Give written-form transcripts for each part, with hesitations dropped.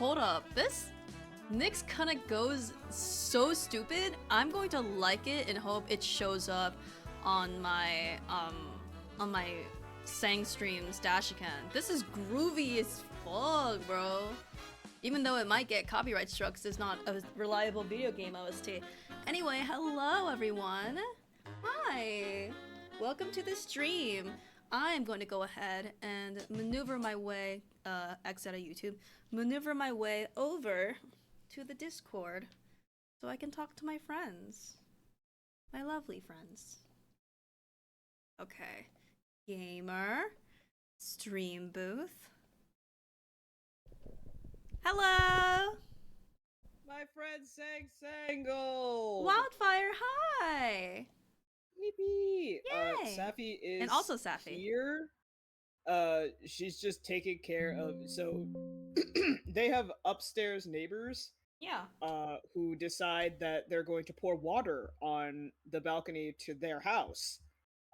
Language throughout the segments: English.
hold up. This Nyx kind of goes so stupid. I'm going to like it and hope it shows up on my Sang streams dash account. This is groovy as fuck, bro. Even though it might get copyright struck, 'cause it's not a reliable video game OST. Anyway, hello everyone. Hi. Welcome to the stream. I'm going to go ahead and maneuver my way, exit out of YouTube, maneuver my way over to the Discord so I can talk to my friends. My lovely friends. Okay. Gamer. Stream booth. Hello! My friend Sangle! Wildfire, hi! Yippee! Yay! Safi is And also Safi. here. She's just taking care of, so they have upstairs neighbors. Yeah. Who decide that they're going to pour water on the balcony to their house.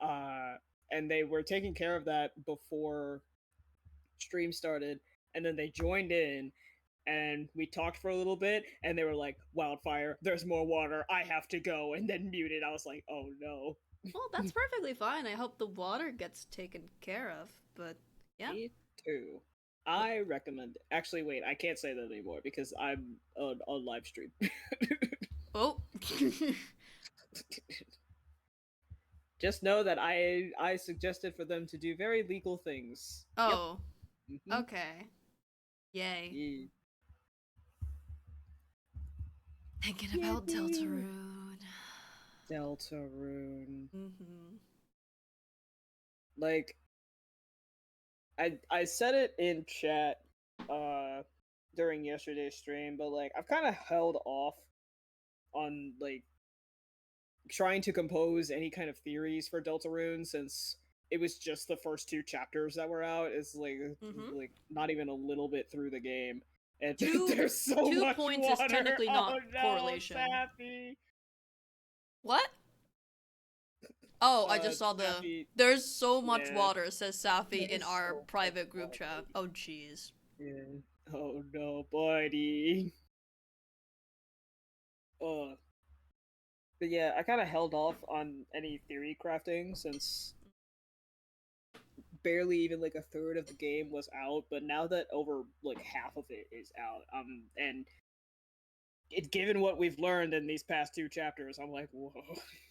And they were taking care of that before stream started, and then they joined in, and we talked for a little bit, and they were like, Wildfire, there's more water, I have to go, and then muted. I was like, oh no. Well, that's perfectly fine. I hope the water gets taken care of, but yeah. Me too. I recommend it. Actually, wait, I can't say that anymore because I'm on live stream. Oh. Just know that I suggested for them to do very legal things. Oh. Yep. Mm-hmm. Okay. Yay. Yeah. Thinking about Deltarune. Deltarune. Mm-hmm. Like, I said it in chat during yesterday's stream, but like I've kind of held off on like trying to compose any kind of theories for Deltarune since it was just the first 2 chapters that were out. It's like like not even a little bit through the game, and there's so two much points water. is technically not correlation. correlation. What? Oh, I just saw Safi, there's so much water, says Safi in our so private group chat. Oh jeez. Yeah. Oh no, buddy. But yeah, I kind of held off on any theory crafting since barely even like a third of the game was out. But now that over like half of it is out, and given what we've learned in these past 2 chapters, I'm like, whoa.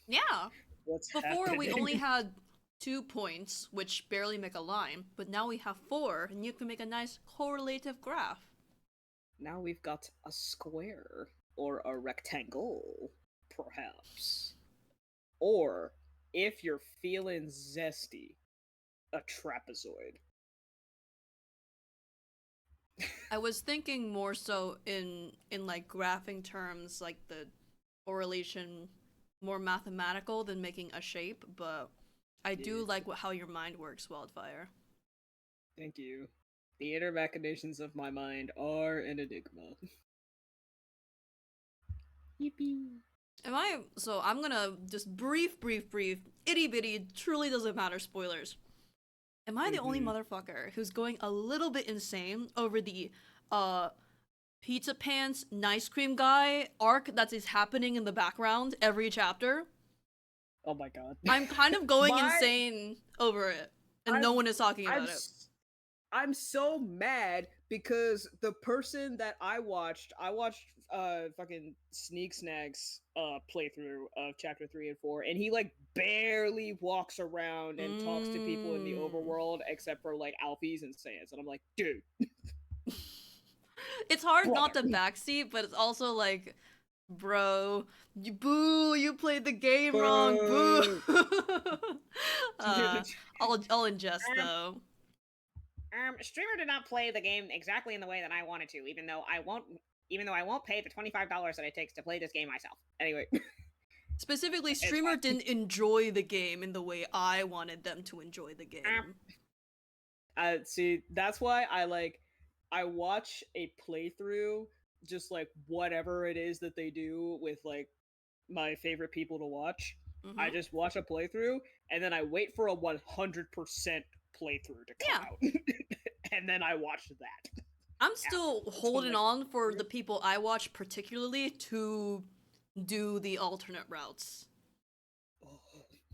Yeah. What's Before happening? we only had 2 points, which barely make a line, but now we have 4, and you can make a nice correlative graph. Now we've got a square or a rectangle. Perhaps. Or, if you're feeling zesty, a trapezoid. I was thinking more so in like graphing terms, like the correlation more mathematical than making a shape, but I do like how your mind works, Wildfire. Thank you. The inner machinations of my mind are an enigma. Yippee. So I'm gonna just brief, itty bitty, truly doesn't matter spoilers. Am I the only motherfucker who's going a little bit insane over the, Pizza Pants Nice Cream Guy arc that is happening in the background every chapter? Oh my god. I'm kind of going insane over it, and no one is talking about it. I'm so mad because the person that I watched fucking Sneak Snags playthrough of chapter 3 and 4, and he like barely walks around and talks to people in the overworld except for like Alphys and Saiyans, and I'm like, dude. It's hard not to backseat, but it's also like, bro, you played the game wrong, boo. I'll ingest though. Streamer did not play the game exactly in the way that I wanted to, even though I won't pay the $25 that it takes to play this game myself. Anyway. Specifically, streamer didn't enjoy the game in the way I wanted them to enjoy the game. See, that's why I watch a playthrough, just like whatever it is that they do with like my favorite people to watch. I just watch a playthrough and then I wait for a 100% playthrough to come out. And then I watch that. I'm still holding like, on for the people I watch particularly to do the alternate routes.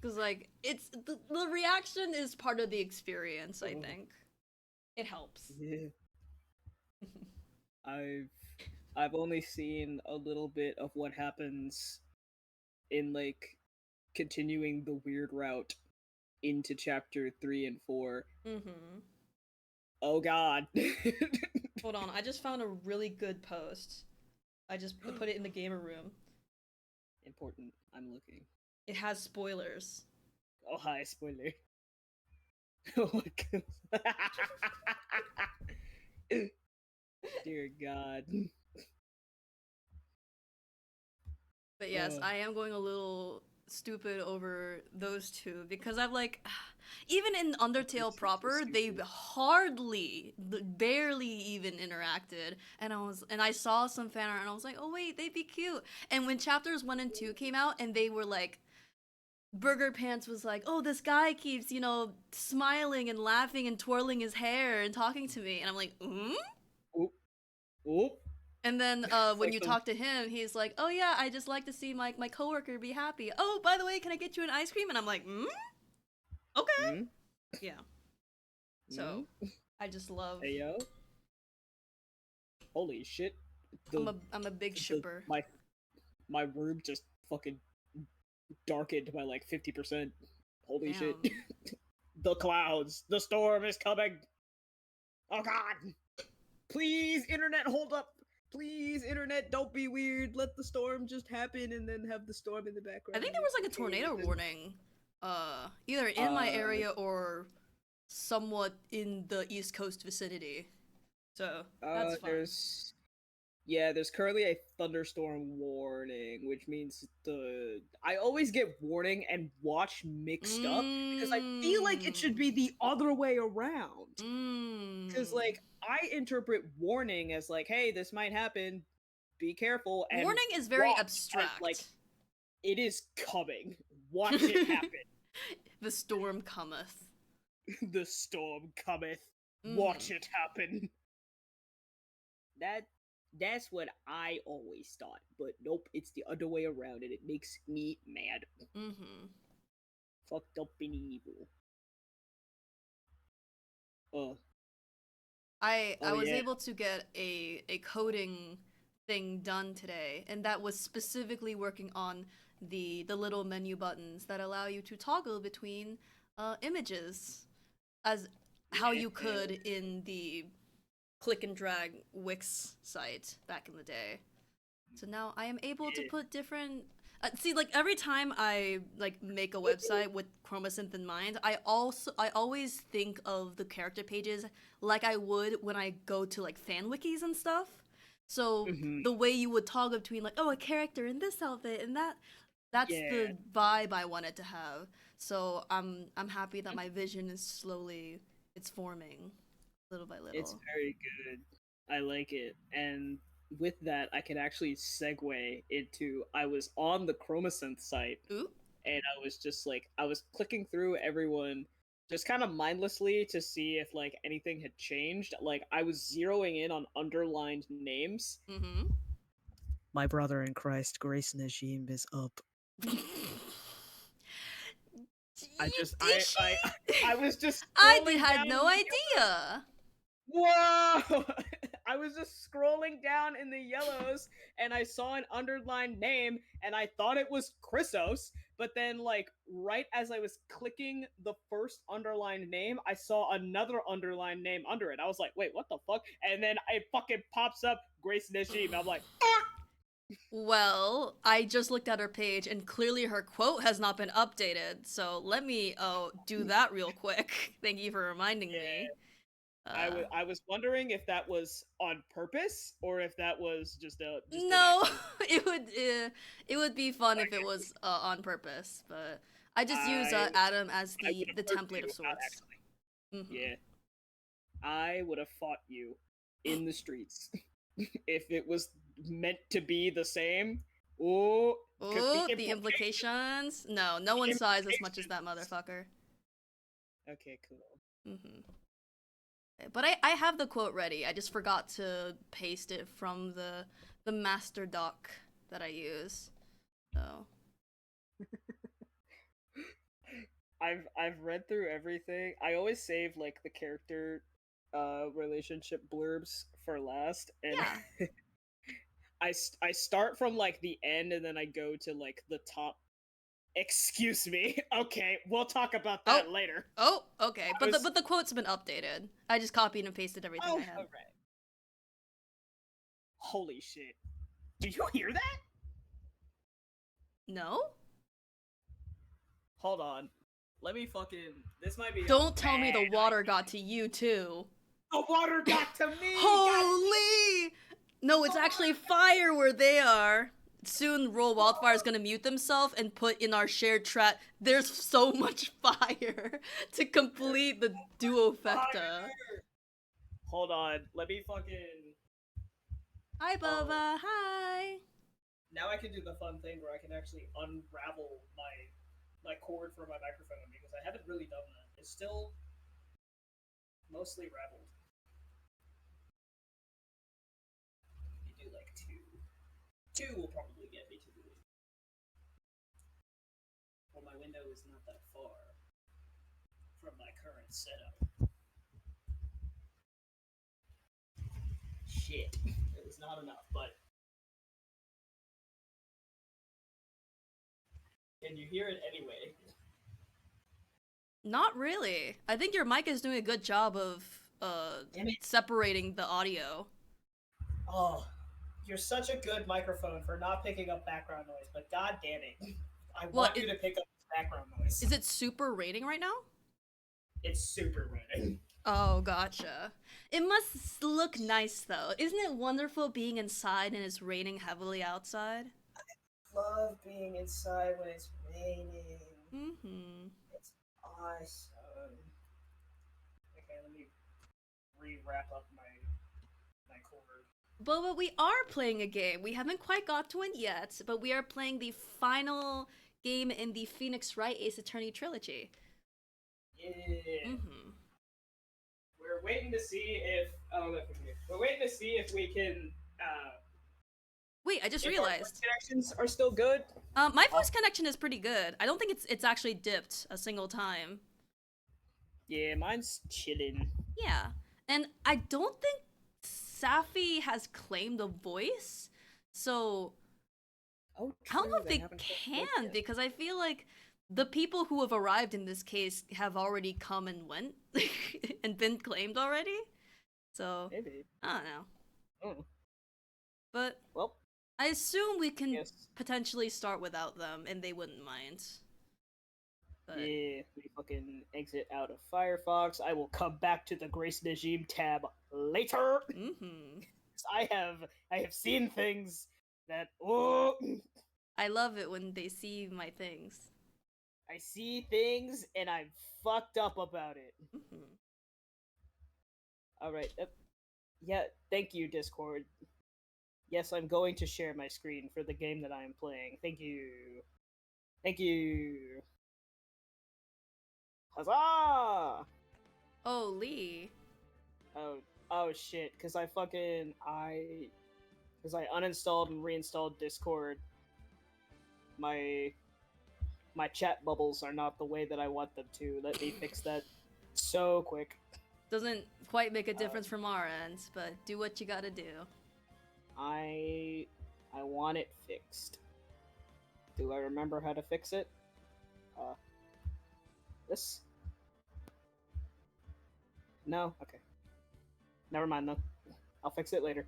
Because, like, it's the reaction is part of the experience, I think. It helps. Yeah. I've only seen a little bit of what happens in like continuing the weird route into chapter 3 and 4. Mm-hmm. Oh god. Hold on, I just found a really good post. I just put it in the gamer room. Important. I'm looking. It has spoilers. Oh hi, spoiler. Oh my god. Dear god. But yes, I am going a little stupid over those two because I've like, even in Undertale proper, they barely even interacted, and I saw some fan art, and I was like, oh wait, they'd be cute. And when chapters 1 and 2 came out, and they were like, Burger Pants was like, oh, this guy keeps, smiling and laughing and twirling his hair and talking to me, and I'm like, Oop. Oop. And then when you talk to him, he's like, oh yeah, I just like to see my coworker be happy. Oh, by the way, can I get you an ice cream? And I'm like, okay. Yeah. So, I just love... Hey yo. Holy shit. I'm a big shipper. My room just fucking darkened by like 50%. Holy shit. The clouds. The storm is coming. Oh god. Please, internet, hold up. Please, internet, don't be weird. Let the storm just happen and then have the storm in the background. I think there was like a tornado warning. Either in my area or somewhat in the East Coast vicinity. So, that's fine. There's currently a thunderstorm warning, which means I always get warning and watch mixed up because I feel like it should be the other way around. Because like I interpret warning as like, hey, this might happen, be careful. And warning is very abstract. Like, it is coming. Watch it happen. The storm cometh. The storm cometh. Watch it happen. That's what I always thought, but nope, it's the other way around, and it makes me mad. Fucked up and evil. I was able to get a coding thing done today, and that was specifically working on the little menu buttons that allow you to toggle between images, as how you could in the click and drag Wix site back in the day. So now I am able to put different see, like, every time I like make a website with Chromosynth in mind, I always think of the character pages like I would when I go to like fan wikis and stuff. So the way you would toggle between like, oh, a character in this outfit and that's the vibe I wanted to have. So I'm happy that my vision is slowly forming. Little by little. It's very good. I like it. And with that, I can actually segue into I was on the Chromosynth site. Ooh. And I was just like, I was clicking through everyone just kind of mindlessly to see if like anything had changed. Like I was zeroing in on underlined names. My brother in Christ, Grace Najim, is up. I was just I had no idea. Whoa! I was just scrolling down in the yellows and I saw an underlined name and I thought it was Chrysos, but then like right as I was clicking the first underlined name, I saw another underlined name under it. I was like, wait, what the fuck? And then it fucking pops up Grace Najim. I'm like, ah! Well, I just looked at her page and clearly her quote has not been updated. So let me do that real quick. Thank you for reminding me. I was wondering if that was on purpose or if that was just no. It would be fun if it was on purpose, but I just use Adam as the template of sorts. Yeah, I would have fought you in the streets if it was meant to be the same. Oh, the implications. No one sighs as much as that motherfucker. Okay, cool. But I have the quote ready. I just forgot to paste it from the master doc that I use. So I've read through everything. I always save like the character relationship blurbs for last, and yeah. I start from like the end and then I go to like the top. Excuse me. Okay, we'll talk about that later. Oh, okay. I was- But the quote's been updated. I just copied and pasted everything I had. alright. Holy shit. Do you hear that? No? Hold on. Let me fucking. This might be. Don't tell me the water got to you too. The water got to me! Holy! No, it's actually fire where they are. Soon, Roll Wildfire is gonna mute themselves and put in our shared chat. There's so much fire to complete the duofecta. Hold on. Let me fucking. Hi, Bova. Hi. Now I can do the fun thing where I can actually unravel my cord for my microphone because I haven't really done that. It's still mostly raveled. You do like two. Two will probably get me to the window. Well, my window is not that far from my current setup. Shit. It was not enough, but. Can you hear it anyway? Not really. I think your mic is doing a good job of Damn it. separating the audio. Oh, you're such a good microphone for not picking up background noise, but god damn it. I want you to pick up background noise. Is it super raining right now? It's super raining. Oh, gotcha. It must look nice though. Isn't it wonderful being inside and it's raining heavily outside? Love being inside when it's raining. Mm-hmm. It's awesome. Okay, let me re-wrap up my cord. But we are playing a game. We haven't quite got to it yet, but we are playing the final game in the Phoenix Wright Ace Attorney trilogy. Yeah. Mm-hmm. We're waiting to see if we're waiting to see if we can Wait, I just if our realized. voice connections are still good. My voice connection is pretty good. I don't think it's actually dipped a single time. Yeah, mine's chilling. Yeah, and I don't think Safi has claimed a voice, so Oh, I don't know if they haven't clicked can yet. because I feel like the people who have arrived in this case have already come and went and been claimed already. So Maybe. I don't know, Mm. but Well, I assume we can yes. potentially start without them, and they wouldn't mind. But Yeah, we fucking exit out of Firefox. I will come back to the Grace Regime tab later. mm-hmm. I have seen things that I love it when they see my things. I see things and I'm fucked up about it. Mm-hmm. All right. Yeah, thank you, Discord. Yes, I'm going to share my screen for the game that I am playing. Thank you. Thank you. Huzzah! Oh, Lee. Oh shit, because I uninstalled and reinstalled Discord. My chat bubbles are not the way that I want them to. Let me fix that so quick. Doesn't quite make a difference from our end, but do what you gotta do. I want it fixed. Do I remember how to fix it? This? No? Okay. Never mind though. I'll fix it later.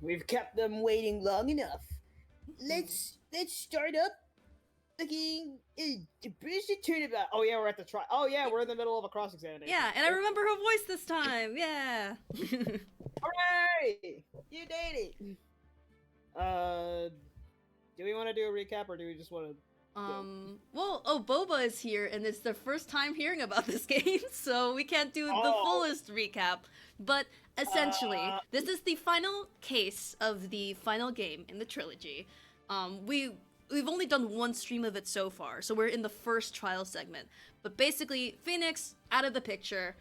We've kept them waiting long enough. Let's start up. Looking, bridge the turnabout. Oh yeah, we're at the try. Oh yeah, we're in the middle of a cross examination. Yeah, and I remember her voice this time. Yeah. Hooray! You did it. Do we want to do a recap or do we just want to? Well, Boba is here, and it's the first time hearing about this game, so we can't do the fullest recap. But essentially, this is the final case of the final game in the trilogy. We we've only done one stream of it so far, so we're in the first trial segment. But basically, Phoenix out of the picture,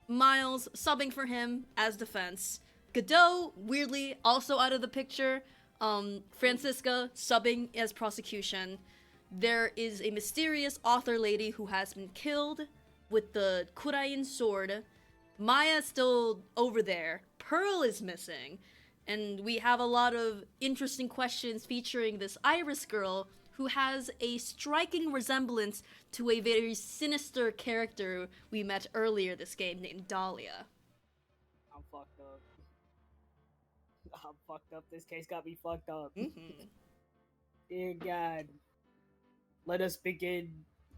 Miles subbing for him as defense, Godot weirdly also out of the picture, Francisca subbing as prosecution. There is a mysterious author lady who has been killed with the Kurain sword. Maya's still over there. Pearl is missing. And we have a lot of interesting questions featuring this Iris girl who has a striking resemblance to a very sinister character we met earlier this game named Dahlia. I'm fucked up. I'm fucked up. This case got me fucked up. Mm-hmm. Dear God. Let us begin,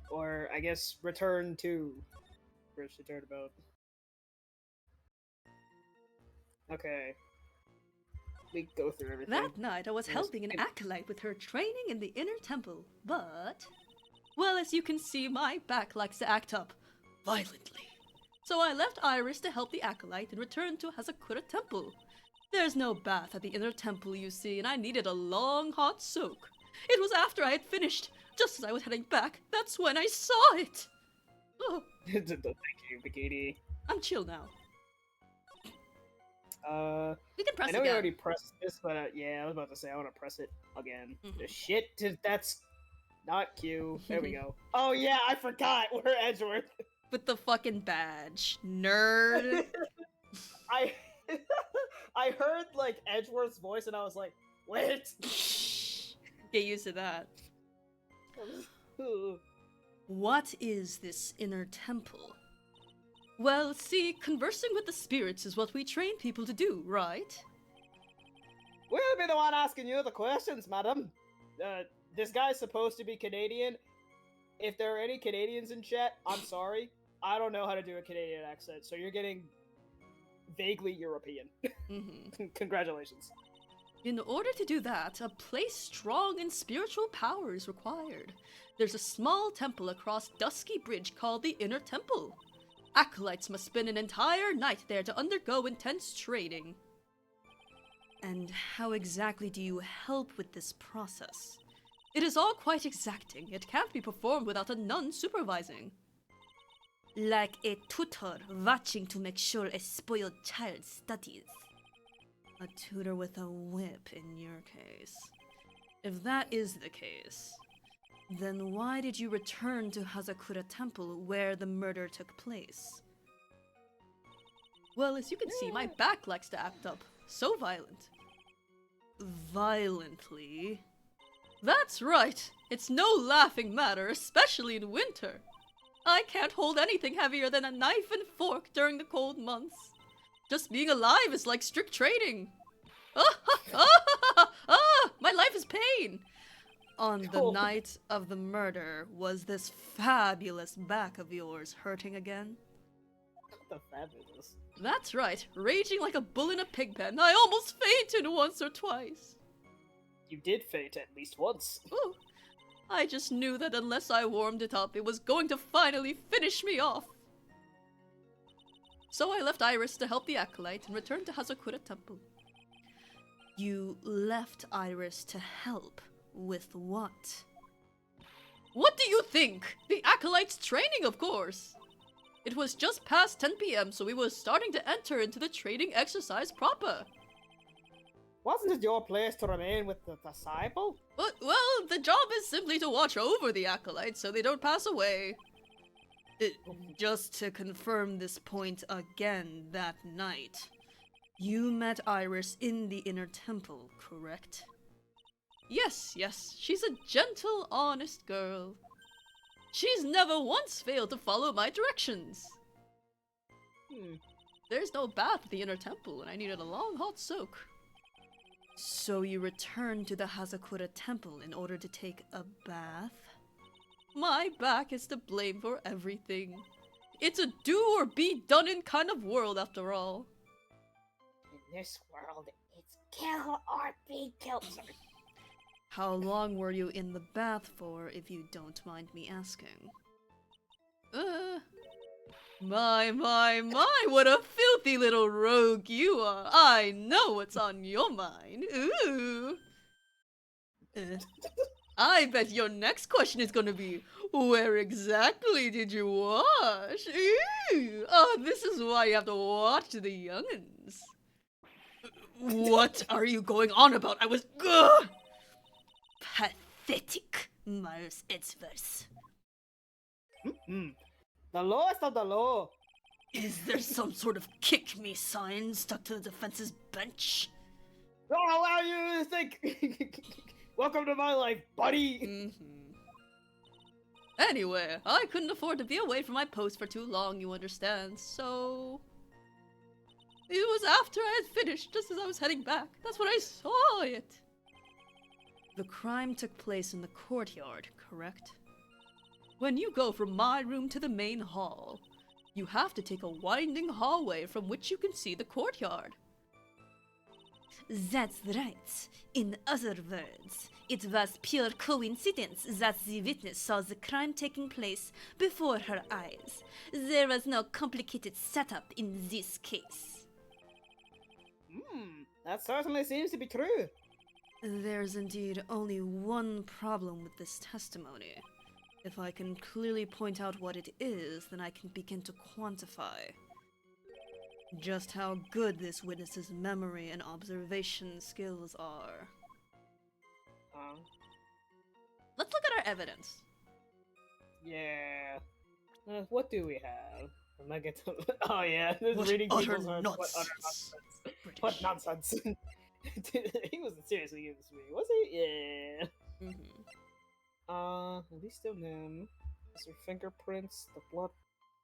or I guess return to first turnabout. Okay. We go through everything. That night I was Yes. helping an acolyte with her training in the inner temple, but... well, as you can see, my back likes to act up violently. So I left Iris to help the acolyte and returned to Hazakura Temple. There's no bath at the inner temple, you see, and I needed a long, hot soak. It was after I had finished, just as I was heading back, that's when I saw it! Oh, Thank you, Bikini. I'm chill now. We can press I it know we again. already pressed this, but yeah, I was about to say I want to press it again. Mhm. The shit, that's not Q. There we go. Oh yeah, I forgot. We're Edgeworth. With the fucking badge. Nerd. I I heard like Edgeworth's voice and I was like, wait. Get used to that. What is this inner temple? Well, see, conversing with the spirits is what we train people to do, right? We'll be the one asking you the questions, madam. This guy's supposed to be Canadian. If there are any Canadians in chat, I'm sorry. I don't know how to do a Canadian accent, so you're getting vaguely European. Mm-hmm. Congratulations. In order to do that, a place strong in spiritual power is required. There's a small temple across Dusky Bridge called the Inner Temple. Acolytes must spend an entire night there to undergo intense training. And how exactly do you help with this process? It is all quite exacting. It can't be performed without a nun supervising. Like a tutor watching to make sure a spoiled child studies. A tutor with a whip in your case. If that is the case, then why did you return to Hazakura Temple where the murder took place? Well, as you can see, my back likes to act up. So violent. Violently? That's right! It's no laughing matter, especially in winter. I can't hold anything heavier than a knife and fork during the cold months. Just being alive is like strict training. My life is pain. On the Cool. night of the murder, was this fabulous back of yours hurting again? The fabulous. That's right, raging like a bull in a pig pen. I almost fainted once or twice. You did faint at least once. Ooh, I just knew that unless I warmed it up, it was going to finally finish me off. So I left Iris to help the acolyte and returned to Hazakura Temple. You left Iris to help with what? What do you think? The acolyte's training, of course! It was just past 10 p.m., so we were starting to enter into the training exercise proper. Wasn't it your place to remain with the disciple? But, well, the job is simply to watch over the acolytes so they don't pass away. Just to confirm this point again that night, you met Iris in the inner temple, correct? Yes, she's a gentle, honest girl. She's never once failed to follow my directions. There's no bath at the inner temple, and I needed a long, hot soak. So you returned to the Hazakura Temple in order to take a bath? My back is to blame for everything. It's a do or be done in kind of world, after all. In this world, it's kill or be killed. Sorry. How long were you in the bath for, if you don't mind me asking? My, what a filthy little rogue you are. I know what's on your mind. Ooh. I bet your next question is gonna be, where exactly did you wash? Ew. Oh, this is why you have to watch the young'uns. What are you going on about? I was... Ugh! Pathetic, Miles Edgeworth. The lowest of the low. Is there some sort of kick me sign stuck to the defense's bench? Don't allow you to think. Welcome to my life, buddy. Mm-hmm. Anyway, I couldn't afford to be away from my post for too long, you understand, so... It was after I had finished, just as I was heading back. That's when I saw it. The crime took place in the courtyard, correct? When you go from my room to the main hall, you have to take a winding hallway from which you can see the courtyard. That's right. In other words, it was pure coincidence that the witness saw the crime taking place before her eyes. There was no complicated setup in this case. That certainly seems to be true. There's indeed only one problem with this testimony. If I can clearly point out what it is, then I can begin to quantify just how good this witness's memory and observation skills are. Let's look at our evidence. Yeah. What do we have? I'm not getting to... Oh yeah, this What reading utter people's hearts. What utter nonsense. nonsense. British. What nonsense. He wasn't seriously giving this to me, was he? Yeah. Mm-hmm. At least on him. These are fingerprints, the blood,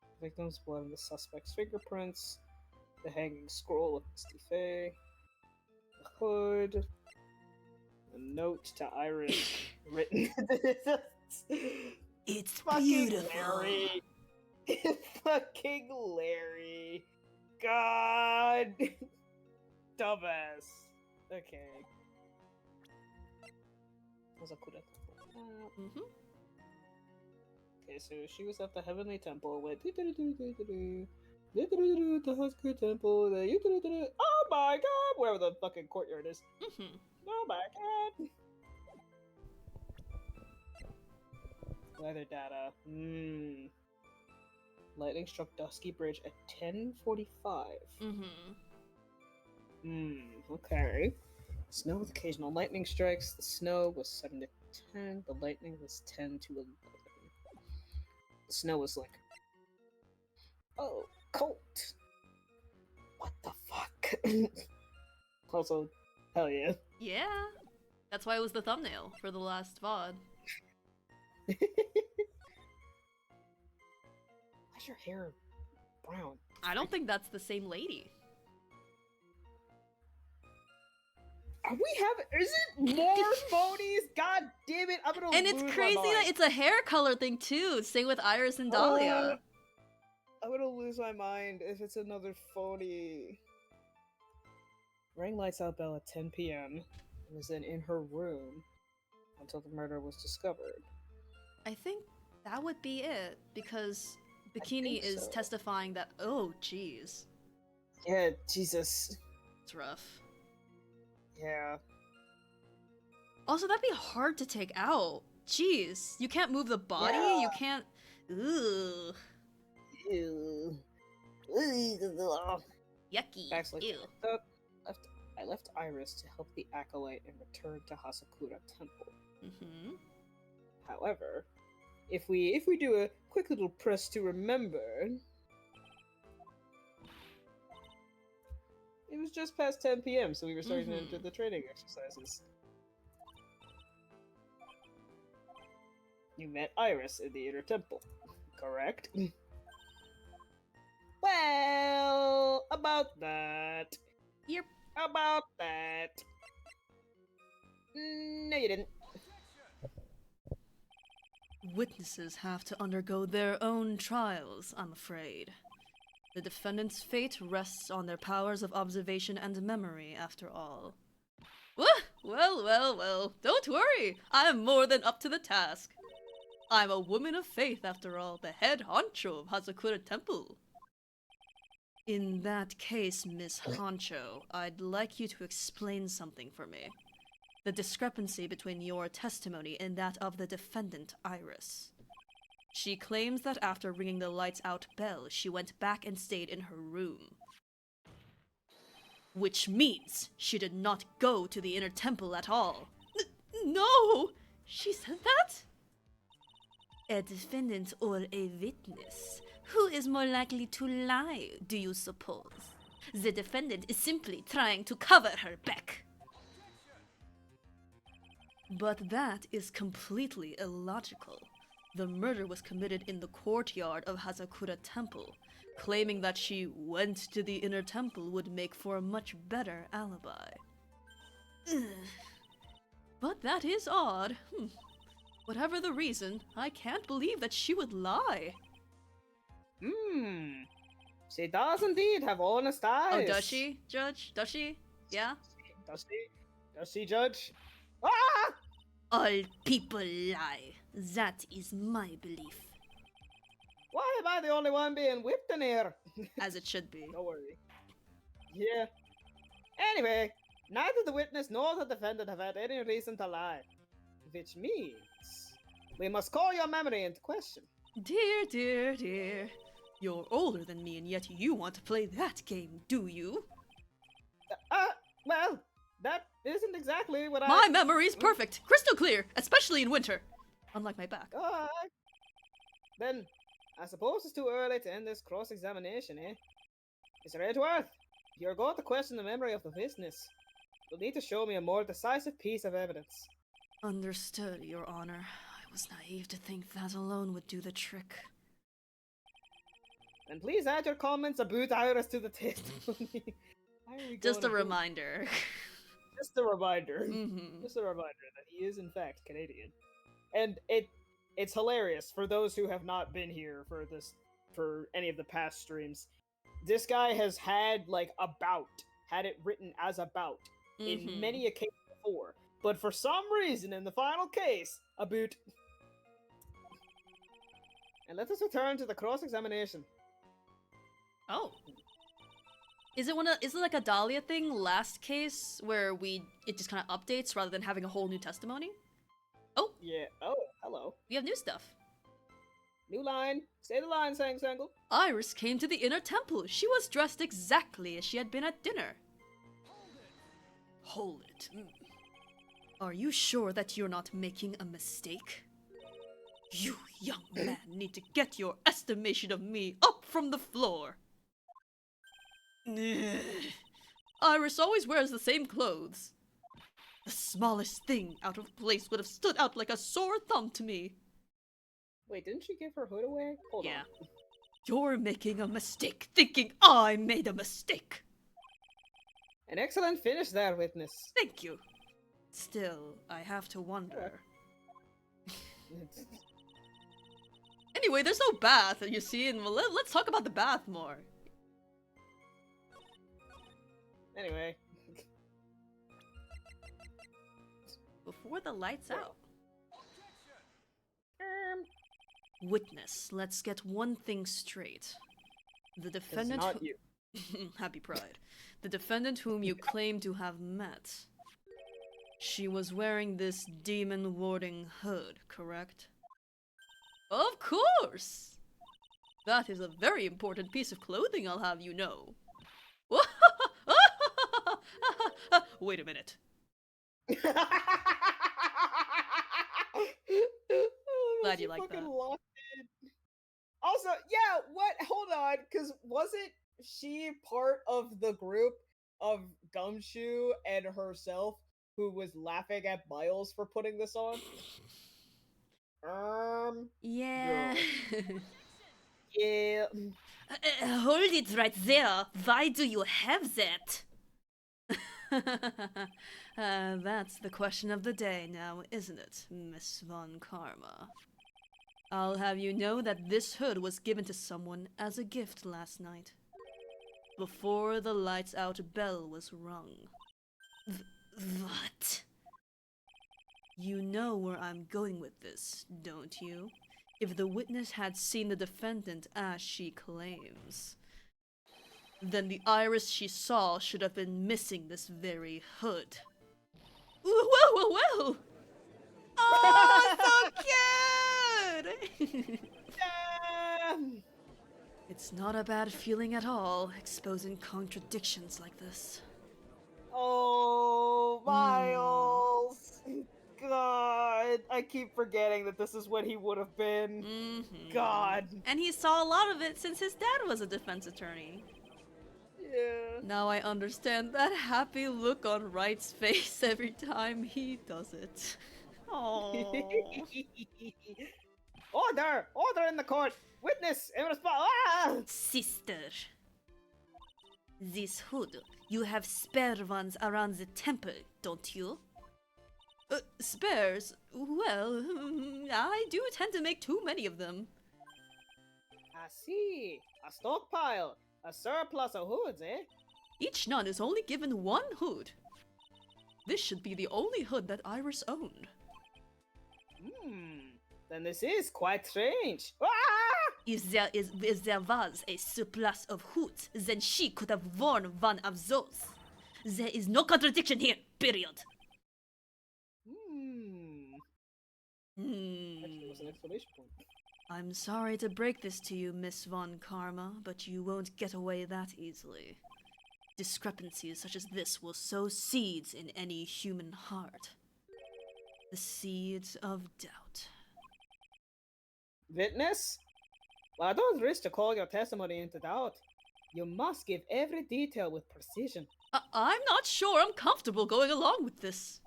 the victim's blood, and the suspect's fingerprints, the hanging scroll of Misty Faye, the hood, a note to Iris written. It's Fucking beautiful. Larry. Fucking Larry. God. Dumbass. Okay. Was a good Mm-hmm. Okay, so she was at the Heavenly Temple with the Husker Temple. Oh my god! Wherever the fucking courtyard is. Mm-hmm. Oh my god! Weather data. Lightning struck Dusky Bridge at 10:45. Mm-hmm. Okay. Snow with occasional lightning strikes. The snow was 7 to 10. The lightning was 10 to 11. The snow was like, oh, cold. What the fuck? Also, hell yeah. Yeah. That's why it was the thumbnail for the last VOD. Why's your hair brown? I don't think that's the same lady. Are we having? Is it more phonies? God damn it! I'm gonna. And it's lose crazy my that mind. it's a hair color thing too. Same with Iris and Dahlia. I'm gonna lose my mind if it's another phony. Rang lights out bell at 10 p.m. and was then in her room until the murder was discovered. I think that would be it because Bikini think is so. testifying that. Oh, jeez, Yeah, Jesus. it's rough. Yeah. Also, that'd be hard to take out. Jeez, you can't move the body. Yeah. You can't. Ugh. Ew. Yucky. Actually, Ew. I left Iris to help the acolyte and return to Hasakura Temple. Mm-hmm. However, if we do a quick little press to remember, it was just past 10 p.m., so we were starting to enter the training exercises. You met Iris in the inner temple, correct? Well, about that. Yep. About that. No, you didn't. Witnesses have to undergo their own trials, I'm afraid. The defendant's fate rests on their powers of observation and memory, after all. Well, don't worry. I'm more than up to the task. I'm a woman of faith, after all, the head honcho of Hazakura Temple. In that case, Miss Honcho, I'd like you to explain something for me. The discrepancy between your testimony and that of the defendant, Iris. She claims that after ringing the lights out bell, she went back and stayed in her room. Which means she did not go to the inner temple at all. No! She said that? A defendant or a witness? Who is more likely to lie, do you suppose? The defendant is simply trying to cover her back. But that is completely illogical. The murder was committed in the courtyard of Hazakura Temple. Claiming that she went to the inner temple would make for a much better alibi. Ugh. But that is odd. Whatever the reason, I can't believe that she would lie. She does indeed have honest eyes. Oh, does she, Judge? Does she? Yeah? Does she? Does she, Judge? Ah! All people lie. That is my belief. Why am I the only one being whipped in here? As it should be. Don't worry. Yeah. Anyway, neither the witness nor the defendant have had any reason to lie. Which means we must call your memory into question. Dear, dear, dear. You're older than me and yet you want to play that game, do you? Well, that isn't exactly what My memory's perfect. Crystal clear, especially in winter. Unlike my back. Then, I suppose it's too early to end this cross-examination, eh? Mr. Edgeworth, if you're going to question the memory of the witness, you'll need to show me a more decisive piece of evidence. Understood, Your Honor. I was naive to think that alone would do the trick. And please add your comments about Iris to the testimony. Just a reminder. Just a reminder. Mm-hmm. Just a reminder that he is in fact Canadian. And it's hilarious for those who have not been here for any of the past streams. This guy has had had it written as about in many occasions before. But for some reason in the final case, about. And let us return to the cross-examination. Oh. Is it like a Dahlia thing last case where it just kind of updates rather than having a whole new testimony? Oh. Yeah. Oh, hello. We have new stuff. New line. Say the line, Sang-Sangle. Iris came to the inner temple. She was dressed exactly as she had been at dinner. Hold it. Are you sure that you're not making a mistake? You young man need to get your estimation of me up from the floor. Iris always wears the same clothes. The smallest thing out of place would have stood out like a sore thumb to me. Wait, didn't she give her hood away? Hold on. You're making a mistake, thinking I made a mistake. An excellent finish there, witness. Thank you. Still, I have to wonder. Anyway, there's no bath, you see, and let's talk about the bath more. Anyway. Before the lights out. Witness, let's get one thing straight. The defendant. It's not you. Happy Pride. The defendant whom you claim to have met. She was wearing this demon warding hood, correct? Of course! That is a very important piece of clothing, I'll have you know. Wait a minute. Glad you like that. Also, yeah, what? Hold on, because wasn't she part of the group of Gumshoe and herself who was laughing at Miles for putting this on? Yeah. Yeah. Hold it right there. Why do you have that? That's the question of the day now, isn't it, Miss Von Karma? I'll have you know that this hood was given to someone as a gift last night. Before the lights out bell was rung. What? You know where I'm going with this, don't you? If the witness had seen the defendant as she claims, then the Iris she saw should have been missing this very hood. Well. Oh, so cute! It's not a bad feeling at all, exposing contradictions like this. Oh, Miles! God, I keep forgetting that this is what he would have been. God. And he saw a lot of it since his dad was a defense attorney. Yeah. Now I understand that happy look on Wright's face every time he does it. Oh. Order! Order in the court! Witness! In response! Ah! Sister. This hood, you have spare ones around the temple, don't you? Spares? Well, I do tend to make too many of them. I see. A stockpile. A surplus of hoods, eh? Each nun is only given one hood. This should be the only hood that Iris owned. Then this is quite strange. Ah! If there was a surplus of hoods, then she could have worn one of those. There is no contradiction here, period. Actually, it was an exclamation point. I'm sorry to break this to you, Miss Von Karma, but you won't get away that easily. Discrepancies such as this will sow seeds in any human heart. The seeds of doubt. Witness? Well, I don't wish to call your testimony into doubt. You must give every detail with precision. I'm not sure I'm comfortable going along with this.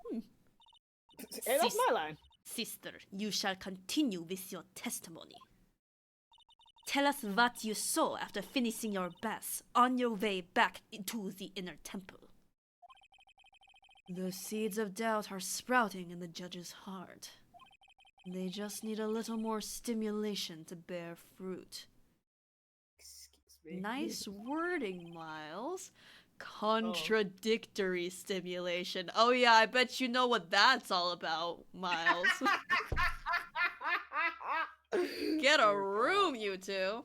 Hey, that's my line. Sister, you shall continue with your testimony. Tell us what you saw after finishing your bath on your way back into the inner temple. The seeds of doubt are sprouting in the judge's heart. They just need a little more stimulation to bear fruit. Excuse me. Nice wording, Miles. Contradictory stimulation. Oh yeah, I bet you know what that's all about, Miles. Get a room, you two.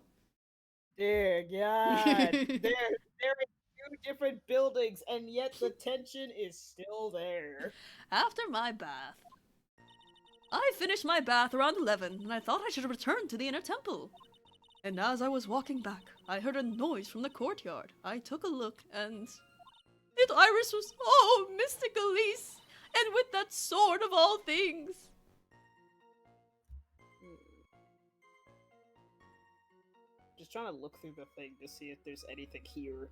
Dear God. they're in two different buildings, and yet the tension is still there. After my bath. I finished my bath around 11, and I thought I should return to the inner temple. And as I was walking back, I heard a noise from the courtyard. I took a look, and Iris was, oh, Mystic Elise, and with that sword of all things. Just trying to look through the thing to see if there's anything here.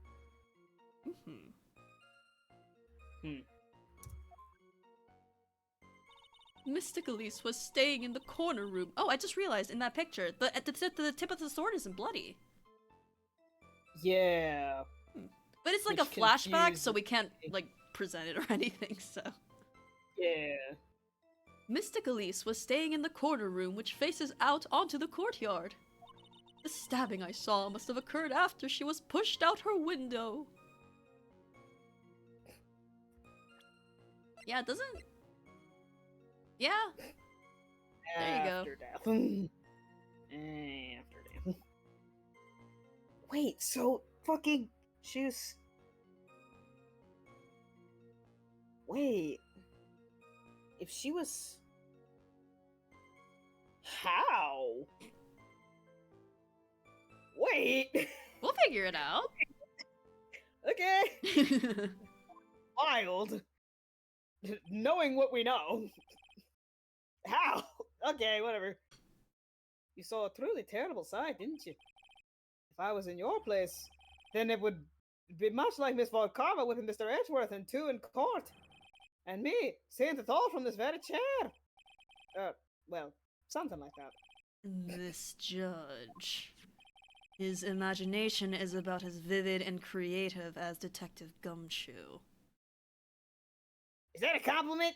Mystic Elise was staying in the corner room. Oh, I just realized in that picture, the tip of the sword isn't bloody. Yeah. But it's like Which a flashback, confused so we can't, like, present it or anything, so. Yeah. Mystic Elise was staying in the corner room which faces out onto the courtyard. The stabbing I saw must have occurred after she was pushed out her window. Yeah, it doesn't... Yeah. There you go. After death. After death. Wait, so fucking she's... Wait. If she was... How? Wait. We'll figure it out. Okay. Wild. Knowing what we know. How? Okay, whatever. You saw a truly terrible sight, didn't you? If I was in your place, then it would be much like Miss Von Karma with Mr. Edgeworth and two in court. And me, seeing it all from this very chair. Well, something like that. This judge. His imagination is about as vivid and creative as Detective Gumshoe. Is that a compliment?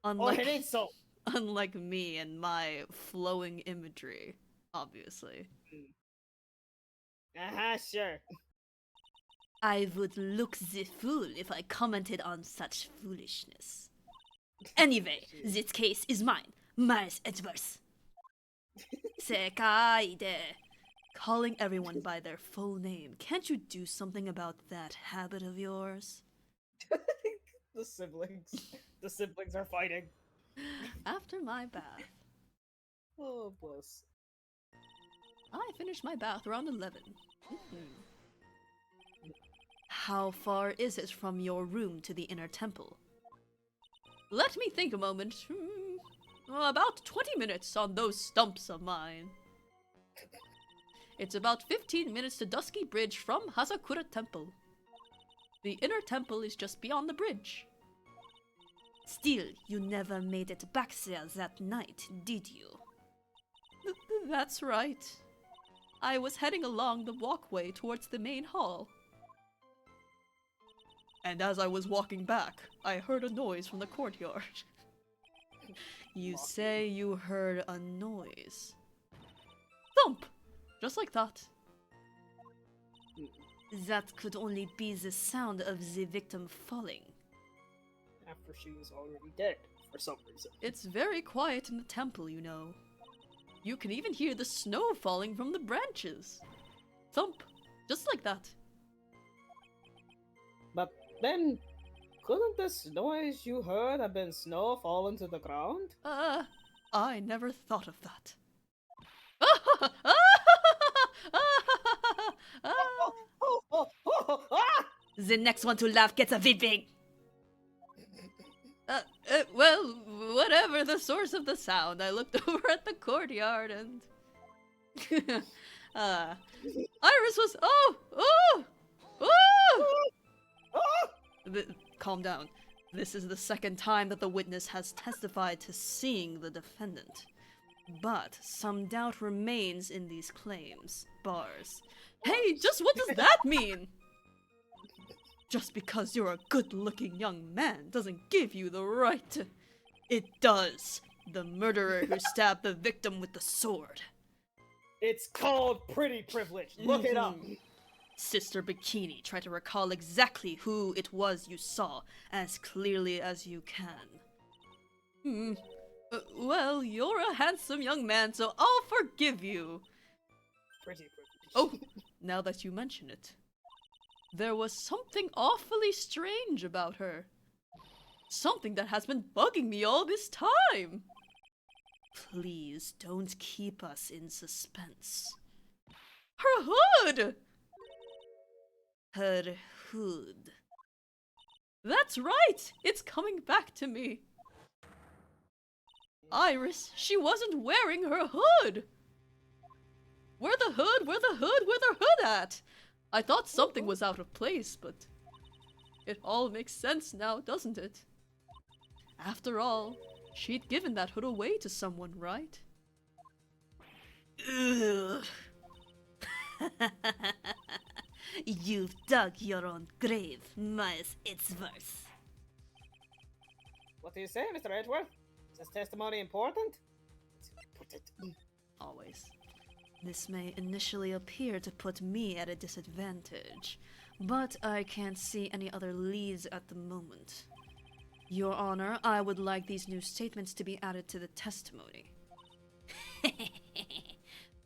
Or Unlike, an insult? unlike me and my flowing imagery, obviously. Sure. I would look the fool if I commented on such foolishness. Anyway, this case is mine, Miles Edgeworth. Sekai de. Calling everyone by their full name. Can't you do something about that habit of yours? The siblings. The siblings are fighting. After my bath. Oh, bless. I finished my bath around 11. Mhm. How far is it from your room to the inner temple? Let me think a moment. About 20 minutes on those stumps of mine. It's about 15 minutes to Dusky Bridge from Hazakura Temple. The inner temple is just beyond the bridge. Still, you never made it back there that night, did you? That's right. I was heading along the walkway towards the main hall. And as I was walking back, I heard a noise from the courtyard. You say you heard a noise. Thump! Just like that. That could only be the sound of the victim falling. After she was already dead, for some reason. It's very quiet in the temple, you know. You can even hear the snow falling from the branches. Thump! Just like that. But then, couldn't this noise you heard have been snow falling to the ground? I never thought of that. The next one to laugh gets a whipping. Well, whatever the source of the sound, I looked over at the courtyard and... Iris was... Calm down. This is the second time that the witness has testified to seeing the defendant. But some doubt remains in these claims. Bars. Hey, just what does that mean? Just because you're a good-looking young man doesn't give you the right to... It does. The murderer who stabbed the victim with the sword. It's called pretty privilege. Look it up. Sister Bikini, try to recall exactly who it was you saw as clearly as you can. Well, you're a handsome young man, so I'll forgive you. Pretty privilege. Oh, now that you mention it. There was something awfully strange about her. Something that has been bugging me all this time. Please don't keep us in suspense. Her hood! Her hood. That's right! It's coming back to me. Iris, she wasn't wearing her hood! Where the hood? Where the hood? Where the hood at? I thought something was out of place, but it all makes sense now, doesn't it? After all, she'd given that hood away to someone, right? Ugh. You've dug your own grave, Miles Edgeworth. What do you say, Mr. Edgeworth? Is this testimony important? Always. This may initially appear to put me at a disadvantage, but I can't see any other leads at the moment. Your Honor, I would like these new statements to be added to the testimony.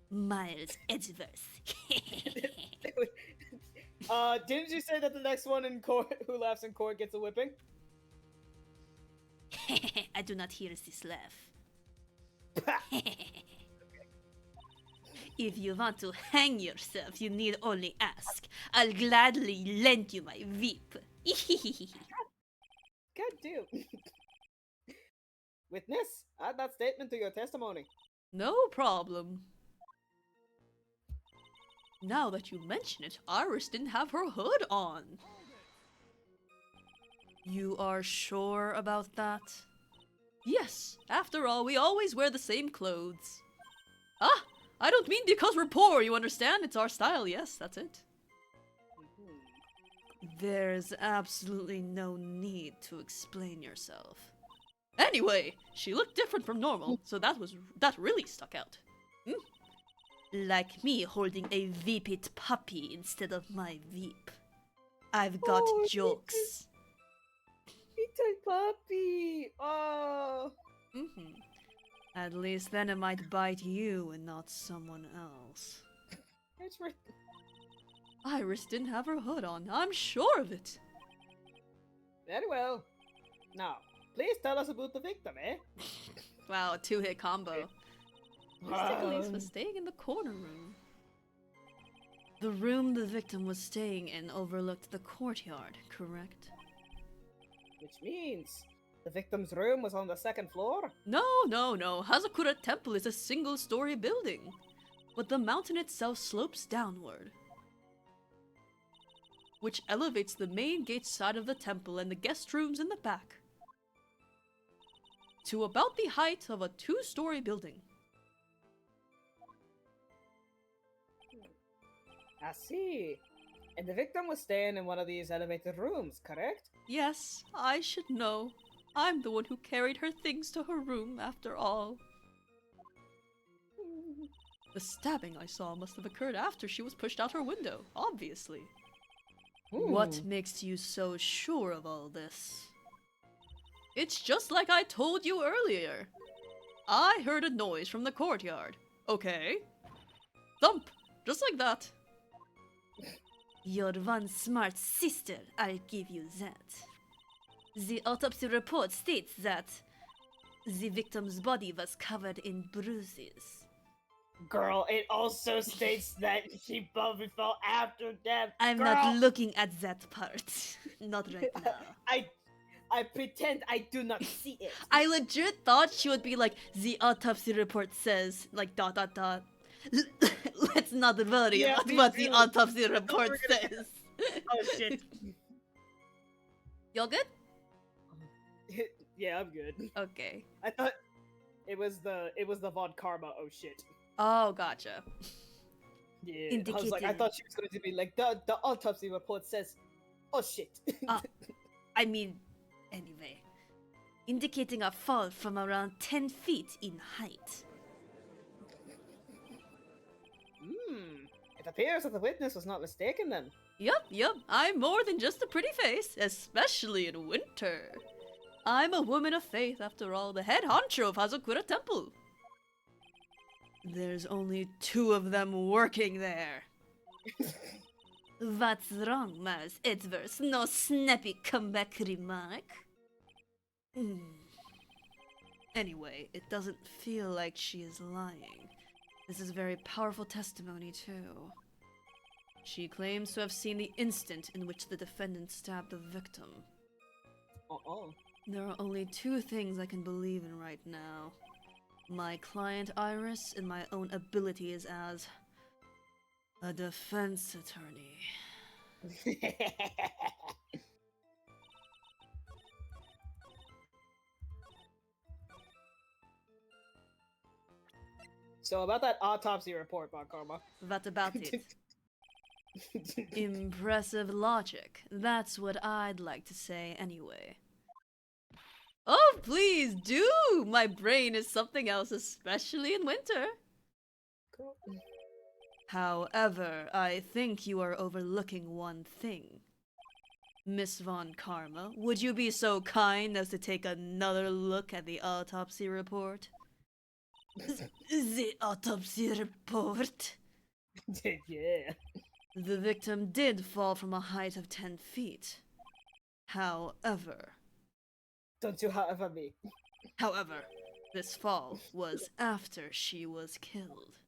Miles Edgeworth. Didn't you say that the next one in court who laughs in court gets a whipping? I do not hear this laugh. If you want to hang yourself, you need only ask. I'll gladly lend you my whip. God damn. Witness, add that statement to your testimony. No problem. Now that you mention it, Iris didn't have her hood on. You are sure about that? Yes, after all, we always wear the same clothes. Ah, I don't mean because we're poor, you understand? It's our style, yes, that's it. There's absolutely no need to explain yourself. Anyway, she looked different from normal, so that really stuck out. Like me holding a Veepit puppy instead of my Veep. I've got jokes. It's a puppy! Oh! At least then it might bite you and not someone else. That's right. Iris didn't have her hood on, I'm sure of it. Very well. Now, please tell us about the victim, eh? Wow, a two-hit combo. Mr. Khalees was Um, staying in the corner room. The room the victim was staying in overlooked the courtyard, correct? Which means the victim's room was on the second floor? No, no, no. Hazakura Temple is a single-story building, but the mountain itself slopes downward, which elevates the main gate side of the temple and the guest rooms in the back to about the height of a two-story building. I see. And the victim was staying in one of these elevated rooms, correct? Yes, I should know. I'm the one who carried her things to her room, after all. The stabbing I saw must have occurred after she was pushed out her window, obviously. What makes you so sure of all this? It's just like I told you earlier. I heard a noise from the courtyard. Okay. Thump! Just like that. You're one smart sister, I'll give you that. The autopsy report states that the victim's body was covered in bruises. Girl, it also states that she probably fell after death. I'm Girl, not looking at that part. Not right now. I pretend I do not see it. I legit thought she would be like, the autopsy report says, like, dot dot dot. Let's not worry Yeah, about me what the too. autopsy report we're gonna- says. Oh shit. Y'all good? Yeah, I'm good. Okay. I thought it was the Von Karma. Oh shit. Oh, gotcha. Yeah. I was like, I Indicated. thought she was going to be like the autopsy report says. Oh shit. I mean, anyway. Indicating a fall from around 10 feet in height. It appears that the witness was not mistaken then. Yup, I'm more than just a pretty face, especially in winter. I'm a woman of faith, after all, the head honcho of Hazakura Temple. There's only 2 of them working there. What's wrong, Mars Edwards? No snappy comeback remark? Anyway, it doesn't feel like she is lying. This is very powerful testimony, too. She claims to have seen the instant in which the defendant stabbed the victim. There are only 2 things I can believe in right now. My client Iris and my own abilities as a defense attorney. So about that autopsy report, Von Karma. What about it? Impressive logic. That's what I'd like to say anyway. Oh, please do! My brain is something else, especially in winter. However, I think you are overlooking one thing. Miss Von Karma, would you be so kind as to take another look at the autopsy report? The autopsy report? Yeah. The victim did fall from a height of 10 feet. However, Don't you however me. This fall was after she was killed.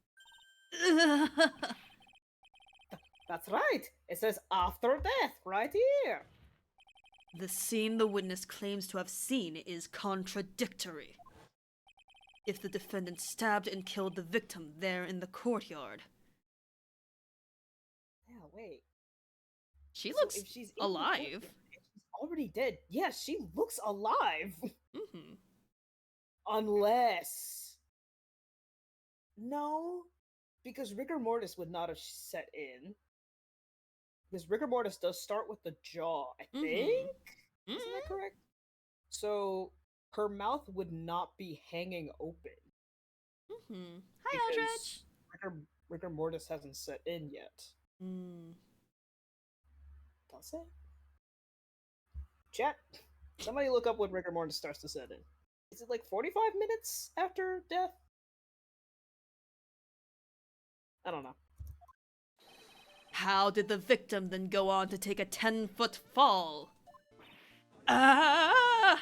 That's right. It says after death right here. The scene the witness claims to have seen is contradictory. If the defendant stabbed and killed the victim there in the courtyard, Yeah, wait. she So looks if she's in the alive. courtyard, she's already dead. Yeah, she looks alive. Mm-hmm. Unless. No. Because rigor mortis would not have set in. Because rigor mortis does start with the jaw, I Mhm. think? Isn't that correct? So her mouth would not be hanging open. Mm-hmm. Hi, Eldritch. because rigor mortis hasn't set in yet. Mm. Does it? Chat. Somebody look up when rigor mortis starts to set in. Is it like 45 minutes after death? I don't know. How did the victim then go on to take a 10-foot fall? Ah!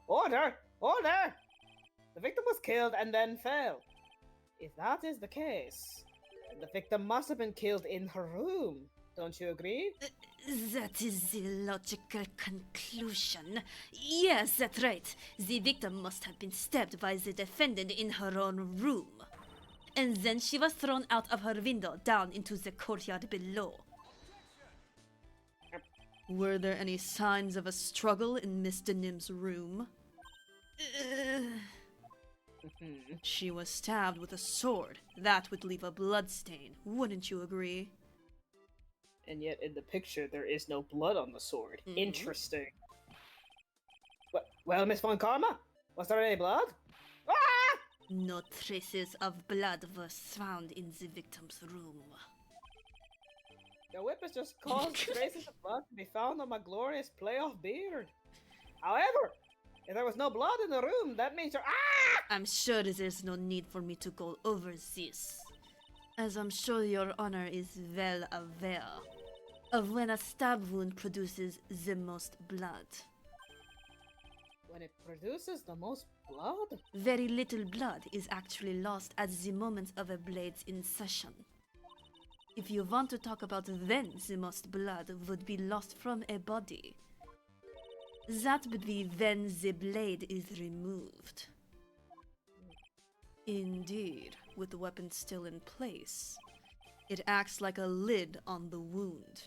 Order! Order! The victim was killed and then fell. If that is the case, the victim must have been killed in her room. Don't you agree? That is the logical conclusion. Yes, that's right. The victim must have been stabbed by the defendant in her own room. And then she was thrown out of her window down into the courtyard below. Were there any signs of a struggle in Miss Denim's room? She was stabbed with a sword. That would leave a bloodstain, wouldn't you agree? And yet in the picture there is no blood on the sword. Interesting. Well, Miss Von Karma, was there any blood? Ah! No traces of blood were found in the victim's room. The whip has just caused traces of blood to be found on my glorious playoff beard. However, if there was no blood in the room, that means you're— Ah! I'm sure there's no need for me to go over this, as I'm sure your honor is well aware of when a stab wound produces the most blood. When it produces the most blood? Very little blood is actually lost at the moment of a blade's insertion. If you want to talk about when the most blood would be lost from a body, that would be when the blade is removed. Indeed, with the weapon still in place, it acts like a lid on the wound.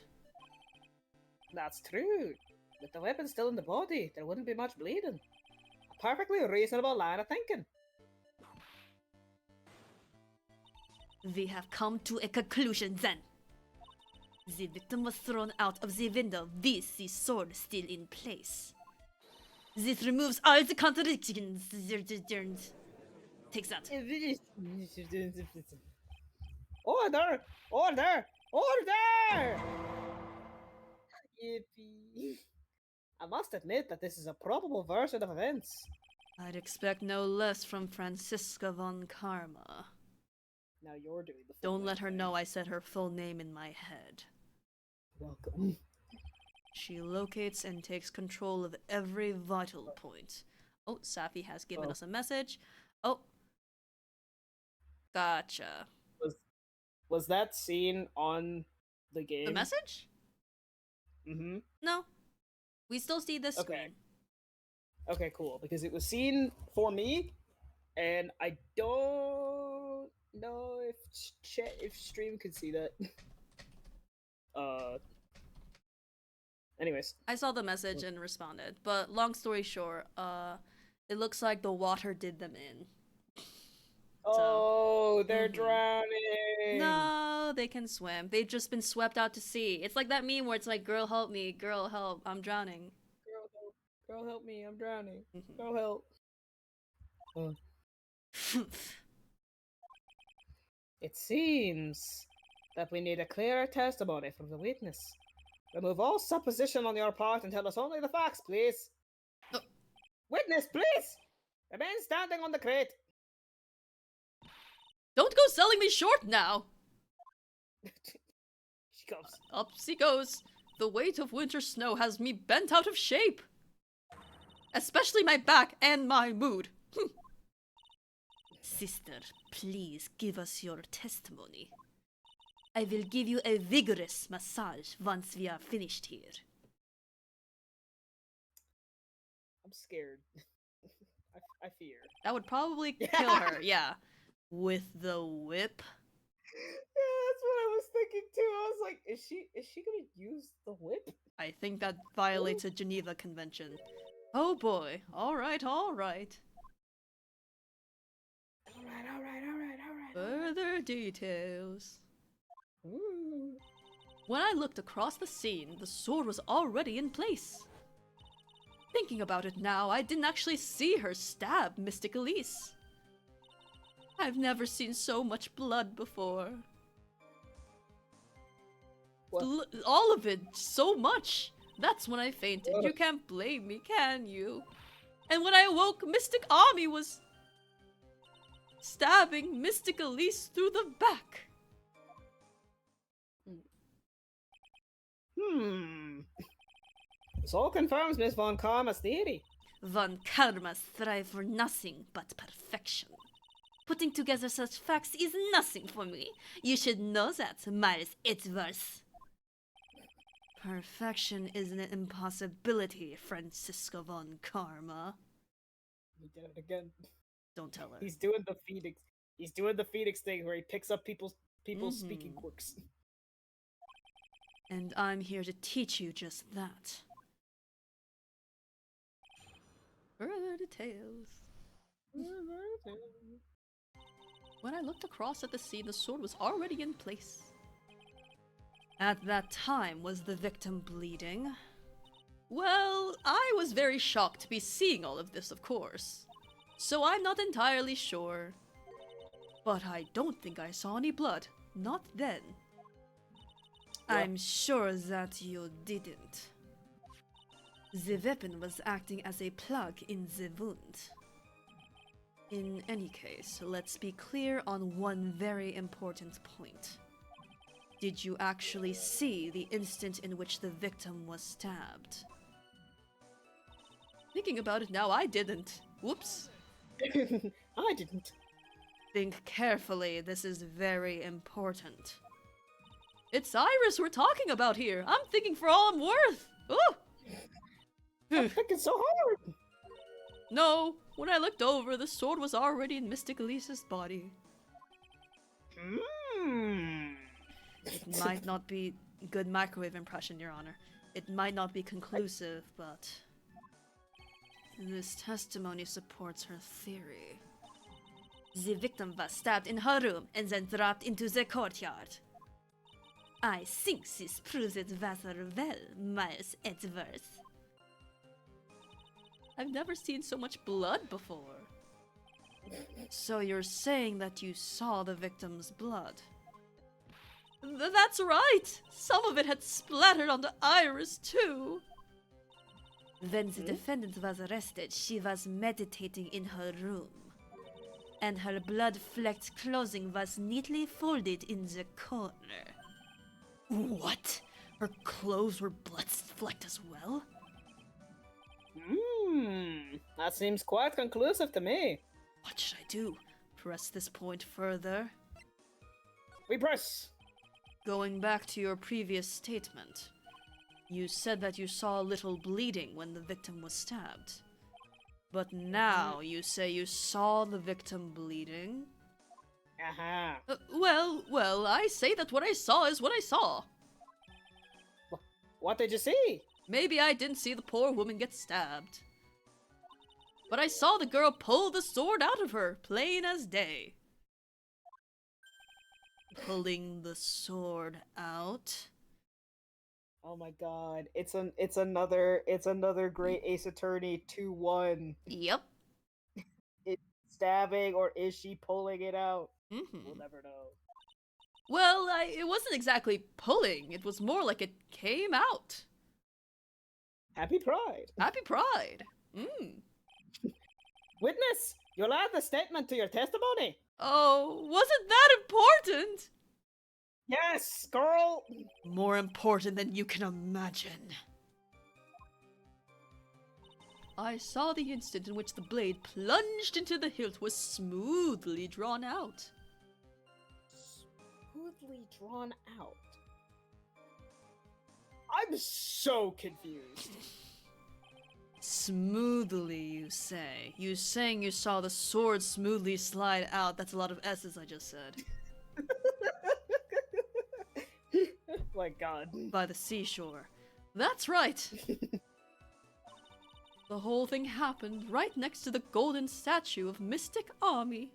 That's true. With the weapon still in the body, there wouldn't be much bleeding. A perfectly reasonable line of thinking. We have come to a conclusion then. The victim was thrown out of the window with the sword still in place. This removes all the contradictions. Takes that. Order! Order! Order! Yippee. I must admit that this is a probable version of events. I'd expect no less from Franziska von Karma. Now you're doing the Don't let her know I said her full name in my head. Welcome. She locates and takes control of every vital point. Oh, Safi has given us a message. Oh. Gotcha. Was that scene on the game? The message? Mm-hmm. No. We still see this screen. Okay, cool. Because it was seen for me, and I don't know if stream could see that. Anyways. I saw the message and responded, but long story short, it looks like the water did them in. Oh, they're drowning! No, they can swim. They've just been swept out to sea. It's like that meme where it's like, girl help me, girl help, I'm drowning. Girl help me, I'm drowning. Girl help. It seems that we need a clearer testimony from the witness. Remove all supposition on your part and tell us only the facts, please. Witness, please! Remain standing on the crate. Don't go selling me short now! She goes. Up she goes. The weight of winter snow has me bent out of shape. Especially my back and my mood. Sister, please give us your testimony. I will give you a vigorous massage once we are finished here. I'm scared. I fear. That would probably kill her, yeah. With the whip? Yeah, that's what I was thinking too. I was like, is she gonna use the whip? I think that violates a Geneva Convention. Oh boy. Alright, alright. Alright. Further details. Ooh. When I looked across the scene, the sword was already in place. Thinking about it now, I didn't actually see her stab Mystic Elise. I've never seen so much blood before. All of it, so much. That's when I fainted. You can't blame me, can you? And when I awoke, Mystic Ami was stabbing Mystic Elise through the back. So confirms Miss Von Karma's theory. Von Karma strive for nothing but perfection. Putting together such facts is nothing for me. You should know that, Miles Edgeworth. Perfection is an impossibility, Francisco Von Karma. He did it again. Don't tell her. He's doing the Phoenix. He's doing the Phoenix thing where he picks up people's speaking quirks. And I'm here to teach you just that. Further details. When I looked across at the scene, the sword was already in place. At that time, was the victim bleeding? Well, I was very shocked to be seeing all of this, of course. So I'm not entirely sure. But I don't think I saw any blood. Not then. I'm sure that you didn't. The weapon was acting as a plug in the wound. In any case, let's be clear on one very important point. Did you actually see the instant in which the victim was stabbed? Thinking about it now, I didn't. Whoops. I didn't. Think carefully, this is very important. It's Iris we're talking about here. I'm thinking for all I'm worth. Ooh. I'm thinking so hard. No, when I looked over, the sword was already in Mystic Elisa's body. It might not be good microwave impression, Your Honor. It might not be conclusive, but this testimony supports her theory. The victim was stabbed in her room and then dropped into the courtyard. I think this proves it rather well, Miles Edgeworth. I've never seen so much blood before. So you're saying that you saw the victim's blood? That's right! Some of it had splattered onto Iris, too! When the defendant was arrested, she was meditating in her room. And her blood-flecked clothing was neatly folded in the corner. What? Her clothes were blood-flecked as well? That seems quite conclusive to me. What should I do? Press this point further? We press. Going back to your previous statement, you said that you saw little bleeding when the victim was stabbed. But now you say you saw the victim bleeding? Well, I say that what I saw is what I saw. What did you see? Maybe I didn't see the poor woman get stabbed. But I saw the girl pull the sword out of her, plain as day. Pulling the sword out. Oh my god, it's another great Ace Attorney 2-1. Yep. It's stabbing, or is she pulling it out? Mm-hmm. We'll never know. Well, it wasn't exactly pulling. It was more like it came out. Happy Pride. Happy Pride. Witness, you'll add the statement to your testimony. Oh, wasn't that important? Yes, girl. More important than you can imagine. I saw the instant in which the blade plunged into the hilt was smoothly drawn out. Smoothly drawn out? I'm so confused. Smoothly, you say. You saying you saw the sword smoothly slide out. That's a lot of S's I just said. My god. By the seashore. That's right. The whole thing happened right next to the golden statue of Mystic Army.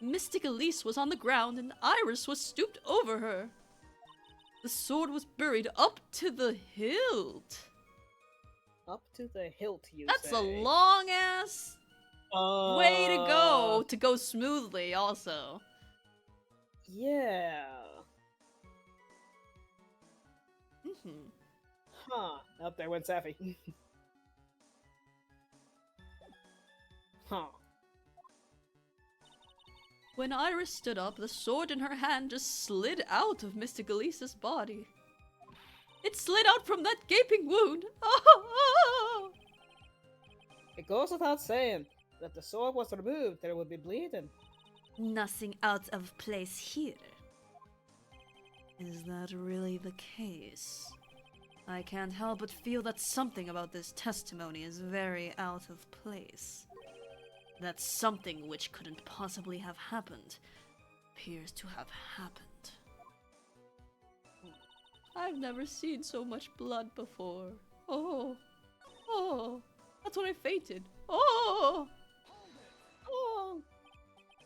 Mystic Elise was on the ground and Iris was stooped over her. The sword was buried up to the hilt. Up to the hilt, you That's say? a long ass way to go smoothly also. Yeah. Mm-hmm. Huh. Up there went Safi. Huh. When Iris stood up, the sword in her hand just slid out of Mystic Elisa's body. It slid out from that gaping wound. Oh. It goes without saying that if the sword was removed, there would be bleeding. Nothing out of place here. Is that really the case? I can't help but feel that something about this testimony is very out of place. That something which couldn't possibly have happened appears to have happened. I've never seen so much blood before. Oh. That's when I fainted. Oh.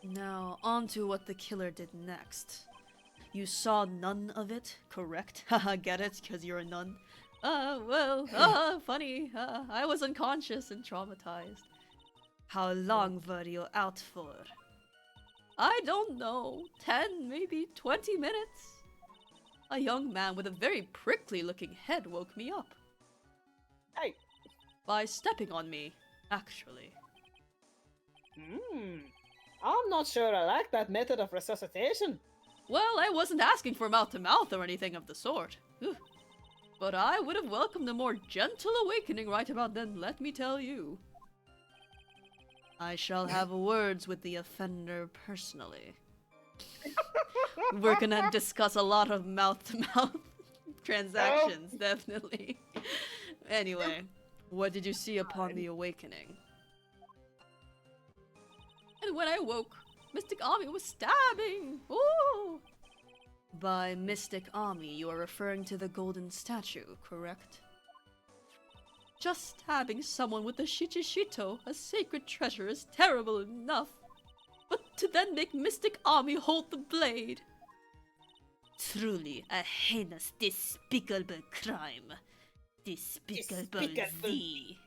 Now, on to what the killer did next. You saw none of it, correct? Haha, get it? Because you're a nun? Funny. I was unconscious and traumatized. How long were you out for? I don't know. 10, maybe 20 minutes? A young man with a very prickly-looking head woke me up. Hey! By stepping on me, actually. I'm not sure I like that method of resuscitation. Well, I wasn't asking for mouth-to-mouth or anything of the sort. Ugh. But I would have welcomed a more gentle awakening right about then, let me tell you. I shall have words with the offender personally. We're gonna discuss a lot of mouth-to-mouth transactions, definitely. Anyway, what did you see upon the awakening? And when I woke, Mystic Ami was stabbing! Ooh! By Mystic Ami, you are referring to the golden statue, correct? Just stabbing someone with the Shichishito, a sacred treasure, is terrible enough. But to then make Mystic Ami hold the blade... Truly a heinous, despicable crime. Despicable thee.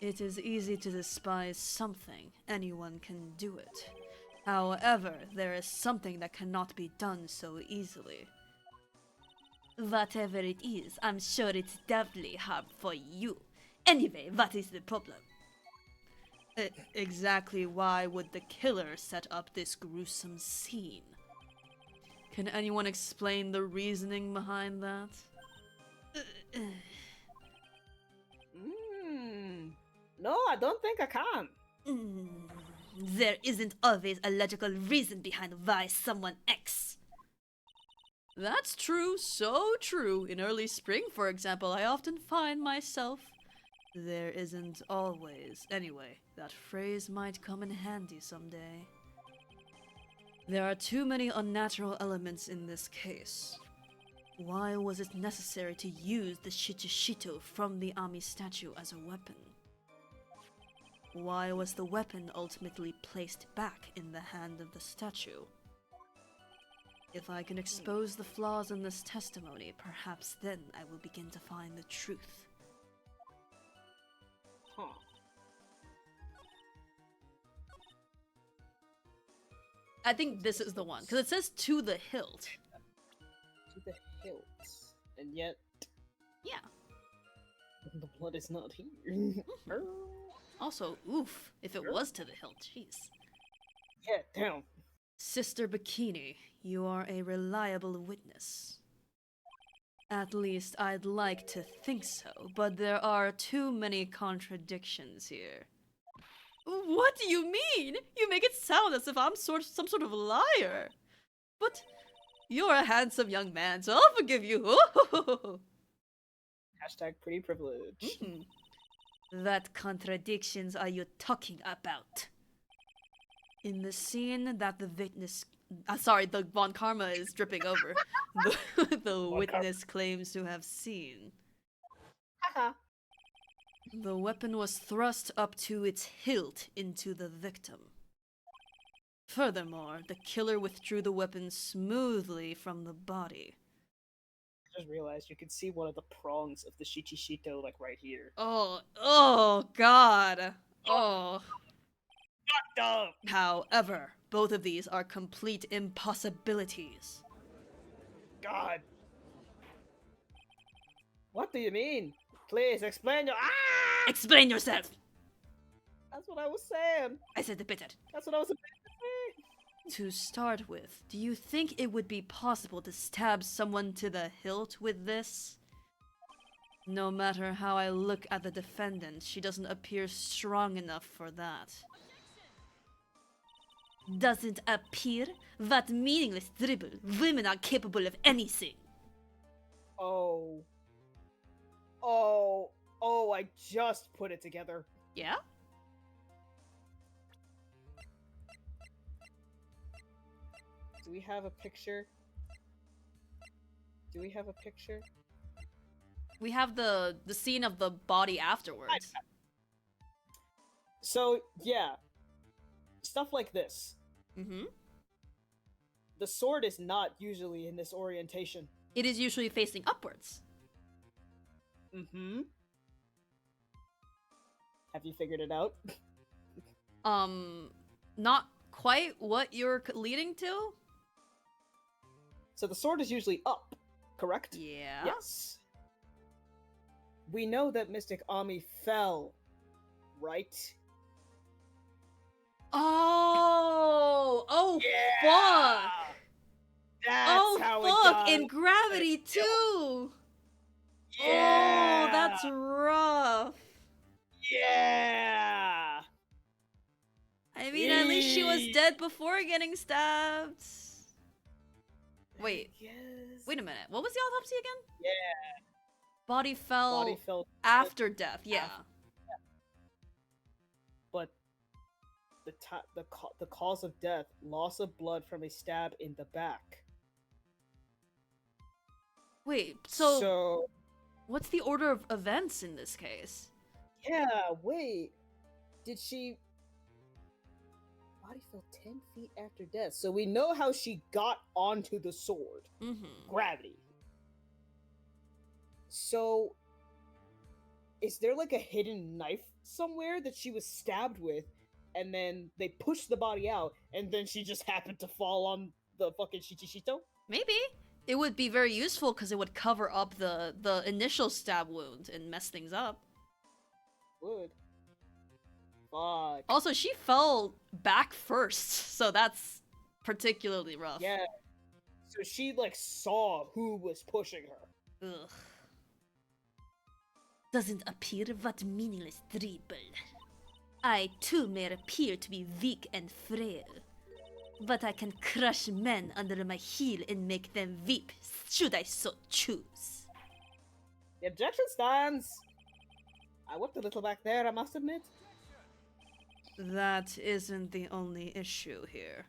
It is easy to despise something. Anyone can do it. However, there is something that cannot be done so easily. Whatever it is, I'm sure it's definitely hard for you. Anyway, what is the problem? Exactly why would the killer set up this gruesome scene? Can anyone explain the reasoning behind that? No, I don't think I can. There isn't always a logical reason behind why someone acts. That's true, so true. In early spring, for example, I often find myself... There isn't always. Anyway, that phrase might come in handy someday. There are too many unnatural elements in this case. Why was it necessary to use the Shichishito from the Ami statue as a weapon? Why was the weapon ultimately placed back in the hand of the statue? If I can expose the flaws in this testimony, perhaps then I will begin to find the truth. Huh. I think this is the one, because it says to the hilt. To the hilt. And yet... Yeah. The blood is not here. Also, oof, if it was to the hilt, jeez. Yeah, damn. Sister Bikini, you are a reliable witness. At least I'd like to think so, but there are too many contradictions here. What do you mean? You make it sound as if I'm some sort of liar. But you're a handsome young man, so I'll forgive you. Hashtag pretty privilege. What contradictions are you talking about? In the scene that the witness... the Von Karma is dripping over. The witness claims to have seen. The weapon was thrust up to its hilt into the victim. Furthermore, the killer withdrew the weapon smoothly from the body. I just realized you could see one of the prongs of the Shichishito, like, right here. Oh, God. Oh. Fucked up! However, both of these are complete impossibilities. God. What do you mean? Please, explain your- Ah! Explain yourself! That's what I was saying. I said the bitter. That's what I was about to say. To start with, do you think it would be possible to stab someone to the hilt with this? No matter how I look at the defendant, she doesn't appear strong enough for that. Doesn't appear? What meaningless dribble. Women are capable of anything. Oh, I just put it together. Yeah? Do we have a picture? Do we have a picture? We have the scene of the body afterwards. So, yeah. Stuff like this. Mm-hmm. The sword is not usually in this orientation. It is usually facing upwards. Mm-hmm. Have you figured it out? Not quite what you're leading to? So the sword is usually up, correct? Yeah. Yes. We know that Mystic Ami fell, right? Oh, fuck! That's how it fuck! got In Gravity too! Yeah! Oh, that's rough. Yeah! I mean, at least she was dead before getting stabbed. Wait. Yes. Wait a minute. What was the autopsy again? Yeah. Body fell Body fell after death. Yeah. But the cause of death, loss of blood from a stab in the back. Wait, so what's the order of events in this case? Yeah, wait. Did she... Body fell 10 feet after death. So we know how she got onto the sword. Mm-hmm. Gravity. So... Is there like a hidden knife somewhere that she was stabbed with, and then they pushed the body out, and then she just happened to fall on the fucking Shichishito? Maybe. It would be very useful because it would cover up the initial stab wound and mess things up. Would. Fuck. Also, she fell back first, so that's particularly rough. Yeah. So she, like, saw who was pushing her. Ugh. Doesn't appear what meaningless dribble. I too may appear to be weak and frail, but I can crush men under my heel and make them weep, should I so choose. The objection stands. I whipped a little back there, I must admit. That isn't the only issue here.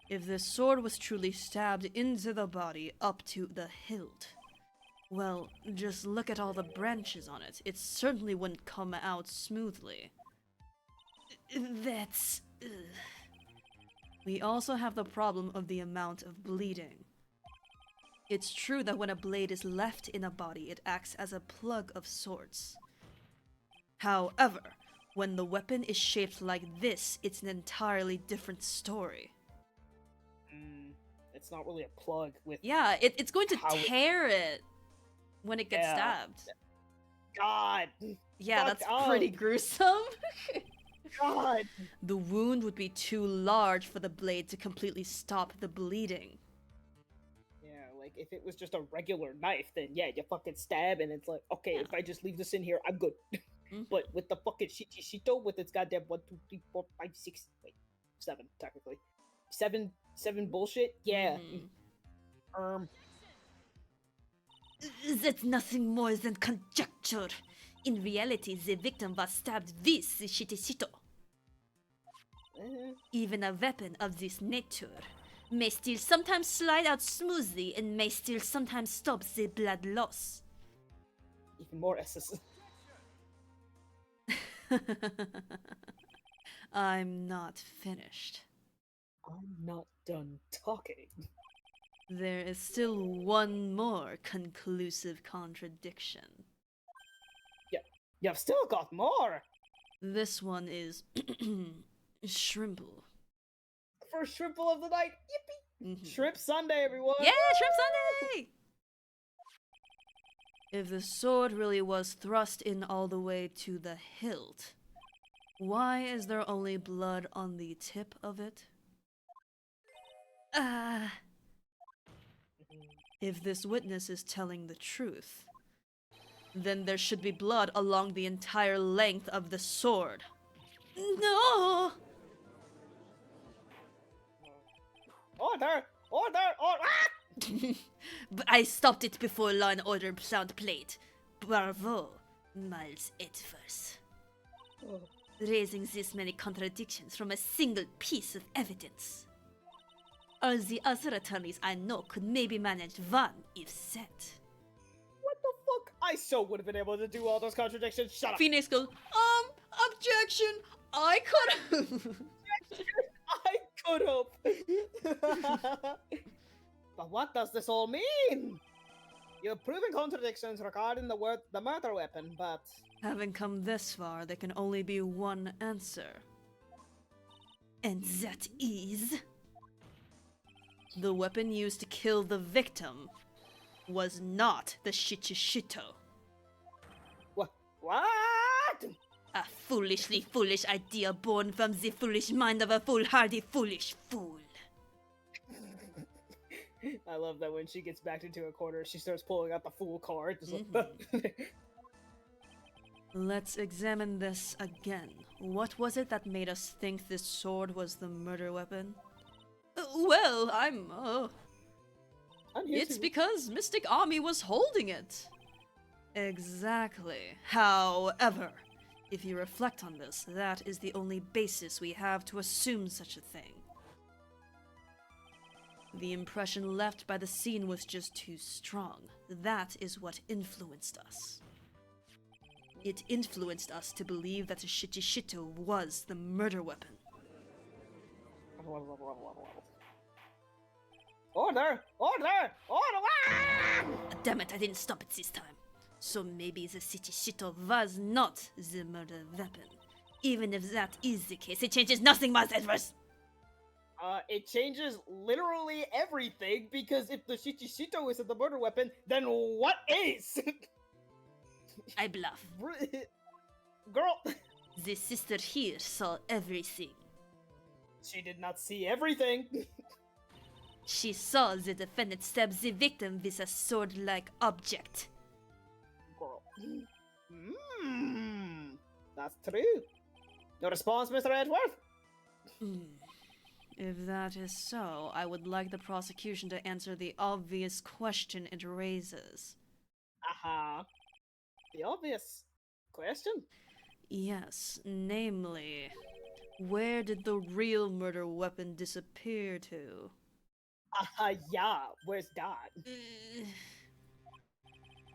If the sword was truly stabbed into the body up to the hilt, well, just look at all the branches on it. It certainly wouldn't come out smoothly. That's... ugh. We also have the problem of the amount of bleeding. It's true that when a blade is left in a body, it acts as a plug of sorts. However, when the weapon is shaped like this, it's an entirely different story. It's not really a plug with... Yeah, it's going to tear it when it gets Yeah. stabbed. God! Yeah, Fuck that's off. pretty gruesome. God! The wound would be too large for the blade to completely stop the bleeding. Yeah, like, if it was just a regular knife, then yeah, you fucking stab and it's like, okay, Yeah. if I just leave this in here, I'm good. But with the fucking Shichishito, with its goddamn 1, 2, 3, 4, 5, 6, wait, 7, technically. 7 bullshit? Yeah. That's nothing more than conjecture. In reality, the victim was stabbed with the shitishito. Even a weapon of this nature may still sometimes slide out smoothly and may still sometimes stop the blood loss. Even more S's. I'm not finished. I'm not done talking. There is still one more conclusive contradiction. You've still got more! This one is Shrimple. First shrimple of the night! Yippee! Mhm. Shrimp Sunday, everyone! Yeah, Shrimp Sunday! If the sword really was thrust in all the way to the hilt, why is there only blood on the tip of it? If this witness is telling the truth, then there should be blood along the entire length of the sword. No! Order! Order! Order! But I stopped it before Law and Order sound played. Bravo, Miles Edwards. Raising this many contradictions from a single piece of evidence. All the other attorneys I know could maybe manage one if set. What the fuck? I so would have been able to do all those contradictions. Shut up! Phoenix goes, objection! I could. I could have. But what does this all mean? You're proving contradictions regarding the murder weapon, but Having come this far, there can only be one answer. And that is... the weapon used to kill the victim was not the Shichishito. what? A foolishly foolish idea born from the foolish mind of a foolhardy foolish fool. I love that when she gets backed into a corner, she starts pulling out the fool card. Just like, Let's examine this again. What was it that made us think this sword was the murder weapon? Well, it's because Mystic Ami was holding it. Exactly. However, if you reflect on this, that is the only basis we have to assume such a thing. The impression left by the scene was just too strong. That is what influenced us. It influenced us to believe that the Shichishito was the murder weapon. Order! Order! Order! Damn it, I didn't stop it this time. So maybe the Shichishito was not the murder weapon. Even if that is the case, it changes nothing, Miles Edwards! It changes literally everything, because if the Shichishito isn't the murder weapon, then what is? I bluff. Girl! The sister here saw everything. She did not see everything. She saw the defendant stab the victim with a sword-like object. Girl. That's true. No response, Mr. Edward? If that is so, I would like the prosecution to answer the obvious question it raises. The obvious question? Yes, namely, where did the real murder weapon disappear to? Yeah, where's that?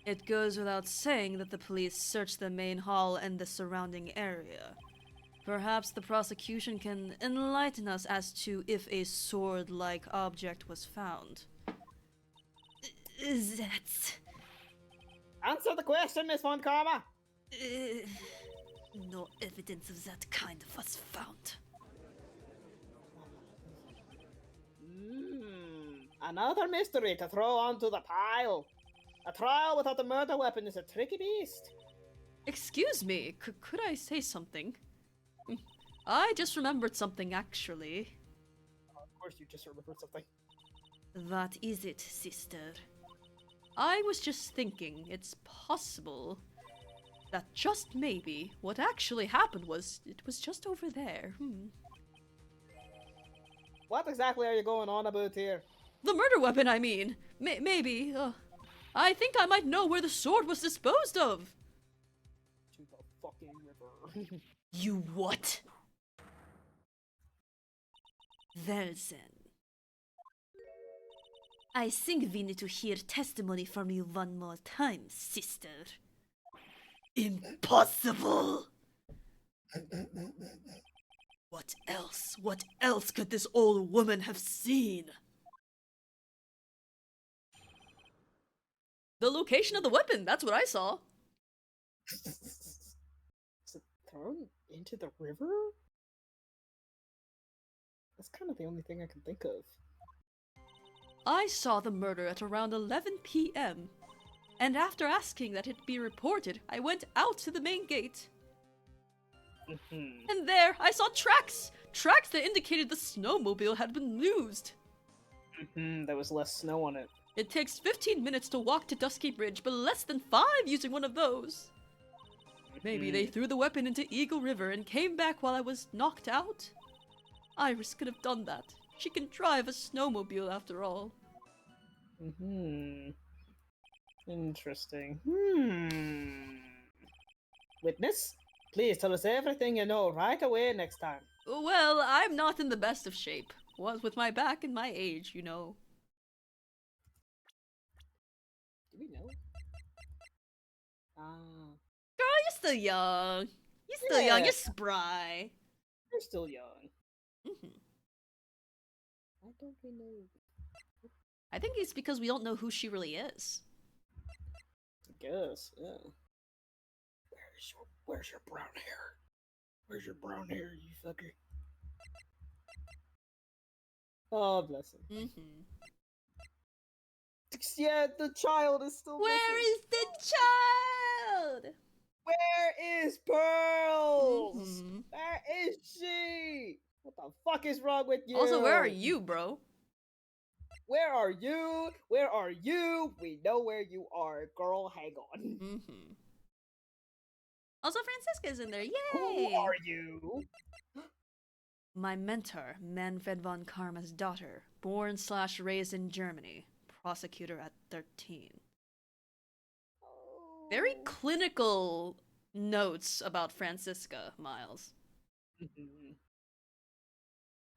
It goes without saying that the police searched the main hall and the surrounding area. Perhaps the prosecution can enlighten us as to if a sword-like object was found. That's... Answer the question, Miss Von Karma! No evidence of that kind was found. Another mystery to throw onto the pile. A trial without the murder weapon is a tricky beast. Excuse me, could I say something? I just remembered something, actually. Of course you just remembered something. What is it, sister? I was just thinking it's possible that just maybe what actually happened was it was just over there. What exactly are you going on about here? The murder weapon, I mean. Maybe. I think I might know where the sword was disposed of. To the fucking river. You what? Well then. I think we need to hear testimony from you one more time, sister. Impossible! What else? What else could this old woman have seen? The location of the weapon, that's what I saw. Is it thrown into the river? That's kind of the only thing I can think of. I saw the murder at around 11 p.m. And after asking that it be reported, I went out to the main gate. And there, I saw tracks! Tracks that indicated the snowmobile had been used. There was less snow on it. It takes 15 minutes to walk to Dusky Bridge, but less than 5 using one of those. Maybe they threw the weapon into Eagle River and came back while I was knocked out? Iris could have done that. She can drive a snowmobile after all. Interesting. Witness, please tell us everything you know right away next time. Well, I'm not in the best of shape. Was with my back and my age, you know. Do we know? Girl, you're still young. You're still young. You're spry. You're still young. Mhm. Why don't we know? I think it's because we don't know who she really is. I guess, yeah. Where's your brown hair? Where's your brown hair, you fucker? Oh, bless him. Mm-hmm. Yeah, the child is still Where missing. is the child? Where is Pearls? Mhm. Where is she? What the fuck is wrong with you? Also, where are you, bro? Where are you? Where are you? We know where you are, girl. Hang on. Mm-hmm. Also, Francisca's in there. Yay! Who are you? My mentor, Manfred von Karma's daughter, born/raised in Germany, prosecutor at 13. Very clinical notes about Francisca, Miles.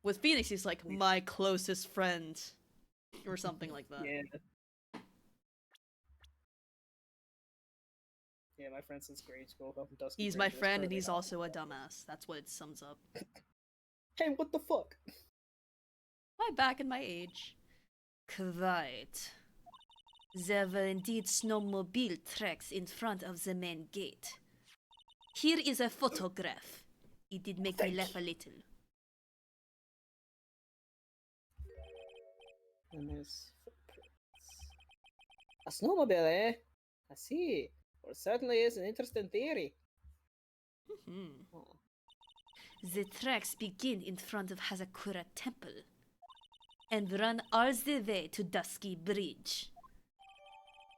With Phoenix, he's like, my closest friend. Or something like that. Yeah. Yeah, my friend since grade school. He's my friend and he's also a dumbass. That's what it sums up. Hey, what the fuck? My back and my age. Quite. There were indeed snowmobile tracks in front of the main gate. Here is a photograph. It did make me laugh a little. And there's footprints. A snowmobile, eh? I see. Well, certainly is an interesting theory. Oh. The tracks begin in front of Hazakura Temple and run all the way to Dusky Bridge.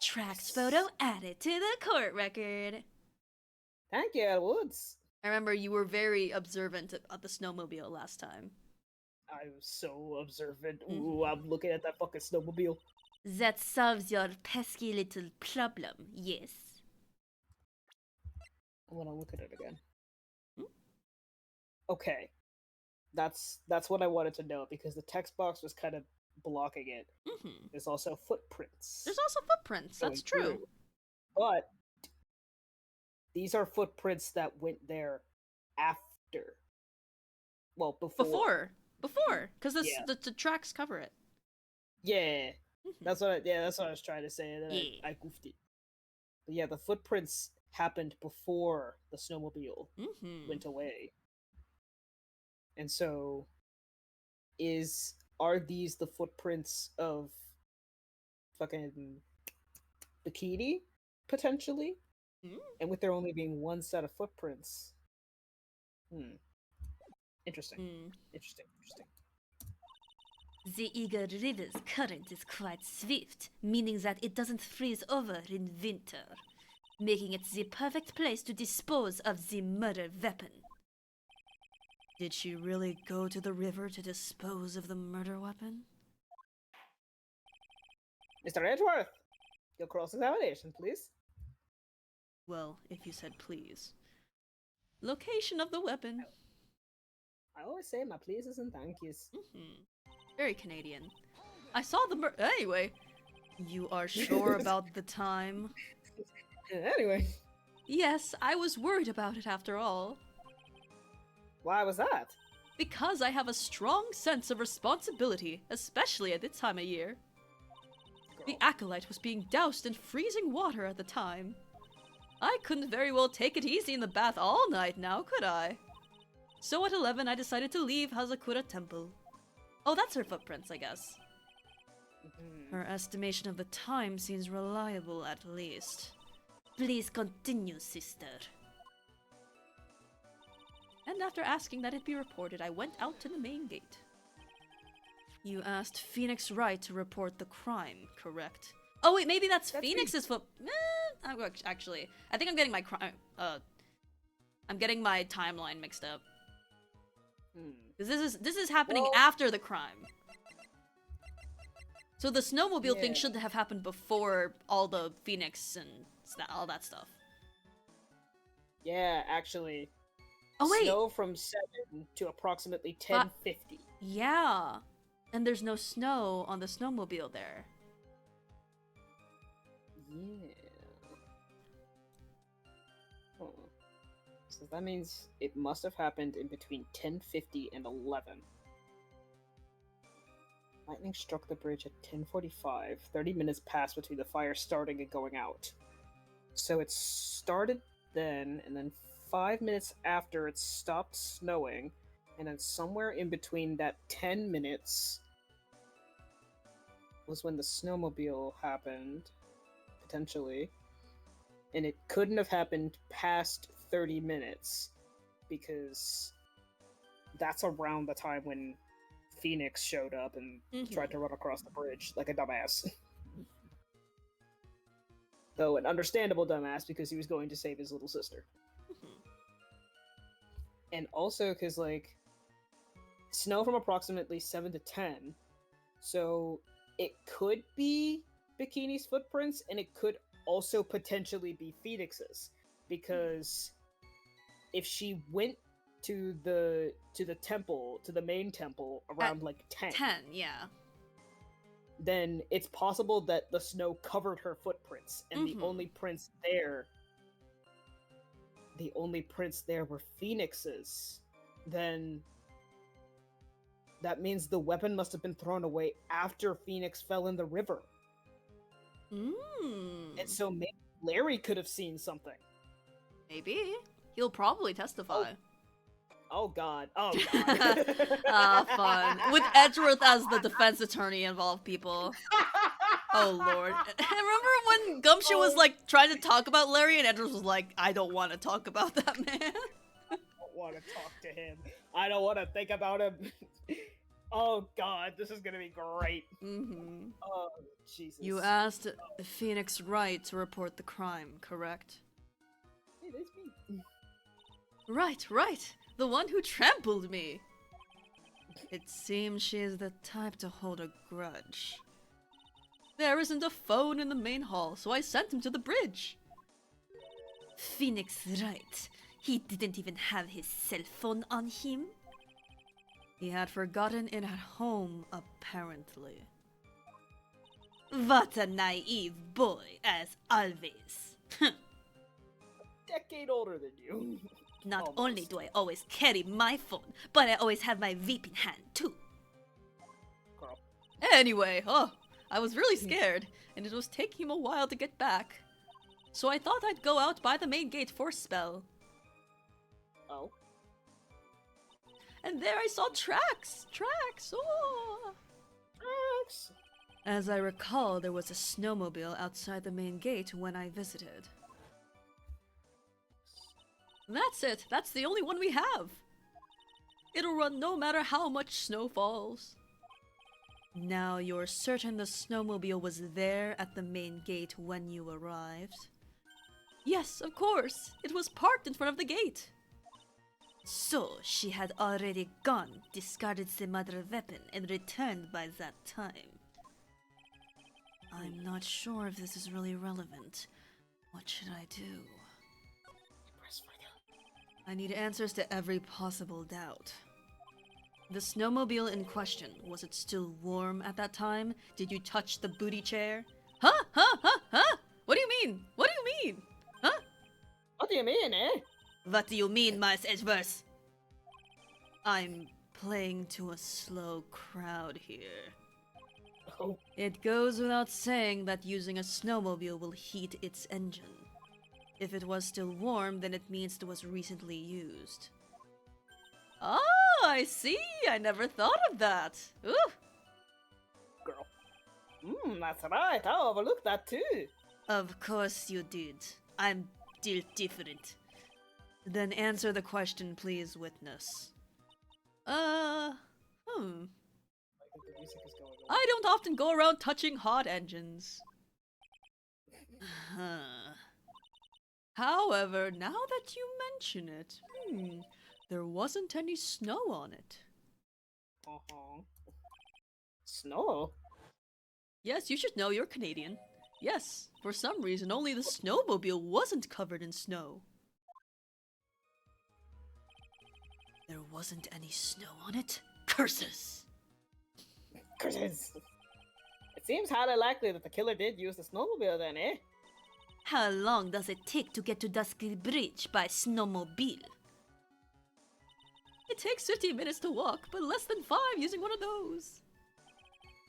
Tracks photo added to the court record. Thank you, Woods. I remember you were very observant at the snowmobile last time. I was so observant. Ooh, I'm looking at that fucking snowmobile. That solves your pesky little problem, yes. I want to look at it again. Hmm? Okay. That's what I wanted to know because the text box was kind of blocking it. There's also footprints. There's also footprints, that's going true. through. But these are footprints that went there after. Well, before. Before, because Yeah. the tracks cover it. Yeah. That's what I was trying to say, and then Yeah. I goofed it. But yeah, the footprints happened before the snowmobile went away. And so are these the footprints of fucking Bikini, potentially? And with there only being one set of footprints. Interesting. Interesting. The Eagle River's current is quite swift, meaning that it doesn't freeze over in winter, making it the perfect place to dispose of the murder weapon. Did she really go to the river to dispose of the murder weapon? Mr. Edgeworth, your cross-examination, please. Well, if you said please. Location of the weapon. I always say my pleases and thank yous. Very Canadian. I saw the anyway. You are sure about the time? Anyway. Yes, I was worried about it after all. Why was that? Because I have a strong sense of responsibility, especially at this time of year. The acolyte was being doused in freezing water at the time. I couldn't very well take it easy in the bath all night now, could I? So at 11 I decided to leave Hazakura Temple. Oh, that's her footprints, I guess. Her estimation of the time seems reliable, at least. Please continue, sister. And after asking that it be reported, I went out to the main gate. You asked Phoenix Wright to report the crime, correct? Oh wait, maybe that's Phoenix's foot. Actually, I think I'm getting my I'm getting my timeline mixed up. Because this is happening after the crime. So the snowmobile thing should have happened before all the Phoenix and all that stuff. Yeah, actually. Oh wait. Snow from 7 to approximately 10:50. Yeah. And there's no snow on the snowmobile there. Yeah. Huh. So that means it must have happened in between 10:50 and 11. Lightning struck the bridge at 10:45. 30 minutes passed between the fire starting and going out. So it started then, and then 5 minutes after it stopped snowing, and then somewhere in between that 10 minutes was when the snowmobile happened, potentially. And it couldn't have happened past 30 minutes, because that's around the time when Phoenix showed up and tried to run across the bridge like a dumbass. Though an understandable dumbass, because he was going to save his little sister. And also because, like, snow from approximately 7 to 10, so it could be Bikini's footprints, and it could also potentially be Phoenix's, because if she went to the temple, to the main temple, around like 10, yeah, then it's possible that the snow covered her footprints, and the only prints there were Phoenix's. Then that means the weapon must have been thrown away after Phoenix fell in the river. And so maybe Larry could have seen something. Maybe. He'll probably testify. Oh god. Oh god. Fun. With Edgeworth as the defense attorney involved, people. Oh lord. Remember when Gumption was like trying to talk about Larry and Edgeworth was like, I don't want to talk about that man. I don't want to talk to him. I don't want to think about him. Oh god, this is gonna be great. Oh, Jesus. You asked Phoenix Wright to report the crime, correct? Hey, that's me. Right. The one who trampled me. It seems she is the type to hold a grudge. There isn't a phone in the main hall, so I sent him to the bridge. Phoenix Wright. He didn't even have his cell phone on him. He had forgotten it at home, apparently. What a naive boy, as always. Decade older than you. Not only do I always carry my phone, but I always have my vape in hand, too. Girl. Anyway, I was really scared, and it was taking him a while to get back. So I thought I'd go out by the main gate for a spell. Oh. And there I saw tracks! Tracks! Oh! Tracks! As I recall, there was a snowmobile outside the main gate when I visited. That's it. That's the only one we have. It'll run no matter how much snow falls. Now, you're certain the snowmobile was there at the main gate when you arrived? Yes, of course. It was parked in front of the gate. So, she had already gone, discarded the mother weapon, and returned by that time. I'm not sure if this is really relevant. What should I do? I need answers to every possible doubt. The snowmobile in question, was it still warm at that time? Did you touch the booty chair? Huh? What do you mean? What do you mean? Huh? What do you mean, eh? What do you mean, Miles Edgeworth? I'm playing to a slow crowd here. Oh. It goes without saying that using a snowmobile will heat its engine. If it was still warm, then it means it was recently used. Oh, I see! I never thought of that! Ooh! Girl. That's right. I overlooked that too. Of course you did. I'm still different. Then answer the question, please, witness. music is going on. I don't often go around touching hot engines. However, now that you mention it, there wasn't any snow on it. Uh-huh. Snow? Yes, you should know you're Canadian. Yes, for some reason only the snowmobile wasn't covered in snow. There wasn't any snow on it? Curses! Curses. It seems highly likely that the killer did use the snowmobile then, eh? How long does it take to get to Dusky Bridge by snowmobile? It takes 15 minutes to walk, but less than 5 using one of those.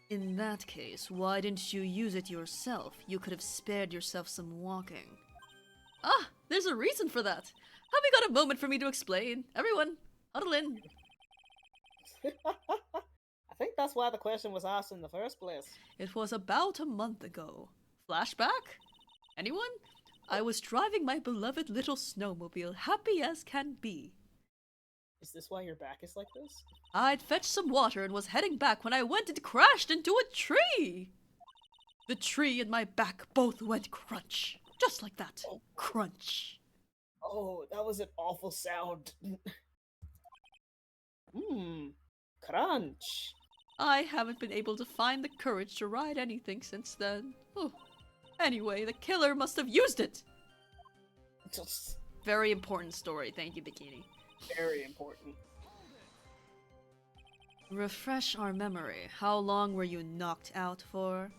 In that case, why didn't you use it yourself? You could have spared yourself some walking. Ah, there's a reason for that. Have you got a moment for me to explain? Everyone, huddle in. I think that's why the question was asked in the first place. It was about a month ago. Flashback? Anyone? I was driving my beloved little snowmobile, happy as can be. Is this why your back is like this? I'd fetched some water and was heading back when I went and crashed into a tree! The tree and my back both went crunch. Just like that. Oh. Crunch. Oh, that was an awful sound. Crunch. I haven't been able to find the courage to ride anything since then. Oh. Anyway, the killer must have used it! Just Very important story, thank you, Bikini. very important. Refresh our memory. How long were you knocked out for?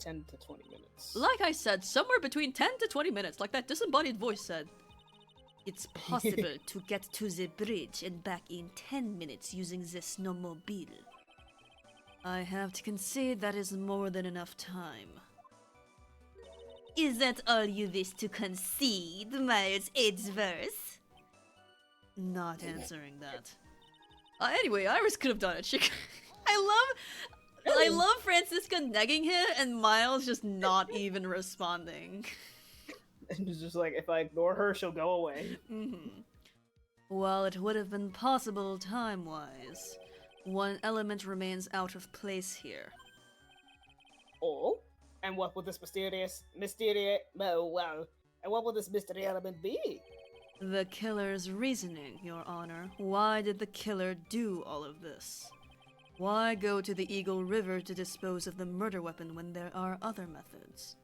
10 to 20 minutes. Like I said, somewhere between 10 to 20 minutes, like that disembodied voice said. It's possible to get to the bridge and back in 10 minutes using the snowmobile. I have to concede that is more than enough time. Is that all you wish to concede, Miles Edgeworth? Not answering that. Anyway, Iris could have done it. She I love Francisca negging him and Miles just not even responding. And it's just like, if I ignore her, she'll go away. While it would have been possible time-wise, one element remains out of place here. Oh? And what would this and what would this mystery element be? The killer's reasoning, Your Honor. Why did the killer do all of this? Why go to the Eagle River to dispose of the murder weapon when there are other methods?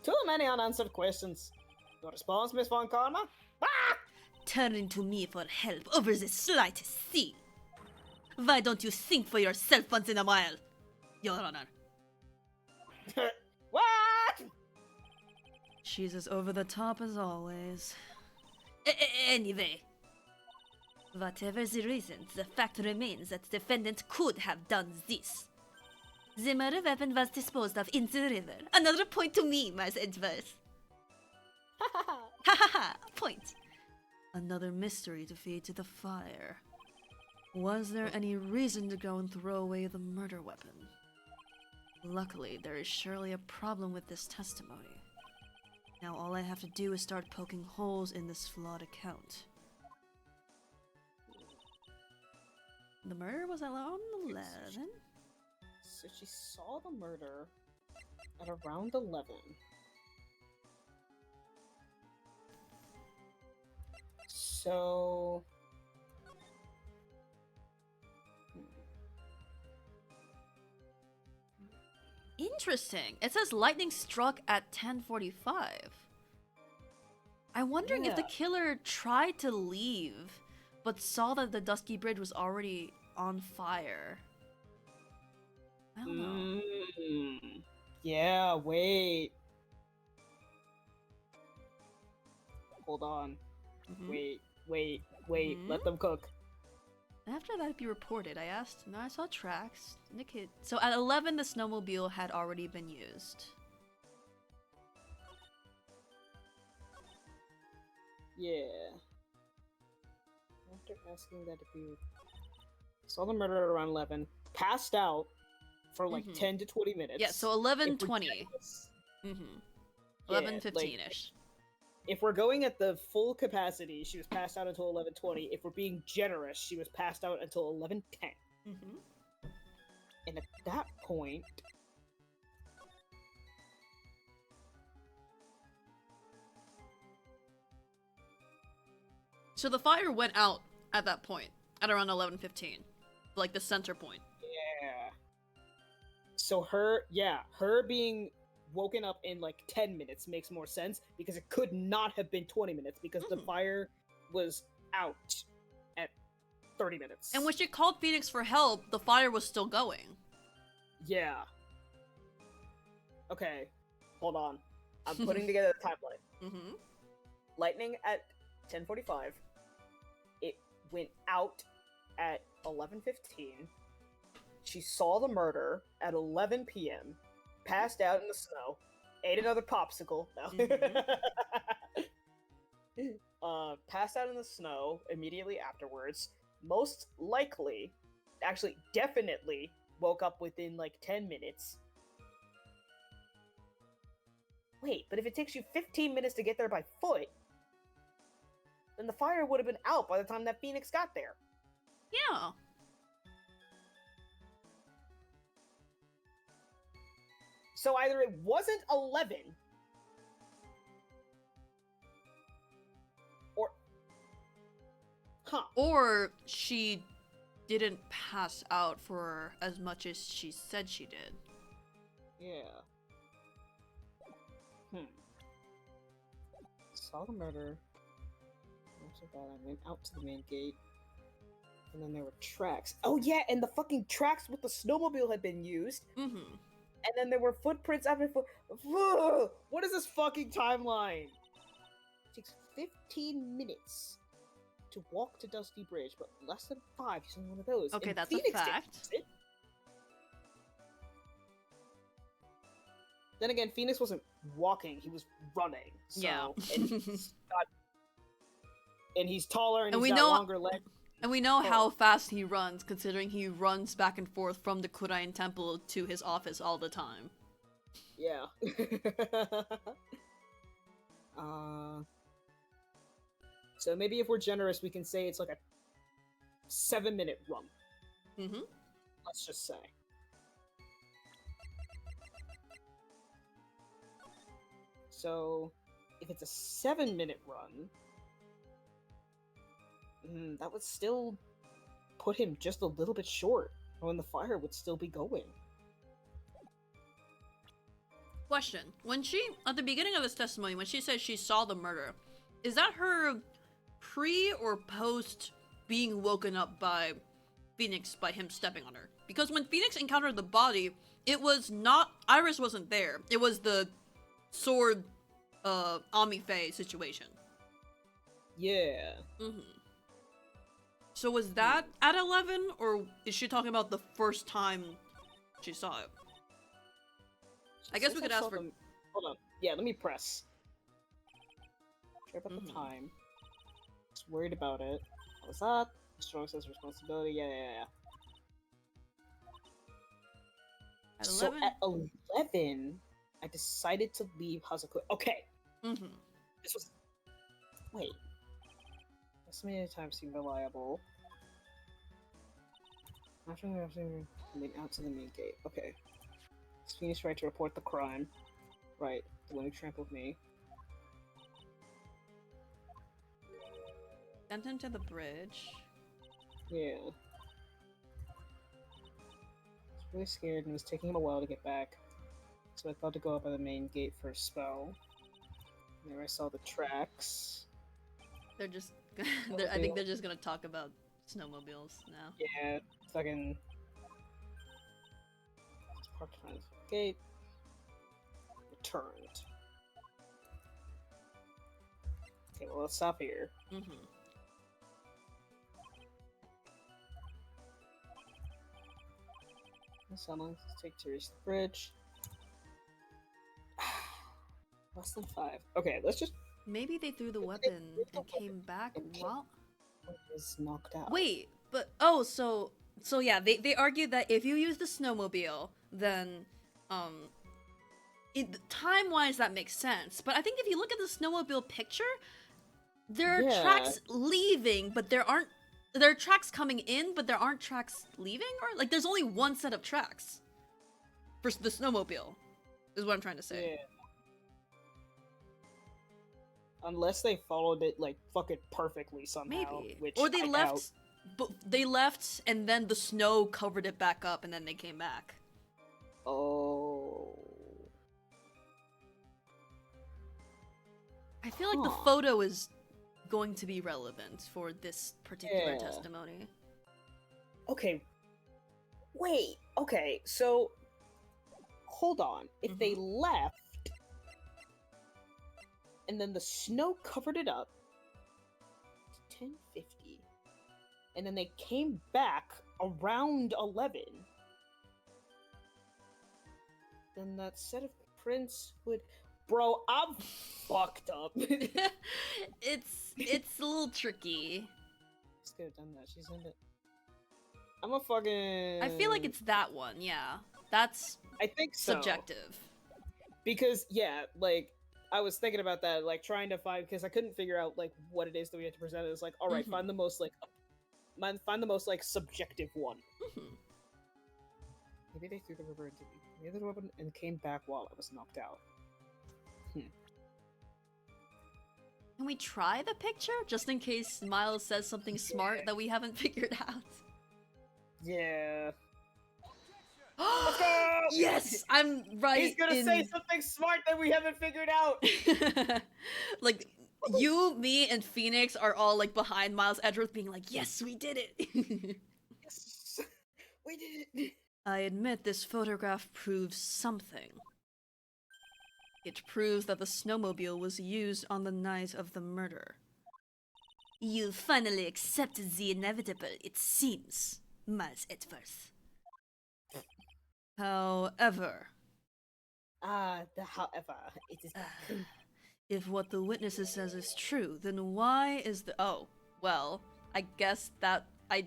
Too many unanswered questions. Your response, Miss Von Karma? Ah! Turning to me for help over the slightest thing. Why don't you think for yourself once in a while, Your Honor? What? She's as over the top as always. Anyway, whatever the reason, the fact remains that the defendant could have done this. The murder weapon was disposed of in the river. Another point to me, Miles Edgeworth. Ha ha ha! Point. Another mystery to feed to the fire. Was there any reason to go and throw away the murder weapon? Luckily, there is surely a problem with this testimony. Now all I have to do is start poking holes in this flawed account. The murder was around 11? So she saw the murder at around 11. So... Interesting. It says lightning struck at 10:45. I'm wondering if the Yeah. killer tried to leave, but saw that the Dusky Bridge was already on fire. I don't know. Yeah, wait. Hold on. Mhm. Wait. Mhm. Let them cook. After that be reported, I asked, and I saw tracks. Indicate. So at 11, the snowmobile had already been used. Yeah. After asking that if you saw the murder at around 11, passed out for like Mhm. 10 to 20 minutes. Yeah, so If we're 11:20. generous. Mm-hmm. Yeah, 11:15-ish. If we're going at the full capacity, she was passed out until 11:20. If we're being generous, she was passed out until 11:10. Mm-hmm. And at that point, So the fire went out at that point, at around 11:15, like the center point. yeah. So her being woken up in like 10 minutes makes more sense because it could not have been 20 minutes because the fire was out at 30 minutes. And when she called Phoenix for help, the fire was still going. Yeah. Okay, hold on. I'm putting together the timeline. Mm-hmm. Lightning at 10:45. It went out at 11:15. She saw the murder at 11 p.m. Passed out in the snow. Ate another popsicle. No. Passed out in the snow immediately afterwards. Most likely, actually, definitely woke up within like 10 minutes. Wait, but if it takes you 15 minutes to get there by foot, then the fire would have been out by the time that Phoenix got there. Yeah. So either it wasn't 11, or... Huh. Or she didn't pass out for as much as she said she did. Yeah. Saw the murder. After that, I went out to the main gate. And then there were tracks. Oh yeah, and the fucking tracks with the snowmobile had been used. Mm-hmm. And then there were footprints after What is this fucking timeline? It takes 15 minutes to walk to Dusty Bridge, but less than 5 using one of those. Okay, And that's Phoenix a fact. didn't. Then again, Phoenix wasn't walking; he was running. So, Yeah. and he's taller and, And he's we got know- longer legs. And we know how fast he runs, considering he runs back and forth from the Kurain Temple to his office all the time. Yeah. So maybe if we're generous, we can say it's like a 7-minute run. Mm-hmm. Let's just say. So, if it's a 7-minute run, that would still put him just a little bit short, when the fire would still be going. Question. When she, at the beginning of this testimony, when she said she saw the murder, is that her pre or post being woken up by Phoenix by him stepping on her? Because when Phoenix encountered the body, it was not, Iris wasn't there. It was the sword, Ami Faye situation. Yeah. Mm-hmm. So was that at 11, or is she talking about the first time she saw it? I guess we could ask for... Hold on. Yeah, let me press. Care about the Mhm. time. Just worried about it. What was that? Strong sense of responsibility. Yeah. At So 11? at 11, I decided to leave Hazuko. Okay, Mm-hmm. this was... Wait. Estimated time seemed reliable. After went out to the main gate. Okay. It's Phoenix Wright to report the crime. Right, the one who trampled me. Sent him to the bridge. Yeah. I was really scared and it was taking him a while to get back. So I thought to go up by the main gate for a spell. And there I saw the tracks. They're just... I think they're just gonna talk about snowmobiles now. Yeah, fucking... Parked behind the gate. Returned. Okay, well let's stop here. Mm-hmm. So long does it take to reach the bridge? Less than 5. Okay, let's just... Maybe they threw the weapon and came back while... was knocked out. Wait, but... Oh, so yeah, they argued that if you use the snowmobile, then, Time-wise, that makes sense. But I think if you look at the snowmobile picture, there are Yeah. tracks leaving, but there aren't. There are tracks coming in, but there aren't tracks leaving, or like there's only one set of tracks for the snowmobile. Is what I'm trying to say. Yeah. Unless they followed it like fucking perfectly somehow, Maybe. which Or they I left, doubt. but they left, and then the snow covered it back up, and then they came back. Oh. I feel like the Huh. photo is going to be relevant for this particular Yeah. testimony. Okay. Wait. Okay. So, hold on. If they left, and then the snow covered it up, 10:50, and then they came back around 11, then that set of prints would. Bro, I'm fucked up. It's a little tricky. She's could have done that. She's in it. I'm a fucking. I feel like it's that one, yeah. That's I think so. subjective. Because yeah, like I was thinking about that, like trying to find because I couldn't figure out like what it is that we have to present. It's like, all right, Mhm. find the most like, find the most like subjective one. Mhm. Maybe they threw the river into the weapon and came back while I was knocked out. Can we try the picture just in case Miles says something smart that we haven't figured out? Yeah. Let's go! Yes, I'm right. He's gonna say something smart that we haven't figured out. Like you, me, and Phoenix are all like behind Miles Edgeworth, being like, "Yes, we did it." Yes, we did it. I admit this photograph proves something. It proves that the snowmobile was used on the night of the murder. You finally accepted the inevitable, it seems, Miles Edgeworth. However, However, it is. if what the witnesses says is true, then why is the— oh, well, I guess that I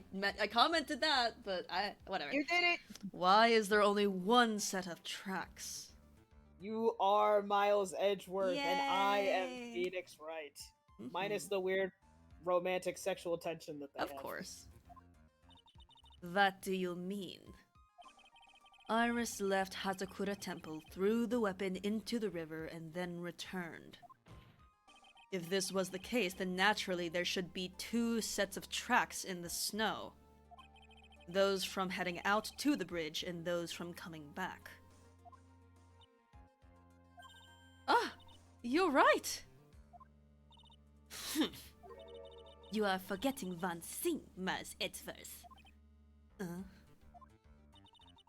commented that, but whatever. You did it. Why is there only one set of tracks? You are Miles Edgeworth, and I am Yay. Phoenix Wright. Mhm. Minus the weird romantic sexual tension that they Of have. course. What do you mean? Iris left Hazakura Temple, threw the weapon into the river, and then returned. If this was the case, then naturally there should be two sets of tracks in the snow. Those from heading out to the bridge and those from coming back. Ah, you're right! You are forgetting one thing, Miles Edgeworth.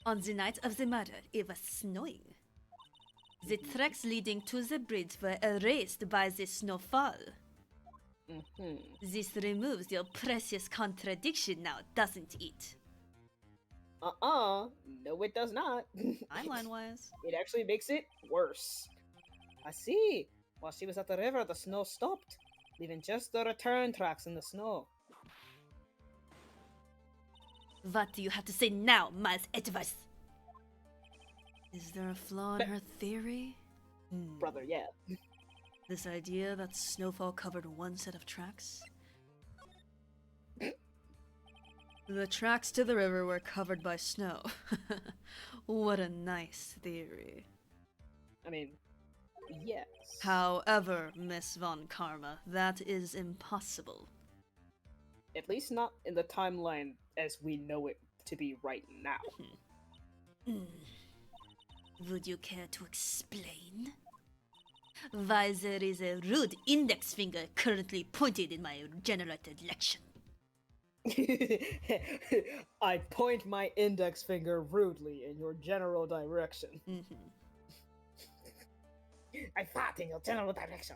On the night of the murder, it was snowing. The tracks leading to the bridge were erased by the snowfall. This removes your precious contradiction now, doesn't it? No it does not. Timeline-wise. It actually makes it worse. I see. While she was at the river, the snow stopped, leaving just the return tracks in the snow. What do you have to say now, Miles Edgeworth? Is there a flaw in her theory? Brother, yeah. This idea that snowfall covered one set of tracks? The tracks to the river were covered by snow. What a nice theory. I mean, yes. However, Miss Von Karma, that is impossible. At least not in the timeline as we know it to be right now. Would you care to explain? Why there is a rude index finger currently pointed in my general direction? I point my index finger rudely in your general direction. I fart in your general direction.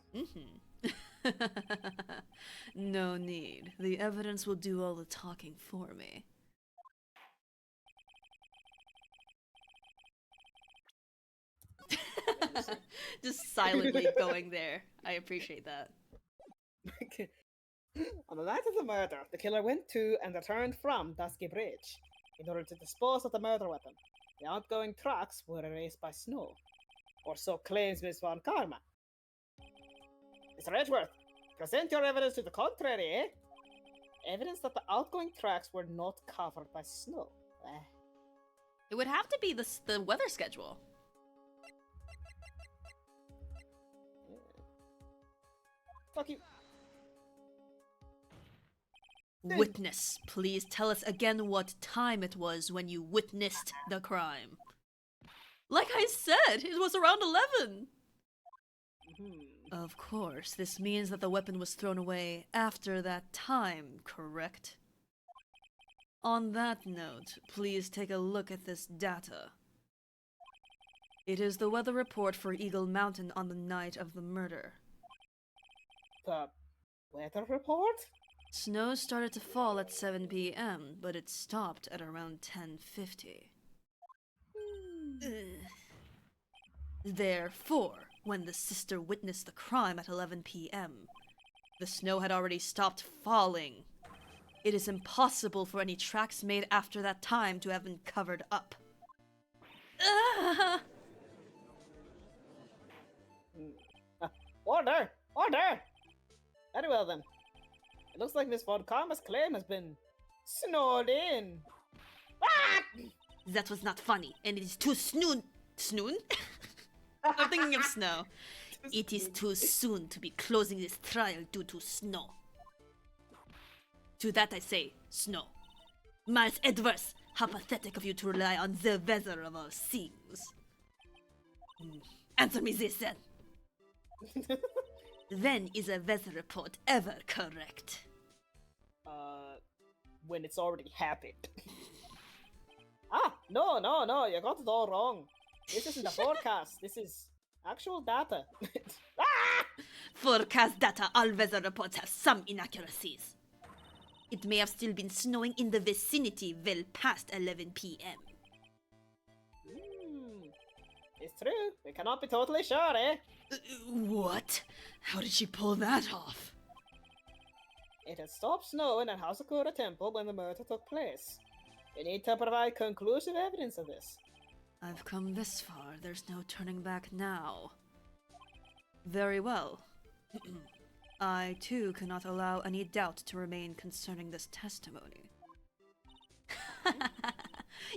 No need. The evidence will do all the talking for me. Just silently going there. I appreciate that. On the night of the murder, the killer went to and returned from Dusky Bridge in order to dispose of the murder weapon. The outgoing tracks were erased by snow. or so claims Miss Von Karma. Mr. Edgeworth, present your evidence to the contrary, eh? Evidence that the outgoing tracks were not covered by snow. It would have to be the weather schedule. Fuck you. Witness, please tell us again what time it was when you witnessed the crime. Like I said, it was around 11! Of course, this means that the weapon was thrown away after that time, correct? On that note, please take a look at this data. It is the weather report for Eagle Mountain on the night of the murder. The weather report? Snow started to fall at 7 p.m., but it stopped at around 10:50. Therefore, when the sister witnessed the crime at 11 p.m., the snow had already stopped falling. It is impossible for any tracks made after that time to have been covered up. Order! Order! Very well then. It looks like Miss Von Karma's claim has been snowed in. Ah! That was not funny, and it is too snoon. Snoon? I'm thinking of snow. It is too soon to be closing this trial due to snow. To that I say, snow. Miles Edwards, how pathetic of you to rely on the weather of all things. Answer me this then. When is a weather report ever correct? When it's already happened. No, you got it all wrong. This isn't a forecast, this is actual data. Forecast data, all weather reports have some inaccuracies. It may have still been snowing in the vicinity well past 11 p.m. It's true. We cannot be totally sure, eh? What? How did she pull that off? It had stopped snowing at Hasakura Temple when the murder took place. We need to provide conclusive evidence of this. I've come this far. There's no turning back now. Very well. I, too, cannot allow any doubt to remain concerning this testimony.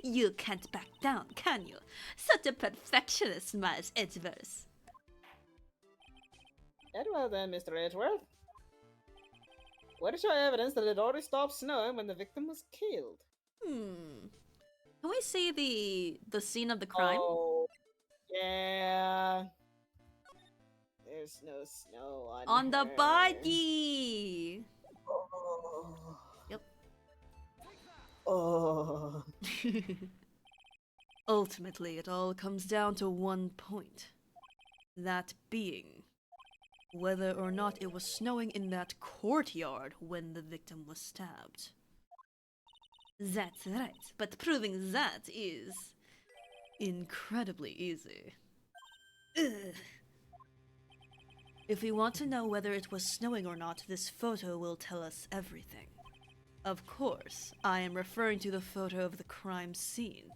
You can't back down, can you? Such a perfectionist, Miles Edgeworth. Very well then, Mr. Edgeworth. What is your evidence that it already stopped snowing when the victim was killed? Can we see the scene of the crime? Oh, yeah. There's no snow On the her. body! Oh. Yep. Oh. Ultimately, it all comes down to one point. That being whether or not it was snowing in that courtyard when the victim was stabbed. That's right, but proving that is incredibly easy. Ugh. If we want to know whether it was snowing or not, this photo will tell us everything. Of course, I am referring to the photo of the crime scene.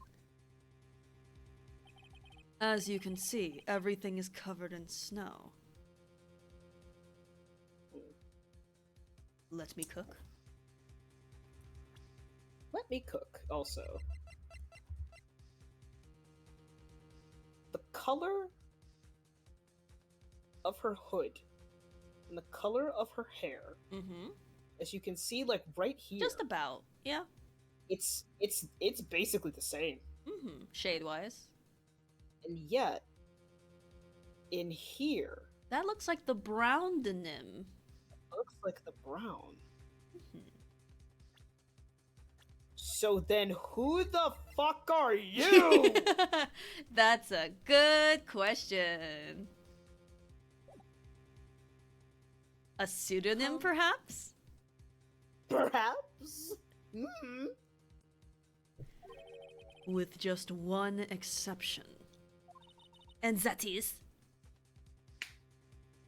As you can see, everything is covered in snow. Let me cook. Let me cook, also. The color of her hood and the color of her hair, as you can see, like right here, Just about, yeah. it's basically the same. Shade-wise. And yet, in here, That looks like the brown denim. looks like the brown. So then who the fuck are you? That's a good question. A pseudonym, perhaps? Perhaps? With just one exception. And that is...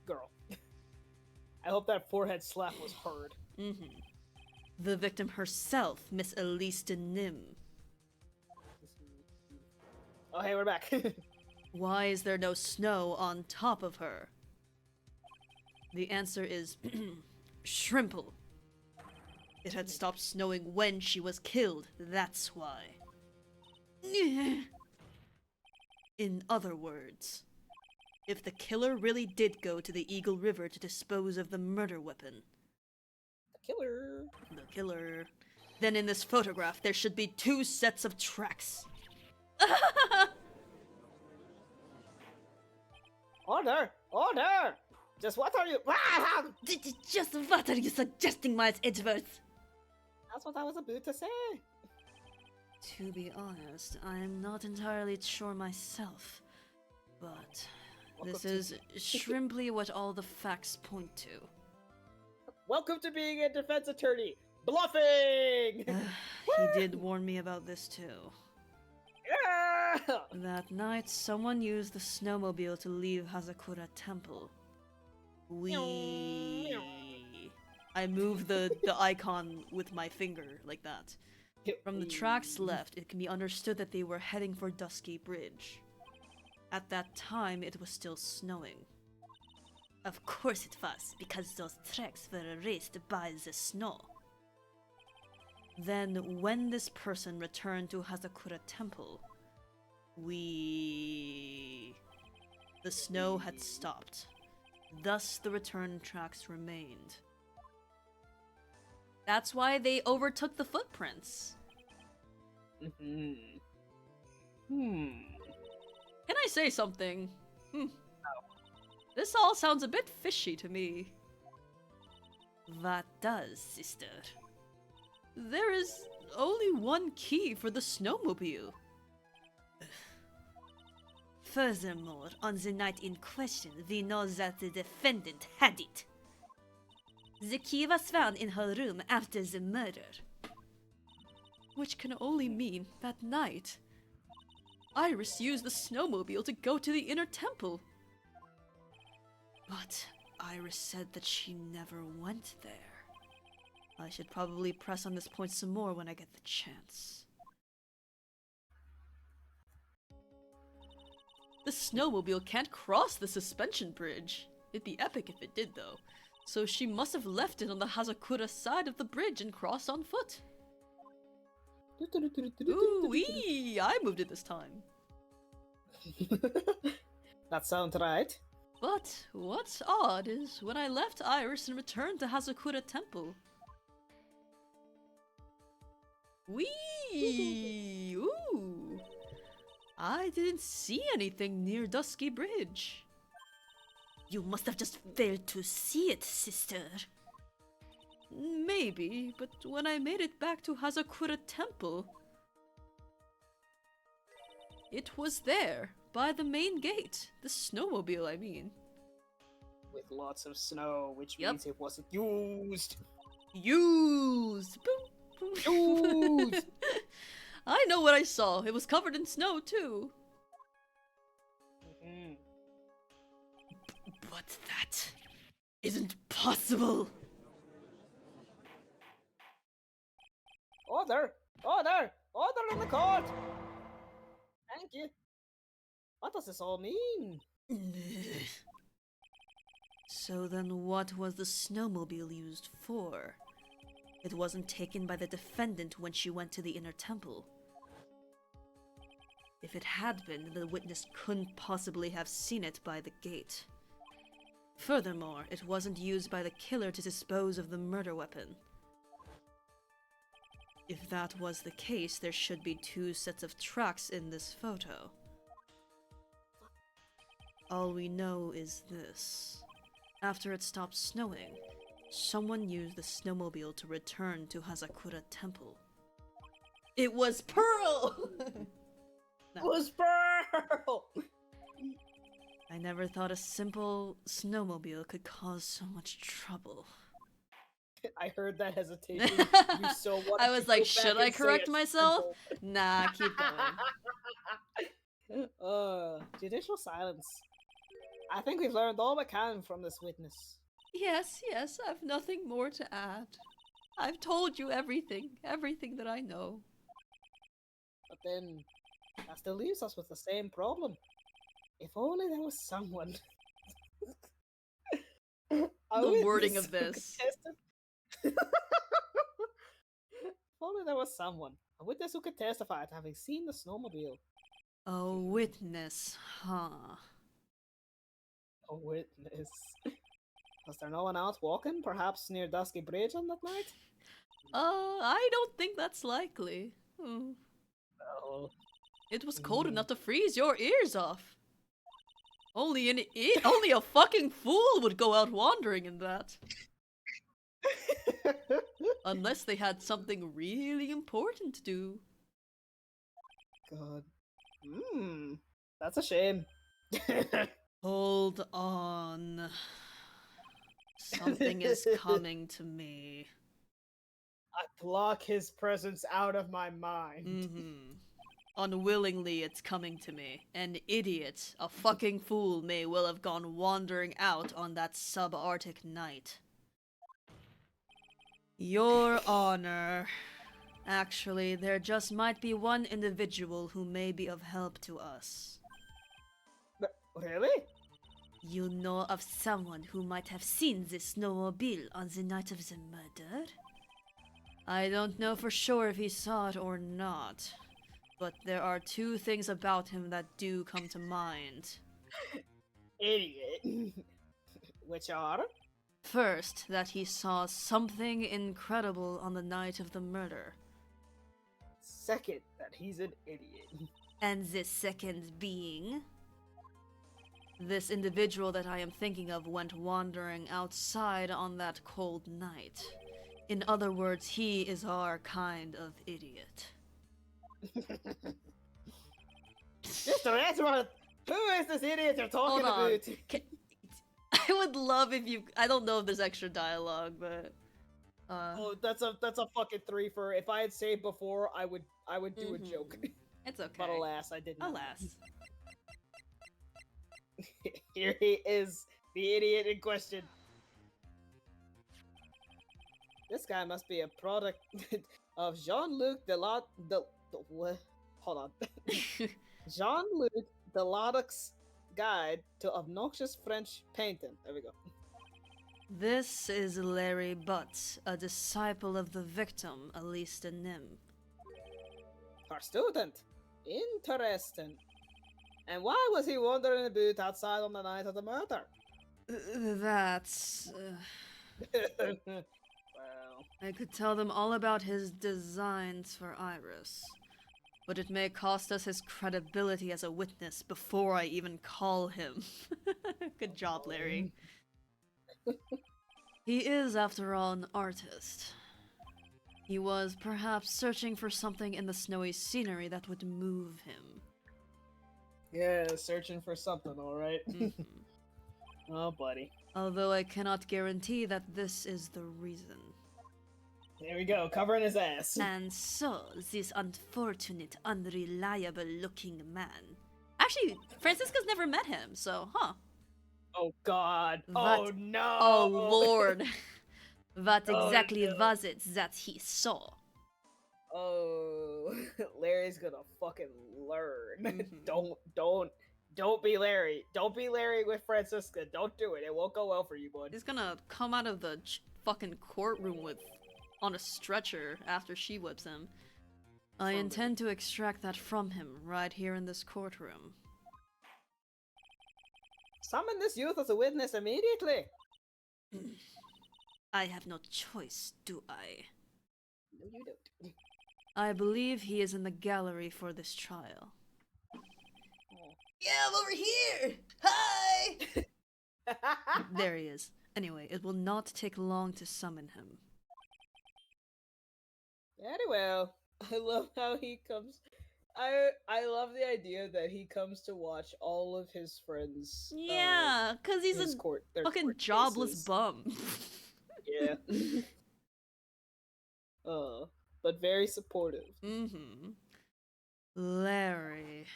Girl. I hope that forehead slap was heard. the victim herself, Miss Elise de Nim. Oh, hey, we're back. Why is there no snow on top of her? The answer is Shrimple. It had stopped snowing when she was killed, that's why. In other words, if the killer really did go to the Eagle River to dispose of the murder weapon, the killer, then in this photograph there should be 2 sets of tracks. Order! Order! Just what are you? Just what are you suggesting, Miles Edgeworth? That's what I was about to say. To be honest, I'm not entirely sure myself, but this is shrimply what all the facts point to. Welcome to being a defense attorney. Bluffing! He did warn me about this too. Yeah! That night, someone used the snowmobile to leave Hazakura Temple. I moved the icon with my finger, like that. From the tracks left, it can be understood that they were heading for Dusky Bridge. At that time, it was still snowing. Of course it was, because those tracks were erased by the snow. Then, when this person returned to Hazakura Temple, the snow had stopped. Thus, the return tracks remained. That's why they overtook the footprints. Hmm. Can I say something? This all sounds a bit fishy to me. What does, sister? There is only one key for the snowmobile. Furthermore, on the night in question, we know that the defendant had it. The key was found in her room after the murder. Which can only mean that night, Iris used the snowmobile to go to the inner temple. But Iris said that she never went there. I should probably press on this point some more when I get the chance. The snowmobile can't cross the suspension bridge. It'd be epic if it did, though. So she must have left it on the Hazakura side of the bridge and crossed on foot. Ooh-wee! I moved it this time. That sounds right. But what's odd is when I left Iris and returned to Hazakura Temple. Wee! Ooh! I didn't see anything near Dusky Bridge. You must have just failed to see it, sister. Maybe, but when I made it back to Hazakura Temple, it was there, by the main gate. The snowmobile, I mean. With lots of snow, which Yep. means it wasn't used. Used! Used! I know what I saw. It was covered in snow, too. Mhm. But that isn't possible. Order! Order! Order in the court! Thank you. What does this all mean? So then what was the snowmobile used for? It wasn't taken by the defendant when she went to the inner temple. If it had been, the witness couldn't possibly have seen it by the gate. Furthermore, it wasn't used by the killer to dispose of the murder weapon. If that was the case, there should be 2 sets of tracks in this photo. All we know is this. After it stopped snowing, someone used the snowmobile to return to Hazakura Temple. It was Pearl! It was Pearl! I never thought a simple snowmobile could cause so much trouble. I heard that hesitation. You so wanted I was to like, go should back I and say correct it's myself? simple. Nah, keep going. Judicial silence. I think we've learned all we can from this witness. Yes, I've nothing more to add. I've told you everything that I know. But then, that still leaves us with the same problem. If only there was someone. The wording of this. If only there was someone. A witness who could testify to having seen the snowmobile. A witness, huh? A witness. Was there no one else walking, perhaps near Dusky Bridge on that night? I don't think that's likely. Hmm. No. It was cold enough to freeze your ears off. Only only a fucking fool would go out wandering in that. Unless they had something really important to do. God. That's a shame. Hold on. Something is coming to me. I block his presence out of my mind. Mm-hmm. Unwillingly, it's coming to me. An idiot, a fucking fool, may well have gone wandering out on that subarctic night. Your Honor. Actually, there just might be one individual who may be of help to us. But, really? You know of someone who might have seen this snowmobile on the night of the murder? I don't know for sure if he saw it or not, but there are two things about him that do come to mind. Idiot. Which are? First, that he saw something incredible on the night of the murder. Second, that he's an idiot. And the second being... this individual that I am thinking of went wandering outside on that cold night. In other words, he is our kind of idiot. Mr. Edgeworth, who is this idiot you're talking Hold on. about? I would love if you... I don't know if there's extra dialogue, but... Oh, that's a fucking 3 for. If I had saved before, I would do a joke. It's okay. But alas, I did not. Alas. Here he is, the idiot in question. This guy must be a product of Jean-Luc what? Hold on. Jean-Luc Deladoc's Guide to Obnoxious French Painting. There we go. This is Larry Butz, a disciple of the victim, Elisa Nim. Our student. Interesting. And why was he wandering about outside on the night of the murder? That's... Well, I could tell them all about his designs for Iris. But it may cost us his credibility as a witness before I even call him. Good job, Larry. He is, after all, an artist. He was perhaps searching for something in the snowy scenery that would move him. yeah, searching for something, alright. Mhm. Oh, buddy. Although I cannot guarantee that this is the reason. There we go, covering his ass. And so, this unfortunate, unreliable-looking man... Actually, Francisca's never met him, so, huh. Oh, God. What? Oh, no. Oh, Lord. What Oh, exactly no. was it that he saw? Oh, Larry's gonna fucking learn. Mhm. Don't be Larry. Don't be Larry with Francisca. Don't do it. It won't go well for you, bud. He's gonna come out of the fucking courtroom on a stretcher after she whips him. I From intend to extract that from him right here in this courtroom. Summon this youth as a witness immediately. I have no choice, do I? No, you don't. I believe he is in the gallery for this trial. Oh. Yeah, I'm over here! Hi! There he is. Anyway, it will not take long to summon him. Very well. I love how he comes. I love the idea that he comes to watch all of his friends. Yeah, cause he's his a their fucking court jobless cases. bum. Yeah. But very supportive. Mm-hmm. Larry.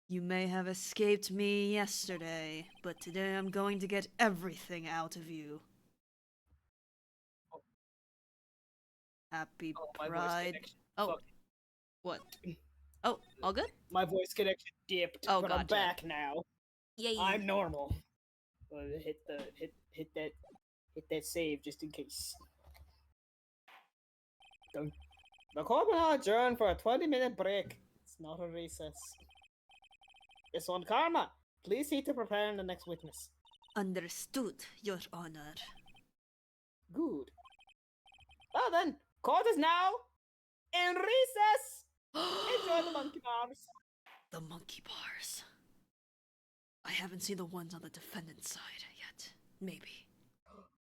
You may have escaped me yesterday, but today I'm going to get everything out of you. Happy Oh, my voice Pride. connection. Oh, Fuck. what? Oh, all good? My voice connection dipped, Oh, but I'm gotcha. back now. Yay. I'm normal. Hit that save just in case. The court will now adjourn for a 20-minute break. It's not a recess. It's on Karma. Please see to prepare the next witness. Understood, Your Honor. Good. Well then, court is now in recess. Enjoy the monkey bars. The monkey bars. I haven't seen the ones on the defendant's side yet. Maybe.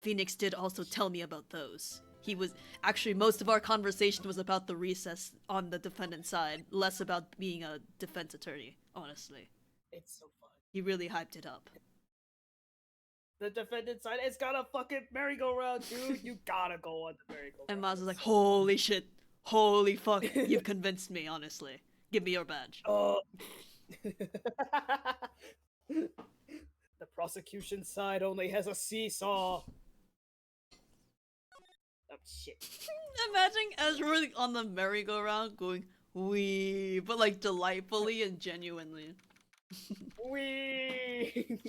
Phoenix did also tell me about those. He was actually, most of our conversation was about the recess on the defendant's side, less about being a defense attorney, honestly. It's so fun. He really hyped it up. The defendant's side, it's got a fucking merry-go-round, dude. You gotta go on the merry-go-round. And Maz was like, holy shit. Holy fuck. You've convinced me, honestly. Give me your badge. Oh. The prosecution side only has a seesaw. Oh shit. Imagine Ezra on the merry-go-round going, wee, but like delightfully and genuinely. Wee.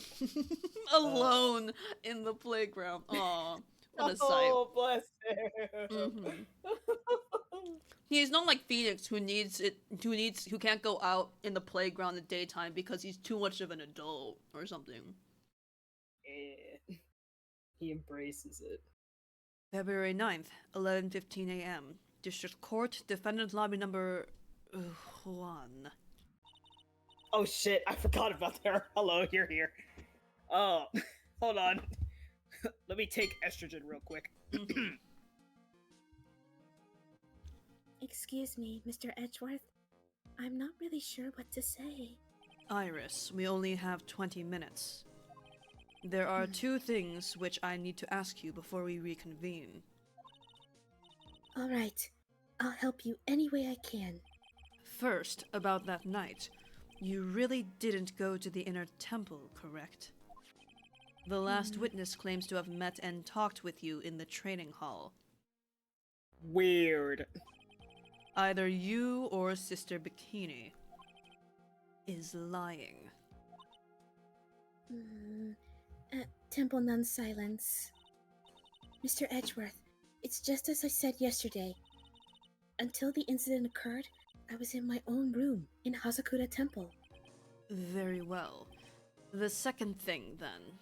Alone in the playground. Aw, what a sight. Oh, bless him. He's not like Phoenix, who can't go out in the playground in the daytime because he's too much of an adult or something. Yeah. He embraces it. February 9th, 11:15 a.m. District Court, Defendant Lobby number 1. Oh shit, I forgot about her. Hello, you're here. Oh, hold on. Let me take estrogen real quick. Excuse me, Mr. Edgeworth. I'm not really sure what to say. Iris, we only have 20 minutes. There are 2 things which I need to ask you before we reconvene. All right. I'll help you any way I can. First, about that night. You really didn't go to the inner temple, correct? The last witness claims to have met and talked with you in the training hall. Weird. Either you or Sister Bikini is lying. Temple Nun silence. Mr. Edgeworth, it's just as I said yesterday. Until the incident occurred, I was in my own room in Hazakura Temple. Very well. The second thing, then.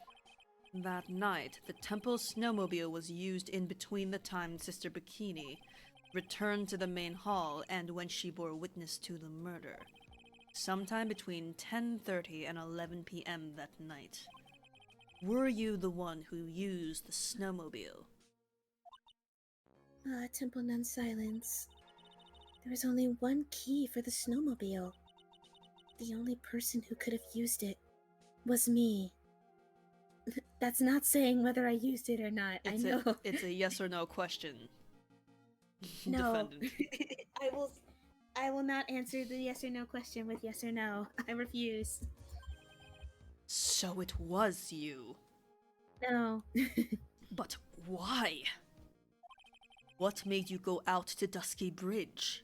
That night, the temple's snowmobile was used in between the time Sister Bikini returned to the main hall and when she bore witness to the murder. Sometime between 10:30 and 11 p.m. that night. Were you the one who used the snowmobile? Temple Nun silence. There was only one key for the snowmobile. The only person who could have used it was me. That's not saying whether I used it or not. I know. It's a yes or no question. No. Defendant. I will not answer the yes or no question with yes or no. I refuse. So it was you. No. But why? What made you go out to Dusky Bridge?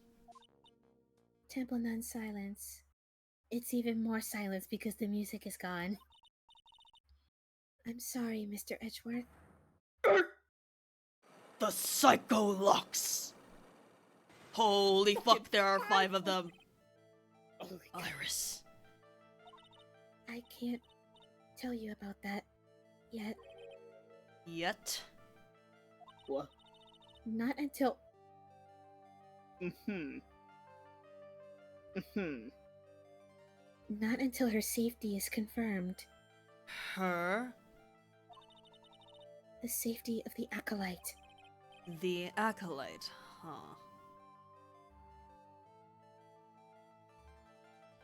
Temple Nun silence. It's even more silence because the music is gone. I'm sorry, Mr. Edgeworth. The Psycho Locks! Holy fuck, there are 5 of them. Iris. I can't tell you about that yet. Yet? What? Not until... Not until her safety is confirmed. Her? The safety of the Acolyte. The Acolyte, huh?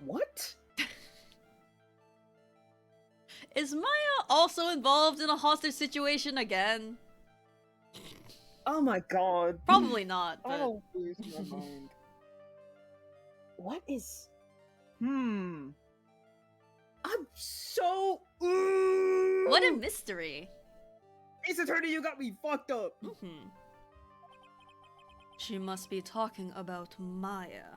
What? Is Maya also involved in a hostage situation again? Oh my god. Probably not, I but... don't lose my mind. What is... I'm so... What a mystery! Ace Attorney, you got me fucked up! She must be talking about Maya.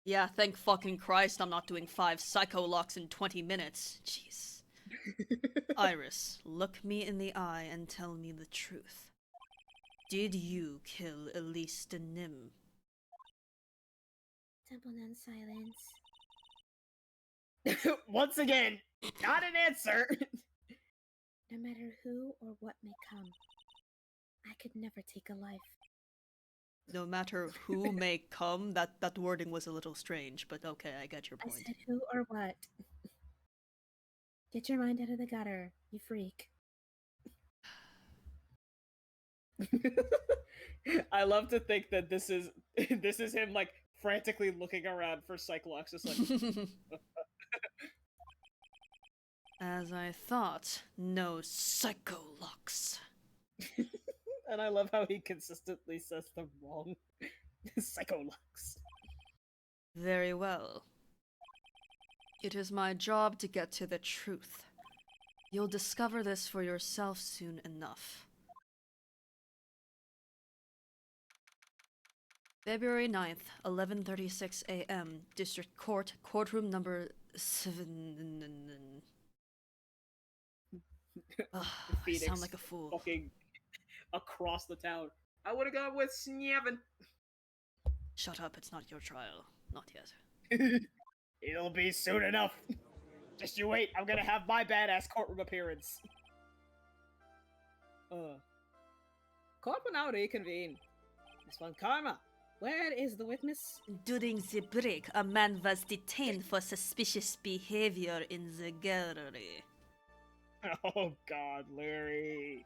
Yeah, thank fucking Christ I'm not doing 5 psycho locks in 20 minutes. Jeez. Iris, look me in the eye and tell me the truth. Did you kill Elise de Nim? Temple Nun silence. Once again, not an answer. No matter who or what may come, I could never take a life. No matter who may come, that wording was a little strange, but okay, I get your I point. said who or what. Get your mind out of the gutter, you freak. I love to think that this is him like frantically looking around for Cyclops, just like As I thought, no psycho locks. and I love how he consistently says them wrong. Psycholux. Very well. It is my job to get to the truth. You'll discover this for yourself soon enough. February 9th, 11:36 a.m. District Court, courtroom number 7. Ugh, I Phoenix sound like a fool. Fucking across the town. I would have gone with Snevin. Shut up, it's not your trial. Not yet. It'll be soon enough. Just you wait, I'm gonna have my badass courtroom appearance. Court will now reconvene. Miss Von Karma, where is the witness? During the break, a man was detained for suspicious behavior in the gallery. Oh god, Larry.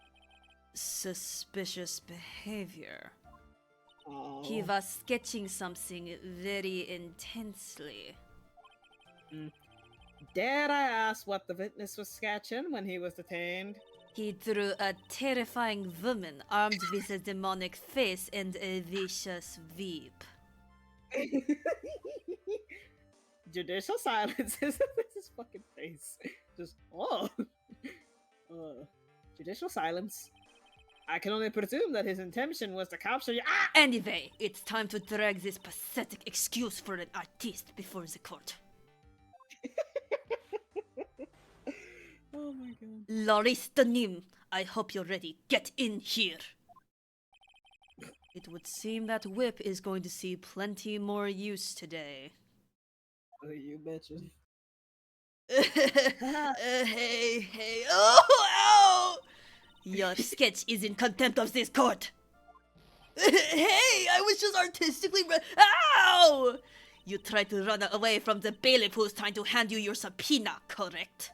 Suspicious behavior. Oh. He was sketching something very intensely. Dare I ask what the witness was sketching when he was detained? He drew a terrifying woman armed with a demonic face and a vicious whip. Judicial silence is his fucking face. Just judicial silence. I can only presume that his intention was to capture you. Ah! Anyway, it's time to drag this pathetic excuse for an artiste before the court. Oh my god. Loris Danim, I hope you're ready. Get in here. It would seem that whip is going to see plenty more use today. Oh, you betcha. Hey, oh, ow! Your sketch is in contempt of this court. Hey, I was just artistically ow! You tried to run away from the bailiff who's trying to hand you your subpoena, correct?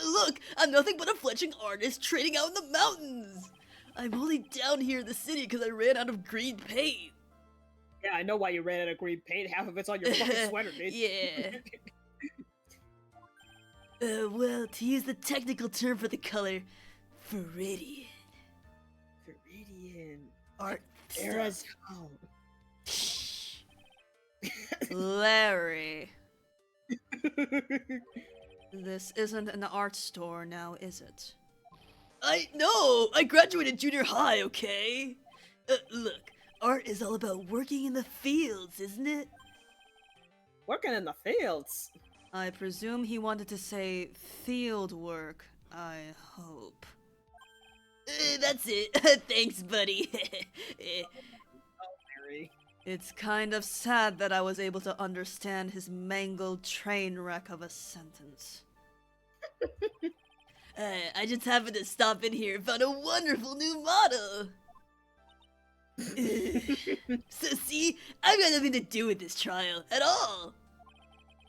Look, I'm nothing but a fletching artist trading out in the mountains. I'm only down here in the city because I ran out of green paint. Yeah, I know why you ran out of green paint. Half of it's on your fucking sweater, dude. Yeah. Well, to use the technical term for the color, Viridian. Viridian. Art Era's. Larry. This isn't an art store now, is it? I graduated junior high, okay? Look, art is all about working in the fields, isn't it? Working in the fields. I presume he wanted to say field work, I hope. That's it. Thanks, buddy. Larry. It's kind of sad that I was able to understand his mangled train wreck of a sentence. I just happened to stop in here and found a wonderful new model. So see, I've got nothing to do with this trial at all.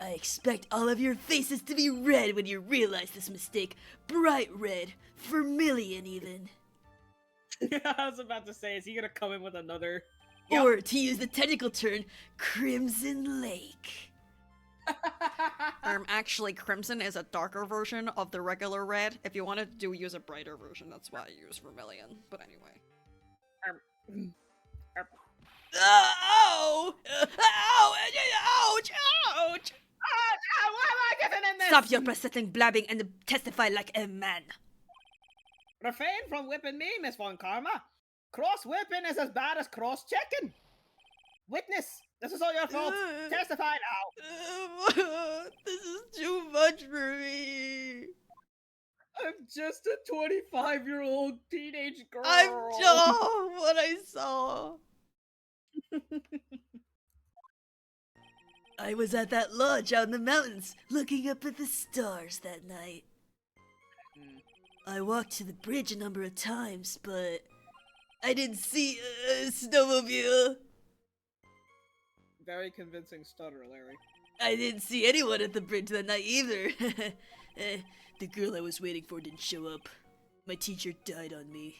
I expect all of your faces to be red when you realize this mistake. Bright red, vermilion even. I was about to say, is he gonna come in with another? Or, to use the technical term, Crimson Lake. Actually, Crimson is a darker version of the regular red. If you wanted to use a brighter version, that's why I use Vermilion. But anyway. Ow! Ow! Ouch! Ouch! Why am I getting in this? Stop your pathetic blabbing and testify like a man. Refrain from whipping me, Miss Von Karma. Cross whipping is as bad as cross checking. Witness, This is all your fault. Testify now. This is too much for me. I'm just a 25-year-old teenage girl. What I saw. I was at that lodge out in the mountains, looking up at the stars that night. I walked to the bridge a number of times, but I didn't see a snowmobile. Very convincing stutter, Larry. I didn't see anyone at the bridge that night either. The girl I was waiting for didn't show up. My teacher died on me.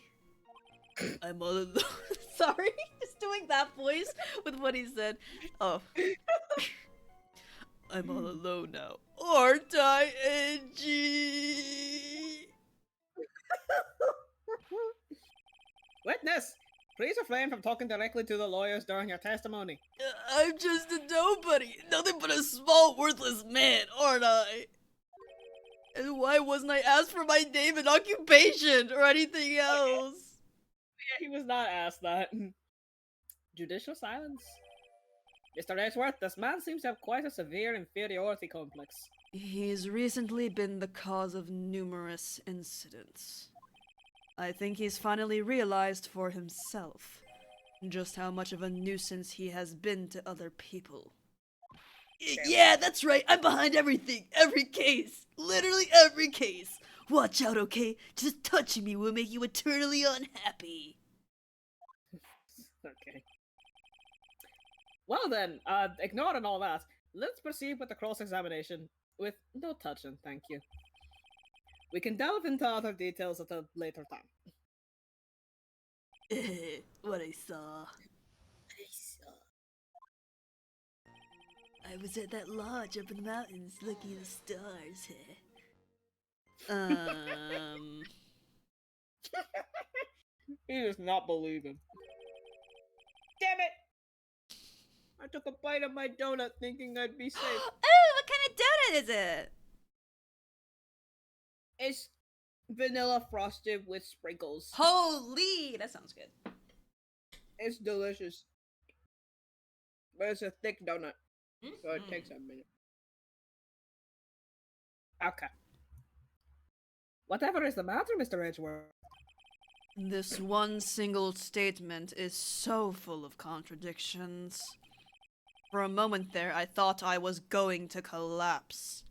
I'm all alone. Sorry, just doing that voice with what he said. Oh. I'm all alone now. Aren't I, Angie? Witness, please refrain from talking directly to the lawyers during your testimony. I'm just a nobody. Nothing but a small, worthless man, aren't I? And why wasn't I asked for my name and occupation or anything else? Yeah, he was not asked that. Judicial silence. Mr. Edgeworth, this man seems to have quite a severe inferiority complex. He's recently been the cause of numerous incidents. I think he's finally realized for himself just how much of a nuisance he has been to other people. Yeah, that's right. I'm behind everything. Every case. Literally every case. Watch out, okay? Just touching me will make you eternally unhappy. Okay. Well then, ignoring all that, let's proceed with the cross-examination with no touching, thank you. We can delve into other details at a later time. What I saw. I was at that lodge up in the mountains looking at the stars. He does not believe him. Damn it! I took a bite of my donut thinking I'd be safe. Oh, what kind of donut is it? It's vanilla frosted with sprinkles. Holy, that sounds good. It's delicious. But it's a thick donut, so it takes a minute. Okay. Whatever is the matter, Mr. Edgeworth? This one single statement is so full of contradictions. For a moment there, I thought I was going to collapse.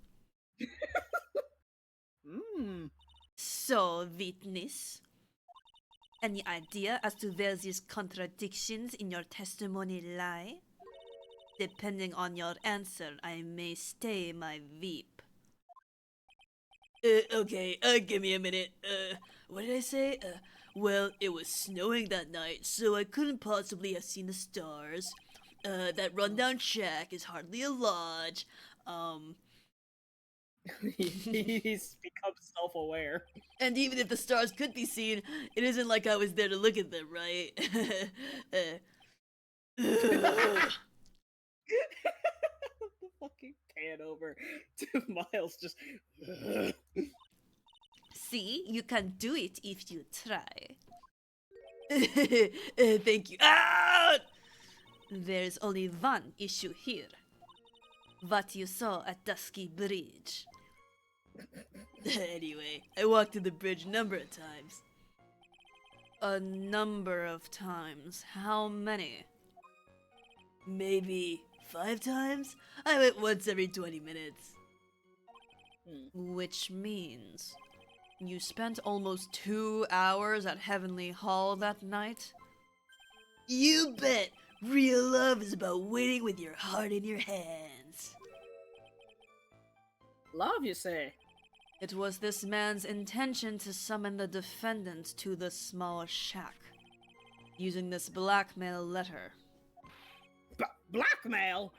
So, witness, any idea as to where these contradictions in your testimony lie? Depending on your answer, I may stay my veep. Okay, give me a minute. What did I say? Well, it was snowing that night, so I couldn't possibly have seen the stars. That rundown shack is hardly a lodge. He's become self-aware. And even if the stars could be seen, it isn't like I was there to look at them, right? The fucking pan over to Miles just... See, you can do it if you try. Thank you. Ah! There's only one issue here. What you saw at Dusky Bridge. Anyway, I walked to the bridge a number of times. A number of times. How many? Maybe 5 times? I went once every 20 minutes. Which means you spent almost 2 hours at Heavenly Hall that night? You bet! Real love is about waiting with your heart in your hands. Love, you say? It was this man's intention to summon the defendant to the small shack, using this blackmail letter. Blackmail?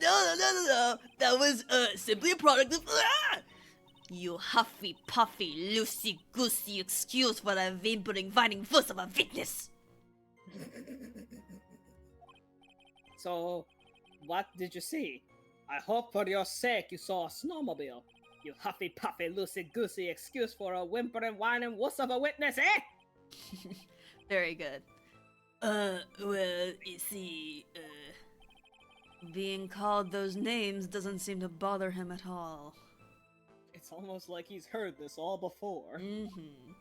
No. That was simply a product of. You huffy puffy, loosey goosey excuse for a whimpering, whining voice of a witness. So, what did you see? I hope for your sake you saw a snowmobile. You huffy puffy, loosey goosey excuse for a whimpering, whining wuss of a witness, eh? Very good. Well, you see, Being called those names doesn't seem to bother him at all. It's almost like he's heard this all before. Mm-hmm.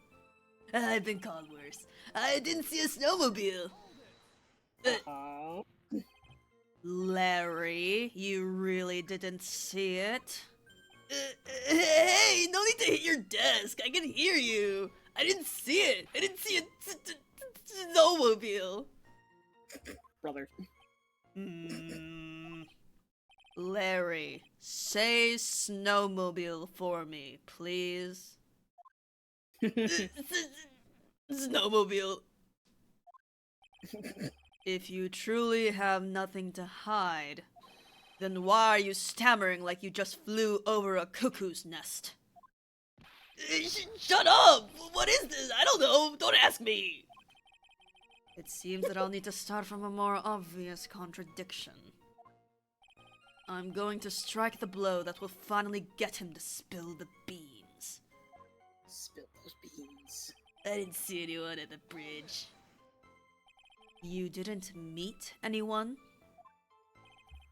I've been called worse. I didn't see a snowmobile. Uh-huh. Larry, you really didn't see it? Hey, no need to hit your desk. I can hear you. I didn't see it. I didn't see a snowmobile. Brother. Larry, say snowmobile for me, please. Snowmobile. If you truly have nothing to hide, then why are you stammering like you just flew over a cuckoo's nest? Shut up! What is this? I don't know! Don't ask me! It seems that I'll need to start from a more obvious contradiction. I'm going to strike the blow that will finally get him to spill the beans. Spill those beans. I didn't see anyone at the bridge. You didn't meet anyone?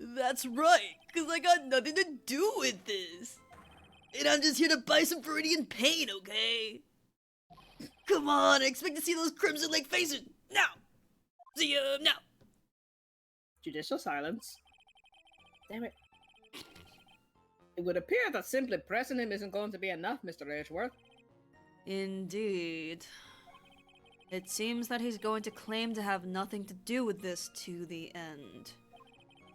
That's right, because I got nothing to do with this. And I'm just here to buy some Viridian paint, okay? Come on, I expect to see those Crimson Lake faces now! See ya now! Judicial silence. Damn it. It would appear that simply pressing him isn't going to be enough, Mr. Edgeworth. Indeed. It seems that he's going to claim to have nothing to do with this to the end.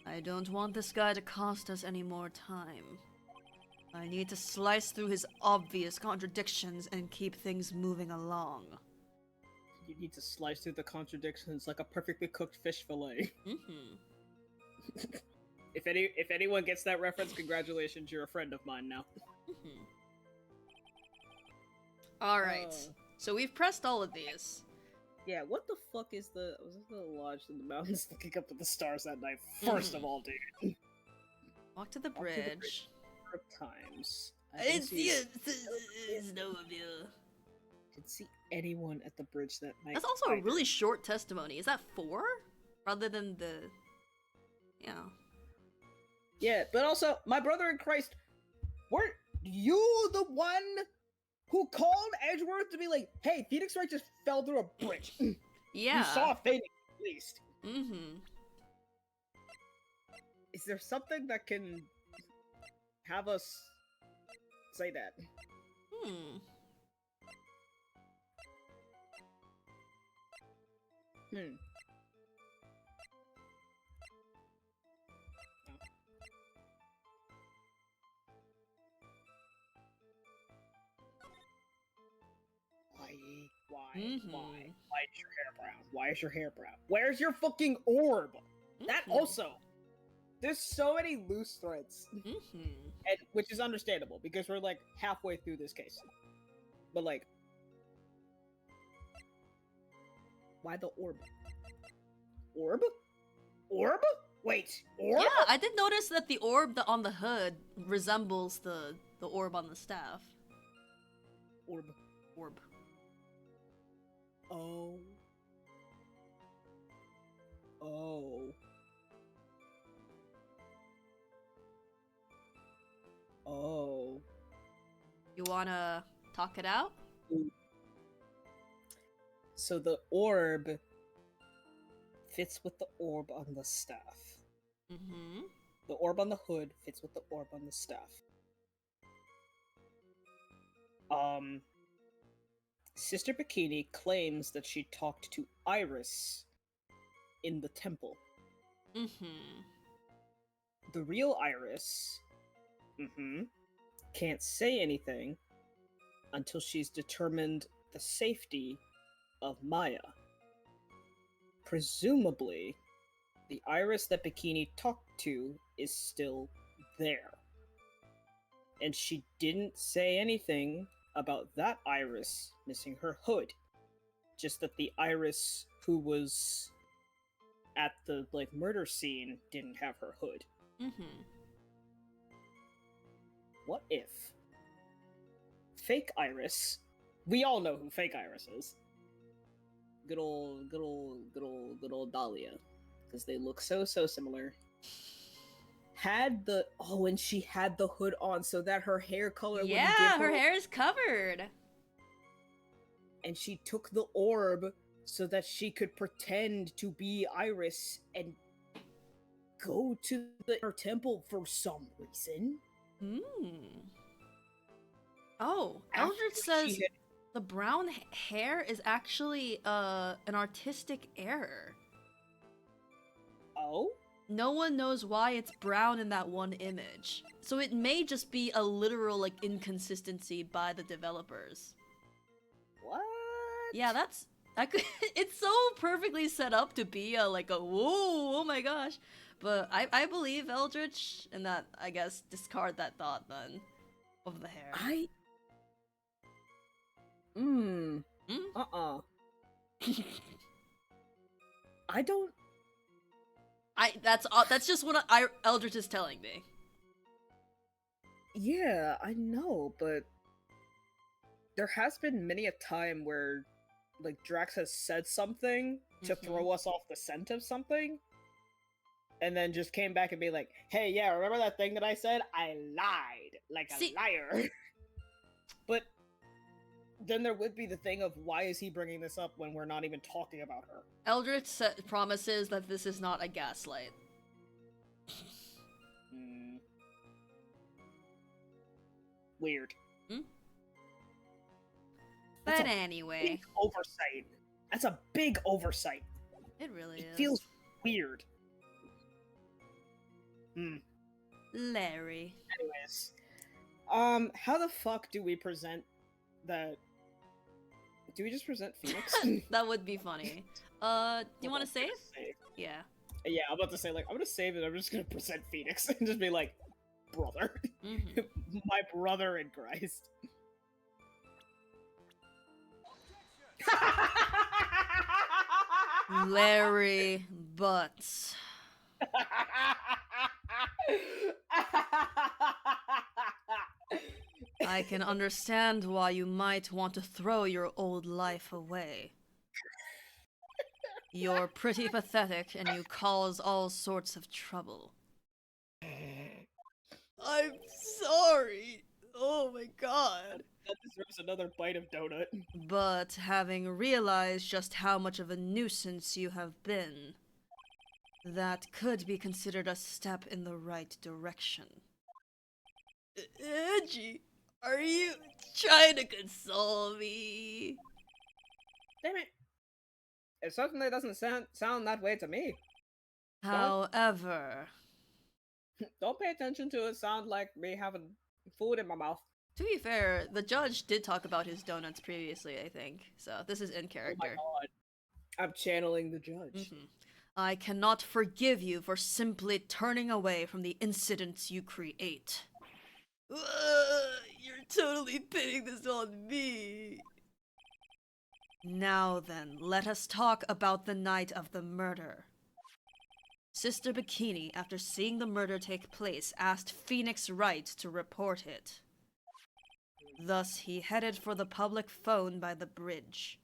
I don't want this guy to cost us any more time. I need to slice through his obvious contradictions and keep things moving along. You need to slice through the contradictions like a perfectly cooked fish fillet. Mm-hmm. If anyone gets that reference, congratulations, you're a friend of mine now. Mm-hmm. Alright, so we've pressed all of these. Yeah, what the fuck is was it the lodge in the mountains looking up at the stars that night? First of all, dude. Walk to the Walk to the bridge. bridge. Times. I didn't see a snowmobile. Didn't see anyone at the bridge that night. That's also a either. really short testimony. Is that 4? Rather than the... Yeah. Yeah, but also, my brother in Christ, weren't you the one who called Edgeworth to be like, hey, Phoenix Wright just fell through a bridge? Yeah. You saw Phoenix, at least. Mm-hmm. Is there something that can have us say that? Hmm. Hmm. Why? Mhm. Why? Why is your hair brown? Why is your hair brown? Where's your fucking orb? That Mhm. also. There's so many loose threads, Mm-hmm. and which is understandable because we're like halfway through this case. But like, why the orb? Orb? Orb? Wait, orb? Yeah, I did notice that the orb on the hood resembles the orb on the staff. Orb. Orb. Oh. Oh. Oh. You wanna talk it out? So the orb fits with the orb on the staff. Mm-hmm. The orb on the hood fits with the orb on the staff. Sister Bikini claims that she talked to Iris in the temple. Mm-hmm. The real Iris, can't say anything until she's determined the safety of Maya. Presumably, the Iris that Bikini talked to is still there. And she didn't say anything about that Iris missing her hood. Just that the Iris who was at the murder scene didn't have her hood. Mm-hmm. What if fake Iris, we all know who fake Iris is. Good old Dahlia. Because they look so similar. had the and she had the hood on so that her hair color wouldn't give Yeah, her hair is covered. And she took the orb so that she could pretend to be Iris and go to her temple for some reason. Oh, After Eldritch she says had- the brown hair is actually an artistic error. Oh? No one knows why it's brown in that one image. So it may just be a literal like inconsistency by the developers. What? Yeah, it's so perfectly set up to be a like a whoa, oh my gosh. But I believe Eldritch, and that I guess discard that thought then of the hair. I don't. That's just what Eldritch is telling me. Yeah, I know, but there has been many a time where, like, Drax has said something to throw us off the scent of something, and then just came back and be like, "Hey, yeah, remember that thing that I said? I lied, like a liar." But then there would be the thing of why is he bringing this up when we're not even talking about her? Eldritch promises that this is not a gaslight. Weird. But anyway, big oversight. That's a big oversight. it really It is. feels weird. Larry. Anyways, how the fuck do we present that? Do we just present Phoenix? That would be funny. Do you want to save? Yeah. Yeah, I'm about to say, like, I'm gonna save it. I'm just gonna present Phoenix and just be like, brother, my brother in Christ. Larry Butz. I can understand why you might want to throw your old life away. You're pretty pathetic and you cause all sorts of trouble. I'm sorry. Oh my god. That deserves another bite of donut. But having realized just how much of a nuisance you have been, that could be considered a step in the right direction. Angie, are you trying to console me? Damn it. It certainly doesn't sound that way to me. However, Don't pay attention to it sound like me having food in my mouth. to be fair, the judge did talk about his donuts previously, I think. So this is in Oh my character. god. I'm channeling the judge. I cannot forgive you for simply turning away from the incidents you create. You're totally pinning this on me. Now then, let us talk about the night of the murder. Sister Bikini, after seeing the murder take place, asked Phoenix Wright to report it. Thus, he headed for the public phone by the bridge.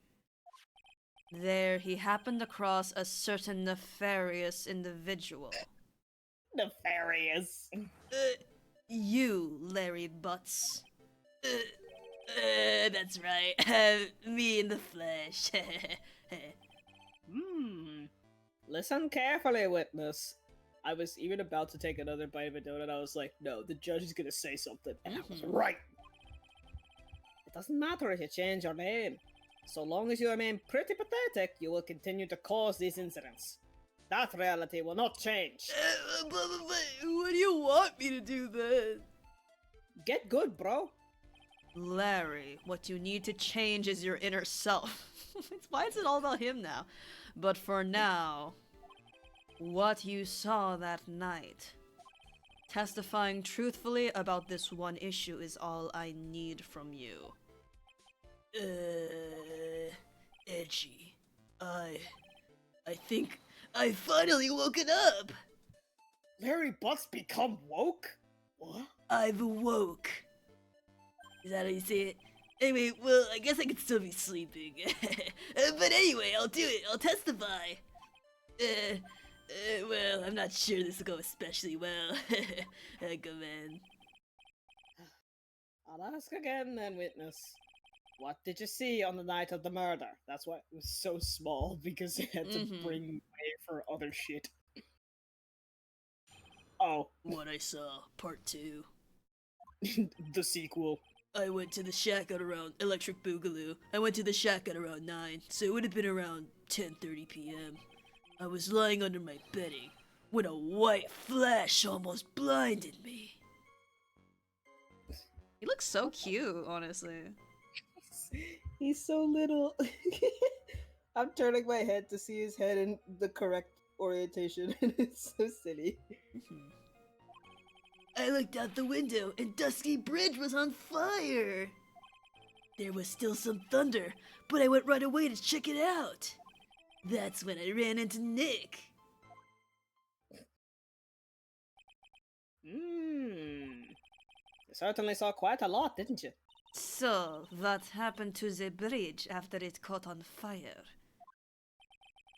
There, he happened across a certain nefarious individual. Nefarious. You, Larry Butz. That's right. Me in the flesh. Listen carefully, witness. I was even about to take another bite of a donut. I was like, no, the judge is gonna say something. And I was right. It doesn't matter if you change your name. So long as you remain pretty pathetic, you will continue to cause these incidents. That reality will not change. But what do you want me to do then? Get good, bro. Larry, what you need to change is your inner self. Why is it all about him now? But for now, what you saw that night, testifying truthfully about this one issue is all I need from you. Edgy. I think I finally woken up. Larry Butz become woke? What? I've awoke. Is that how you say it? Anyway, well, I guess I could still be sleeping. But anyway, I'll do it. I'll testify. Well, I'm not sure this will go especially well. Come in. I'll ask again then, witness. What did you see on the night of the murder? That's why it was so small, because it had to bring way for other shit. Oh. What I saw, part 2. The sequel. I went to the shack at around Electric Boogaloo. I went to the shack at around 9, so it would have been around 10:30 p.m. I was lying under my bedding when a white flash almost blinded me. He looks so cute, honestly. He's so little. I'm turning my head to see his head in the correct orientation, and it's so silly. I looked out the window and Dusky Bridge was on fire. There was still some thunder, but I went right away to check it out. That's when I ran into Nick. You certainly saw quite a lot, didn't you? So, what happened to the bridge after it caught on fire?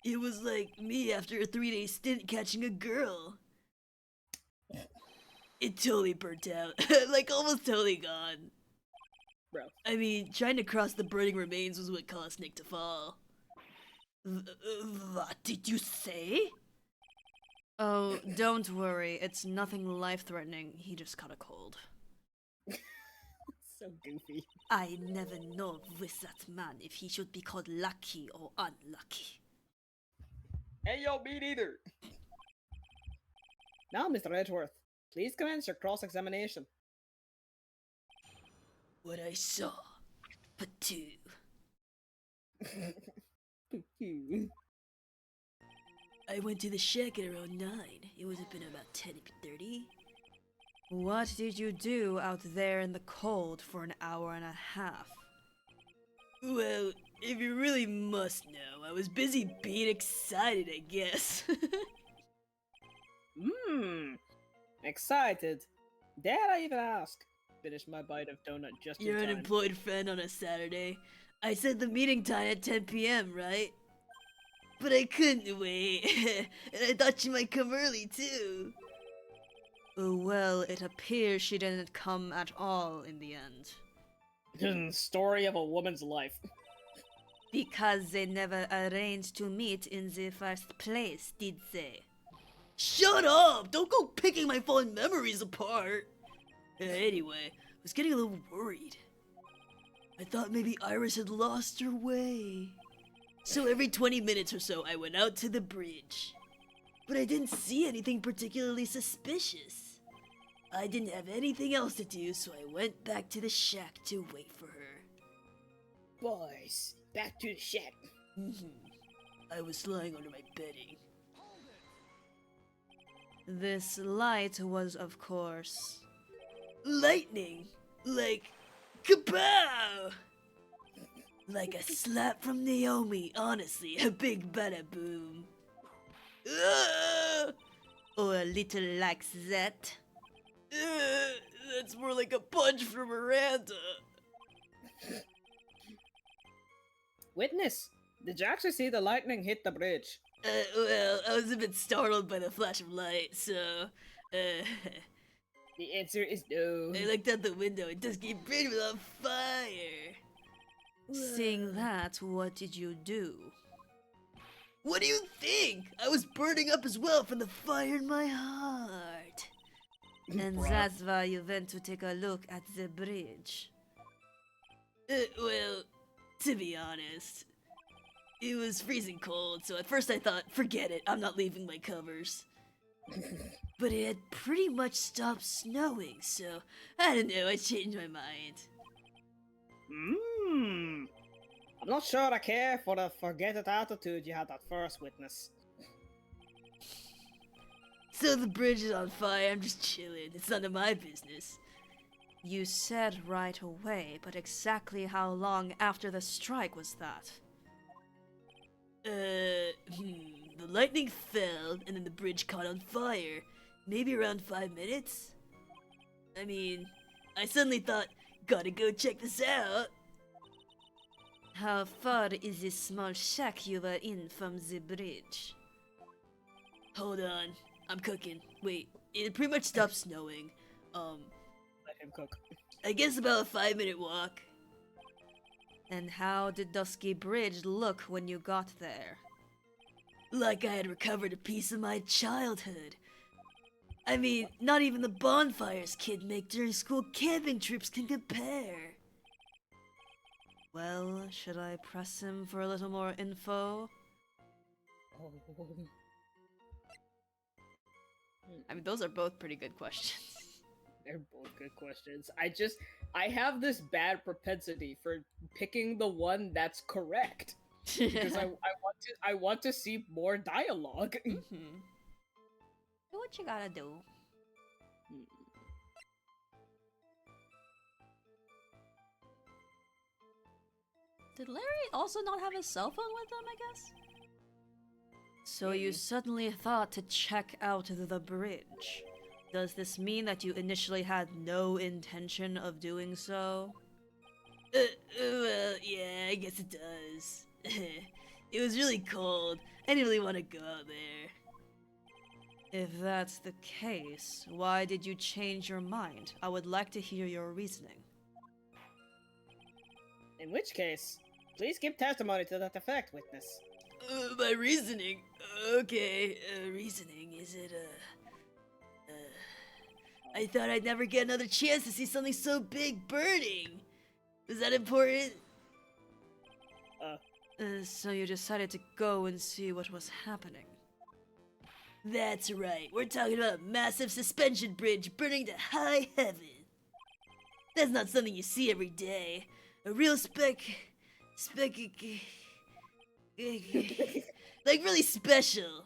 It was like me after a 3-day stint catching a girl. It totally burnt out. Like, almost totally gone. Bro. I mean, trying to cross the burning remains was what caused Nick to fall. What did you say? Oh, don't worry. It's nothing life-threatening. He just caught a cold. So goofy. I never know with that man if he should be called lucky or unlucky. Hey, yo, me neither. Now, Mr. Edgeworth, please commence your cross-examination. What I saw, but 2. I went to the shack at around 9. It would have been about 10:30. What did you do out there in the cold for an hour and a half? Well, if you really must know, I was busy being excited, I guess. Excited. Dare I even ask? Finish my bite of donut just You're in an time. employed friend on a Saturday. I said the meeting time at 10 p.m., right? But I couldn't wait, and I thought you might come early, too. Oh, well, it appears she didn't come at all in the end. Story of a woman's life. Because they never arranged to meet in the first place, did they? Shut up! Don't go picking my fond memories apart! Anyway, I was getting a little worried. I thought maybe Iris had lost her way. So every 20 minutes or so, I went out to the bridge. But I didn't see anything particularly suspicious. I didn't have anything else to do, so I went back to the shack to wait for her. Boys, back to the shack. I was lying under my bedding. This light was, of course, lightning! Like, kapow! Like a slap from Naomi, honestly, a big bada boom. Or a little like that. That's more like a punch from Miranda. Witness, did you actually see the lightning hit the bridge? Well, I was a bit startled by the flash of light, so, The answer is no. I looked out the window and Dusky Bridge was on fire. Seeing that, what did you do? What do you think? I was burning up as well from the fire in my heart. And Bruh. that's why you went to take a look at the bridge. Well, to be honest, it was freezing cold, so at first I thought, forget it, I'm not leaving my covers. But it had pretty much stopped snowing, so I don't know, I changed my mind. I'm not sure I care for the forget it attitude you had at first, Witness. So the bridge is on fire, I'm just chilling, it's none of my business. You said right away, but exactly how long after the strike was that? The lightning fell, and then the bridge caught on fire. Maybe around 5 minutes? I mean, I suddenly thought, gotta go check this out. How far is this small shack you were in from the bridge? Hold on, I'm cooking. Wait, it pretty much stopped snowing. Let him cook. I guess about a 5-minute walk. And how did Dusky Bridge look when you got there? Like I had recovered a piece of my childhood. I mean, not even the bonfires kids make during school camping trips can compare. Well, should I press him for a little more info? Oh. I mean, those are both pretty good questions. They're both good questions. I have this bad propensity for picking the one that's correct because I want to see more dialogue. Do what you gotta do. Did Larry also not have his cell phone with him, I guess? So you suddenly thought to check out the bridge. Does this mean that you initially had no intention of doing so? Well, yeah, I guess it does. It was really cold. I didn't really want to go out there. If that's the case, why did you change your mind? I would like to hear your reasoning. In which case, please give testimony to that effect, witness. My reasoning? Okay, reasoning, is it, I thought I'd never get another chance to see something so big burning. Was that important? So you decided to go and see what was happening. That's right, we're talking about a massive suspension bridge burning to high heaven. That's not something you see every day. A real like really special.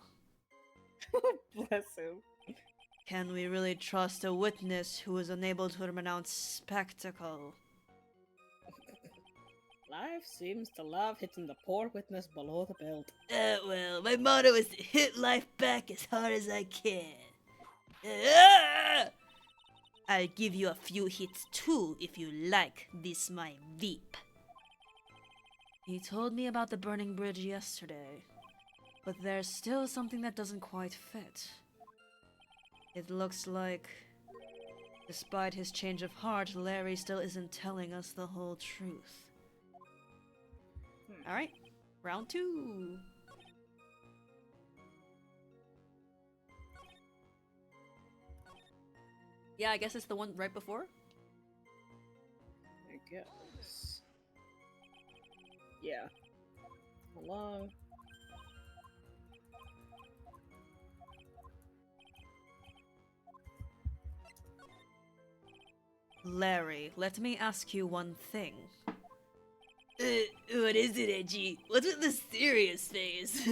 Bless him. Can we really trust a witness who is unable to pronounce spectacle? Life seems to love hitting the poor witness below the belt. Well, my motto is to hit life back as hard as I can. I'll give you a few hits too if you like this my Veep. He told me about the burning bridge yesterday, but there's still something that doesn't quite fit. It looks like, despite his change of heart, Larry still isn't telling us the whole truth. Alright, round 2. Yeah, I guess it's the one right before. I guess. Yeah. Hello. Larry, let me ask you one thing. What is it, Edgy? What's with the serious face?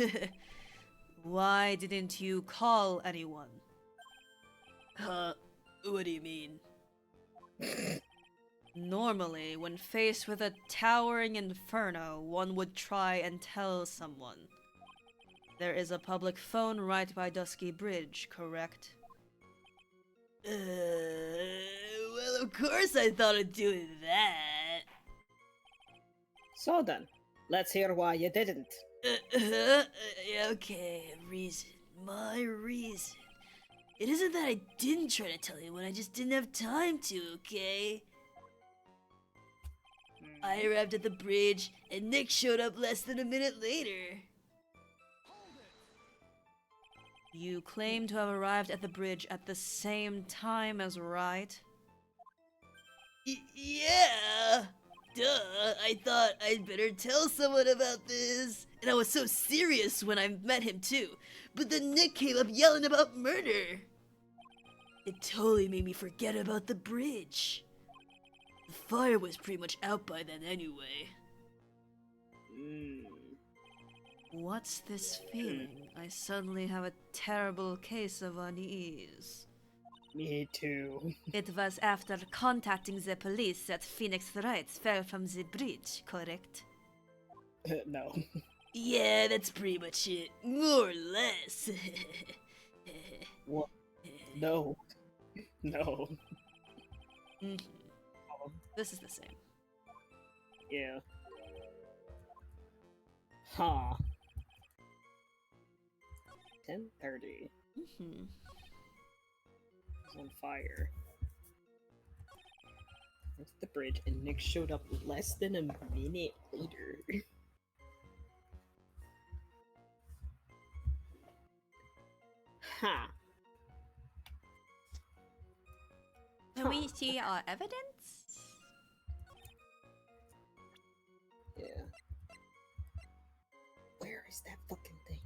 Why didn't you call anyone? What do you mean? Normally, when faced with a towering inferno, one would try and tell someone. There is a public phone right by Dusky Bridge, correct? Well, of course I thought of doing that. So then, let's hear why you didn't. Okay, reason. My reason. It isn't that I didn't try to tell anyone, I just didn't have time to, okay? I arrived at the bridge, and Nick showed up less than a minute later. You claim to have arrived at the bridge at the same time as Wright? Yeah! Duh, I thought I'd better tell someone about this. And I was so serious when I met him too. But then Nick came up yelling about murder. It totally made me forget about the bridge. The fire was pretty much out by then anyway. What's this feeling? I suddenly have a terrible case of unease. Me too. It was after contacting the police that Phoenix Wright fell from the bridge, correct? No. Yeah, that's pretty much it. More or less. What? No. No. This is the same. Yeah. Huh. 10:30. Mm-hmm. It's on fire. Went to the bridge, and Nick showed up less than a minute later. Ha! Can we see our evidence? Yeah. Where is that fucking thing?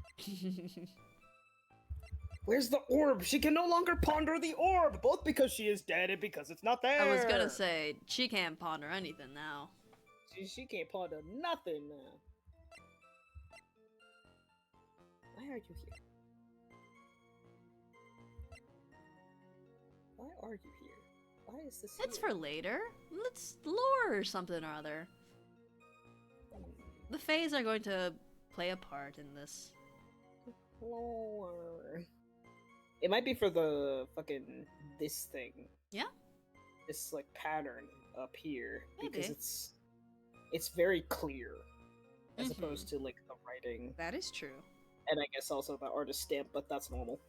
Where's the orb? She can no longer ponder the orb, both because she is dead and because it's not there. I was gonna say, she can't ponder anything now. She can't ponder nothing now. Why are you here? Why are you here? Why is this It's here? for later. Let's lure or something or other. The Fays are going to play a part in this. Lore. It might be for the fucking this thing. Yeah? This like pattern up here because Maybe. it's very clear as Mhm. opposed to like the writing That is true. and I guess also the artist stamp, but that's normal.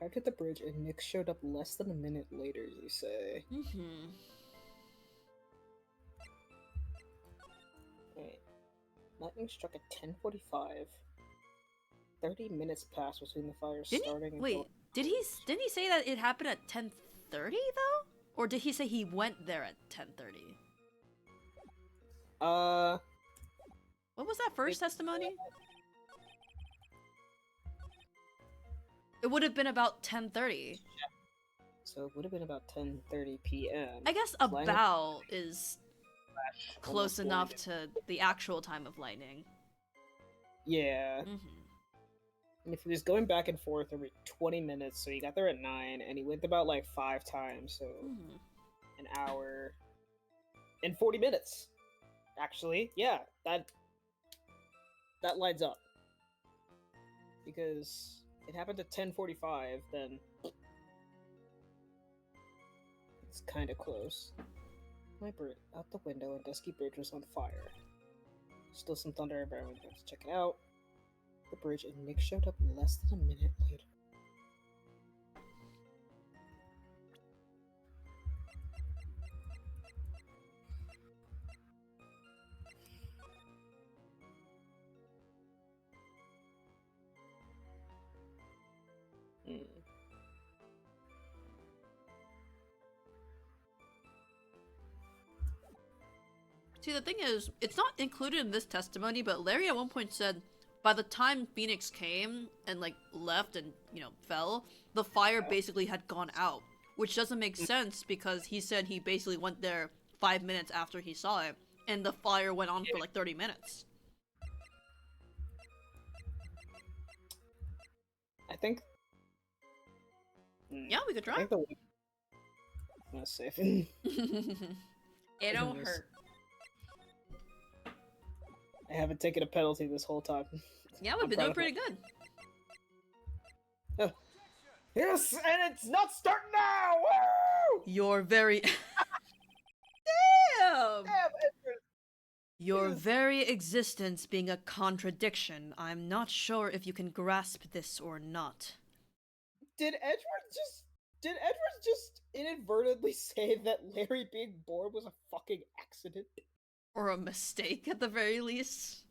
Arrived at the bridge and Nick showed up less than a minute later, you say. Mm-hmm. Wait. Lightning struck at 10:45. 30 minutes passed between the fire starting and Wait, going- didn't he say that it happened at 10:30 though? Or did he say he went there at 10:30? What was that first testimony? It would have been about 10:30. So it would have been about 10:30 p.m. I guess Lightning about is flash close almost enough blinded. to the actual time of lightning. Yeah. Mm-hmm. And if he was going back and forth every 20 minutes, so he got there at 9, and he went about like 5 times, so Mm-hmm. an hour and 40 minutes. Actually, yeah, that lines up. Because it happened at 10:45, then it's kind of close. My bird out the window and Dusky Bridge was on fire. Still some thunder, but I went to check it out. The bridge, and Nick showed up less than a minute later. See, the thing is, it's not included in this testimony, but Larry at one point said by the time Phoenix came and, like, left and, fell, the fire basically had gone out. Which doesn't make sense because he said he basically went there 5 minutes after he saw it, and the fire went on for, like, 30 minutes. I think. Yeah, we could I try. think the. I'm gonna save. It don't Yes. hurt. I haven't taken a penalty this whole time. Yeah, we've I'm been proud doing of pretty good. Yes, and it's not starting now! Woo! You're very... Damn! Damn, Edward. Your Yes. very existence being a contradiction. I'm not sure if you can grasp this or not. Did Edward just inadvertently say that Larry being bored was a fucking accident? Or a mistake, at the very least.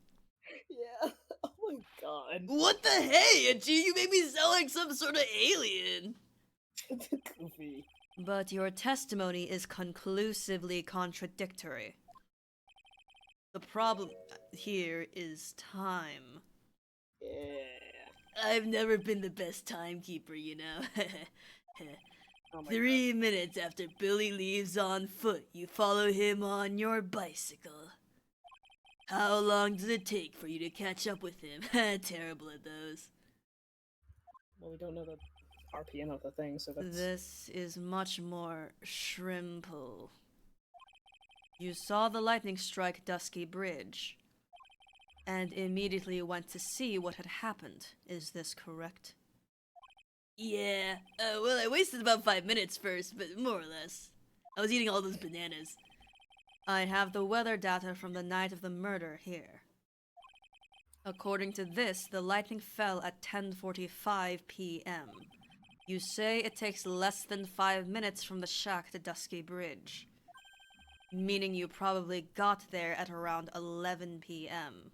Yeah. Oh my god. What the hey, Itchy? You made me sound like some sort of alien! Goofy. But your testimony is conclusively contradictory. The problem here is time. Yeah. I've never been the best timekeeper, you know. Oh my 3 minutes after Billy leaves on foot, you follow him on your bicycle. How long does it take for you to catch up with him? Terrible at those. Well, we don't know the RPM of the thing, so that's... This is much more shrimple. You saw the lightning strike Dusky Bridge, and immediately went to see what had happened. Is this correct? Yeah, well, I wasted about 5 minutes first, but more or less. I was eating all those bananas. I have the weather data from the night of the murder here. According to this, the lightning fell at 10:45 p.m. You say it takes less than 5 minutes from the shack to Dusky Bridge. Meaning you probably got there at around 11 p.m.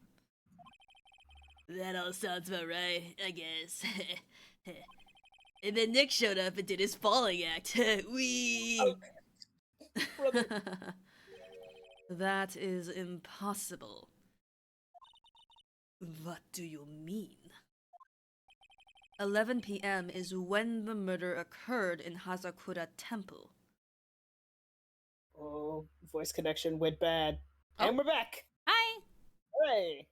That all sounds about right, I guess. And then Nick showed up and did his falling act. Wee! Brother. That is impossible. What do you mean? 11 p.m. is when the murder occurred in Hazakura Temple. Oh, voice connection went bad. Oh. And we're back! Hi! Hey!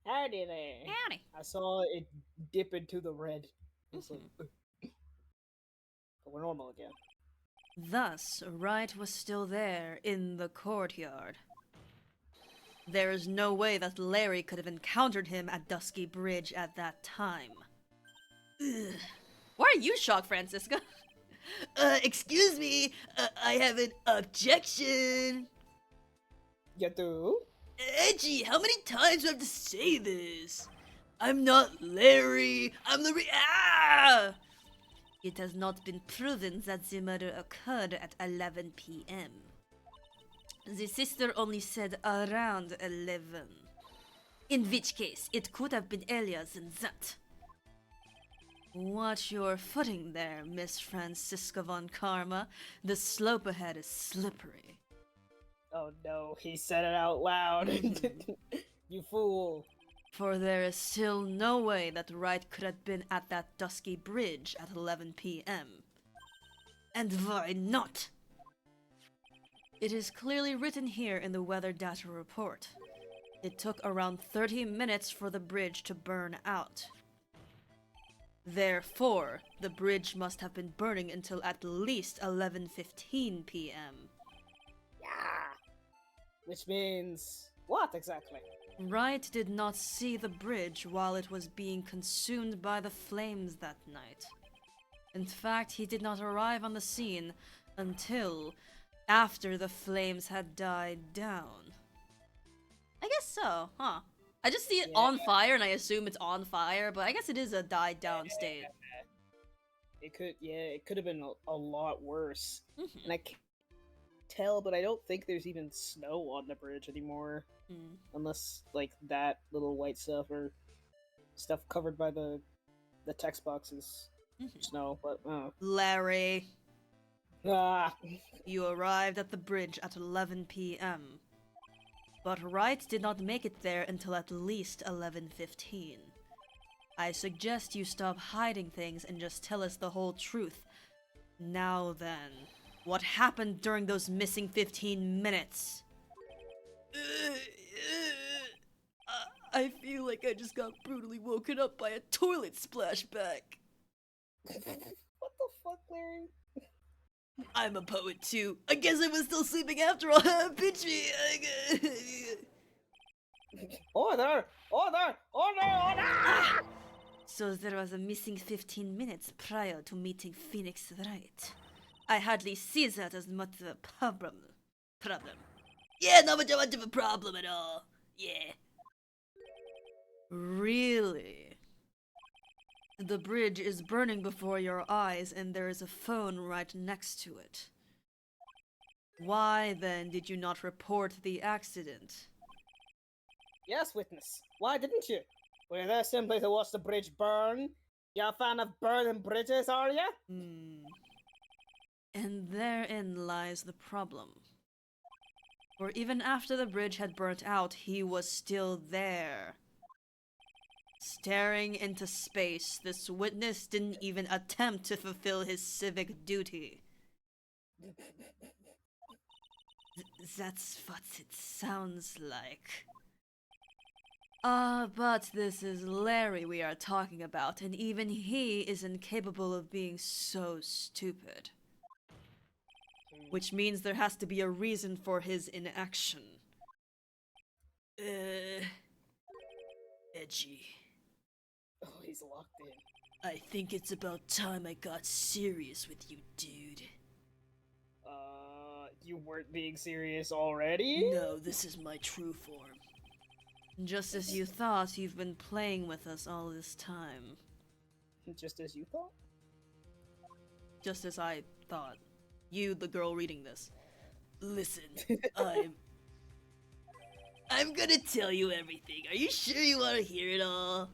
Howdy there. Howdy! I saw it dip into the red. It's like, but we're normal again. Thus, Wright was still there in the courtyard. There is no way that Larry could have encountered him at Dusky Bridge at that time. Ugh. Why are you shocked, Francisca? Excuse me, I have an objection. You do? Edgy, how many times do I have to say this? I'm not Larry, I'm the Ah! It has not been proven that the murder occurred at 11 p.m. The sister only said around 11. In which case, it could have been earlier than that. Watch your footing there, Miss Francisca von Karma. The slope ahead is slippery. Oh no, he said it out loud. You fool. For there is still no way that Wright could have been at that Dusky Bridge at 11 p.m. And why not? It is clearly written here in the weather data report. It took around 30 minutes for the bridge to burn out. Therefore, the bridge must have been burning until at least 11:15 p.m. Yeah. Which means what exactly? Wright did not see the bridge while it was being consumed by the flames that night. In fact, he did not arrive on the scene until after the flames had died down. I guess so, huh? I just see it on fire and I assume it's on fire, but I guess it is a died down state. It could have been a lot worse. Mhm. And I can't tell, but I don't think there's even snow on the bridge anymore. Unless, like, that little white stuff or stuff covered by the text boxes. Snow, but, Larry, Ah! you arrived at the bridge at 11 p.m. But Wright did not make it there until at least 11:15. I suggest you stop hiding things and just tell us the whole truth. Now then, what happened during those missing 15 minutes? I feel like I just got brutally woken up by a toilet splashback. What the fuck, Larry? I'm a poet too. I guess I was still sleeping after all. Pinch me. Order! Order! Order! Order! So there was a missing 15 minutes prior to meeting Phoenix Wright. I hardly see that as much of a problem. Yeah, not much of a problem at all. Yeah. Really? The bridge is burning before your eyes and there is a phone right next to it. Why then did you not report the accident? Yes, witness. Why didn't you? Were you there simply to watch the bridge burn? You a fan of burning bridges, are you? And therein lies the problem. For even after the bridge had burnt out, he was still there. Staring into space, this witness didn't even attempt to fulfill his civic duty. That's what it sounds like. But this is Larry we are talking about, and even he is incapable of being so stupid. Which means there has to be a reason for his inaction. Edgy. Oh, he's locked in. I think it's about time I got serious with you, dude. You weren't being serious already? No, this is my true form. Just as you thought, you've been playing with us all this time. Just as you thought? Just as I thought. You, the girl reading this. Listen, I'm gonna tell you everything. Are you sure you want to hear it all?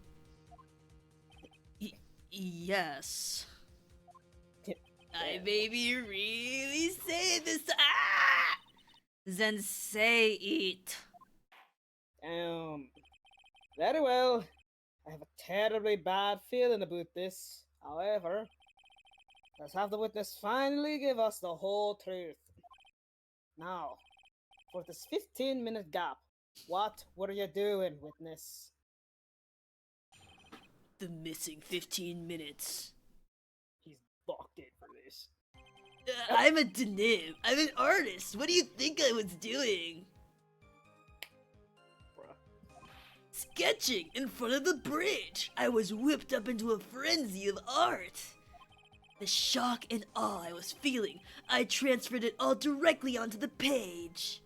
Yes. I maybe really say this. Ah! Then say it. Very well. I have a terribly bad feeling about this. However, let's have the witness finally give us the whole truth. Now, for this 15-minute gap, what were you doing, witness? The missing 15 minutes. He's locked in for this. I'm a denim. I'm an artist. What do you think I was doing? Bruh. Sketching in front of the bridge. I was whipped up into a frenzy of art. The shock and awe I was feeling, I transferred it all directly onto the page.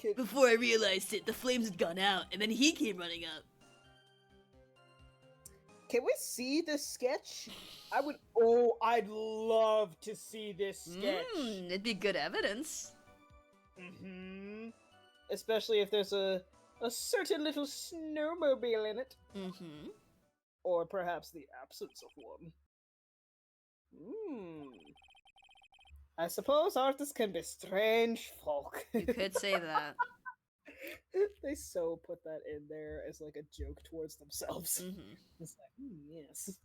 Kid- Before I realized it, the flames had gone out, and then he came running up. Can we see this sketch? I'd love to see this sketch. It'd be good evidence. Especially if there's a certain little snowmobile in it. Or perhaps the absence of one. I suppose artists can be strange folk. You could say that. They so put that in there as like a joke towards themselves. It's like, yes.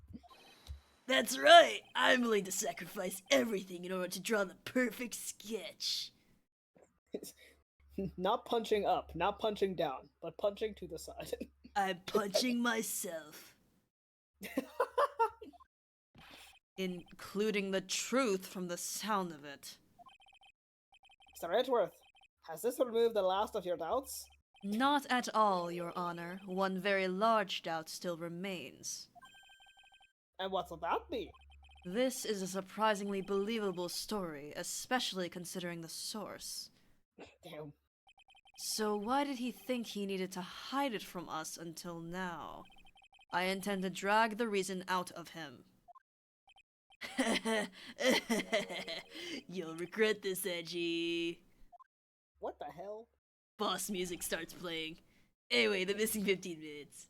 That's right! I'm willing to sacrifice everything in order to draw the perfect sketch. Not punching up, not punching down, but punching to the side. I'm punching myself. Including the truth from the sound of it. Mr. Edgeworth, has this removed the last of your doubts? Not at all, Your Honor. One very large doubt still remains. And what will that be? This is a surprisingly believable story, especially considering the source. Damn. So why did he think he needed to hide it from us until now? I intend to drag the reason out of him. You'll regret this, Edgy. What the hell? Boss music starts playing. Anyway, the missing 15 minutes.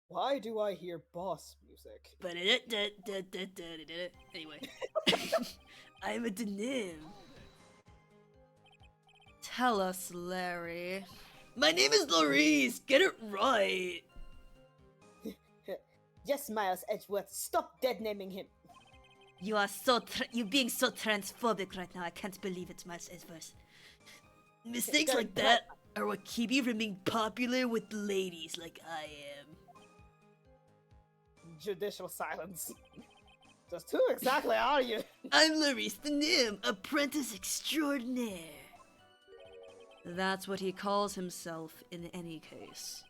Why do I hear boss music? Anyway. I'm a denim. Tell us, Larry. My name is Laurice. Get it right. Yes, Miles Edgeworth, stop dead-naming him. You are you being so transphobic right now. I can't believe it, Miles Edgeworth. Mistakes like that are what keep you from being popular with ladies like I am. Judicial silence. Just who exactly are you? I'm Laurice the Nim, apprentice extraordinaire. That's what he calls himself in any case.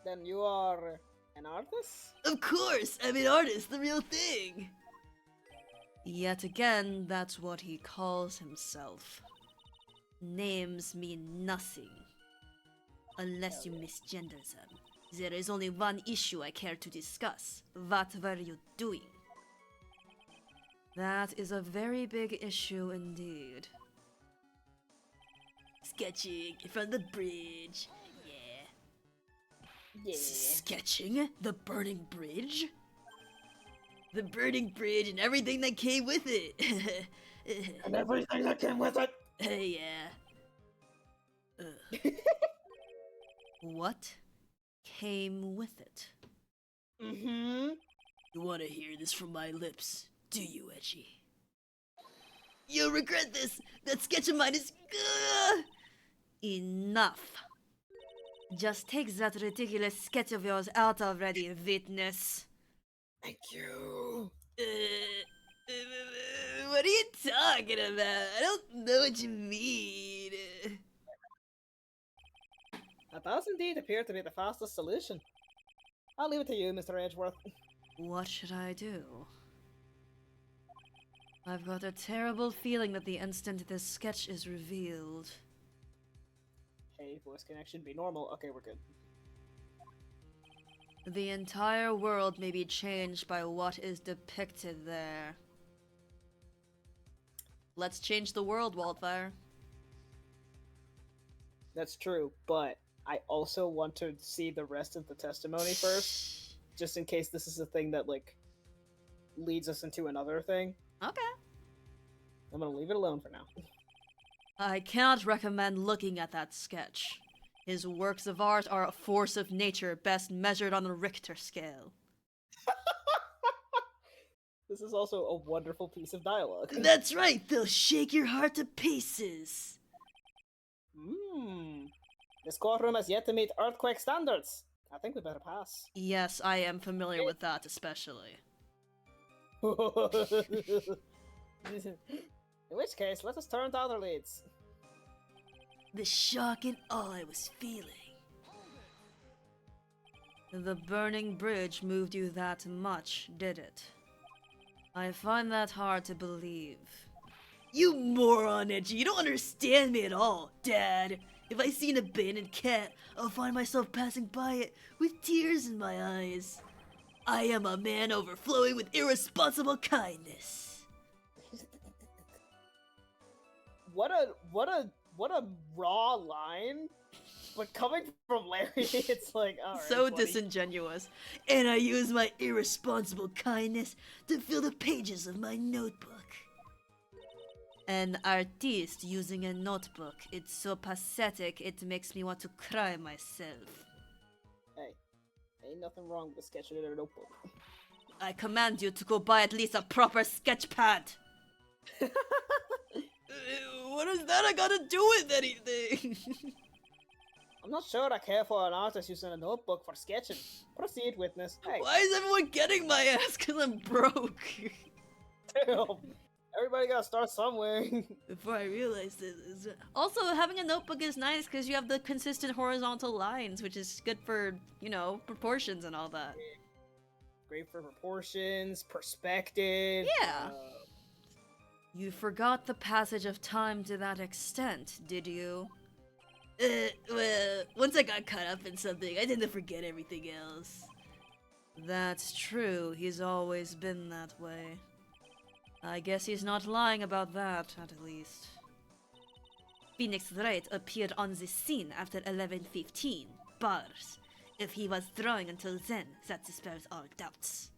Then you are an artist? Of course, I'm an artist, the real thing. Yet again, that's what he calls himself. Names mean nothing. Unless you misgender them. There is only one issue I care to discuss. What were you doing? That is a very big issue indeed. Sketching in front of the bridge. Yeah. Sketching the burning bridge? The burning bridge and everything that came with it. And everything that came with it. Yeah. What came with it? You want to hear this from my lips, do you, Edgy? You'll regret this! That sketch of mine is... Enough. Just take that ridiculous sketch of yours out already, witness. Thank you. What are you talking about? I don't know what you mean. That does indeed appear to be the fastest solution. I'll leave it to you, Mr. Edgeworth. What should I do? I've got a terrible feeling that the instant this sketch is revealed, Hey, voice connection, be normal. Okay, we're good. the entire world may be changed by what is depicted there. Let's change the world, Wildfire. That's true, but I also want to see the rest of the testimony first, just in case this is a thing that, like, leads us into another thing. Okay. I'm gonna leave it alone for now. I cannot recommend looking at that sketch. His works of art are a force of nature best measured on the Richter scale. This is also a wonderful piece of dialogue. That's right, they'll shake your heart to pieces. This courtroom has yet to meet earthquake standards. I think we better pass. Yes, I am familiar with that especially. In which case, let us turn to other leads. The shock and awe I was feeling. The burning bridge moved you that much, did it? I find that hard to believe. You moron, Edgy, you don't understand me at all, Dad. If I see an abandoned cat, I'll find myself passing by it with tears in my eyes. I am a man overflowing with irresponsible kindness. What a raw line. But coming from Larry, it's like, alright. So buddy. disingenuous. And I use my irresponsible kindness to fill the pages of my notebook. An artiste using a notebook. It's so pathetic, it makes me want to cry myself. Hey, ain't nothing wrong with sketching in a notebook. I command you to go buy at least a proper sketch pad. What does that got to do with anything? I'm not sure I care for an artist using a notebook for sketching. Proceed, witness. Hey, Why is everyone getting my ass? Because I'm broke. damn. Everybody gotta start somewhere. Before I realized this. Also, having a notebook is nice because you have the consistent horizontal lines, which is good for, you know, proportions and all that. Great for proportions, perspective. Yeah. You forgot the passage of time to that extent, did you? Well, once I got caught up in something, I tend to forget everything else. That's true, he's always been that way. I guess he's not lying about that, at least. Phoenix Wright appeared on the scene after 11:15 bars. If he was drawing until then, that dispels all doubts.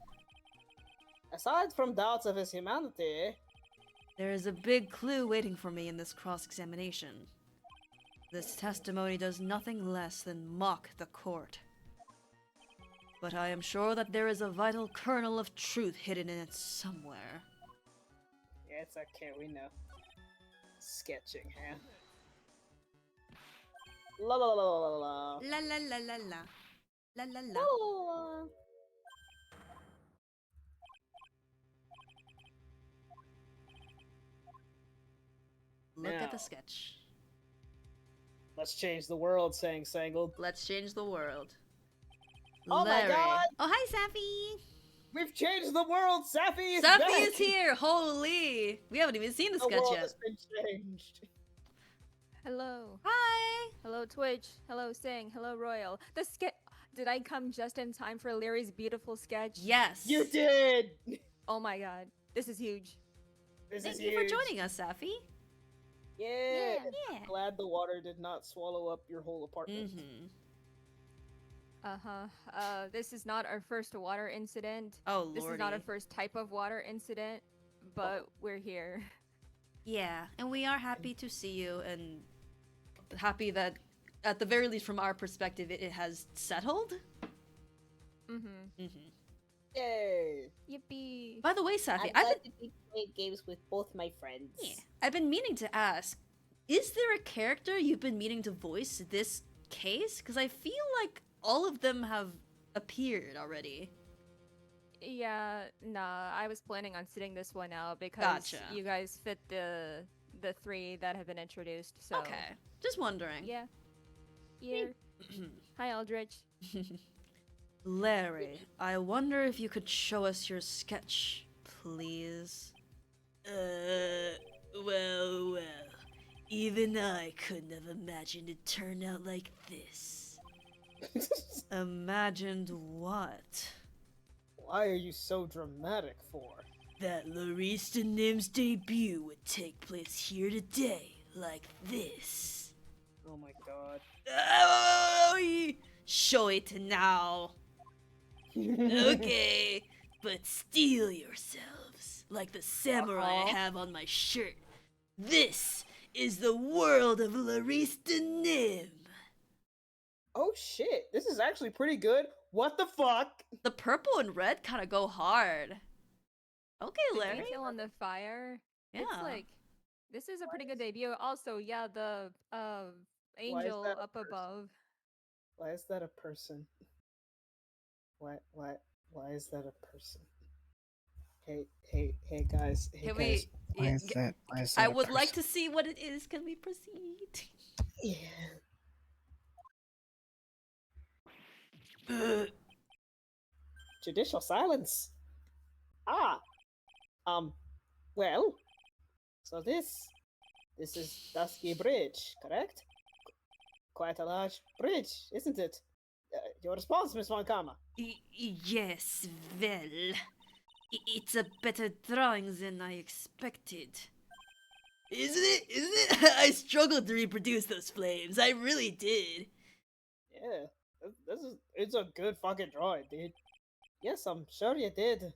Aside from doubts of his humanity, There is a big clue waiting for me in this cross-examination. This testimony does nothing less than mock the court. But I am sure that there is a vital kernel of truth hidden in it somewhere. yeah, it's okay, we know. Sketching, huh? La la la la la la. La la la la la. La la la. La. Look at the Now. sketch. Let's change the world, saying Sangled. Let's change the world. Oh my God! Oh, hi, Safi! We've changed the world! Safi is Safi back! is here! Holy! We haven't even seen the The sketch world yet. has been changed. Hello. Hi! Hello, Twitch. Hello, Sing. Hello, Royal. The sketch. Did I come just in time for Larry's beautiful sketch? Yes! You did! Oh my god. This is huge. This Thank is you for huge. joining us, Safi. Yeah. Yeah. Glad the water did not swallow up your whole apartment. Mm-hmm. This is not our first water incident. Oh, This lordy. is not our first type of water incident, but we're here. Yeah, and we are happy to see you, and happy that, at the very least from our perspective, it has settled. Mm-hmm. Mm-hmm. Yay! Yippee. By the way, Safi, I'm I've glad been, to be playing games with both my friends. yeah, I've been meaning to ask, is there a character you've been meaning to voice this case? Because I feel like all of them have appeared already. Yeah, nah, I was planning on sitting this one out because Gotcha. you guys fit the three that have been introduced, so Okay, just wondering. yeah. Here. Hi Aldrich. Larry, I wonder if you could show us your sketch, please. Well. Even I couldn't have imagined it turned out like this. Imagined what? Why are you so dramatic for? That Larista Nim's debut would take place here today, like this. Oh my god. Oh, show it now. Okay, but steel yourselves, like the samurai I have on my shirt. This is the world of Larista Nim. Oh shit, this is actually pretty good. What the fuck? The purple and red kind of go hard. Okay, The Larry. detail on the fire. Yeah. It's like, this is a pretty good debut. Also, yeah, the angel that a up person? above. Why is that a person? Why is that a person? Hey guys. Hey Can guys. we? Why is that? Why is that I a would like person? to see what it is. Can we proceed? Yeah. Judicial silence. Well, so this is Dusky Bridge, correct? Quite a large bridge, isn't it? Your response, Miss Von Kama. Yes, well, it's a better drawing than I expected. Isn't it? I struggled to reproduce those flames. I really did. Yeah, it's a good fucking drawing, dude. Yes, I'm sure you did.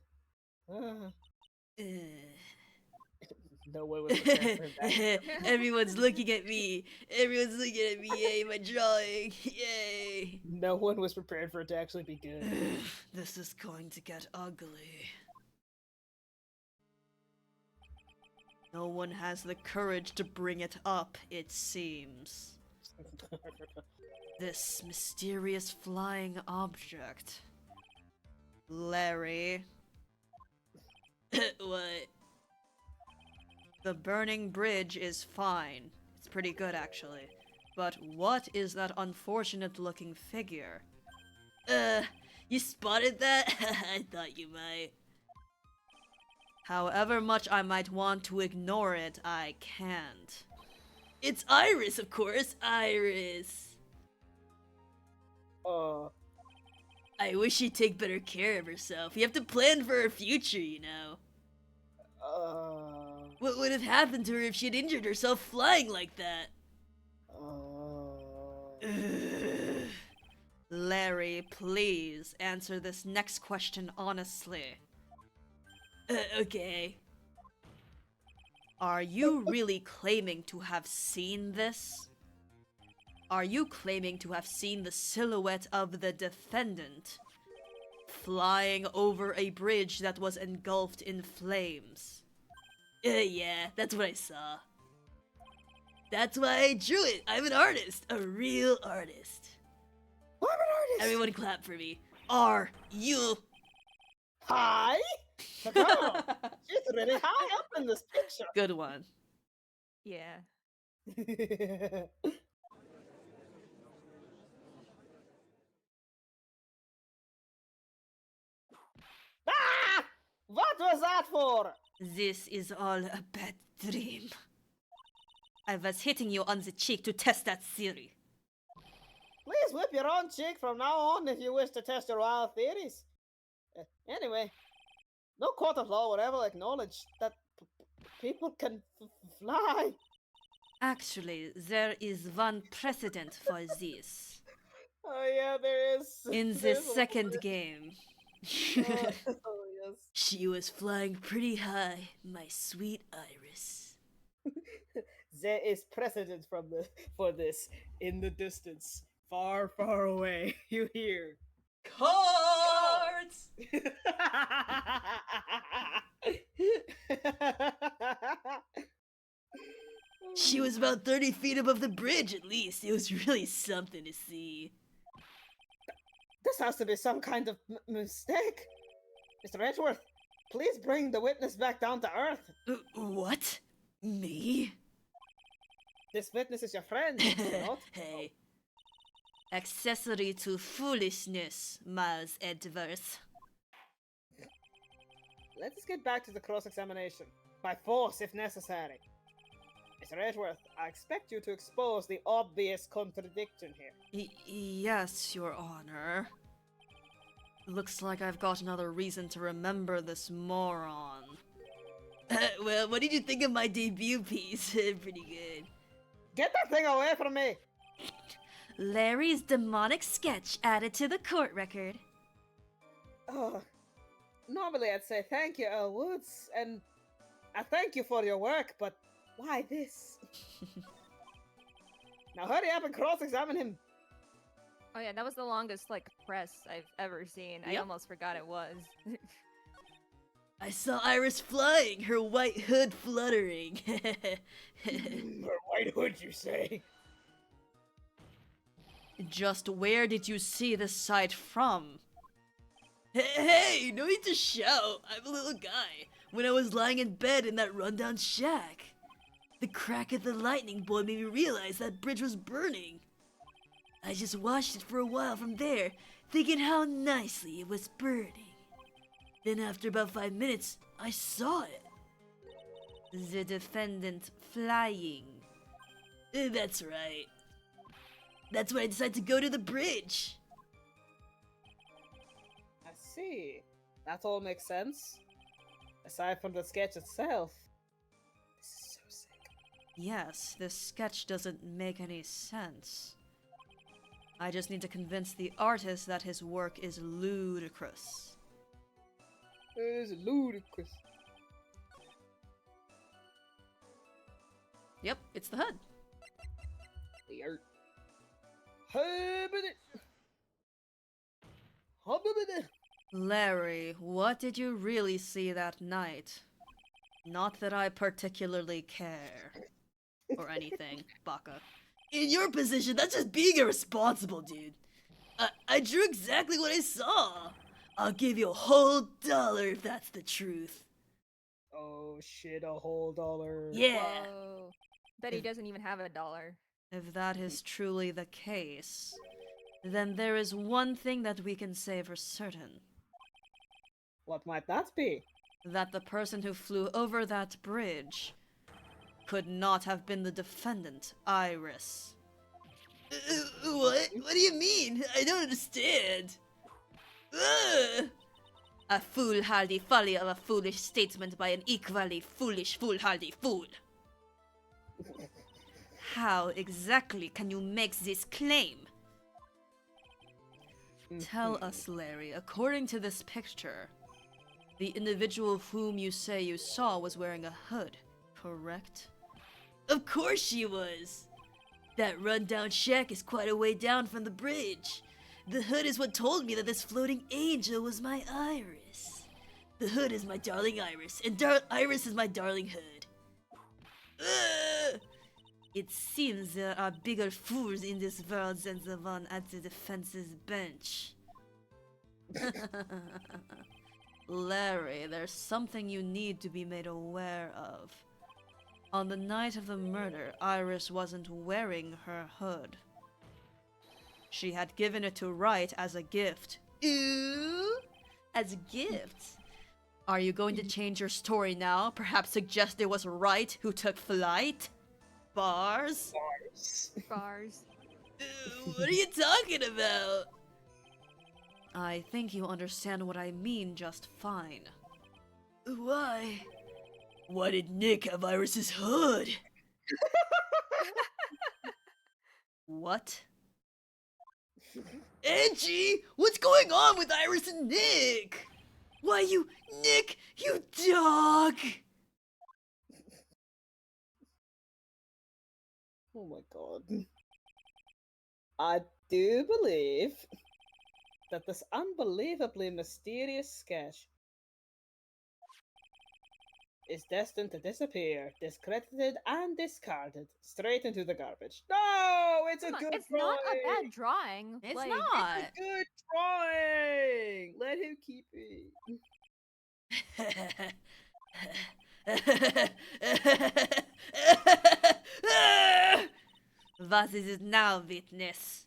No one was prepared for that. Everyone's looking at me. Everyone's looking at me. Yay, my drawing. Yay. No one was prepared for it to actually be good. This is going to get ugly. No one has the courage to bring it up, it seems. This mysterious flying object. Larry. What? The burning bridge is fine. It's pretty good, actually. But what is that unfortunate looking figure? You spotted that? I thought you might. However much I might want to ignore it, I can't. It's Iris, of course, Iris. I wish she'd take better care of herself. You have to plan for her future, you know. What would have happened to her if she'd injured herself flying like that? Larry, please answer this next question honestly. Okay. Are you really claiming to have seen this? Are you claiming to have seen the silhouette of the defendant flying over a bridge that was engulfed in flames? Yeah, that's what I saw. That's why I drew it. I'm an artist. A real artist. I'm an artist! Everyone clap for me. Are you? Hi? The girl! She's really high up in this picture! Good one. Yeah. Ah! What was that for? This is all a bad dream. I was hitting you on the cheek to test that theory. Please whip your own cheek from now on if you wish to test your wild theories. Anyway, no court of law will ever acknowledge that people can fly. Actually, there is one precedent for this. Oh yeah, there is. In the There's a second lot. game, Oh yes. she was flying pretty high, my sweet Iris. There is precedent for this in the distance, far, far away. You hear? Cards! She was about 30 feet above the bridge at least. It was really something to see. This has to be some kind of mistake. Mr. Edgeworth, please bring the witness back down to earth. What? Me? This witness is your friend, is it not? Hey. Accessory to foolishness, Miles Edgeworth. Let us get back to the cross-examination. By force, if necessary. Mr. Edgeworth, I expect you to expose the obvious contradiction here. Yes, Your Honor. Looks like I've got another reason to remember this moron. Well, what did you think of my debut piece? Pretty good. Get that thing away from me! Larry's demonic sketch added to the court record. Oh, normally I'd say thank you, Earl Woods, and I thank you for your work, but why this? Now hurry up and cross-examine him. Oh yeah, that was the longest like press I've ever seen. I Yep. almost forgot it was. I saw Iris flying, her white hood fluttering. Or White Hood, you say? Just where did you see this sight from? Hey, no need to shout. I'm a little guy. When I was lying in bed in that rundown shack, the crack of the lightning bolt made me realize that bridge was burning. I just watched it for a while from there, thinking how nicely it was burning. Then after about 5 minutes, I saw it. The defendant flying. That's right. That's when I decided to go to the bridge. I see. That all makes sense. Aside from the sketch itself. This is so sick. Yes, this sketch doesn't make any sense. I just need to convince the artist that his work is ludicrous. It is ludicrous. Yep, it's the hood. The art. Hubbity. Larry, what did you really see that night? Not that I particularly care. Or anything, Baka. In your position, that's just being irresponsible, dude. I drew exactly what I saw. I'll give you a whole $1 if that's the truth. Oh shit, a whole $1. Yeah. Whoa. Bet he doesn't even have $1. If that is truly the case, then there is one thing that we can say for certain. What might that be? That the person who flew over that bridge could not have been the defendant, Iris. What? What do you mean? I don't understand. Ugh. A foolhardy folly of a foolish statement by an equally foolish foolhardy fool. How exactly can you make this claim? Tell us, Larry, according to this picture, the individual whom you say you saw was wearing a hood, correct? Of course she was. That rundown shack is quite a way down from the bridge. The hood is what told me that this floating angel was my Iris. The hood is my darling Iris, and Iris is my darling hood. Ugh. It seems there are bigger fools in this world than the one at the defense's bench. Larry, there's something you need to be made aware of. On the night of the murder, Iris wasn't wearing her hood. She had given it to Wright as a gift. Ooh, as a gift. Are you going to change your story now? Perhaps suggest it was Wright who took flight? Bars? Bars. What are you talking about? I think you understand what I mean just fine. Why? Why did Nick have Iris's hood? What? Angie, what's going on with Iris and Nick? Why Nick, you dog! Oh my god. I do believe that this unbelievably mysterious sketch is destined to disappear, discredited and discarded straight into the garbage. No, it's a good It's drawing. not a bad drawing. It's like, not. It's a good drawing. Let him keep it. What is it now, witness?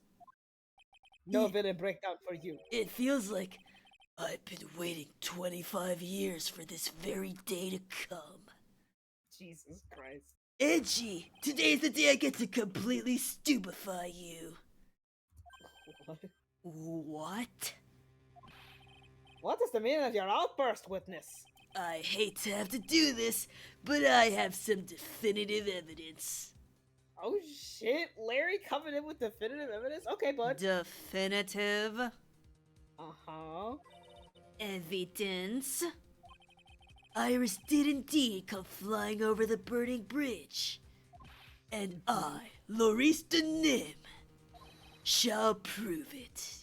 No villain breakdown for you. It feels like I've been waiting 25 years for this very day to come. Jesus Christ. Edgy, today's the day I get to completely stupefy you. What? What? What is the meaning of your outburst, witness? I hate to have to do this, but I have some definitive evidence. Oh shit, Larry coming in with definitive evidence? Okay, bud. Definitive Uh-huh. evidence? Iris did indeed come flying over the burning bridge. And I, Lorista Nim, shall prove it.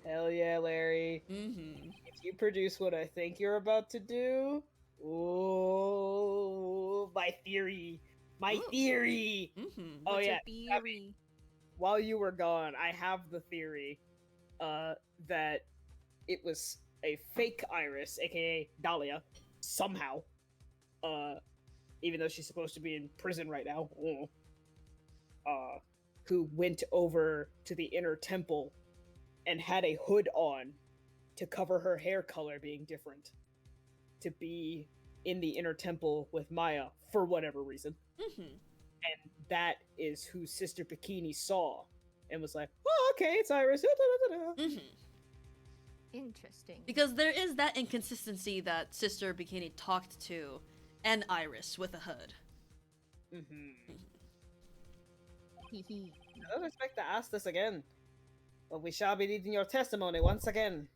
Hell yeah, Larry. Mm-hmm. If you produce what I think you're about to do, ooh, my theory. My Ooh. theory. Mm-hmm. Oh What's yeah. your theory? While you were gone, I have the theory that it was a fake Iris, aka Dahlia, somehow. Even though she's supposed to be in prison right now. Who went over to the inner temple and had a hood on to cover her hair color being different. To be in the inner temple with Maya for whatever reason. Mm-hmm. And that is who Sister Bikini saw and was like, oh, okay, it's Iris. Mm-hmm. Interesting. Because there is that inconsistency that Sister Bikini talked to an Iris with a hood. Mm-hmm. Hee hee. I don't expect to ask this again, but we shall be needing your testimony once again.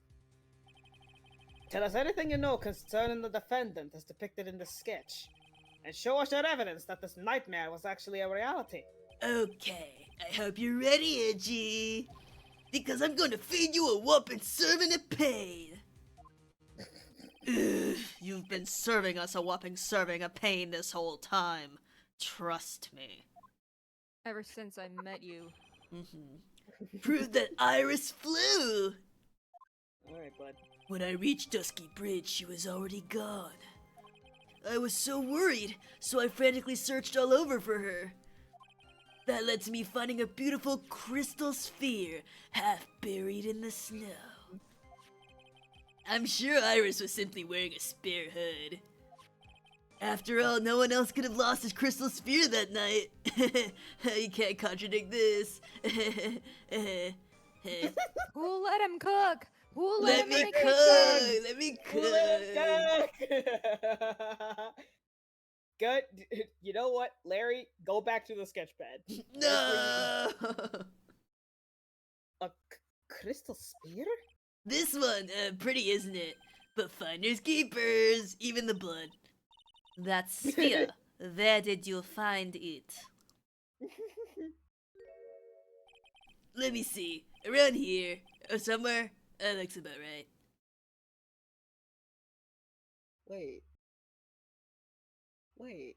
Tell us anything you know concerning the defendant as depicted in the sketch, and show us your evidence that this nightmare was actually a reality. Okay, I hope you're ready, Edgy. Because I'm gonna feed you a whooping serving of pain. Ugh, you've been serving us a whopping serving of pain this whole time. Trust me. Ever since I met you. Mm-hmm. Prove that Iris flew. Alright, bud. When I reached Dusky Bridge, she was already gone. I was so worried, so I frantically searched all over for her. That led to me finding a beautiful crystal sphere, half buried in the snow. I'm sure Iris was simply wearing a spare hood. After all, no one else could have lost his crystal sphere that night. You can't contradict this. Who let him cook? Who Let him me make cook! pizza? Let me cook! Good. You know what, Larry? Go back to the sketch pad. No! A crystal spear? This one, pretty, isn't it? But finders keepers, even the blood. That sphere. Where did you find it? Let me see. Around here, or somewhere. That looks about right. Wait.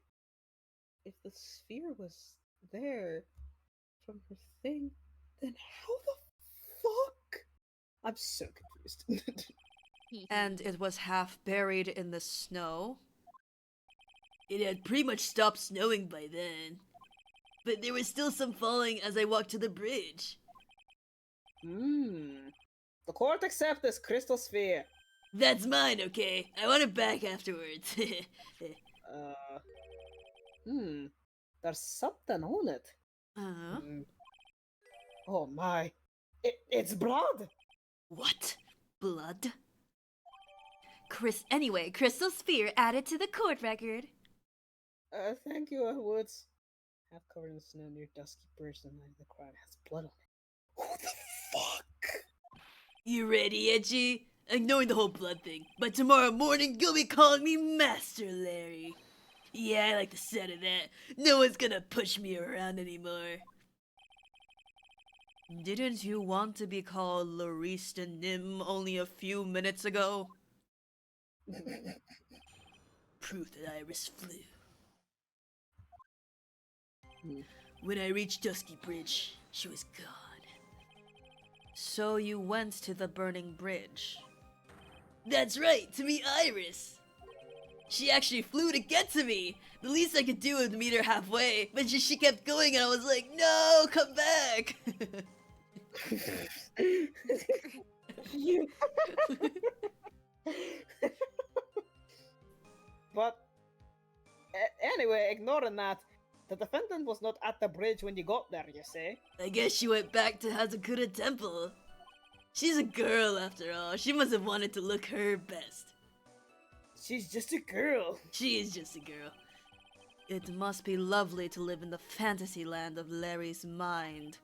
If the sphere was there from her thing, then how the fuck? I'm so confused. Hee hee. And it was half buried in the snow? It had pretty much stopped snowing by then. But there was still some falling as I walked to the bridge. The court accepts this crystal sphere. That's mine, okay? I want it back afterwards. There's something on it. Uh-huh. Oh my. It's blood! What? Blood? Anyway, crystal sphere added to the court record. Thank you, Woods. Half covered in snow near Dusky Bridge, the night of the crime has blood on it. Who the fuck? You ready, Edgy? Ignoring the whole blood thing. But tomorrow morning, you'll be calling me Master Larry. Yeah, I like the sound of that. No one's gonna push me around anymore. Didn't you want to be called Lorista Nim only a few minutes ago? Proof that Iris flew. When I reached Dusky Bridge, she was gone. So you went to the burning bridge. That's right, to meet Iris. She actually flew to get to me. The least I could do was meet her halfway, but she kept going and I was like, no, come back. But ignoring that, the defendant was not at the bridge when you got there, you see? I guess she went back to Hazakura Temple. She's a girl after all. She must have wanted to look her best. She's just a girl. She is just a girl. It must be lovely to live in the fantasy land of Larry's mind.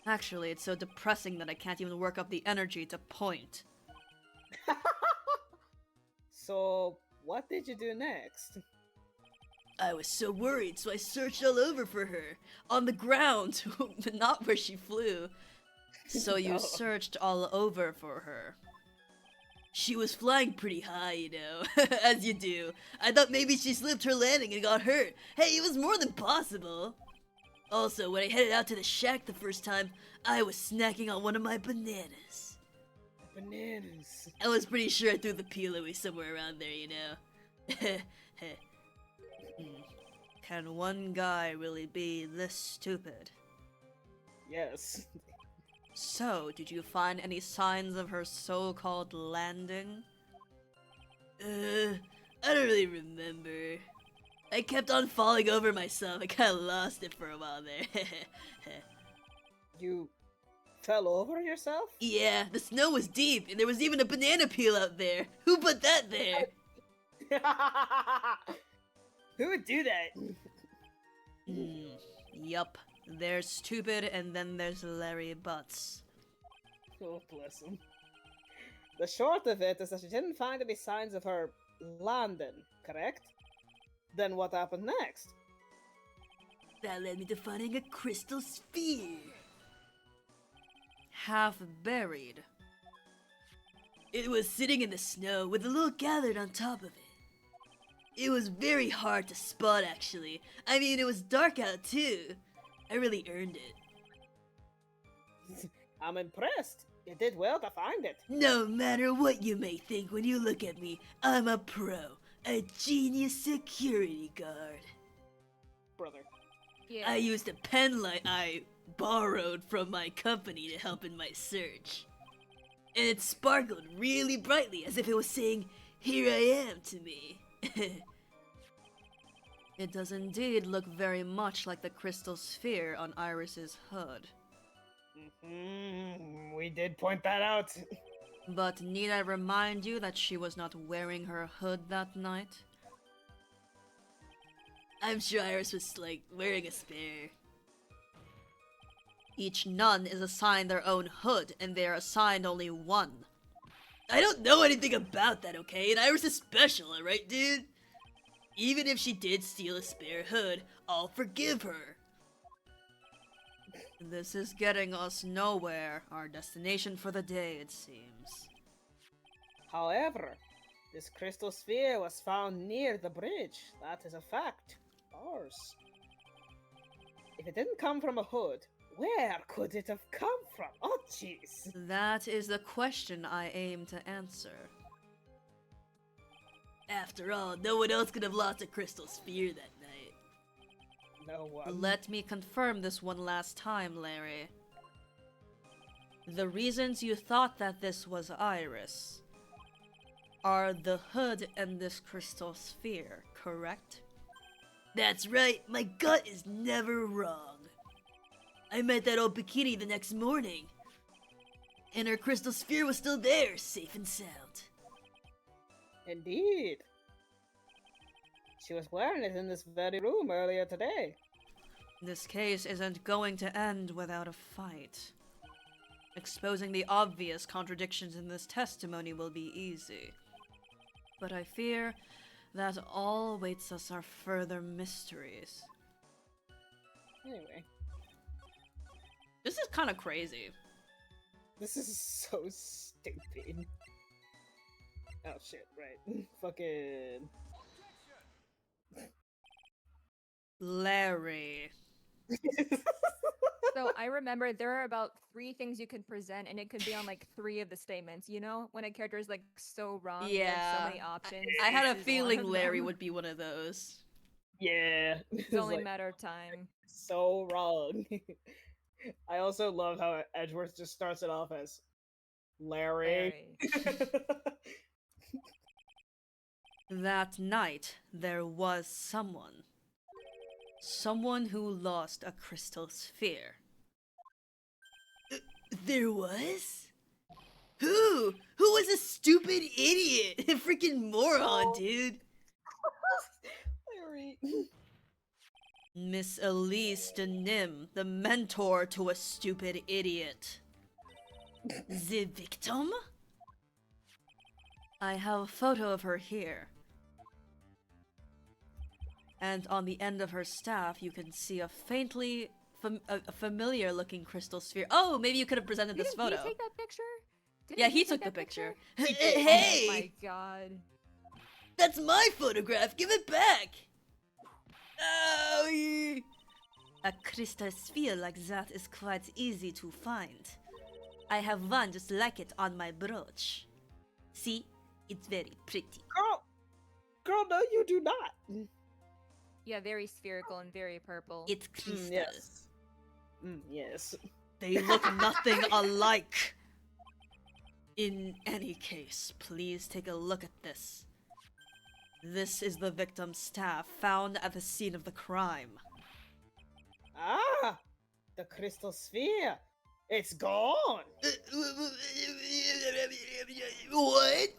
Actually, it's so depressing that I can't even work up the energy to point. So, what did you do next? I was so worried, so I searched all over for her. On the ground, but not where she flew. So you No. searched all over for her. She was flying pretty high, you know, as you do. I thought maybe she slipped her landing and got hurt. Hey, it was more than possible. Also, when I headed out to the shack the first time, I was snacking on one of my bananas. Bananas. I was pretty sure I threw the peel away somewhere around there, you know. Can one guy really be this stupid? Yes. So, did you find any signs of her so-called landing? I don't really remember. I kept on falling over myself. I kinda lost it for a while there. You fell over yourself? Yeah, the snow was deep, and there was even a banana peel out there. Who put that there? Who would do that? Yup. There's Stupid, and then there's Larry Butz. Oh, bless him. The short of it is that you didn't find any signs of her landing, correct? Then what happened next? That led me to finding a crystal sphere. Half buried. It was sitting in the snow with a little gathered on top of it. It was very hard to spot, actually. I mean, it was dark out, too. I really earned it. I'm impressed. You did well to find it. No matter what you may think when you look at me, I'm a pro. A genius security guard. Brother. Yeah. I used a pen light I borrowed from my company to help in my search. And it sparkled really brightly as if it was saying, "Here I am" to me. It does indeed look very much like the crystal sphere on Iris's hood. We did point that out. But need I remind you that she was not wearing her hood that night? I'm sure Iris was, like, wearing a spare. Each nun is assigned their own hood, and they are assigned only one. I don't know anything about that, okay? And Iris is special, alright, dude? Even if she did steal a spare hood, I'll forgive her. This is getting us nowhere. Our destination for the day, it seems. However, this crystal sphere was found near the bridge. That is a fact. Ours. If it didn't come from a hood, where could it have come from? Oh, jeez. That is the question I aim to answer. After all, no one else could have lost a crystal sphere that night. No one. Let me confirm this one last time, Larry. The reasons you thought that this was Iris are the hood and this crystal sphere, correct? That's right, my gut is never wrong. I met that old bikini the next morning, and her crystal sphere was still there, safe and sound. Indeed. She was wearing it in this very room earlier today. This case isn't going to end without a fight. Exposing the obvious contradictions in this testimony will be easy. But I fear that all awaits us are further mysteries. Anyway, This is kind of crazy. this is so stupid. Oh shit, right. Fucking. Larry. So I remember there are about 3 things you could present, and it could be on like 3 of the statements. You know, when a character is like so wrong, they have so many options. I had a This is one feeling of Larry them. would be one of those. Yeah. It's only a matter of time. So wrong. I also love how Edgeworth just starts it off as Larry. Larry. That night, there was someone. Someone who lost a crystal sphere. There was? Who? Who was a stupid idiot? A freaking moron, dude. Larry. Miss Elise de Nim, the mentor to a stupid idiot. The victim? I have a photo of her here. And on the end of her staff, you can see a faintly a familiar-looking crystal sphere. Oh, maybe you could have presented this Didn't photo. he take that picture? Didn't Yeah, he take took the that picture. Hey! Oh my god. That's my photograph. Give it back. Oh, yeah. A crystal sphere like that is quite easy to find. I have one just like it on my brooch. See? It's very pretty. Girl, no, you do not. Yeah, very spherical and very purple. It's crystal. Yes. Yes. They look nothing alike. In any case, please take a look at this. This is the victim's staff found at the scene of the crime. Ah, the crystal sphere. It's gone. What?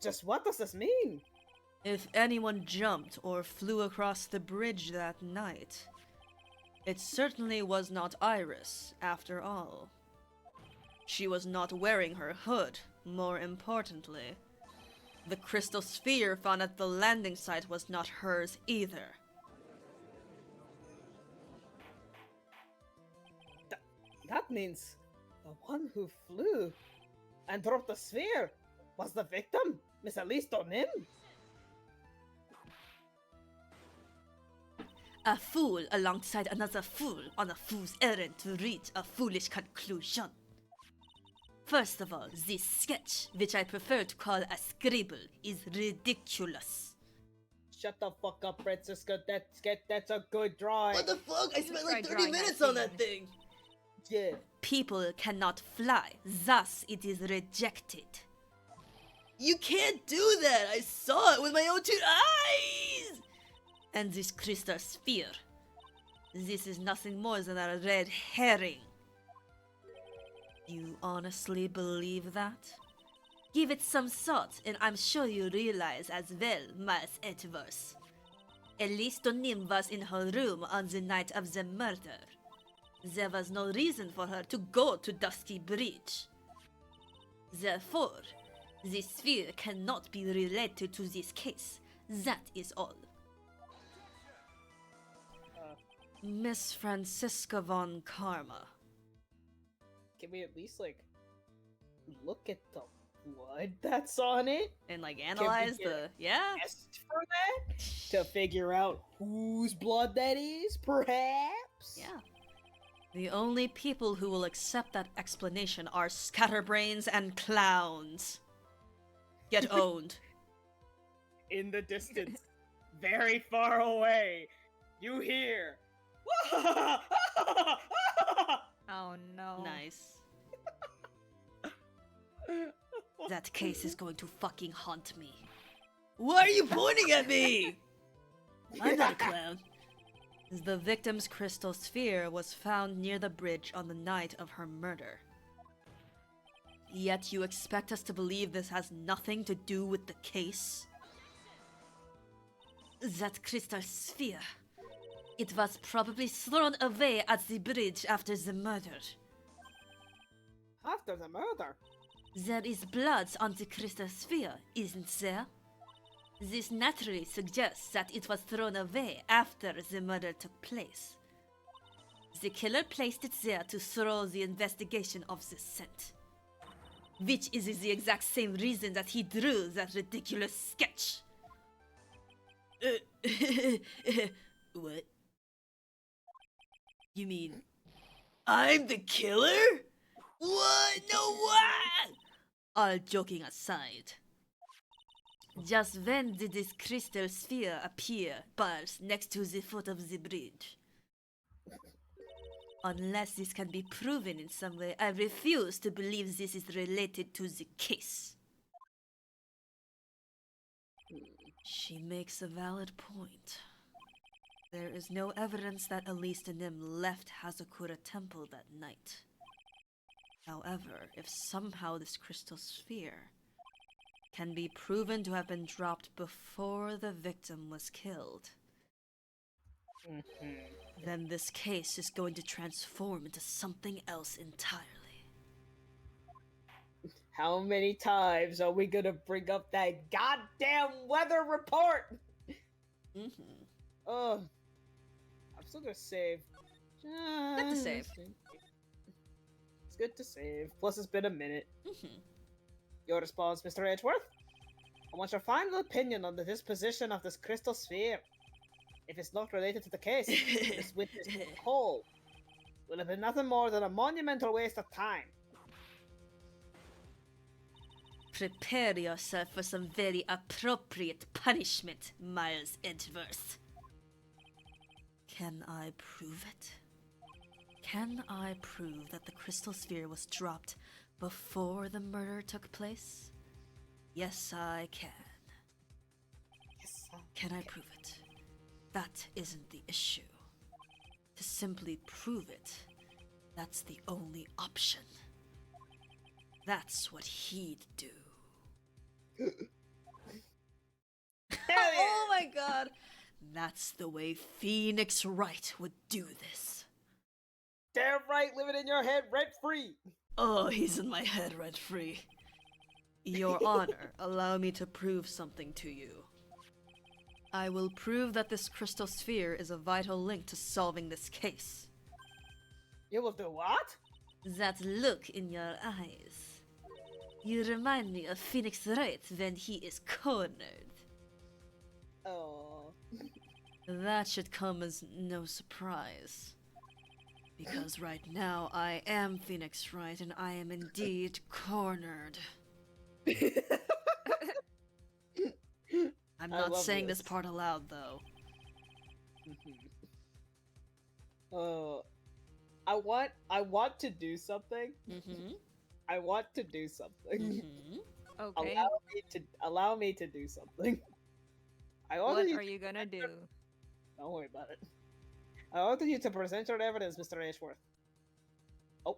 Just what does this mean? If anyone jumped or flew across the bridge that night, it certainly was not Iris, after all. She was not wearing her hood, more importantly. The crystal sphere found at the landing site was not hers either. That means the one who flew and dropped the sphere was the victim, Miss Elise Donim. A fool alongside another fool on a fool's errand to reach a foolish conclusion. First of all, this sketch, which I prefer to call a scribble, is ridiculous. Shut the fuck up, Francisca. That's a good drawing. What the fuck? I spent like tried 30 drawing that minutes on scene. that thing. Yeah. People cannot fly, thus it is rejected. You can't do that. I saw it with my own two eyes. And this crystal sphere, this is nothing more than a red herring. You honestly believe that? Give it some thought, and I'm sure you realize as well, Miss Edwards. Elise Donim was in her room on the night of the murder. There was no reason for her to go to Dusky Bridge. Therefore, this sphere cannot be related to this case. That is all. Miss Francisca von Karma. Can we at least look at the blood that's on it? And analyze get the... Yeah? Test for that to figure out whose blood that is, perhaps. Yeah. The only people who will accept that explanation are scatterbrains and clowns. Get owned. In the distance, very far away, you hear. Oh no. Nice. That case is going to fucking haunt me. Why are you pointing at me? I'm not a clown. The victim's crystal sphere was found near the bridge on the night of her murder. Yet you expect us to believe this has nothing to do with the case? That crystal sphere. It was probably thrown away at the bridge after the murder. After the murder. There is blood on the crystal sphere, isn't there? This naturally suggests that it was thrown away after the murder took place. The killer placed it there to throw the investigation off the scent. Which is the exact same reason that he drew that ridiculous sketch. What? You mean I'm the killer? What? No way! All joking aside. Just when did this crystal sphere appear bars next to the foot of the bridge? Unless this can be proven in some way, I refuse to believe this is related to the case. She makes a valid point. There is no evidence that Elise and Nim left Hazakura Temple that night. However, if somehow this crystal sphere can be proven to have been dropped before the victim was killed, then this case is going to transform into something else entirely. How many times are we gonna bring up that goddamn weather report? Oh, I'm still gonna save. Good to save. It's good to save. Plus, it's been a minute. Your response, Mr. Edgeworth? I want your final opinion on the disposition of this crystal sphere. If it's not related to the case, this witness whole will have been nothing more than a monumental waste of time. Prepare yourself for some very appropriate punishment, Miles Edgeworth. Can I prove it? Can I prove that the crystal sphere was dropped before the murder took place? Yes, I can. Yes, Can I prove it? That isn't the issue. To simply prove it, that's the only option. That's what he'd do. Oh my god. That's the way Phoenix Wright would do this. damn right, living in your head rent free. Oh, he's in my head rent free. Your Honor, allow me to prove something to you. I will prove that this crystal sphere is a vital link to solving this case. You will do what? That look in your eyes. You remind me of Phoenix Wright when he is cornered. Oh. That should come as no surprise. Because right now I am Phoenix Wright and I am indeed cornered. I'm I not love saying this this. part aloud though. I want to do something. I want to do something. Okay. Allow me to do something. I What order you are you gonna do? Don't worry about it. I order you to present your evidence, Mr. Ashworth. Oh.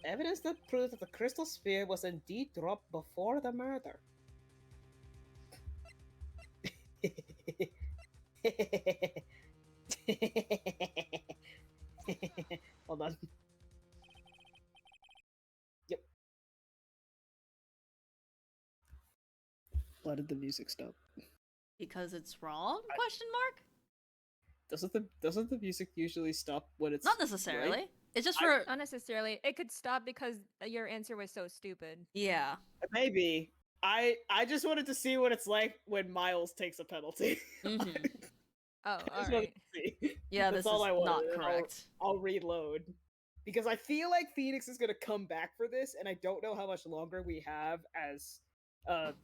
Evidence that proves that the crystal sphere was indeed dropped before the murder. Hold on. Yep. Why did the music stop? Because it's wrong? Question mark? Doesn't the music usually stop when it's Not necessarily. right? It's just for Not necessarily. It could stop because your answer was so stupid. yeah. Maybe. I just wanted to see what it's like when Miles takes a penalty. Oh, I just wanted alright. to see. Yeah, That's this all is I wanted, not and correct. I'll reload. Because I feel like Phoenix is gonna come back for this, and I don't know how much longer we have as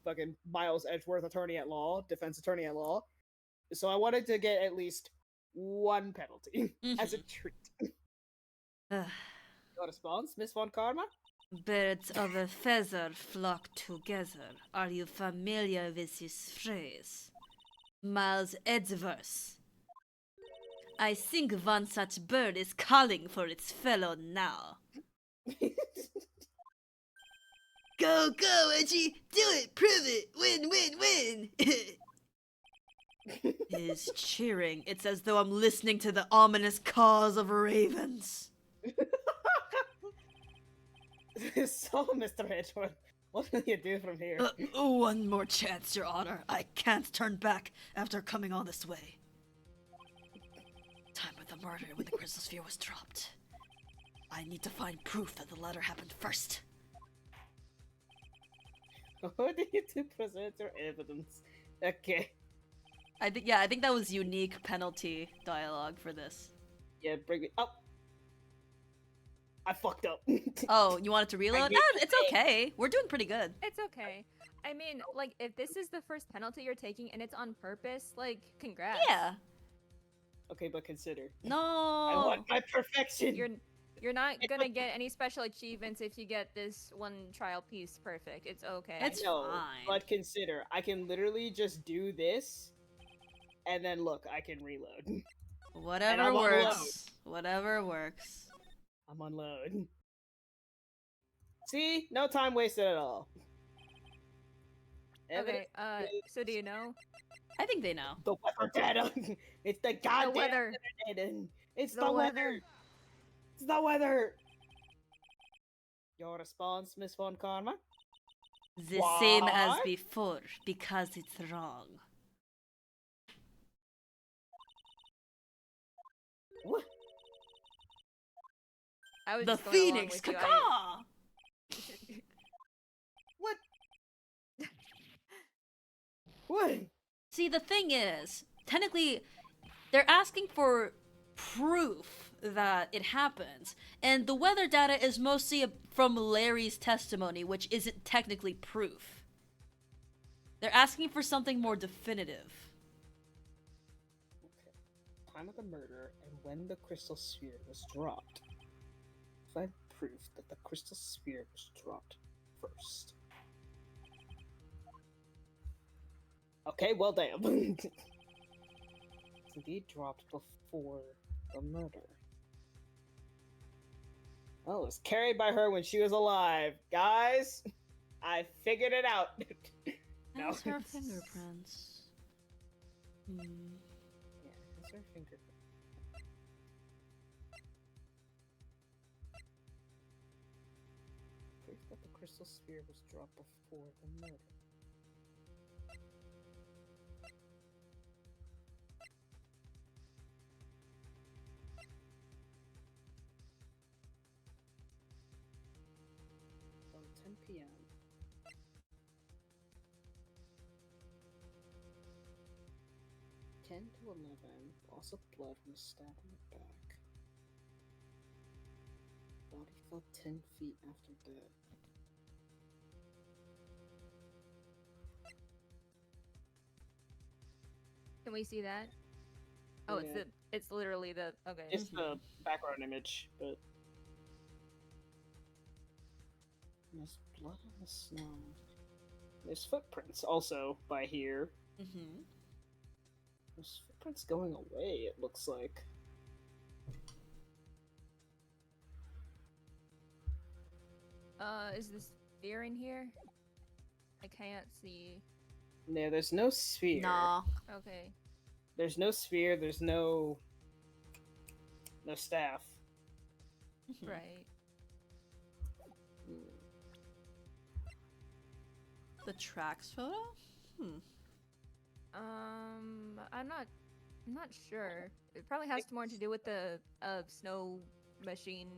fucking Miles Edgeworth attorney at law, defense attorney at law. So I wanted to get at least one penalty as a treat. Your response, Miss Von Karma? Birds of a feather flock together. Are you familiar with this phrase? Miles Edgeworth. I think one such bird is calling for its fellow now. Go, go, Edgy! Do it! Prove it! Win, win, win! His cheering. It's as though I'm listening to the ominous cause of ravens. So, Mr. Edgeworth, what will you do from here? One more chance, Your Honor. I can't turn back after coming all this way. Time of the murder when the crystal sphere was dropped. I need to find proof that the latter happened first. What do you to present your evidence? Okay. I think that was unique penalty dialogue for this. Yeah, bring me up. I fucked up. Oh, you wanted to reload? get It's okay. We're doing pretty good. It's okay. I mean, like, if this is the first penalty you're taking and it's on purpose, like, congrats. Yeah. Okay, but consider. No. I want my perfection. You're You're not gonna get any special achievements if you get this one trial piece perfect. It's okay. It's No, fine. but consider, I can literally just do this, and then look, I can reload. Whatever I'm on works. Whatever works. I'm on load. See? No time wasted at all. Okay, so do you know? I think they know. The weather data. It's the goddamn weather. data. It's The the weather. weather. It's the weather. Your response, Miss Von Karma? The same as What? before, because it's wrong. What? I was The just going along Phoenix with you. Caca! What? What? See, the thing is, technically, they're asking for proof that it happens, and the weather data is mostly from Larry's testimony, which isn't technically proof. They're asking for something more definitive. Okay. Time of the murder and when the crystal sphere was dropped. Find proof that the crystal sphere was dropped first. Okay, well, damn. It's indeed dropped before the murder. Well, it was carried by her when she was alive. Guys, I figured it out. No, That's her it's- fingerprints. Yeah, it's her fingerprint. Proof that the crystal sphere was dropped before the murder. From 10 p.m. 10 to 11, loss of blood was stabbed in the back. Body fell 10 feet after death. Can we see that? Oh, Yeah. it's literally the okay. It's the background image, but there's blood on the snow. There's footprints also by here. Mm-hmm. There's footprints going away, it looks like. Is this sphere in here? I can't see. No, there's no sphere. Nah. Okay. There's no sphere, there's no staff. Right. The tracks photo? I'm not sure. It probably has more to do with the snow machine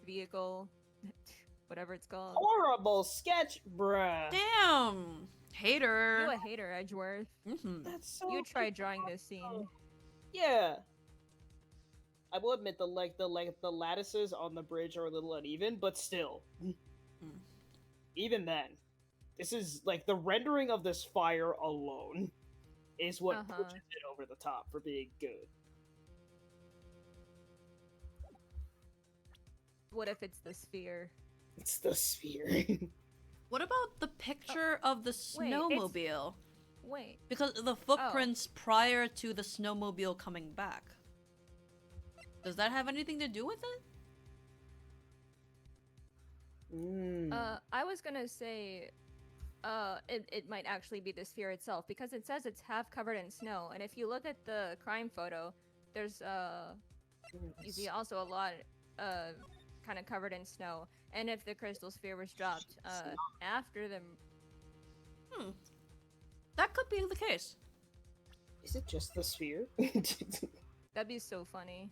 vehicle, whatever it's called. Horrible sketch, bruh. Damn! Hater! You a hater, Edgeworth. Mm-hmm. That's so You try drawing this scene. Yeah. I will admit the lattices on the bridge are a little uneven, but still. Even then, this is like the rendering of this fire alone is what pushes it over the top for being good. What if it's the sphere? It's the sphere. What about the picture of the wait, it's- snowmobile? Wait. Because the footprints prior to the snowmobile coming back. Does that have anything to do with it? I was gonna say, it might actually be the sphere itself because it says it's half covered in snow, and if you look at the crime photo, there's you see also a lot kind of covered in snow, and if the crystal sphere was dropped after the That could be the case. Is it just the sphere? that'd be so funny.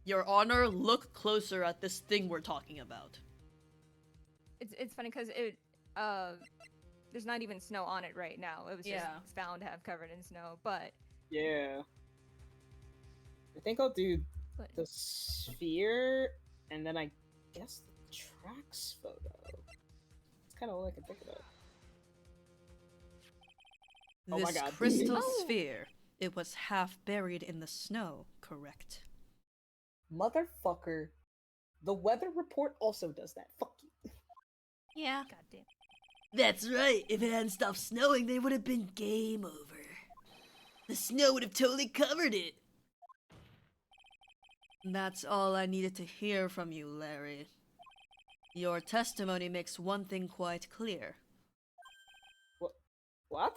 Your Honor, look closer at this thing we're talking about. It's funny because it there's not even snow on it right now. It was just found half covered in snow, but Yeah. I think I'll do but the sphere and then I guess the tracks photo. It's kind of all I can think about. Oh my This God. crystal Oh. sphere, it was half buried in the snow, correct? Motherfucker. The weather report also does that. Fuck you. Yeah. Goddamn. That's right. If it hadn't stopped snowing, there would have been game over. The snow would have totally covered it. That's all I needed to hear from you, Larry. Your testimony makes one thing quite clear. What?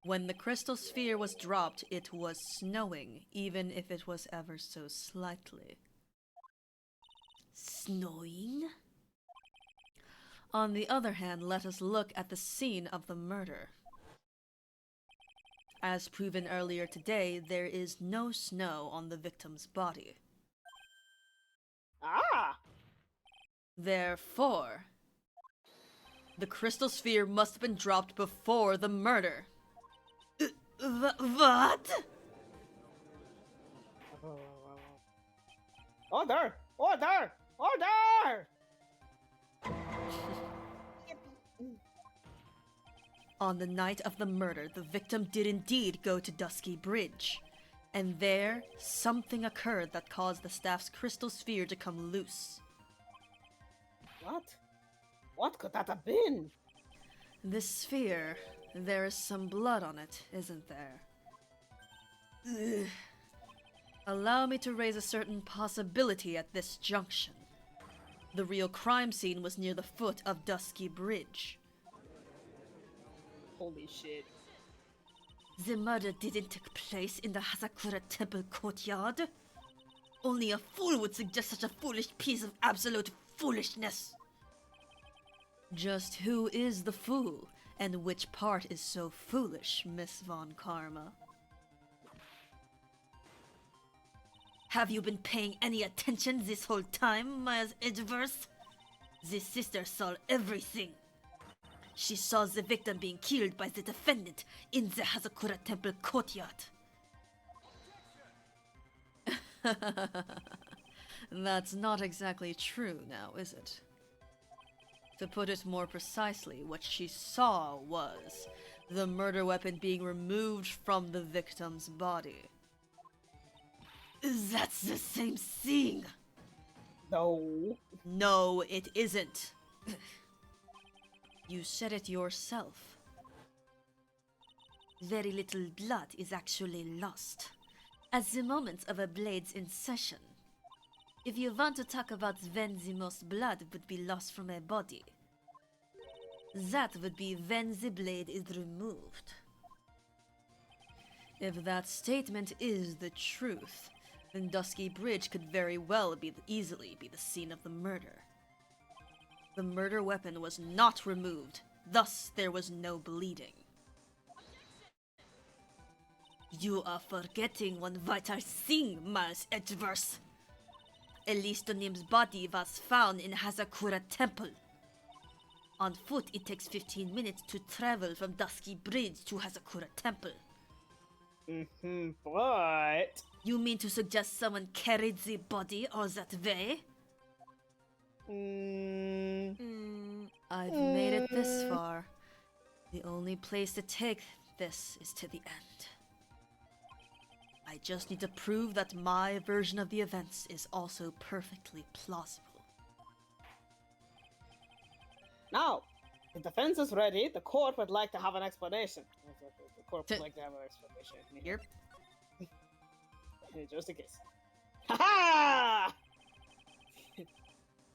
When the crystal sphere was dropped, it was snowing, even if it was ever so slightly. Snowing? On the other hand, let us look at the scene of the murder. As proven earlier today, there is no snow on the victim's body. Ah! Therefore, the crystal sphere must have been dropped before the murder. What? Order! Order! Order! On the night of the murder, the victim did indeed go to Dusky Bridge. And there, something occurred that caused the staff's crystal sphere to come loose. What? What could that have been? This sphere, there is some blood on it, isn't there? Ugh. Allow me to raise a certain possibility at this junction. The real crime scene was near the foot of Dusky Bridge. Holy shit. The murder didn't take place in the Hazakura temple courtyard. Only a fool would suggest such a foolish piece of absolute foolishness. Just who is the fool, and which part is so foolish, Miss Von Karma? Have you been paying any attention this whole time, Maya's Edgeverse? The sister saw everything. She saw the victim being killed by the defendant in the Hazakura temple courtyard. That's not exactly true now, is it? To put it more precisely, what she saw was the murder weapon being removed from the victim's body. That's the same thing. No. No, it isn't. You said it yourself. Very little blood is actually lost at the moment of a blade's insertion. If you want to talk about when the most blood would be lost from a body, that would be when the blade is removed. If that statement is the truth, then Dusky Bridge could very well easily be the scene of the murder. The murder weapon was not removed, thus there was no bleeding. You are forgetting one vital thing, Mars Edgeverse. Elistonim's body was found in Hazakura Temple. On foot, it takes 15 minutes to travel from Dusky Bridge to Hazakura Temple. But... You mean to suggest someone carried the body all that way? I've made it this far. The only place to take this is to the end. I just need to prove that my version of the events is also perfectly plausible. Now, the defense is ready. The court would like to have an explanation. The court would like to have an explanation. Yep. Just in case. Ha-ha!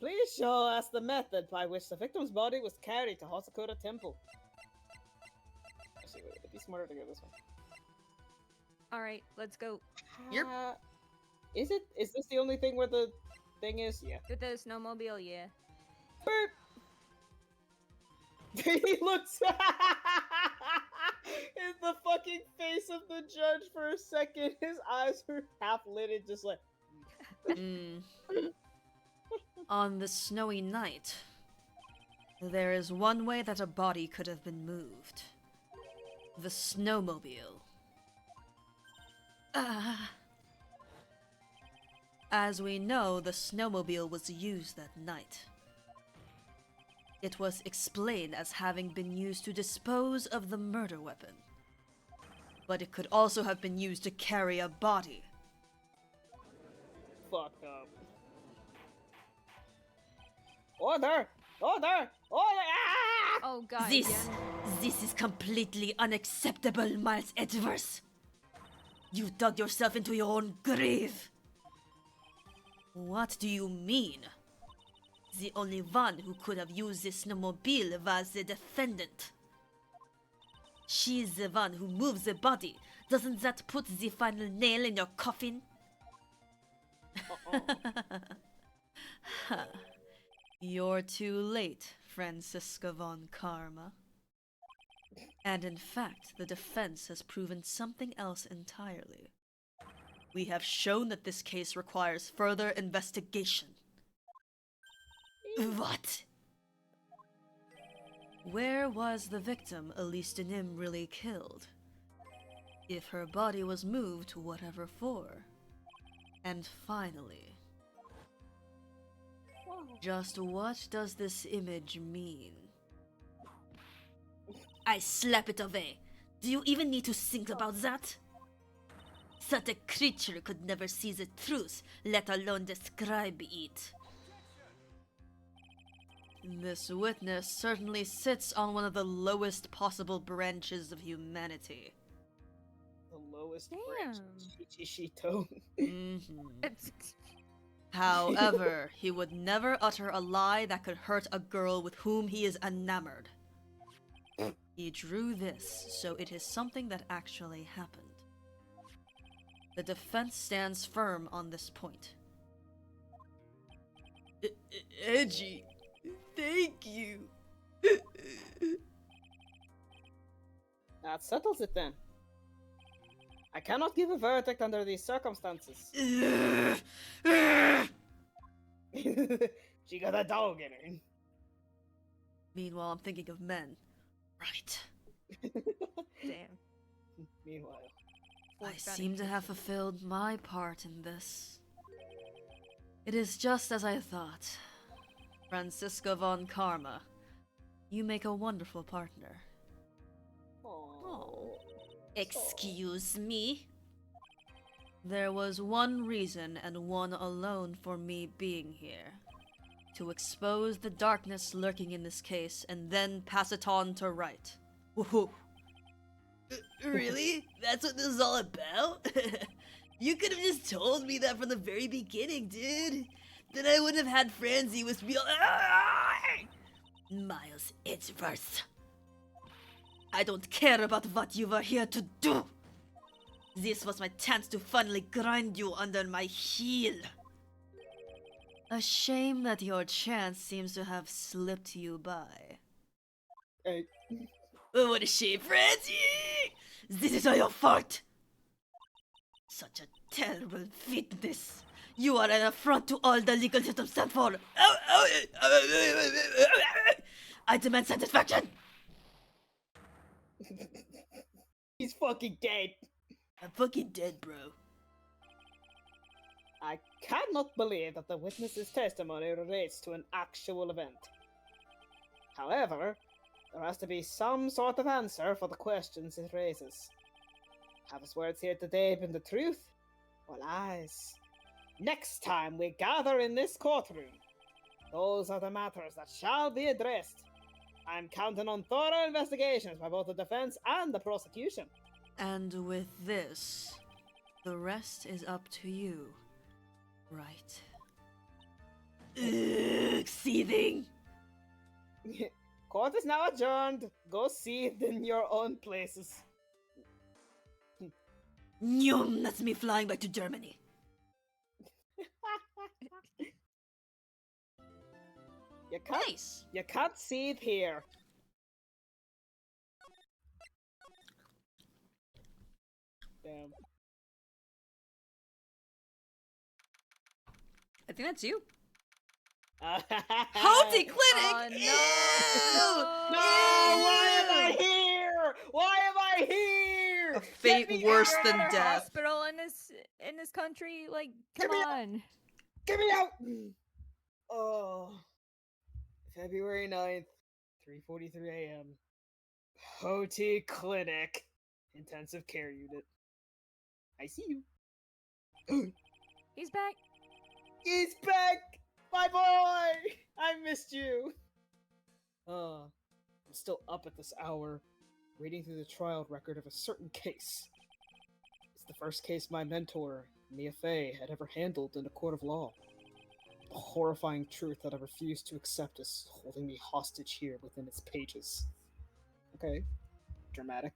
Please show us the method by which the victim's body was carried to Hazakura Temple. Actually, wait, it'd be smarter to go this way. Alright, let's go. Yep. Is this the only thing where the thing is? Yeah. With the snowmobile, yeah. Burp! He looks in the fucking face of the judge for a second. His eyes were half lidded, just like. On this snowy night, there is one way that a body could have been moved. The snowmobile. As we know, the snowmobile was used that night. It was explained as having been used to dispose of the murder weapon. But it could also have been used to carry a body. fucked up. Order! Order! Order! Ah! Oh god. This again. is completely unacceptable, Miles Edgeworth. You dug yourself into your own grave. What do you mean? The only one who could have used this snowmobile was the defendant. She's the one who moves the body. Doesn't that put the final nail in your coffin? You're too late, Francisca von Karma. And in fact, the defense has proven something else entirely. We have shown that this case requires further investigation. What? Where was the victim Elise Denim really killed? If her body was moved, whatever for? And finally, just what does this image mean? I slap it away. Do you even need to think about that? Such a creature could never see the truth, let alone describe it. This witness certainly sits on one of the lowest possible branches of humanity. The lowest Damn. branch. Shichishito. However, he would never utter a lie that could hurt a girl with whom he is enamored. He drew this, so it is something that actually happened. The defense stands firm on this point. Edgy, thank you. That settles it then. I cannot give a verdict under these circumstances. She got a dog in her. Meanwhile, I'm thinking of men. Right. Damn. Meanwhile. I seem to have fulfilled my part in this. It is just as I thought. Francisca von Karma, you make a wonderful partner. Oh. Excuse me? There was one reason and one alone for me being here. To expose the darkness lurking in this case and then pass it on to Wright. Woohoo! Really? That's what this is all about? You could have just told me that from the very beginning, dude. Then I wouldn't have had Francie with me. Miles Edgeworth. I don't care about what you were here to do. This was my chance to finally grind you under my heel. A shame that your chance seems to have slipped you by. Hey. Oh, what a shame, Francie! This is all your fault! Such a terrible fitness. You are an affront to all the legal system stands for. I demand satisfaction! He's fucking dead. I'm fucking dead, bro. I cannot believe that the witness's testimony relates to an actual event. However, there has to be some sort of answer for the questions it raises. Have his words here today been the truth or lies? Next time we gather in this courtroom, those are the matters that shall be addressed. I'm counting on thorough investigations by both the defense and the prosecution. And with this, the rest is up to you, right? Ugh, seething! Court is now adjourned. Go seethe in your own places. Nyum, that's me flying back to Germany. You can't, Nice! you can't seethe here. Damn. I think that's you. Haughty clinic! Oh, no! No! Why am I here? Why am I here? A fate Get me worse out! than death. Hospital in this country, like, Get come me on. Get me out! Oh. February 9th, 3:43 a.m. Hoti Clinic. Intensive care unit. I see you. He's back. He's back! My boy! I missed you! I'm still up at this hour, reading through the trial record of a certain case. It's the first case my mentor, Mia Fey, had ever handled in a court of law. A horrifying truth that I refuse to accept is holding me hostage here within its pages. Okay. Dramatic.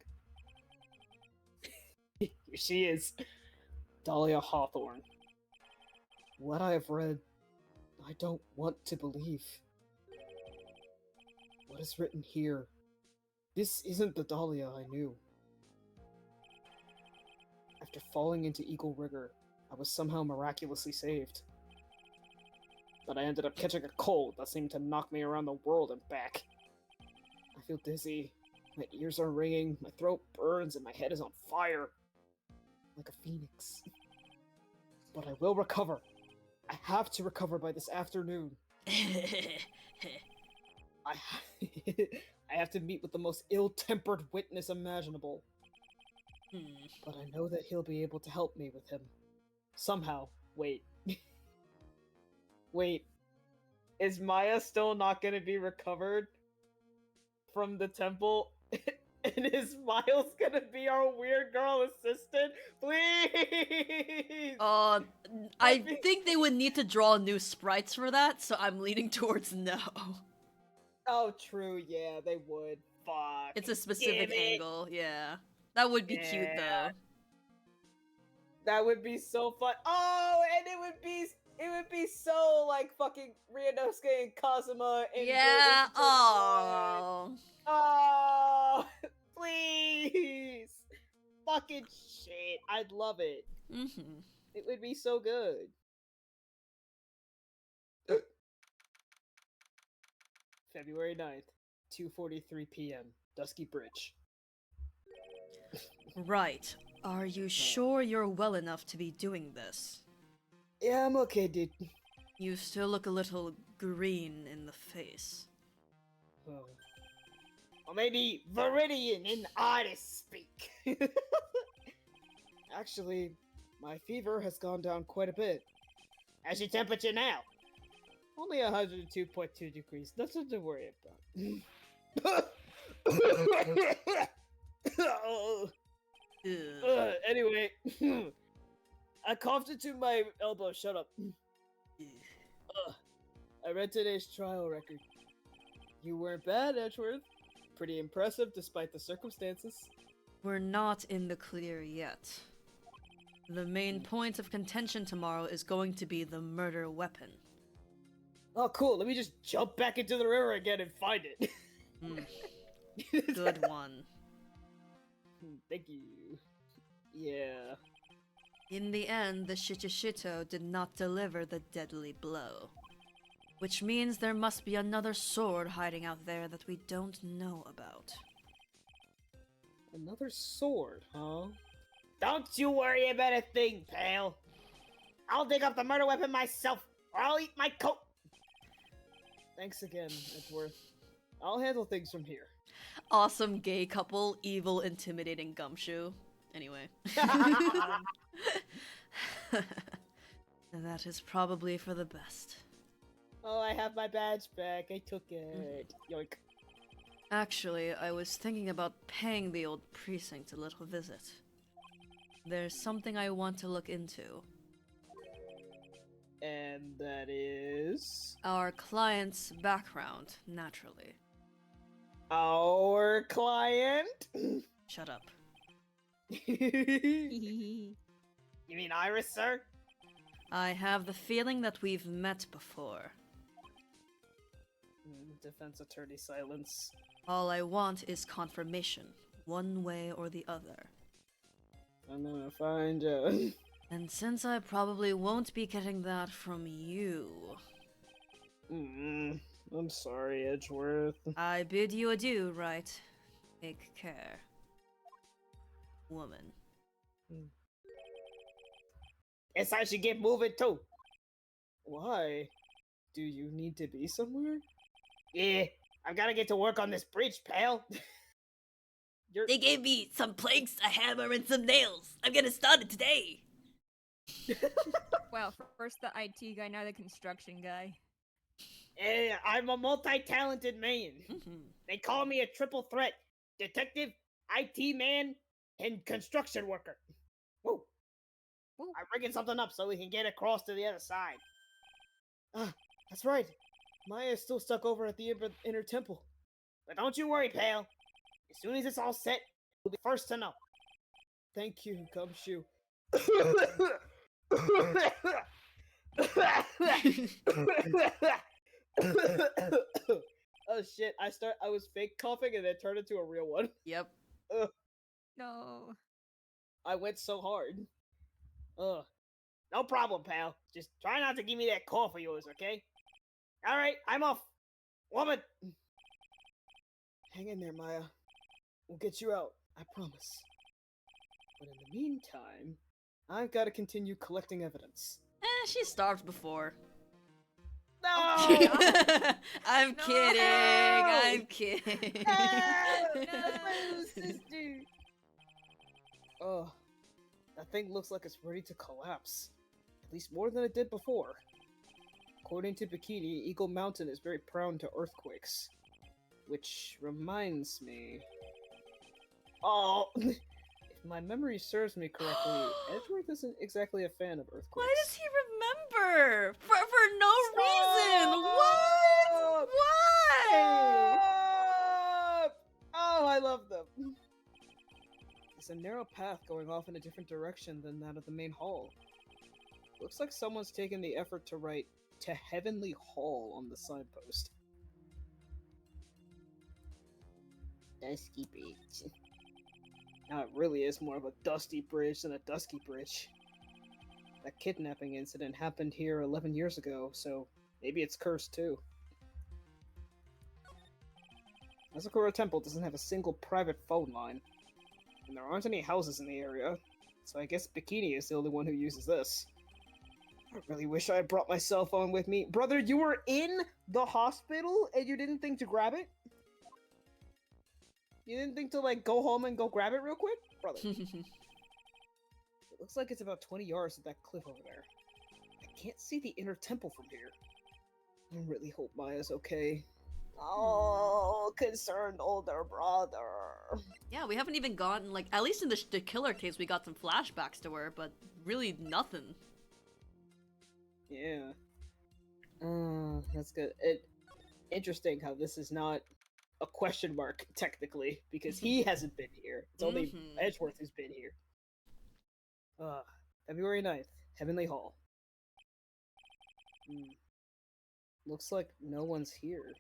Here she is. Dahlia Hawthorne. What I have read, I don't want to believe. What is written here? This isn't the Dahlia I knew. After falling into Eagle Rigor, I was somehow miraculously saved. But I ended up catching a cold that seemed to knock me around the world and back. I feel dizzy, my ears are ringing, my throat burns, and my head is on fire. Like a phoenix. But I will recover. I have to recover by this afternoon. I have to meet with the most ill-tempered witness imaginable. But I know that he'll be able to help me with him. Somehow. Wait. Wait. Is Maya still not gonna be recovered from the temple? And is Miles gonna be our weird girl assistant? Please! I think they would need to draw new sprites for that, so I'm leaning towards no. Oh, true, yeah, they would. Fuck. It's a specific angle, yeah. That would be cute, though. That would be so fun. Oh, and it would be so, like, fucking Ryunosuke and Kazuma and Yeah, oh. Oh, please. Fucking shit. I'd love it. Mm-hmm. It would be so good. February 9th, 2:43 p.m. Dusky Bridge. Right. Are you sure you're well enough to be doing this? Yeah, I'm okay, dude. You still look a little green in the face. Oh. Or maybe Viridian in artist speak. Actually, my fever has gone down quite a bit. How's your temperature now? Only 102.2 degrees. Nothing to worry about. Anyway, I coughed into my elbow. Shut up. I read today's trial record. You weren't bad, Edgeworth. Pretty impressive despite the circumstances. We're not in the clear yet. The main point of contention tomorrow is going to be the murder weapon. Oh, cool. Let me just jump back into the river again and find it. Good one. Thank you. Yeah. In the end, the Shichishito did not deliver the deadly blow. Which means there must be another sword hiding out there that we don't know about. Another sword, huh? Don't you worry about a thing, pal. I'll dig up the murder weapon myself, or I'll eat my coat. Thanks again, Edgeworth. I'll handle things from here. Awesome gay couple, evil, intimidating gumshoe. Anyway. That is probably for the best. Oh, I have my badge back. I took it. Yoink. Actually, I was thinking about paying the old precinct a little visit. There's something I want to look into. And that is... Our client's background, naturally. Our client? Shut up. You mean Iris, sir? I have the feeling that we've met before. Defense attorney silence. All I want is confirmation, one way or the other. I'm gonna find you. And since I probably won't be getting that from you... I'm sorry, Edgeworth. I bid you adieu, Wright. Take care. Woman. Guess I should get moving too. Why? Do you need to be somewhere? Yeah, I've gotta get to work on this bridge, pal. They gave me some planks, a hammer, and some nails. I'm gonna start it today. Wow, first the IT guy, now the construction guy. I'm a multi-talented man. They call me a triple threat: detective, IT man, and construction worker. Woo! Woo. I'm rigging something up so we can get across to the other side. That's right. Maya is still stuck over at the inner temple. But don't you worry, pal. As soon as it's all set, we'll be first to know. Thank you, Gumshoe. Oh shit! I was fake coughing and it turned into a real one. Yep. No. I went so hard. No problem, pal. Just try not to give me that cough of yours, okay? All right, I'm off. Woman. Hang in there, Maya. We'll get you out. I promise. But in the meantime, I've got to continue collecting evidence. She starved before. No. I'm kidding. I'm kidding. Oh, that thing looks like it's ready to collapse. At least more than it did before. According to Bikini, Eagle Mountain is very prone to earthquakes. Which reminds me... Oh, if my memory serves me correctly, Edgeworth isn't exactly a fan of earthquakes. Why does he remember? For no reason. What? Why? Stop! Oh, I love them. There's a narrow path going off in a different direction than that of the main hall. Looks like someone's taken the effort to write "to Heavenly Hall" on the signpost. Dusky bridge. Now it really is more of a dusty bridge than a dusky bridge. That kidnapping incident happened here 11 years ago, so maybe it's cursed too. Asakura Temple doesn't have a single private phone line, and there aren't any houses in the area, so I guess Bikini is the only one who uses this. I really wish I had brought my cell phone with me. Brother, you were in the hospital and you didn't think to grab it? You didn't think to, like, go home and go grab it real quick? Brother. It looks like it's about 20 yards to that cliff over there. I can't see the inner temple from here. I really hope Maya's okay. Oh, concerned older brother. Yeah, we haven't even gotten, like, at least in the killer case, we got some flashbacks to her, but really nothing. Yeah. That's good. Interesting how this is not a question mark, technically, because he hasn't been here. It's only Edgeworth who's been here. February 9th, Heavenly Hall. Looks like no one's here.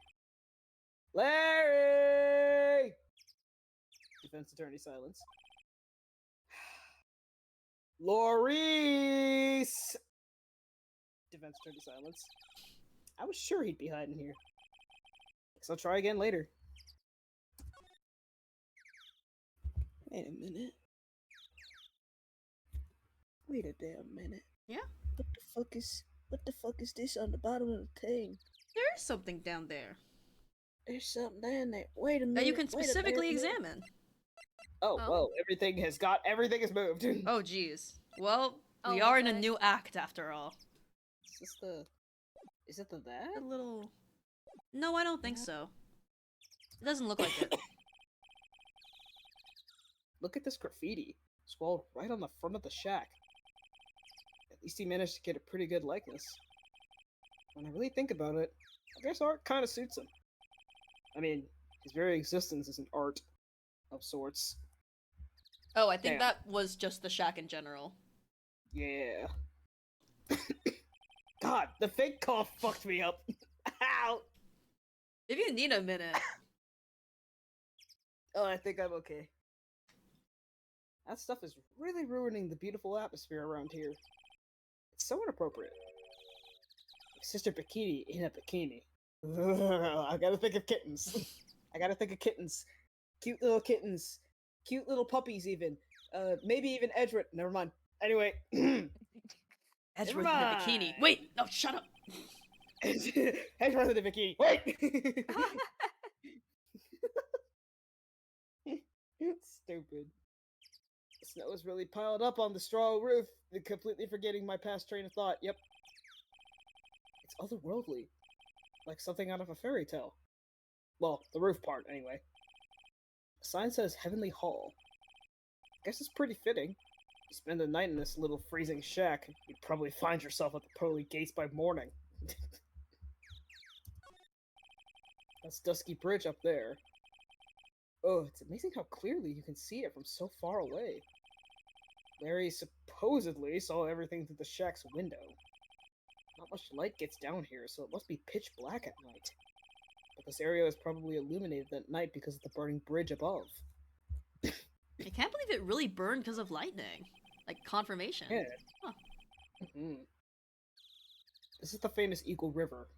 Larry! Defense attorney silence. Loris! Defense attorney silence. I was sure he'd be hiding here. Guess I'll try again later. Wait a minute. Wait a damn minute. Yeah? What the fuck is this on the bottom of the thing? There is something down there There's something down there. Wait a minute. that you can wait a specifically minute. examine. Oh, Oh. well, everything has moved. Oh, jeez. Well, Oh, we are in a okay. new act after all. Is it that? A little... No, I don't think so. It doesn't look like it. Look at this graffiti. Scrawled right on the front of the shack. At least he managed to get a pretty good likeness. When I really think about it, I guess art kind of suits him. I mean, his very existence is an art of sorts. Oh, I think Damn. that was just the shack in general. Yeah. God, the fake cough fucked me up. Ow! If you need a minute. Oh, I think I'm okay. That stuff is really ruining the beautiful atmosphere around here. It's so inappropriate. Sister Bikini in a bikini. Ugh, I gotta think of kittens. I gotta think of kittens. Cute little kittens. Cute little puppies, even. Maybe even Edgeworth. Never mind. Anyway. Edgeworth in a bikini. Wait! No, shut up! Edgeworth in a bikini. Wait! Stupid. Snow is really piled up on the straw roof, completely forgetting my past train of thought. Yep. It's otherworldly. Like something out of a fairy tale. Well, the roof part, anyway. The sign says Heavenly Hall. Guess it's pretty fitting. You spend the night in this little freezing shack, you'd probably find yourself at the pearly gates by morning. That's Dusky Bridge up there. Oh, it's amazing how clearly you can see it from so far away. Larry supposedly saw everything through the shack's window. Not much light gets down here, so it must be pitch black at night. But this area is probably illuminated at night because of the burning bridge above. I can't believe it really burned because of lightning. Like, confirmation. Yeah. Huh. This is the famous Eagle River.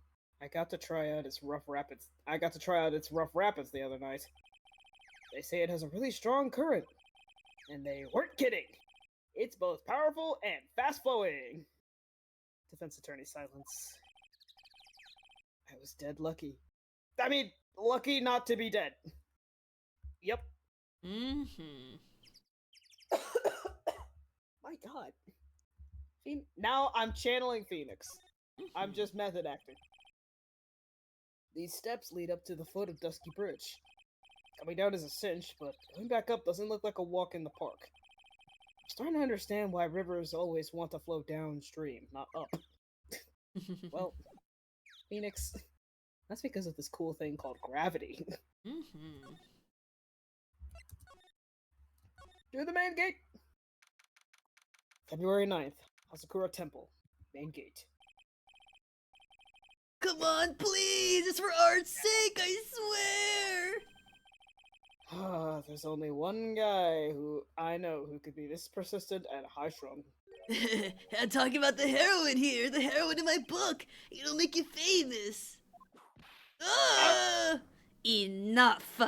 I got to try out its rough rapids the other night. They say it has a really strong current. And they weren't kidding. It's both powerful and fast-flowing. Defense attorney silence. I was dead lucky. I mean, lucky not to be dead. Yep. My god. Now I'm channeling Phoenix. I'm just method acting. These steps lead up to the foot of Dusky Bridge. Coming down is a cinch, but going back up doesn't look like a walk in the park. I'm starting to understand why rivers always want to flow downstream, not up. Well, Phoenix, that's because of this cool thing called gravity. Through the main gate! February 9th, Hasakura Temple, main gate. Come on, please! It's for art's sake, I swear! There's only one guy who I know who could be this persistent and high-strung. I'm talking about the heroine here, the heroine in my book. It'll make you famous. Ah! Enough!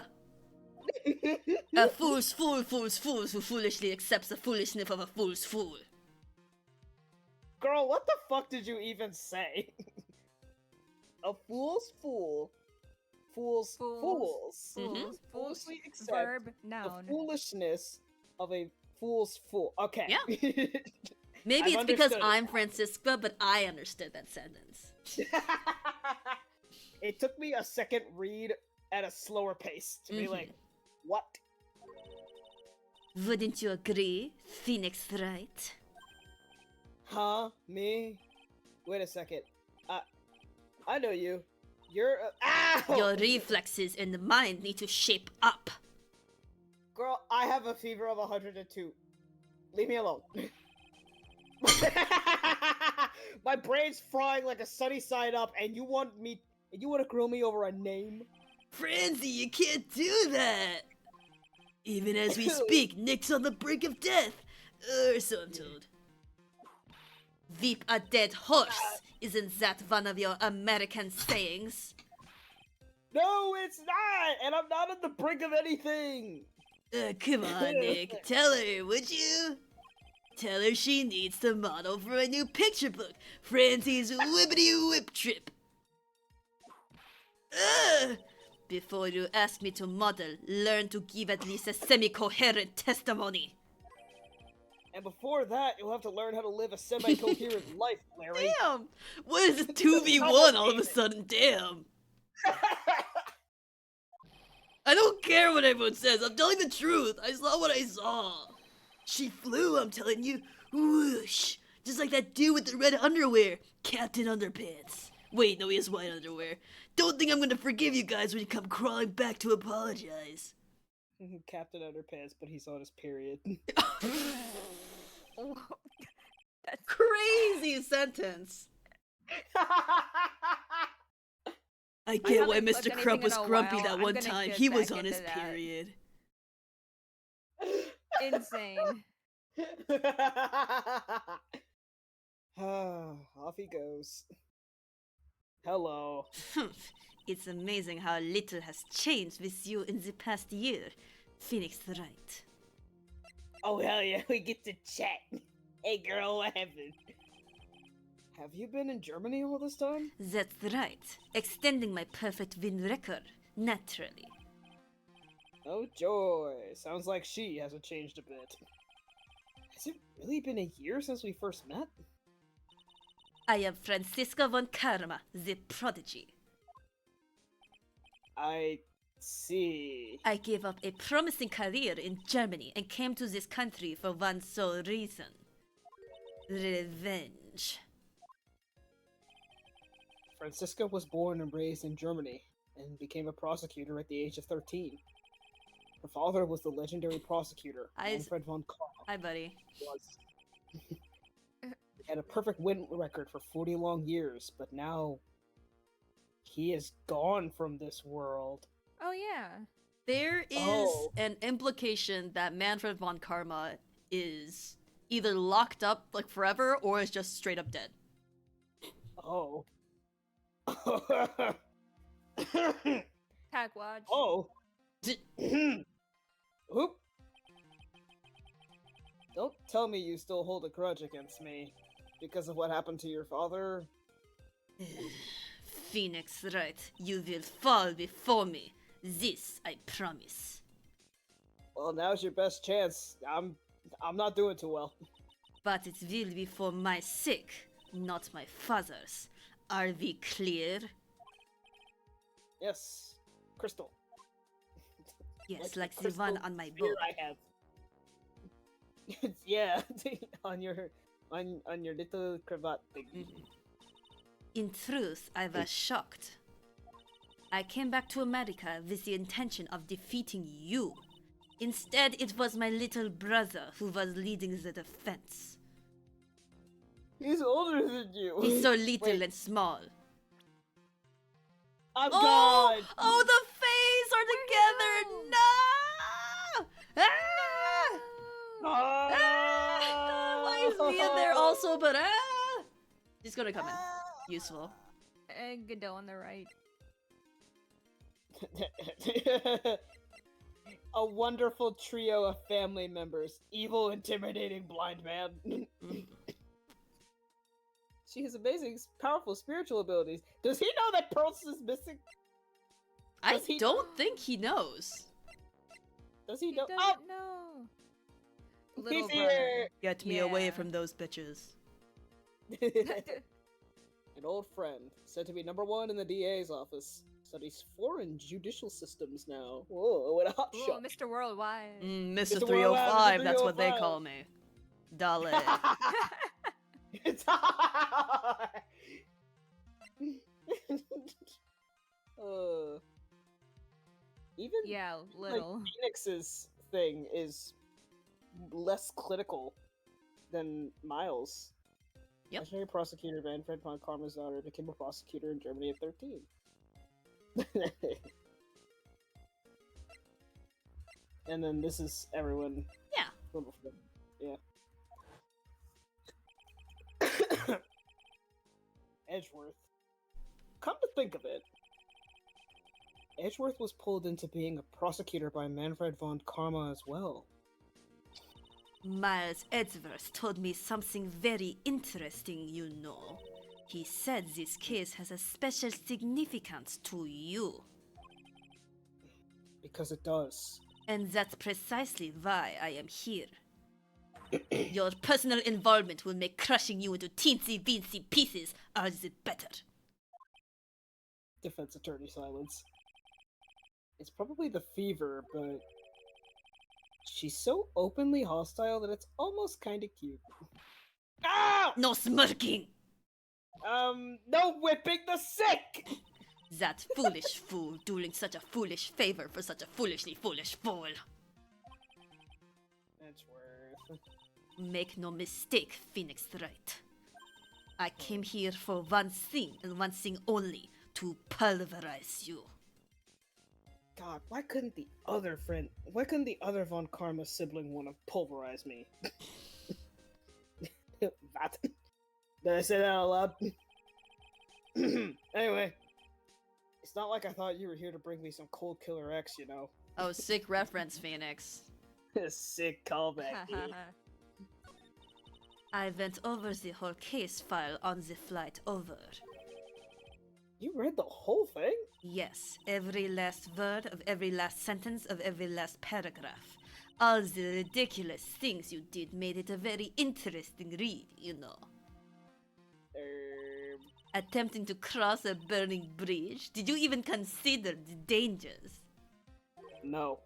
A fool's fool fools fools who foolishly accepts the foolishness of a fool's fool. Girl, what the fuck did you even say? A fool's fool. Fools. Foolishly accept Verb, noun. the foolishness of a fool's fool. Okay. Yeah. Maybe I've it's because understood. I'm Francisca, but I understood that sentence. It took me a second read at a slower pace to be like, what? Wouldn't you agree, Phoenix Wright? Huh? Me? Wait a second. I know you. You're ow! Your reflexes and the mind need to shape up. Girl, I have a fever of 102. Leave me alone. My brain's frying like a sunny side up, and you want to grill me over a name? Francie, you can't do that! Even as we speak, Nick's on the brink of death. Or so I'm told. Weep a dead horse. Isn't that one of your American sayings? No, it's not! And I'm not on the brink of anything! Come on, Nick. Tell her, would you? Tell her she needs to model for a new picture book, Francie's Whippity Whip Trip. Before you ask me to model, learn to give at least a semi-coherent testimony. And before that, you'll have to learn how to live a semi-coherent life, Larry. Damn! What is a 2v1 all of a sudden? Damn! I don't care what everyone says, I'm telling the truth! I saw what I saw! She flew, I'm telling you! Whoosh! Just like that dude with the red underwear! Captain Underpants! Wait, no, he has white underwear. Don't think I'm gonna forgive you guys when you come crawling back to apologize. Captain Underpants, but he's on his period. That's Crazy sentence. I get why haven't Mr. looked Crump was anything in a grumpy while. that I'm one gonna time. get He was back on his into that. period. insane. Off he goes. Hello. It's amazing how little has changed with you in the past year, Phoenix Wright. Oh hell yeah, we get to chat. Hey girl, what happened? Have you been in Germany all this time? That's right. Extending my perfect win record, naturally. Oh joy. Sounds like she hasn't changed a bit. Has it really been a year since we first met? I am Francisca von Karma, the prodigy. I see. I gave up a promising career in Germany and came to this country for one sole reason. Revenge. Francisca was born and raised in Germany and became a prosecutor at the age of 13. Her father was the legendary prosecutor, Manfred von Karma. Hi, buddy. He had a perfect win record for 40 long years, but now he is gone from this world. Oh yeah. There is an implication that Manfred von Karma is either locked up like forever or is just straight up dead. Oh. Pack watch. Oh. Oop. Don't tell me you still hold a grudge against me because of what happened to your father. Phoenix Wright, you will fall before me. This I promise. Well, now's your best chance. I'm not doing too well. But it will be for my sake, not my father's. Are we clear? Yes, Crystal. Yes, like the crystal one on my spear boat. I have. Yeah, on your little cravat thing. Mhm. In truth, I was shocked. I came back to America with the intention of defeating you. Instead, it was my little brother who was leading the defense. He's older than you. He's so little Wait. and small. I'm Oh, gone. oh, the Fays are together. No! Ah! Ah! Why is Mia there also? But she's gonna come in. Useful. And Godot on the right. A wonderful trio of family members. Evil, intimidating, blind man. She has amazing, powerful spiritual abilities. Does he know that Pearls is missing? I Does he- don't think he knows. Does he He know? doesn't Oh, know. he's Little here! brother. Get me away Yeah. from those bitches. An old friend, said to be #1 in the DA's office. Studies foreign judicial systems now. Whoa, what a hot Ooh, shot. Mr. Worldwide. Mr. Mr. 305, Mr. that's what they 305. call me. Dale. It's even Yeah, like, little. Phoenix's thing is less clinical than Miles. Yep. Legendary prosecutor Manfred von Karma's daughter became a prosecutor in Germany at 13. And then this is everyone. Yeah. from before. Yeah. Edgeworth. Come to think of it, Edgeworth was pulled into being a prosecutor by Manfred von Karma as well. Miles Edgeworth told me something very interesting, you know. He said this case has a special significance to you. Because it does. And that's precisely why I am here. Your personal involvement will make crushing you into teensy-weensy pieces all the better. Defense attorney silence. It's probably the fever, but she's so openly hostile that it's almost kind of cute. Ah! No smirking! No whipping the sick! That foolish fool doing such a foolish favor for such a foolishly foolish fool. Edgeworth. Make no mistake, Phoenix Wright. I came here for one thing and one thing only, to pulverize you. God, why couldn't the other Von Karma sibling want to pulverize me? That. Did I say that out loud? Anyway, it's not like I thought you were here to bring me some cold killer X, you know. Oh, sick reference, Phoenix. Sick callback, dude. I went over the whole case file on the flight over. You read the whole thing? Yes, every last word of every last sentence of every last paragraph. All the ridiculous things you did made it a very interesting read, you know. Attempting to cross a burning bridge? Did you even consider the dangers? No.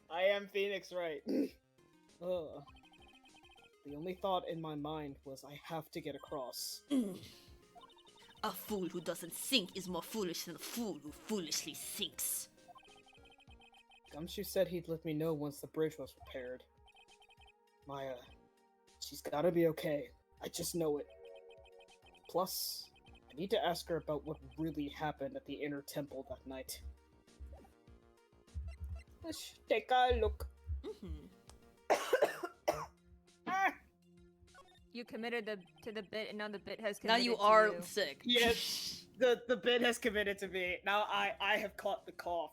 I am Phoenix Wright. Ugh. The only thought in my mind was I have to get across. A fool who doesn't sink is more foolish than a fool who foolishly sinks. Gumshoe said he'd let me know once the bridge was repaired. Maya, she's gotta be okay. I just know it. Plus, I need to ask her about what really happened at the inner temple that night. Let's take a look. You committed to the bit, and now the bit has Now committed you to are you. sick. Yes, the bit has committed to me. Now I have caught the cough.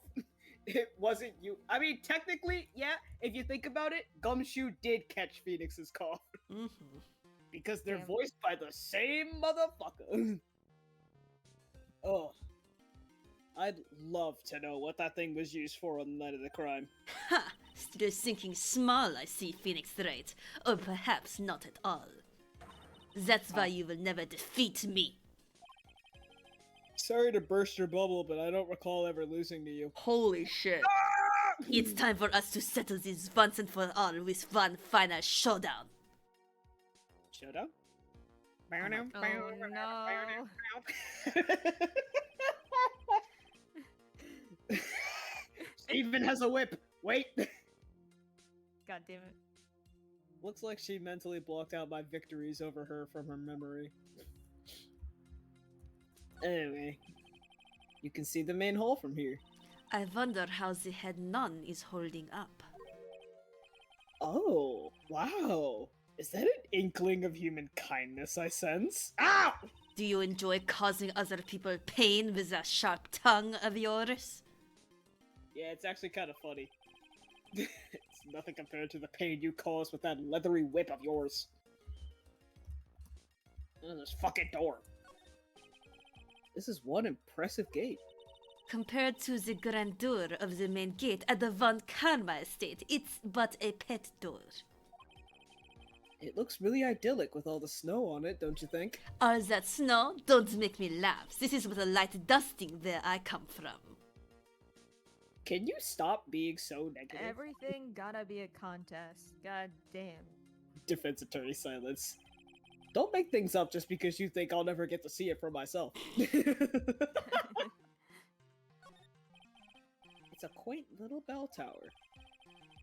It wasn't you. I mean, technically, yeah, if you think about it, Gumshoe did catch Phoenix's cough. Because they're Damn. voiced by the same motherfucker. Oh. I'd love to know what that thing was used for on the night of the crime. Ha! Still sinking small, I see, Phoenix Wright. Or perhaps not at all. That's why you will never defeat me. Sorry to burst your bubble, but I don't recall ever losing to you. Holy shit. It's time for us to settle this once and for all with one final showdown. Showdown? Oh no. Steven has a whip! Wait! God damn it. Looks like she mentally blocked out my victories over her from her memory. Anyway, you can see the main hall from here. I wonder how the head nun is holding up. Oh, wow. Is that an inkling of human kindness I sense? Ow! Do you enjoy causing other people pain with that sharp tongue of yours? Yeah, it's actually kind of funny. It's nothing compared to the pain you cause with that leathery whip of yours. Oh, this fucking door. This is one impressive gate. Compared to the grandeur of the main gate at the Von Karma estate, it's but a pet door. It looks really idyllic with all the snow on it, don't you think? All that snow? Don't make me laugh. This is but a light dusting where I come from. Can you stop being so negative? Everything gotta be a contest. God damn. Defense attorney silence. Don't make things up just because you think I'll never get to see it for myself. It's a quaint little bell tower.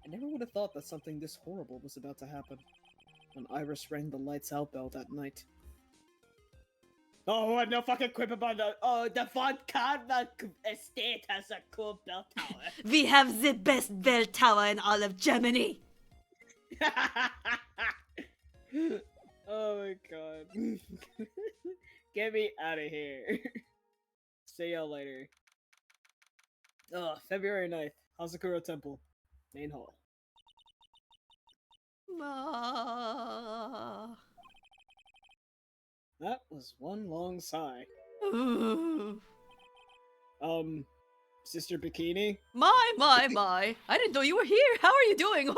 I never would have thought that something this horrible was about to happen when Iris rang the lights out bell that night. Oh, what? No fucking quip about the Von Karma estate has a cool bell tower. We have the best bell tower in all of Germany. Oh my god. Get me out of here. See y'all later. February 9th, Hazakura Temple, main hall. Ma. That was one long sigh. Ooh. Sister Bikini? My. I didn't know you were here. How are you doing?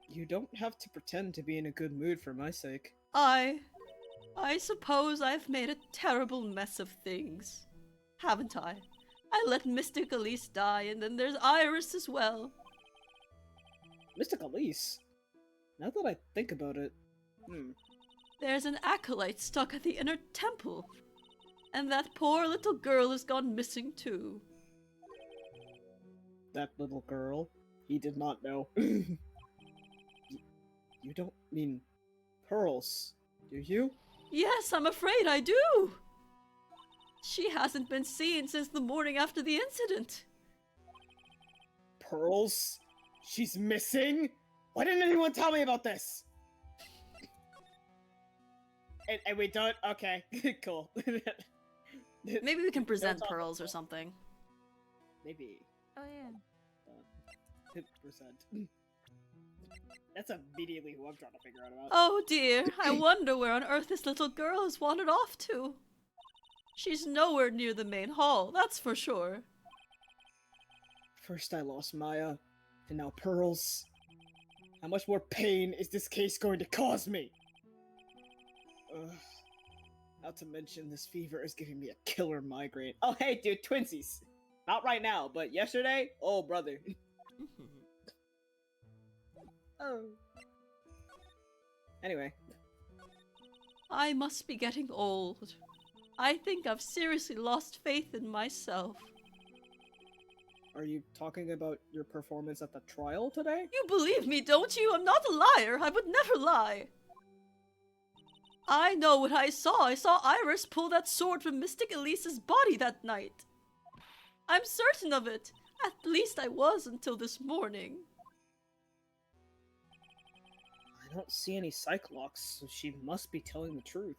You don't have to pretend to be in a good mood for my sake. I suppose I've made a terrible mess of things. Haven't I? I let Mystic Elise die, and then there's Iris as well. Mystic Elise? Now that I think about it, There's an acolyte stuck at the inner temple. And that poor little girl has gone missing too. that little girl, he did not know. You don't mean Pearls, do you? Yes, I'm afraid I do. She hasn't been seen since the morning after the incident. Pearls? She's missing? Why didn't anyone tell me about this? And we don't? Okay, cool. Maybe we can present talk pearls or about something. Maybe. Oh yeah. Present. That's immediately who I'm trying to figure out about. Oh dear, I wonder where on earth this little girl has wandered off to. She's nowhere near the main hall, that's for sure. First I lost Maya, and now Pearls. How much more pain is this case going to cause me? Ugh. Not to mention, this fever is giving me a killer migraine. Oh, hey, dude, twinsies. Not right now, but yesterday? Oh, brother. Oh. Anyway. I must be getting old. I think I've seriously lost faith in myself. Are you talking about your performance at the trial today? You believe me, don't you? I'm not a liar. I would never lie. I know what I saw. I saw Iris pull that sword from Mystic Elise's body that night. I'm certain of it. At least I was until this morning. I don't see any Cyclocks, so she must be telling the truth.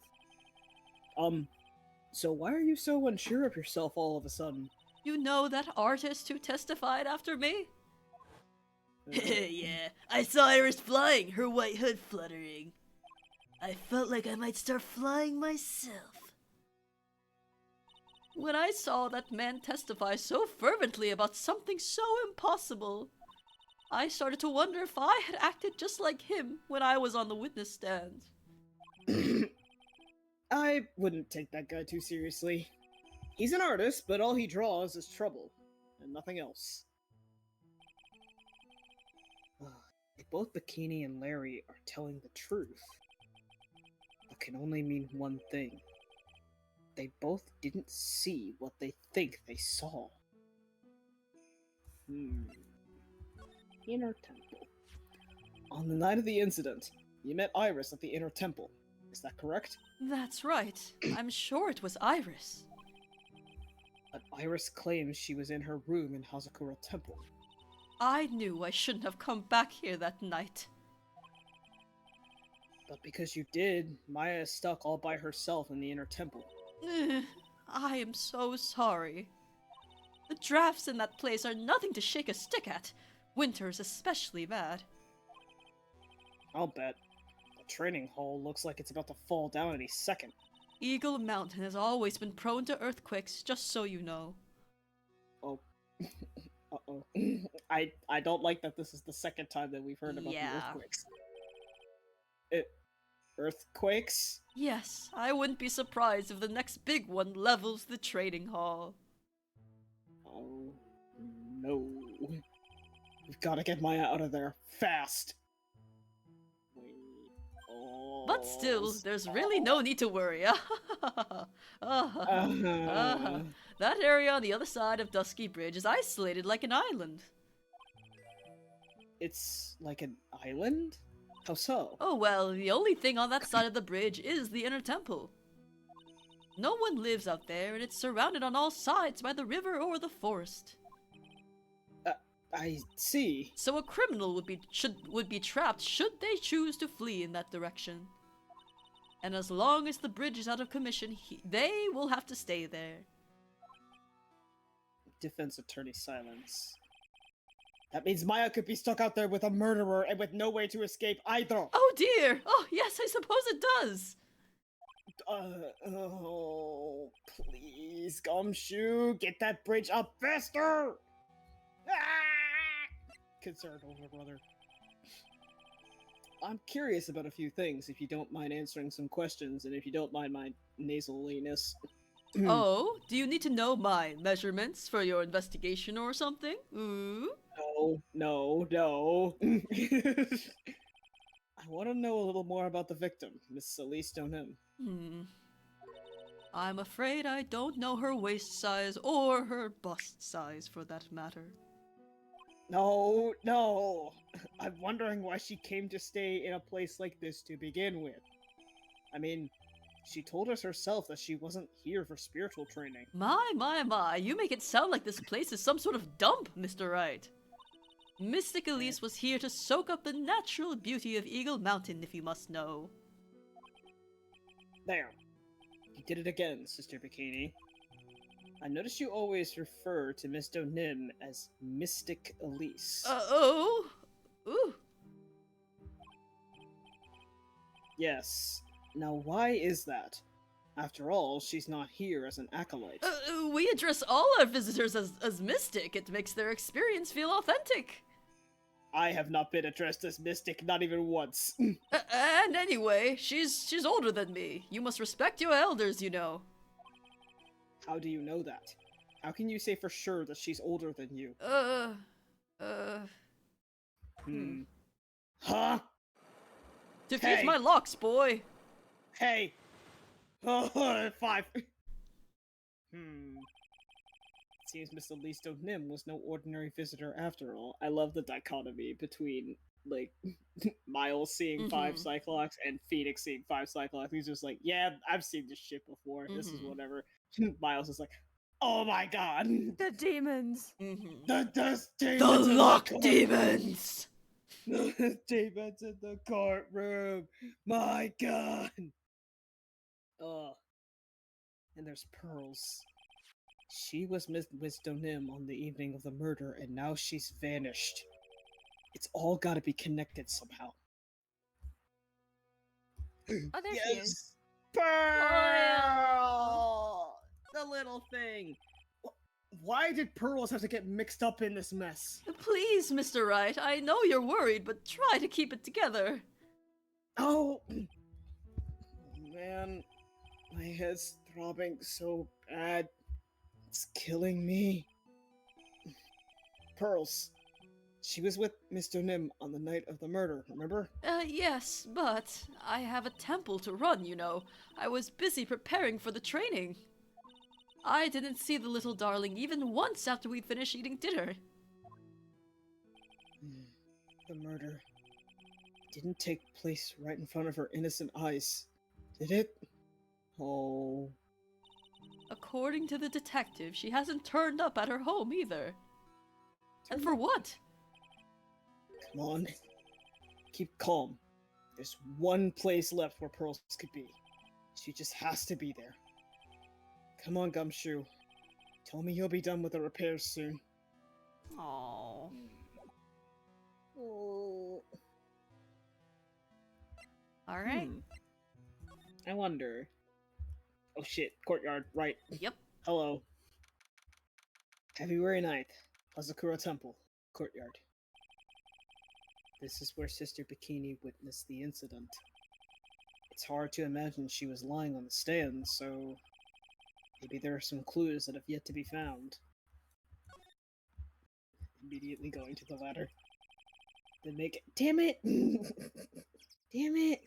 So why are you so unsure of yourself all of a sudden? You know that artist who testified after me? Yeah, I saw Iris flying, her white hood fluttering. I felt like I might start flying myself. When I saw that man testify so fervently about something so impossible, I started to wonder if I had acted just like him when I was on the witness stand. I wouldn't take that guy too seriously. He's an artist, but all he draws is trouble, and nothing else. If both Bikini and Larry are telling the truth, that can only mean one thing. They both didn't see what they think they saw. Inner Temple. On the night of the incident, you met Iris at the Inner Temple. Is that correct? That's right. I'm sure it was Iris. But Iris claims she was in her room in Hazakura Temple. I knew I shouldn't have come back here that night. But because you did, Maya is stuck all by herself in the Inner Temple. I am so sorry. The drafts in that place are nothing to shake a stick at. Winter's especially bad. I'll bet. The training hall looks like it's about to fall down any second. Eagle Mountain has always been prone to earthquakes, just so you know. Oh. Uh-oh. I don't like that this is the second time that we've heard about the earthquakes. Earthquakes? Yes, I wouldn't be surprised if the next big one levels the trading hall. Oh, no. We've got to get Maya out of there, fast! Wait. Oh, But still, there's really no need to worry. That area on the other side of Dusky Bridge is isolated like an island. It's like an island? How so? Oh well, the only thing on that side of the bridge is the Inner Temple. No one lives out there, and it's surrounded on all sides by the river or the forest. I see. So a criminal would be trapped should they choose to flee in that direction. And as long as the bridge is out of commission, they will have to stay there. Defense attorney silence. That means Maya could be stuck out there with a murderer and with no way to escape either. Oh dear! Oh yes, I suppose it does! Oh, please, Gumshoe, get that bridge up faster! Ah! Concerned older brother. I'm curious about a few things, if you don't mind answering some questions, and if you don't mind my nasaliness. Oh, do you need to know my measurements for your investigation or something? Ooh? No. I want to know a little more about the victim, Miss Celeste O'Nim. I'm afraid I don't know her waist size or her bust size for that matter. No. I'm wondering why she came to stay in a place like this to begin with. I mean, she told us herself that she wasn't here for spiritual training. My, you make it sound like this place is some sort of dump, Mr. Wright. Mystic Elise was here to soak up the natural beauty of Eagle Mountain, if you must know. There. You did it again, Sister Bikini. I notice you always refer to Miss O'Nim as Mystic Elise. Ooh. Yes. Now, why is that? After all, she's not here as an acolyte. We address all our visitors as mystic. It makes their experience feel authentic. I have not been addressed as mystic, not even once. And anyway, she's older than me. You must respect your elders, you know. How do you know that? How can you say for sure that she's older than you? Huh? Defeat Hey. my locks, boy. Hey! Oh, 5. Seems Mr. Listo Nim was no ordinary visitor after all. I love the dichotomy between, like, Miles seeing 5 Cyclops and Phoenix seeing 5 Cyclops. He's just like, yeah, I've seen this shit before. This is whatever. Miles is like, oh my god! The demons. The demons! The in lock court- demons. The demons in the courtroom! My god! Ugh. And there's Pearls. She was Miss Wisdom Nim on the evening of the murder, and now she's vanished. It's all gotta be connected somehow. Oh, there she is. Pearl! The little thing! Why did Pearls have to get mixed up in this mess? Please, Mr. Wright, I know you're worried, but try to keep it together. Oh! Man, my head's throbbing so bad. It's killing me. Pearls. She was with Mr. Nim on the night of the murder, remember? Yes, but I have a temple to run, you know. I was busy preparing for the training. I didn't see the little darling even once after we'd finished eating dinner. The murder didn't take place right in front of her innocent eyes, did it? Oh. According to the detective, she hasn't turned up at her home either. And for what? Come on. Keep calm. There's one place left where Pearls could be. She just has to be there. Come on, Gumshoe. Tell me you'll be done with the repairs soon. Aww. Oh. Alright. I wonder. Oh shit, courtyard, right. Yep. Hello. February 9th, Hazakura Temple, courtyard. This is where Sister Bikini witnessed the incident. It's hard to imagine she was lying on the stand, so maybe there are some clues that have yet to be found. Immediately going to the ladder. Then make it. Damn it! Damn it!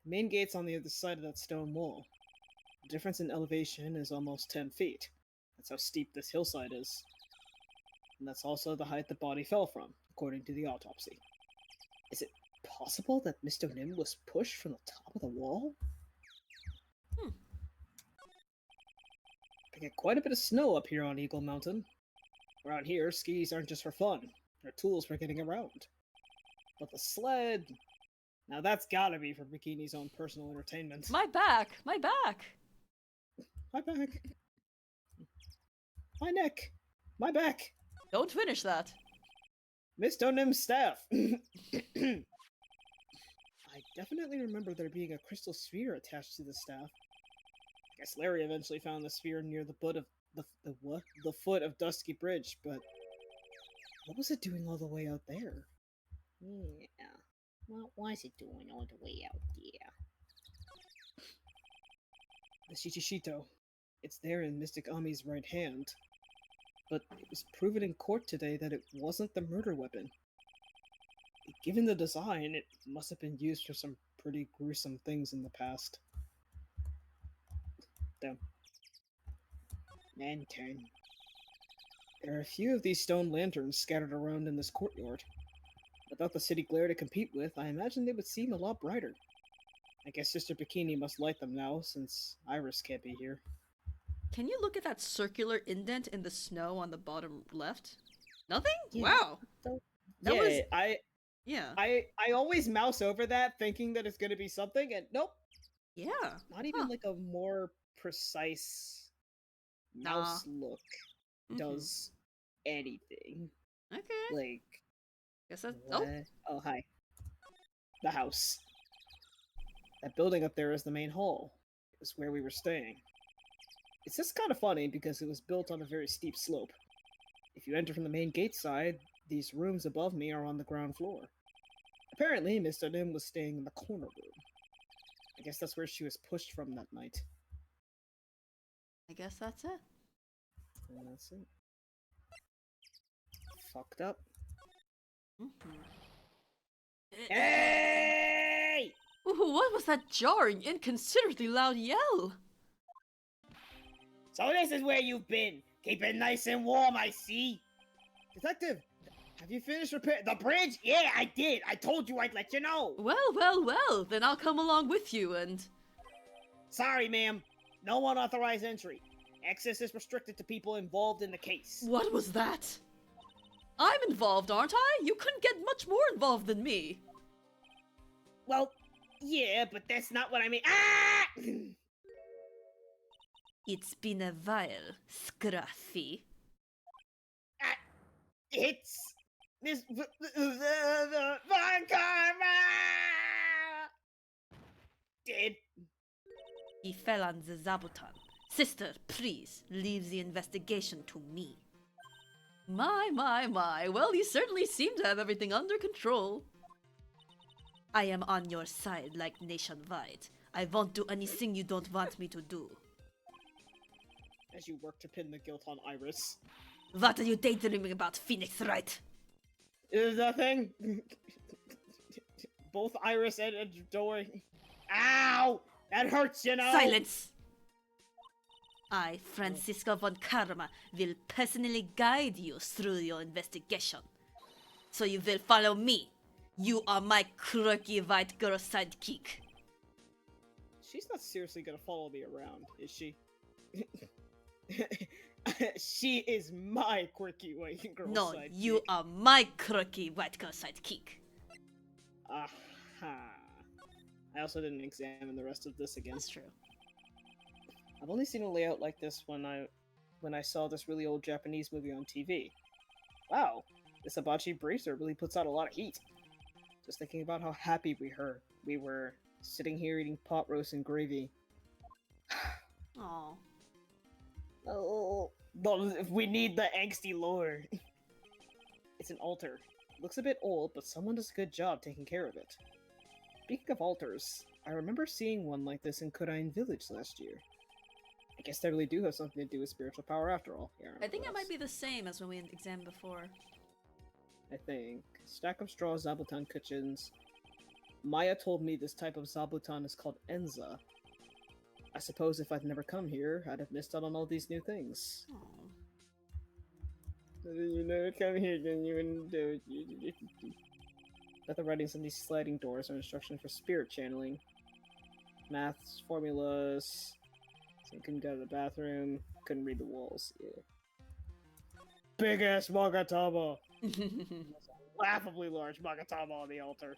The main gate's on the other side of that stone wall. The difference in elevation is almost 10 feet. That's how steep this hillside is. And that's also the height the body fell from, according to the autopsy. Is it possible that Mr. Nim was pushed from the top of the wall? They get quite a bit of snow up here on Eagle Mountain. Around here, skis aren't just for fun. They're tools for getting around. But the sled... Now that's gotta be for Bikini's own personal entertainment. My back! My back! My back. My neck. My back. Don't finish that. Mr. Nim's staff. I definitely remember there being a crystal sphere attached to the staff. I guess Larry eventually found the sphere near the foot of the foot of Dusky Bridge, but what was it doing all the way out there? Yeah. What was it doing all the way out there? The Shichishito. It's there in Mystic Ami's right hand. But it was proven in court today that it wasn't the murder weapon. Given the design, it must have been used for some pretty gruesome things in the past. Damn. Lantern. There are a few of these stone lanterns scattered around in this courtyard. Without the city glare to compete with, I imagine they would seem a lot brighter. I guess Sister Bikini must light them now, since Iris can't be here. Can you look at that circular indent in the snow on the bottom left? Nothing? Yeah. Wow. That was... Yeah, Yeah. I always mouse over that thinking that it's gonna be something, and nope. Yeah. Not even Huh. like a more precise mouse look does anything. Okay. Like, Guess that's... what? Oh. Oh, hi. The house. That building up there is the main hall. It was where we were staying. It's just kind of funny because it was built on a very steep slope. If you enter from the main gate side, these rooms above me are on the ground floor. Apparently, Mr. Lim was staying in the corner room. I guess that's where she was pushed from that night. I guess that's it. And that's it. Fucked up. Hey! Ooh, what was that jarring, inconsiderately loud yell? So this is where you've been. Keep it nice and warm, I see. Detective, have you finished repair The bridge? Yeah, I did. I told you I'd let you know. Well, then I'll come along with you and... Sorry, ma'am. No unauthorized entry. Access is restricted to people involved in the case. What was that? I'm involved, aren't I? You couldn't get much more involved than me. Well, yeah, but that's not what I mean. Ah! It's been a while, Scruffy. It's Miss Von Karma. Did He fell on the Zabuton. Sister, please, leave the investigation to me. My. Well, you certainly seem to have everything under control. I am on your side like nationwide. I won't do anything you don't want me to do. as you work to pin the guilt on Iris? What are you daydreaming about, Phoenix Wright? Is nothing. Both Iris and Dory. Ow! That hurts, you know. Silence! I, Francisco von Karma, will personally guide you through your investigation. So you will follow me. You are my quirky white girl sidekick. She's not seriously gonna follow me around, is she? She is my quirky white girl No, sidekick. you are my quirky white girl sidekick. Aha. I also didn't examine the rest of this again. That's true. I've only seen a layout like this when I saw this really old Japanese movie on TV. Wow, this hibachi bracer really puts out a lot of heat. Just thinking about how happy we were sitting here eating pot roast and gravy. Aw. Oh, We need the angsty lore. it's an altar. Looks a bit old, but someone does a good job taking care of it. Speaking of altars, I remember seeing one like this in Kodain Village last year. I guess they really do have something to do with spiritual power after all. Yeah, I think it might be the same as when we examined before. I think. Stack of straw zabuton cushions. Maya told me this type of zabuton is called Enza. I suppose if I'd never come here, I'd have missed out on all these new things. Aw. You never come here, then you wouldn't do it. But the writings on these sliding doors are instructions for spirit channeling. Maths, formulas. So you couldn't go to the bathroom. Couldn't read the walls. Yeah. Big ass Magatama! Laughably large Magatama on the altar.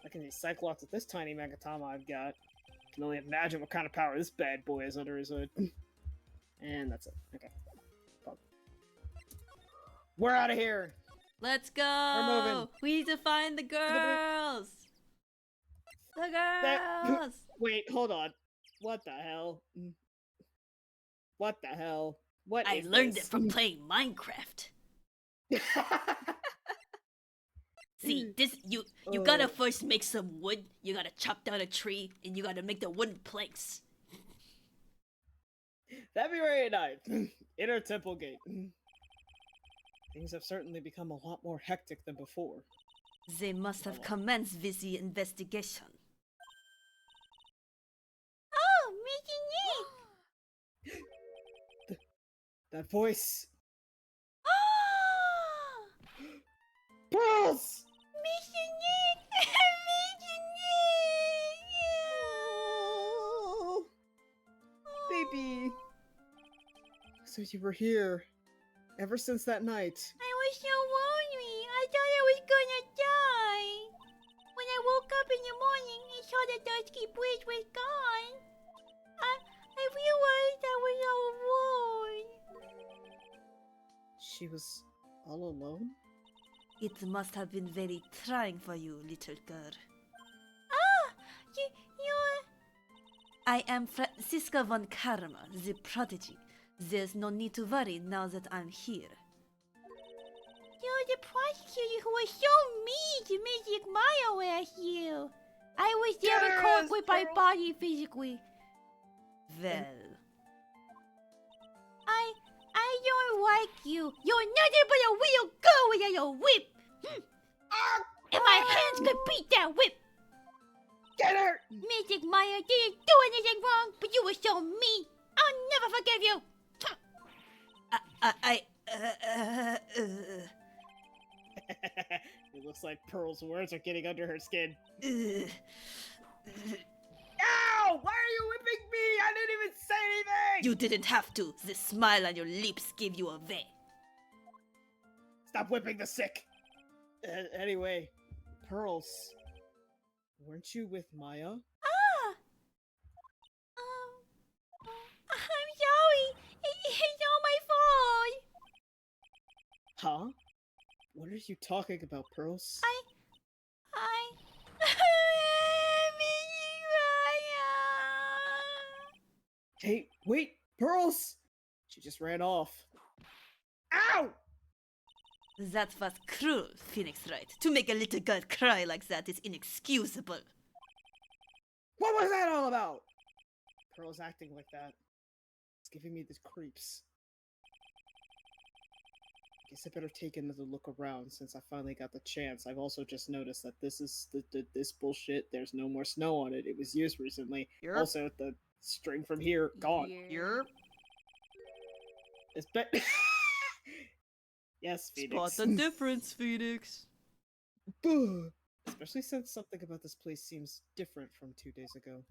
I can see Cyclops with this tiny Magatama I've got. Can only imagine what kind of power this bad boy has under his hood. And that's it. Okay. Pop. We're out of here! Let's go! We're moving. We need to find the girls! The girls! Wait, hold on. What the hell? What the hell? What I is learned this? it from playing Minecraft. See, this you gotta first make some wood, you gotta chop down a tree, and you gotta make the wooden planks. February 9th. Inner Temple Gate. Things have certainly become a lot more hectic than before. They must have commenced with the investigation. Oh, Mickey That voice. Nick! Pearls! Mr. Nick! Mr. Oh, baby. So you were here. Ever since that night. I was so worried. I thought I was gonna die. When I woke up in the morning and saw the dusky bridge was gone, I realized I was all alone. She was all alone? It must have been very trying for you, little girl. You I am Franziska von Karma, the prodigy. There's no need to worry now that I'm here. You're the prosecutor who was so mean to Magic Maya last year. I was never caught with my body physically. Well, I don't like you. You're nothing but a little girl without a whip. And my hands could beat that whip. Get her! Magic Maya didn't do anything wrong, but you were so mean. I'll never forgive you. It looks like Pearl's words are getting under her skin. uh, Ow! Why are you whipping me? I didn't even say anything! You didn't have to. The smile on your lips gave you away. Stop whipping the sick! Anyway, Pearls, weren't you with Maya? I'm sorry. It's all my fault. Huh? What are you talking about, Pearls? Hey, wait! Pearls! She just ran off. Ow! That was cruel, Phoenix Wright. To make a little girl cry like that is inexcusable. What was that all about? Pearl's acting like that. It's giving me the creeps. Guess I better take another look around since I finally got the chance. I've also just noticed that this is this bullshit. There's no more snow on it. It was used recently. Yerp. Also, the string from here gone. Yerp. It's yes, Phoenix. Spot the difference, Phoenix. Buh. Especially since something about this place seems different from 2 days ago.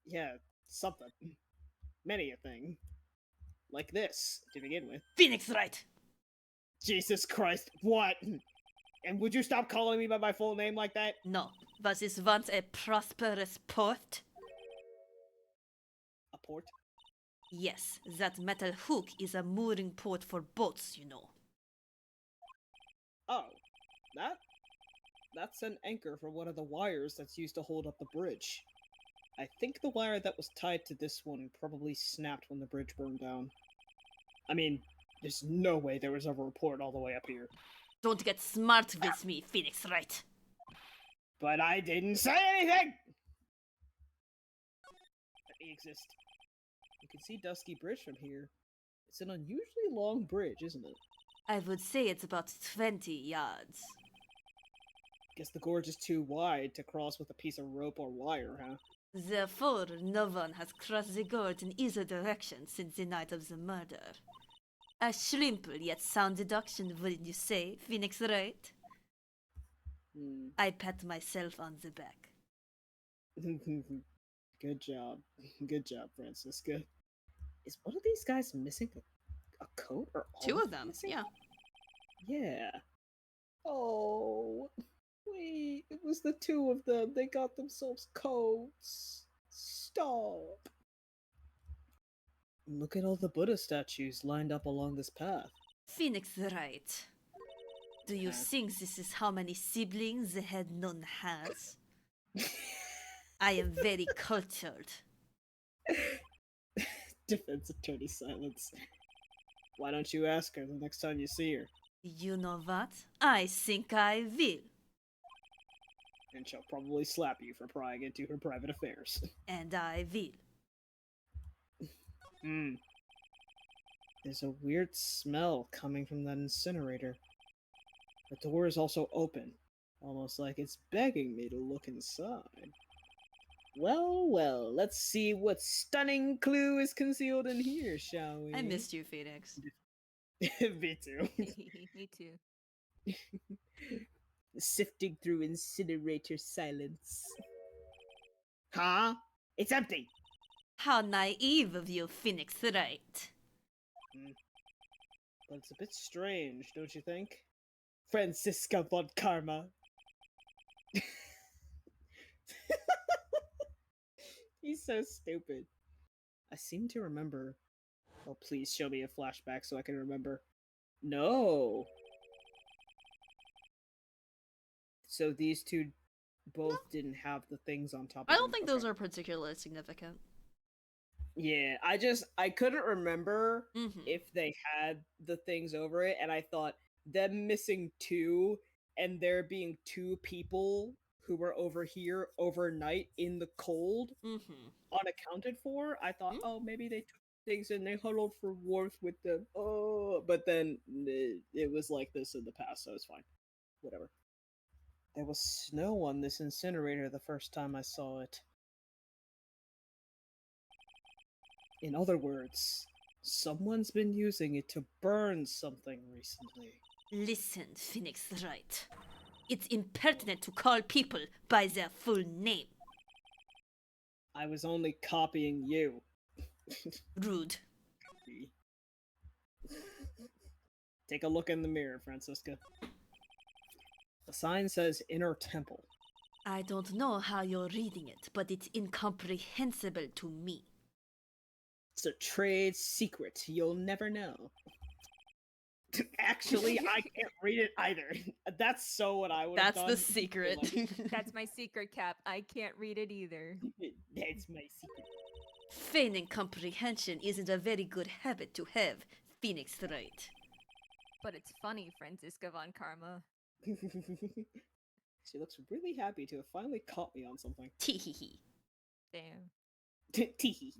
Yeah, something. Many a thing. Like this, to begin with. Phoenix Wright! Jesus Christ, what? And would you stop calling me by my full name like that? No, was this once a prosperous port? A port? Yes, that metal hook is a mooring port for boats, you know. Oh, that's an anchor for one of the wires that's used to hold up the bridge. I think the wire that was tied to this one probably snapped when the bridge burned down. I mean, there's no way there was ever a port all the way up here. Don't get smart with me, Phoenix Wright. But I didn't say anything! Let me exist. You can see Dusky Bridge from here. It's an unusually long bridge, isn't it? I would say it's about 20 yards. Guess the gorge is too wide to cross with a piece of rope or wire, huh? Therefore, no one has crossed the gorge in either direction since the night of the murder. A simple yet sound deduction, wouldn't you say, Phoenix Wright? I pat myself on the back. Good job. Good job, Francisca. Is one of these guys missing a coat? Or all Two of them, missing? yeah. Yeah. Oh, wait. It was the two of them. They got themselves coats. Stop. Look at all the Buddha statues lined up along this path. Phoenix Wright, do you think this is how many siblings the head nun has? I am very cultured. Defense attorney silence. Why don't you ask her the next time you see her? You know what? I think I will. And she'll probably slap you for prying into her private affairs. And I will. There's a weird smell coming from that incinerator. The door is also open, almost like it's begging me to look inside. Well, well, let's see what stunning clue is concealed in here, shall we? I missed you, Phoenix. Me too. Me too. Sifting through incinerator silence. Huh? It's empty! How naive of you, Phoenix Wright. But it's a bit strange, don't you think? Franziska von Karma. He's so stupid. I seem to remember. Oh, please show me a flashback so I can remember. No! So these two both didn't have the things on top of I don't them. think Okay. those are particularly significant. Yeah, I couldn't remember Mm-hmm. if they had the things over it, and I thought them missing two and there being two people who were over here overnight in the cold Mm-hmm. unaccounted for. I thought, Hmm? oh, maybe they took things and they huddled for warmth with them. Oh, but then it was like this in the past, so it's fine. Whatever. There was snow on this incinerator the first time I saw it. In other words, someone's been using it to burn something recently. Listen, Phoenix Wright. It's impertinent to call people by their full name. I was only copying you. Rude. Take a look in the mirror, Francisca. The sign says Inner Temple. I don't know how you're reading it, but it's incomprehensible to me. It's a trade secret. You'll never know. Actually, I can't read it either. That's so what I would have That's done. the secret. That's my secret, Cap. I can't read it either. That's my secret. Feigning comprehension isn't a very good habit to have, Phoenix Wright. But it's funny, Franziska von Karma. She looks really happy to have finally caught me on something. Teehee. Damn. Teehee.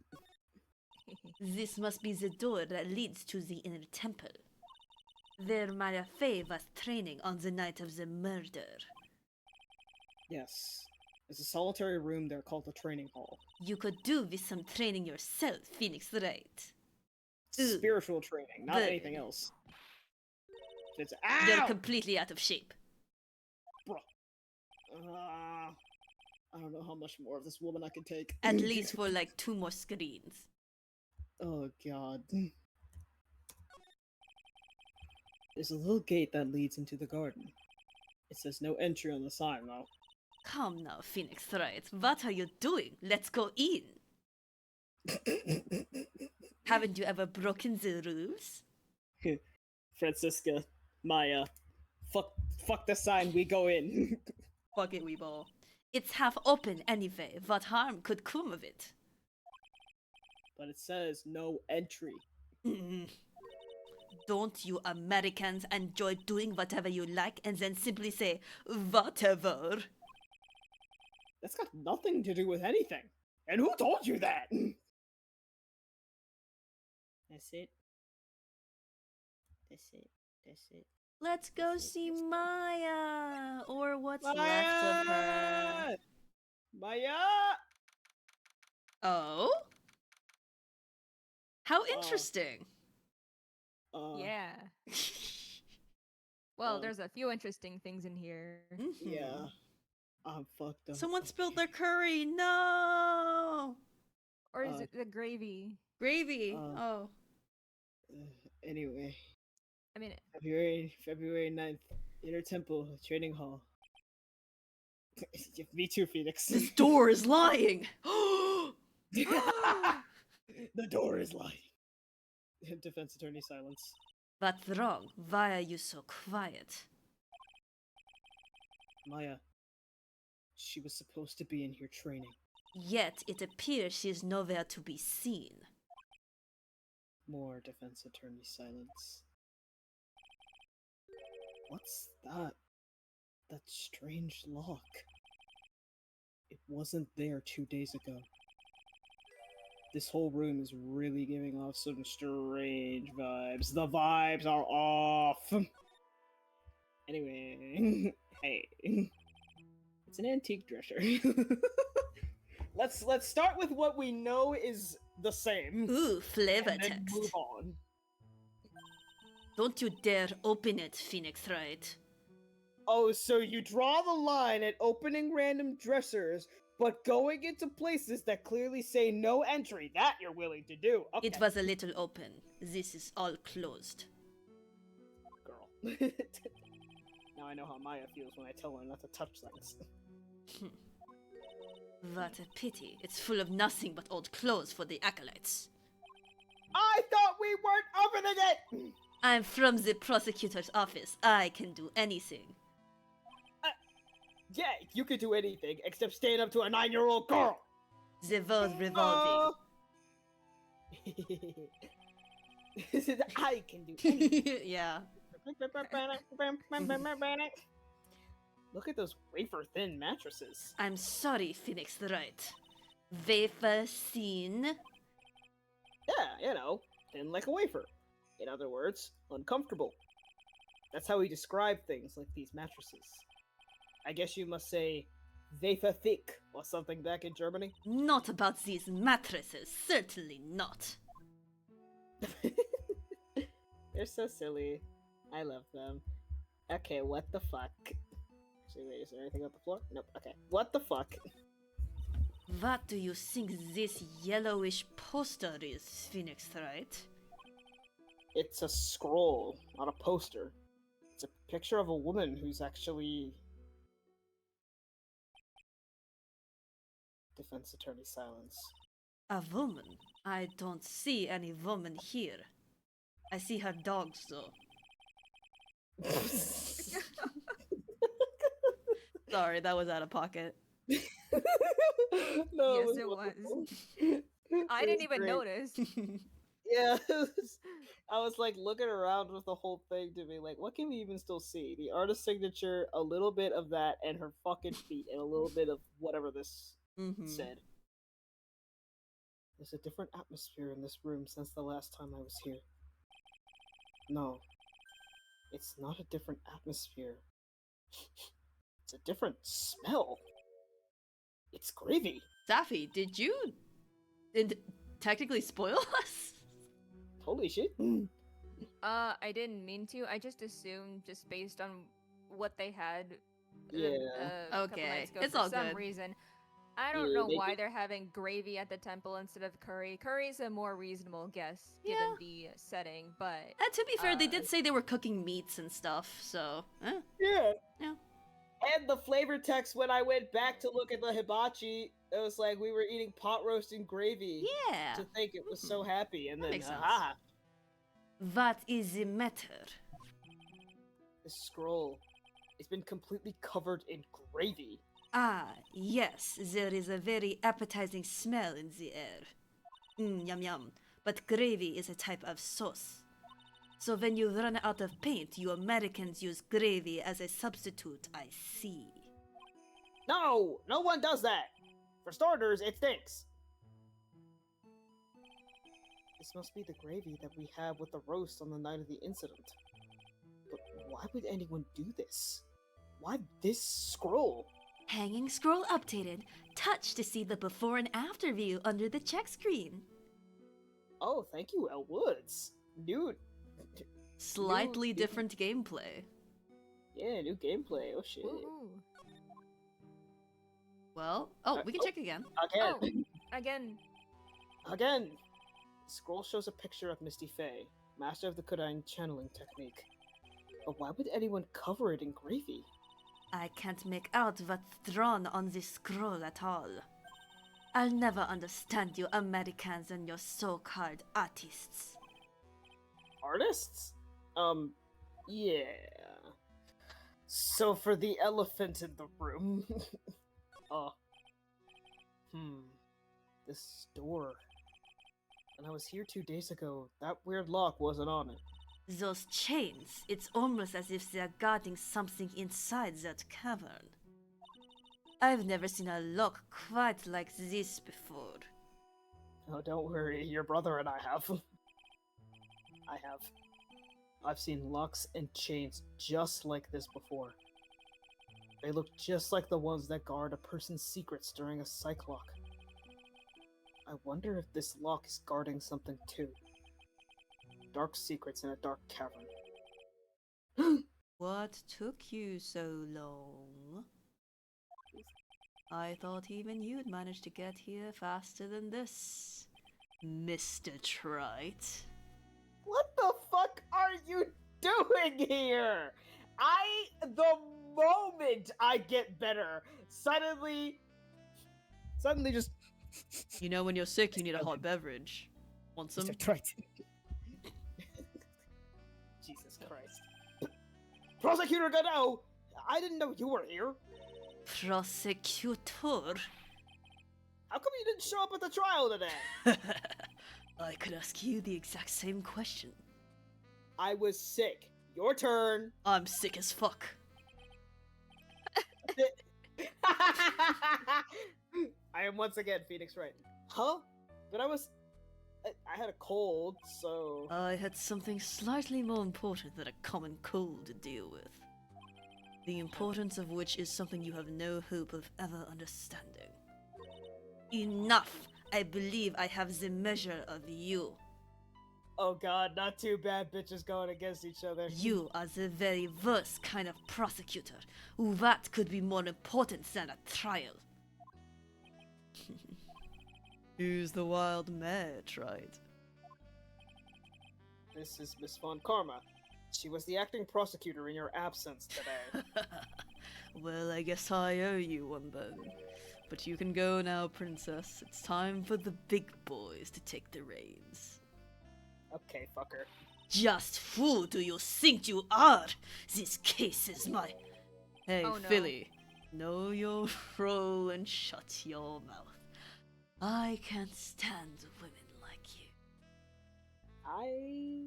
This must be the door that leads to the inner temple. There Maya Fey was training on the night of the murder. Yes. There's a solitary room there called the training hall. You could do with some training yourself, Phoenix Wright. Spiritual training, not But- anything else. It's You're ow! completely out of shape. I don't know how much more of this woman I can take. At least for like 2 more screens. Oh god. There's a little gate that leads into the garden. It says no entry on the sign, though. Come now, Phoenix Wright. What are you doing? Let's go in. Haven't you ever broken the rules? Francisca, Maya, fuck the sign, we go in. Fuck it, Weeball. It's half open anyway. What harm could come of it? But it says no entry. Mm. Don't you Americans enjoy doing whatever you like and then simply say, whatever? That's got nothing to do with anything. And who told you that? That's it. That's it. That's it. Let's go see Maya, or what's left of her. Maya! Oh? How interesting. Yeah. Well, there's a few interesting things in here. Mhm. Yeah. I'm fucked up. Someone spilled their curry. No. Or is Uh, it the gravy? Gravy. Uh, Oh. Anyway, I mean, February 9th, Inner Temple Training Hall. Me too, Phoenix. This door is lying. The door is lying. Defense attorney silence. What's wrong? Why are you so quiet? Maya, she was supposed to be in here training. Yet it appears she is nowhere to be seen. More defense attorney silence. What's that? That strange lock. It wasn't there 2 days ago. This whole room is really giving off some strange vibes. The vibes are off! Anyway, hey. It's an antique dresser. Let's start with what we know is the same. Ooh, flavor And then text. move on. Don't you dare open it, Phoenix Wright. Oh, so you draw the line at opening random dressers, but going into places that clearly say no entry, that you're willing to do. Okay, It was a little open. This is all closed. girl. Now I know how Maya feels when I tell her not to touch things. What a pity. It's full of nothing but old clothes for the acolytes. I thought we weren't opening it! I'm from the prosecutor's office. I can do anything. Yeah, you could do anything except stand up to a 9-year-old girl! The world revolving. I can do anything. Yeah. Look at those wafer-thin mattresses. I'm sorry, Phoenix Wright. Wafer scene. Yeah, thin like a wafer. In other words, uncomfortable. That's how we describe things like these mattresses. I guess you must say wafer thick or something back in Germany. Not about these mattresses, certainly not. They're so silly. I love them. Okay, what the fuck? Actually, wait, is there anything on the floor? Nope. Okay, what the fuck? What do you think this yellowish poster is, Phoenix Wright? It's a scroll, not a poster. It's a picture of a woman who's actually... Defense attorney silence. A woman? I don't see any woman here. I see her dogs, though. Sorry, that was out of pocket. No, Yes, it was. I didn't even great. notice. Yeah, I was like looking around with the whole thing to be like, what can we even still see? The artist signature, a little bit of that, and her fucking feet, and a little bit of whatever this said. There's a different atmosphere in this room since the last time I was here. No, it's not a different atmosphere. It's a different smell. It's gravy. Safi, did you technically spoil us? Holy shit. I didn't mean to. I just assumed, just based on what they had. Yeah. A couple Okay, nights ago, it's for all some good. reason. I don't Yeah, know they why did- they're having gravy at the temple instead of curry. Curry's a more reasonable guess given Yeah. the setting, but To be fair, they Uh, did say they were cooking meats and stuff, so... Yeah. Yeah. And the flavor text when I went back to look at the hibachi, it was like we were eating pot roast and gravy. Yeah. To think it was so happy, and That then makes sense. aha, What is the matter? the scroll. It's been completely covered in gravy. Ah, yes, there is a very appetizing smell in the air. Yum yum. But gravy is a type of sauce. So when you run out of paint, you Americans use gravy as a substitute, I see. No, no one does that. For starters, it stinks. This must be the gravy that we had with the roast on the night of the incident. But why would anyone do this? Why this scroll? Hanging scroll updated. Touch to see the before and after view under the check screen. Oh, thank you, Elle Woods. New, Slightly New- different gameplay. yeah, new gameplay. Oh shit. ooh. Well, we can check again. Again, Oh, again, again. The scroll shows a picture of Misty Faye, master of the Kodain channeling technique. But why would anyone cover it in gravy? I can't make out what's drawn on this scroll at all. I'll never understand you Americans and your so-called artists. Artists? Yeah. So for the elephant in the room. This door. When I was here 2 days ago, that weird lock wasn't on it. Those chains, it's almost as if they're guarding something inside that cavern. I've never seen a lock quite like this before. Oh, don't worry, your brother and I have. I have. I've seen locks and chains just like this before. They look just like the ones that guard a person's secrets during a psych lock. I wonder if this lock is guarding something too. Dark secrets in a dark cavern. What took you so long? I thought even you'd manage to get here faster than this, Mr. Trite. What the fuck are you doing here? The moment I get better, suddenly just You know, when you're sick, you need a hot beverage. Want some? Mr. Trite. Jesus Christ. Prosecutor Godot, I didn't know you were here. Prosecutor? How come you didn't show up at the trial today? I could ask you the exact same question. I was sick. Your turn. I'm sick as fuck. I am once again Phoenix Wright. Huh? But I had a cold, so... I had something slightly more important than a common cold to deal with. The importance of which is something you have no hope of ever understanding. Enough! I believe I have the measure of you. Oh god, not too bad bitches going against each other. You are the very worst kind of prosecutor. What could be more important than a trial? Who's the wild mare, Wright? This is Miss Von Karma. She was the acting prosecutor in your absence today. Well, I guess I owe you one then. But you can go now, princess. It's time for the big boys to take the reins. Okay, fucker. Just who do you think you are? This case is my... Hey, Oh, no. Philly. Know your role and shut your mouth. I can't stand women like you. I...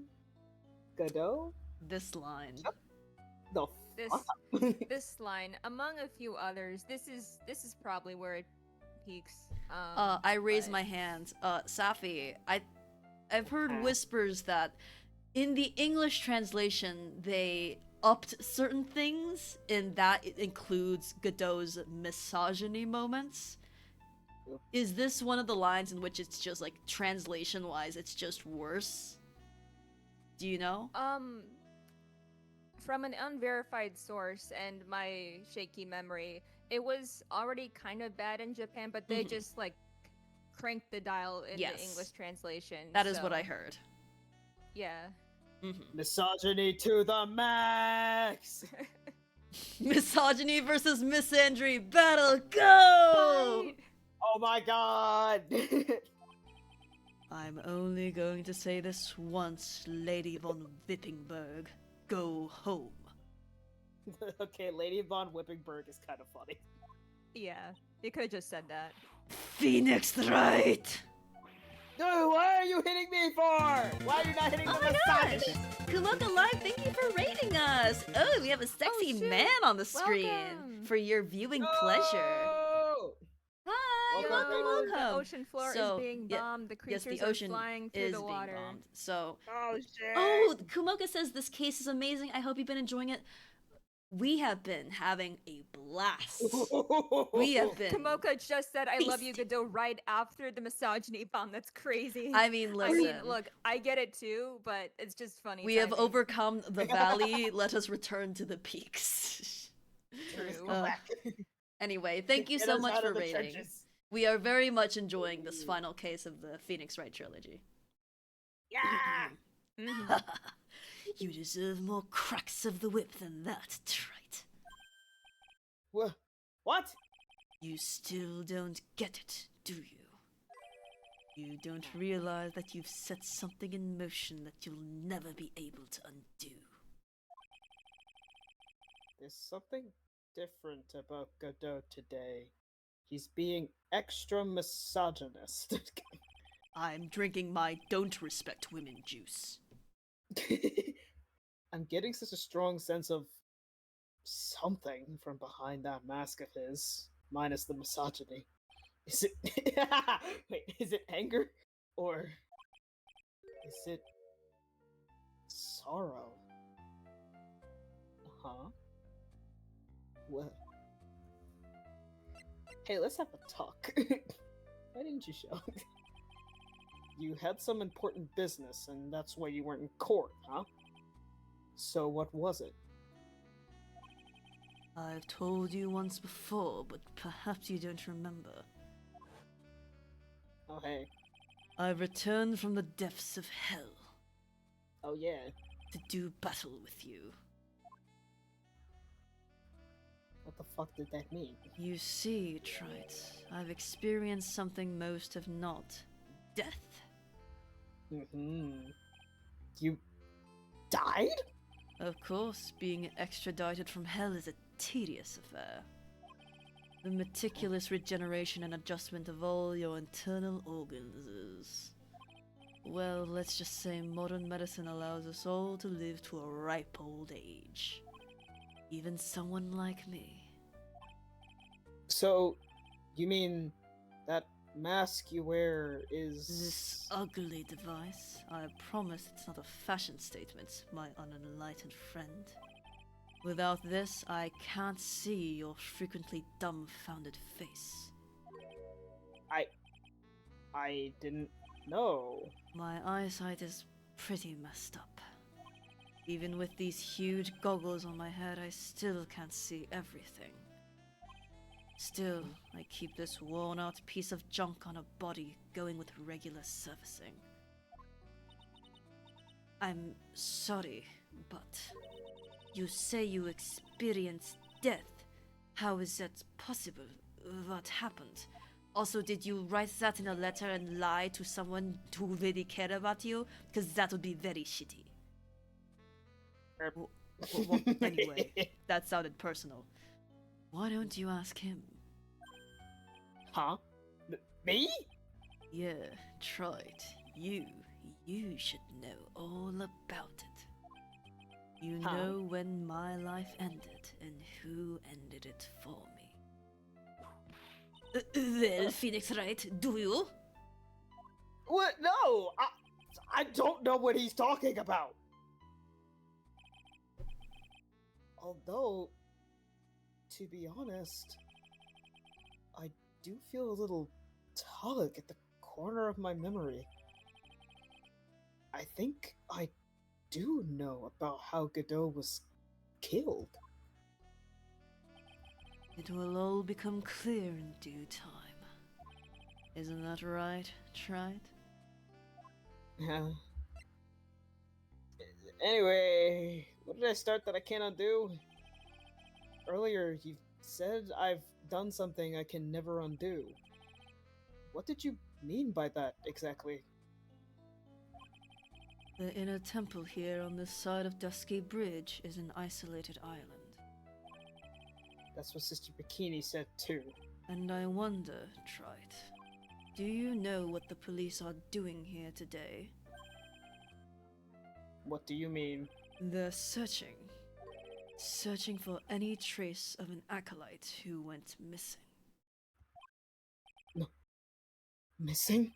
Godot? This line. The This fuck? this line, among a few others, this is probably where it peaks. I raise but- my hand. Safi, I've heard whispers that in the English translation they upped certain things, and that it includes Godot's misogyny moments. Is this one of the lines in which it's just like translation-wise, it's just worse? Do you know? From an unverified source and my shaky memory, it was already kind of bad in Japan, but they just like cranked the dial in Yes. the English translation. That is what so, I heard. Yeah. Misogyny to the max! Misogyny versus misandry battle, go! Fight! Oh my god! I'm only going to say this once, Lady von Wippingberg. Go home. Okay, Lady Von Whippingberg is kind of funny. Yeah, you could have just said that. Phoenix Wright! Dude, what are you hitting me for? Why are you not hitting the misogynist? Kumoka Live, thank you for rating us! Oh, we have a sexy shoot. man on the screen Welcome. for your viewing pleasure. Oh! Hi, Welcome, welcome, welcome. The welcome. ocean floor So, is being yeah, bombed. The Yes, creatures the ocean are flying through is the being water. bombed. So, Oh shit! oh, Kumoka says this case is amazing. I hope you've been enjoying it. We have been having a blast. We have been. Kamoka just said, "I love you, Feasting. Godot," right after the misogyny bomb. That's crazy. I mean, listen. look, I get it too, but it's just funny. We have timing. overcome the valley. Let us return to the peaks. True. Anyway, thank you Get so us much out for of the rating. trenches. We are very much enjoying this final case of the Phoenix Wright trilogy. Yeah! Mhm. You deserve more cracks of the whip than that, Trite. What? You still don't get it, do you? You don't realize that you've set something in motion that you'll never be able to undo. There's something different about Godot today. He's being extra misogynist. I'm drinking my don't respect women juice. I'm getting such a strong sense of something from behind that mask of his, minus the misogyny. Is it. Wait, is it anger? Or. Is it. sorrow? Huh? What? Hey, let's have a talk. Why didn't you show? You had some important business, and that's why you weren't in court, huh? So what was it? I've told you once before, but perhaps you don't remember. Oh, hey. I've returned from the depths of hell Oh, yeah. to do battle with you. What the fuck did that mean? You see, Trite, I've experienced something most have not. Death. Mm-hmm. You died? Of course, being extradited from hell is a tedious affair. The meticulous regeneration and adjustment of all your internal organs is Well, let's just say modern medicine allows us all to live to a ripe old age. Even someone like me. So, you mean that mask you wear is... This ugly device, I promise it's not a fashion statement, my unenlightened friend. Without this, I can't see your frequently dumbfounded face. I didn't know. My eyesight is pretty messed up. Even with these huge goggles on my head, I still can't see everything. Still, I keep this worn-out piece of junk on a body going with regular servicing. I'm sorry, but you say you experienced death. How is that possible? What happened? Also, did you write that in a letter and lie to someone who really cared about you? Because that would be very shitty. Anyway, that sounded personal. Why don't you ask him? Huh? Me? Yeah, try it. You should know all about it. You Huh? know when my life ended and who ended it for me. Well, Phoenix Wright, do you? What? No! I don't know what he's talking about! Although, to be honest, I do feel a little tug at the corner of my memory. I think I do know about how Godot was killed. It will all become clear in due time. Isn't that right, Trite? Yeah. Anyway, what did I start that I can't undo? Earlier, you said I've done something I can never undo. What did you mean by that, exactly? The inner temple here on this side of Dusky Bridge is an isolated island. That's what Sister Bikini said too. And I wonder, Trite, do you know what the police are doing here today? What do you mean? They're searching. Searching for any trace of an acolyte who went missing. Missing?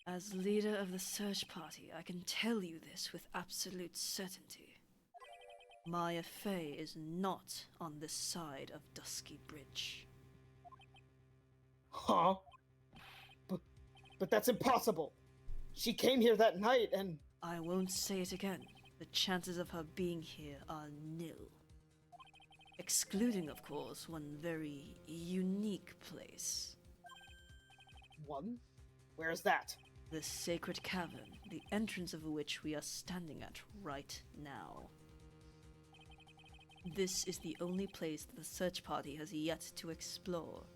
As leader of the search party, I can tell you this with absolute certainty. Maya Fey is not on this side of Dusky Bridge. Huh? But that's impossible! She came here that night and... I won't say it again. The chances of her being here are nil. Excluding, of course, one very unique place. One? Where's that? The Sacred Cavern, the entrance of which we are standing at right now. This is the only place that the search party has yet to explore.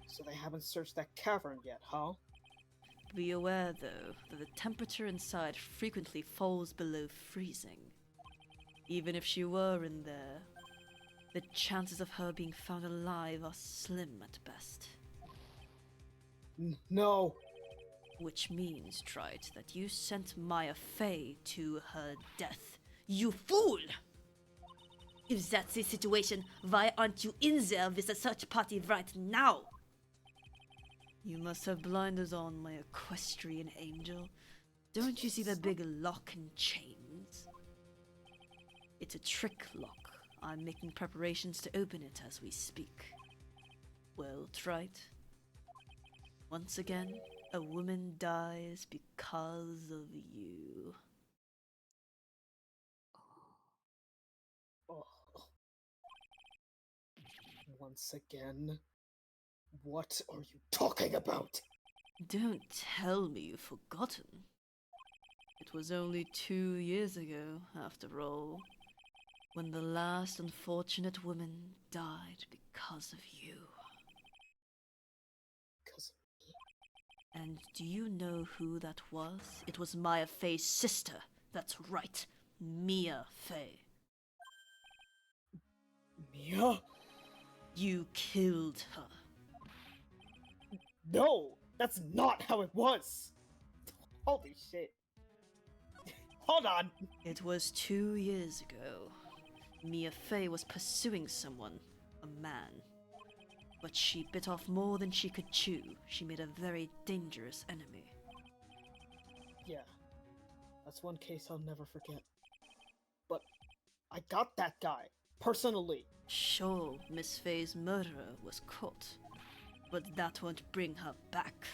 So they haven't searched that cavern yet, huh? Be aware, though, that the temperature inside frequently falls below freezing. Even if she were in there, the chances of her being found alive are slim at best. No! Which means, Trite, that you sent Maya Fey to her death. You fool! If that's the situation, why aren't you in there with the search party right now? You must have blinders on, my equestrian angel. Don't you see the big lock and chains? It's a trick lock. I'm making preparations to open it as we speak. Well, Trite. Once again, a woman dies because of you. Oh. Once again? What are you talking about? Don't tell me you've forgotten. It was only 2 years ago, after all, when the last unfortunate woman died because of you. Because of me? And do you know who that was? It was Maya Fey's sister. That's right, Mia Fey. Mia? You killed her. No! That's not how it was! Holy shit. Hold on. It was 2 years ago. Mia Fey was pursuing someone, a man. But she bit off more than she could chew. She made a very dangerous enemy. Yeah. That's one case I'll never forget. But I got that guy. Personally. Sure, Miss Fey's murderer was caught. But that won't bring her back.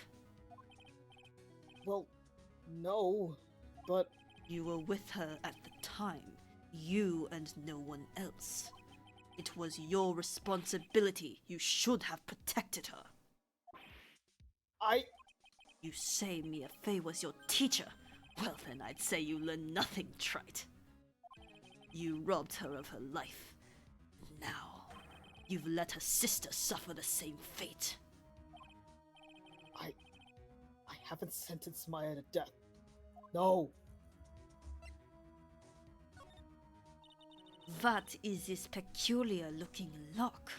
Well, no. But You were with her at the time. You and no one else. It was your responsibility. You should have protected her. I... You say Mia Fey was your teacher. Well then, I'd say you learned nothing, Trite. You robbed her of her life. Now, you've let her sister suffer the same fate. I haven't sentenced Maya to death. No. What is this peculiar looking lock?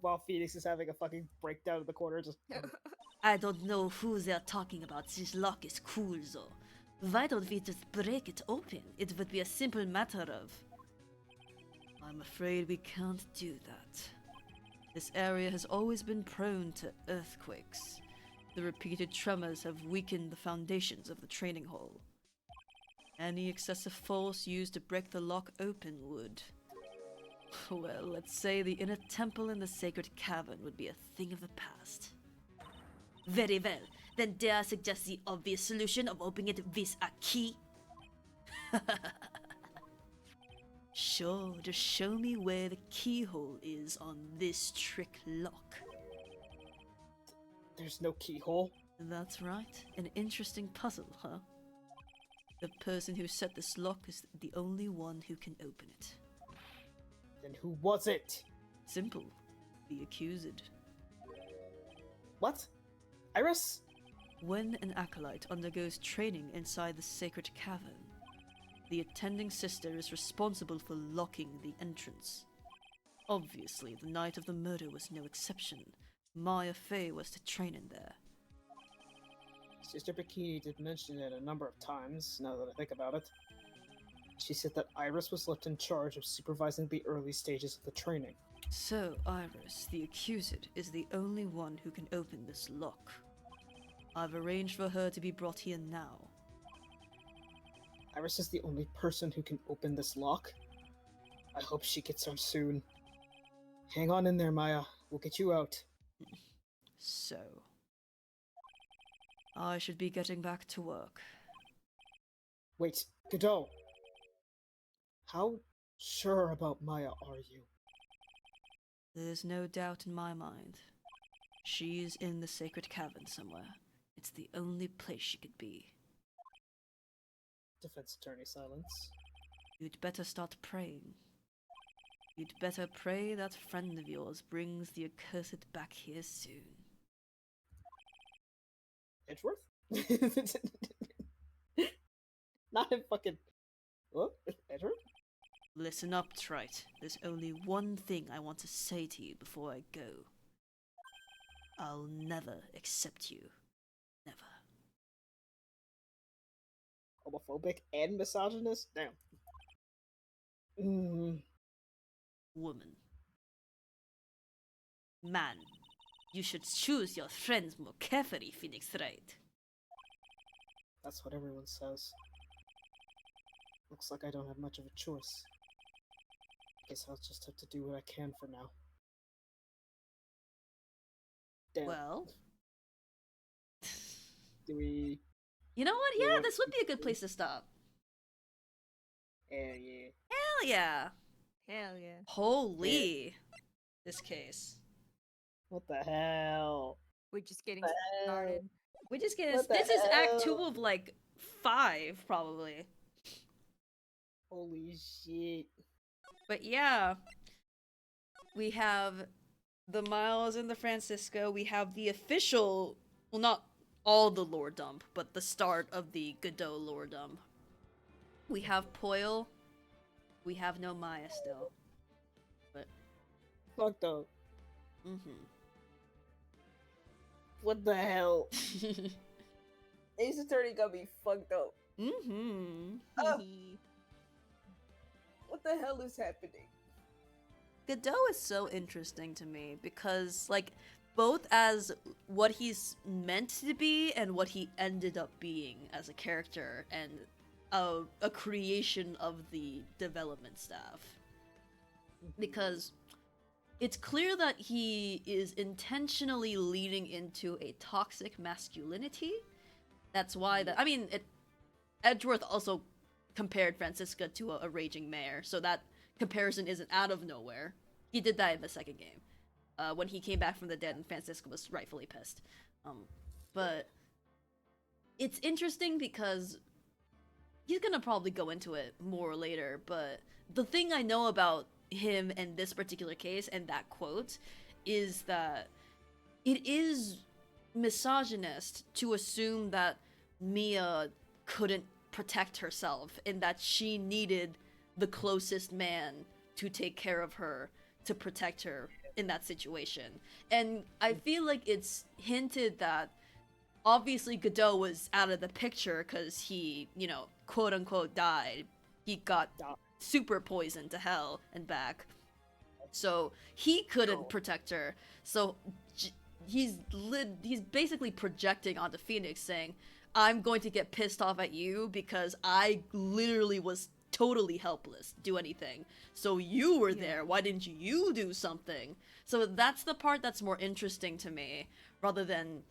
While Phoenix is having a fucking breakdown in the corner, just... I don't know who they're talking about. This lock is cool though. Why don't we just break it open? It would be a simple matter of... I'm afraid we can't do that. This area has always been prone to earthquakes. The repeated tremors have weakened the foundations of the training hall. Any excessive force used to break the lock open would... Well, let's say the inner temple in the sacred cavern would be a thing of the past. Very well. Then dare I suggest the obvious solution of opening it with a key? Sure, just show me where the keyhole is on this trick lock. There's no keyhole. That's right. An interesting puzzle, huh? The person who set this lock is the only one who can open it. Then who was it? Simple. The accused. What? Iris? When an acolyte undergoes training inside the sacred cavern, the attending sister is responsible for locking the entrance. Obviously, the night of the murder was no exception. Maya Fey was to train in there. Sister Bikini did mention it a number of times, now that I think about it. She said that Iris was left in charge of supervising the early stages of the training. So, Iris, the accused, is the only one who can open this lock. I've arranged for her to be brought here now. Iris is the only person who can open this lock. I hope she gets her soon. Hang on in there, Maya. We'll get you out. So... I should be getting back to work. Wait, Godot. How sure about Maya are you? There's no doubt in my mind. She's in the sacred cavern somewhere. It's the only place she could be. Defense attorney silence. You'd better start praying. You'd better pray that friend of yours brings the accursed back here soon. Edgeworth? Not in fucking... What? Edgeworth? Listen up, Trite. There's only one thing I want to say to you before I go. I'll never accept you. Never. Homophobic and misogynist? Damn. Woman. Man. You should choose your friends more carefully, Phoenix Wright. That's what everyone says. Looks like I don't have much of a choice. Guess I'll just have to do what I can for now. Damn. Well... Do we... You know what? Yeah, this would be a good place to stop. Yeah, yeah. Hell yeah! Hell yeah. Holy! This case. What the hell? We're just getting Hell. started. We just get What the this is Act 2 hell? of like 5, probably. Holy shit. But yeah, we have the Miles and the Francisco. We have the official, well, not all the lore dump, but the start of the Godot lore dump. We have Poyle. We have no Maya still. But, Fuck though. mm-hmm. What the hell? Ace Attorney got me fucked up. Mm-hmm. Oh. What the hell is happening? Godot is so interesting to me because, like, both as what he's meant to be and what he ended up being as a character and a creation of the development staff. Because it's clear that he is intentionally leaning into a toxic masculinity. That's why Edgeworth also compared Francisca to a raging mare, so that comparison isn't out of nowhere. He did that in the second game, when he came back from the dead and Francisca was rightfully pissed. But it's interesting because he's gonna probably go into it more later, but the thing I know about him and this particular case and that quote is that it is misogynist to assume that Mia couldn't protect herself and that she needed the closest man to take care of her, to protect her in that situation. And I feel like it's hinted that obviously Godot was out of the picture because he, quote unquote died. He got super poisoned to hell and back. So he couldn't protect her. So he's basically projecting onto Phoenix saying, I'm going to get pissed off at you because I literally was totally helpless to do anything. So you were there. Why didn't you do something? So that's the part that's more interesting to me rather than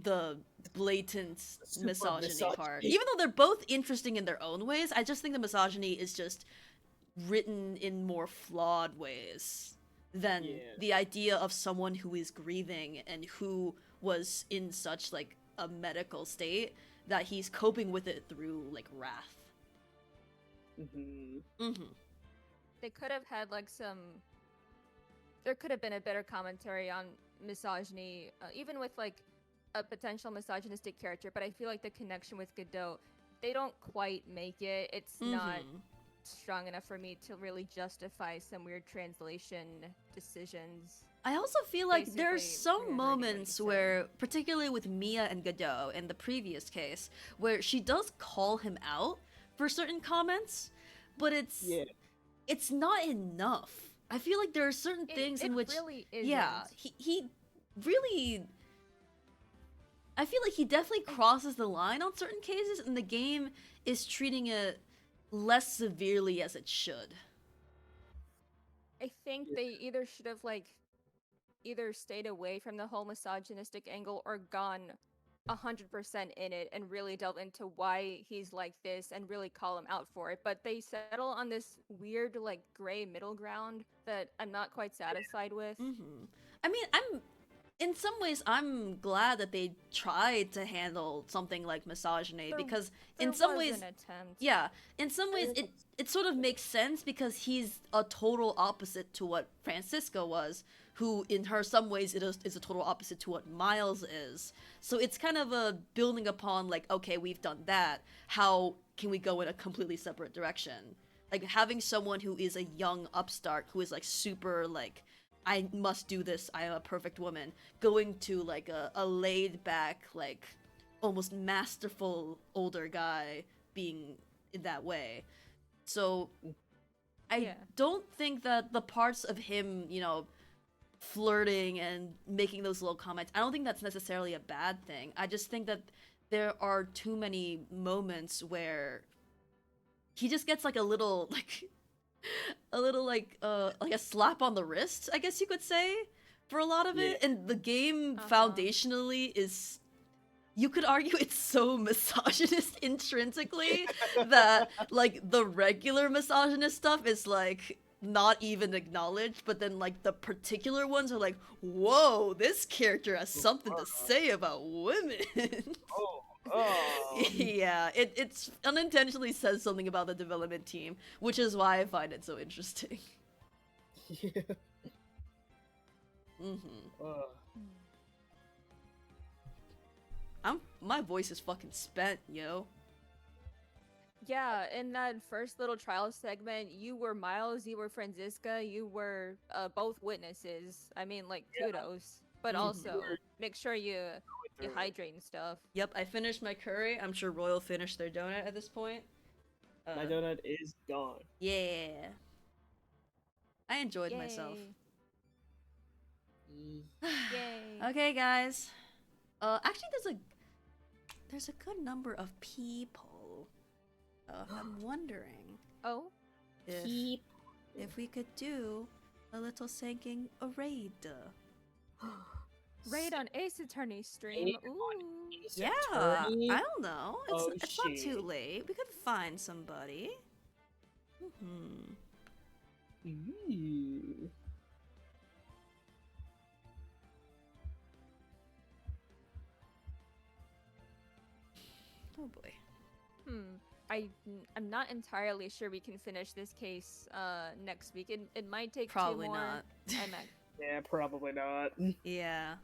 the blatant misogyny part. Even though they're both interesting in their own ways, I just think the misogyny is just written in more flawed ways than the idea of someone who is grieving and who was in such like a medical state that he's coping with it through like wrath. They could have had like there could have been a better commentary on misogyny, even with like a potential misogynistic character, but I feel like the connection with Godot, they don't quite make it. It's not strong enough for me to really justify some weird translation decisions. I also feel like Basically, there's some reiterating what moments you said. where, particularly with Mia and Godot in the previous case, where she does call him out for certain comments, but it's not enough. I feel like there are certain things in which really isn't. he really, I feel like he definitely crosses the line on certain cases, and the game is treating it less severely as it should. I think they either should have either stayed away from the whole misogynistic angle or gone 100% in it and really delve into why he's like this and really call him out for it. But they settle on this weird like gray middle ground that I'm not quite satisfied with. I mean, in some ways, I'm glad that they tried to handle something like misogyny because in some was ways, an attempt. yeah, in some ways it sort of makes sense because he's a total opposite to what Francisca was, who in her some ways is a total opposite to what Miles is. So it's kind of a building upon like, okay, we've done that. How can we go in a completely separate direction? Like having someone who is a young upstart who is like super like, I must do this, I am a perfect woman, going to like a laid back, like almost masterful older guy being in that way. So I don't think that the parts of him, flirting and making those little comments, I don't think that's necessarily a bad thing. I just think that there are too many moments where he just gets like a little like a slap on the wrist, I guess you could say, for a lot of it. And the game foundationally is, you could argue it's so misogynist intrinsically that like the regular misogynist stuff is like not even acknowledged, but then like the particular ones are like, whoa, this character has something to say about women. Yeah, it's unintentionally says something about the development team, which is why I find it so interesting. My voice is fucking spent, yo. Yeah, in that first little trial segment, you were Miles, you were Francisca, you were both witnesses. I mean, like, kudos. But also, make sure you You hydrate and stuff. Yep, I finished my curry. I'm sure Royal finished their donut at this point. My donut is gone. Yeah. I enjoyed myself. Yay. Okay, guys. Actually, there's a good number of people. I'm wondering Oh? if we could do a little Sanking a raid. Raid on Ace Attorney stream. Ooh. Yeah, Attorney? I don't know. Oh, It's not too shit. late. We could find somebody. Ooh. Oh boy. I'm not entirely sure we can finish this case next week. It might take Probably 2 more. not. Yeah, probably not. Yeah.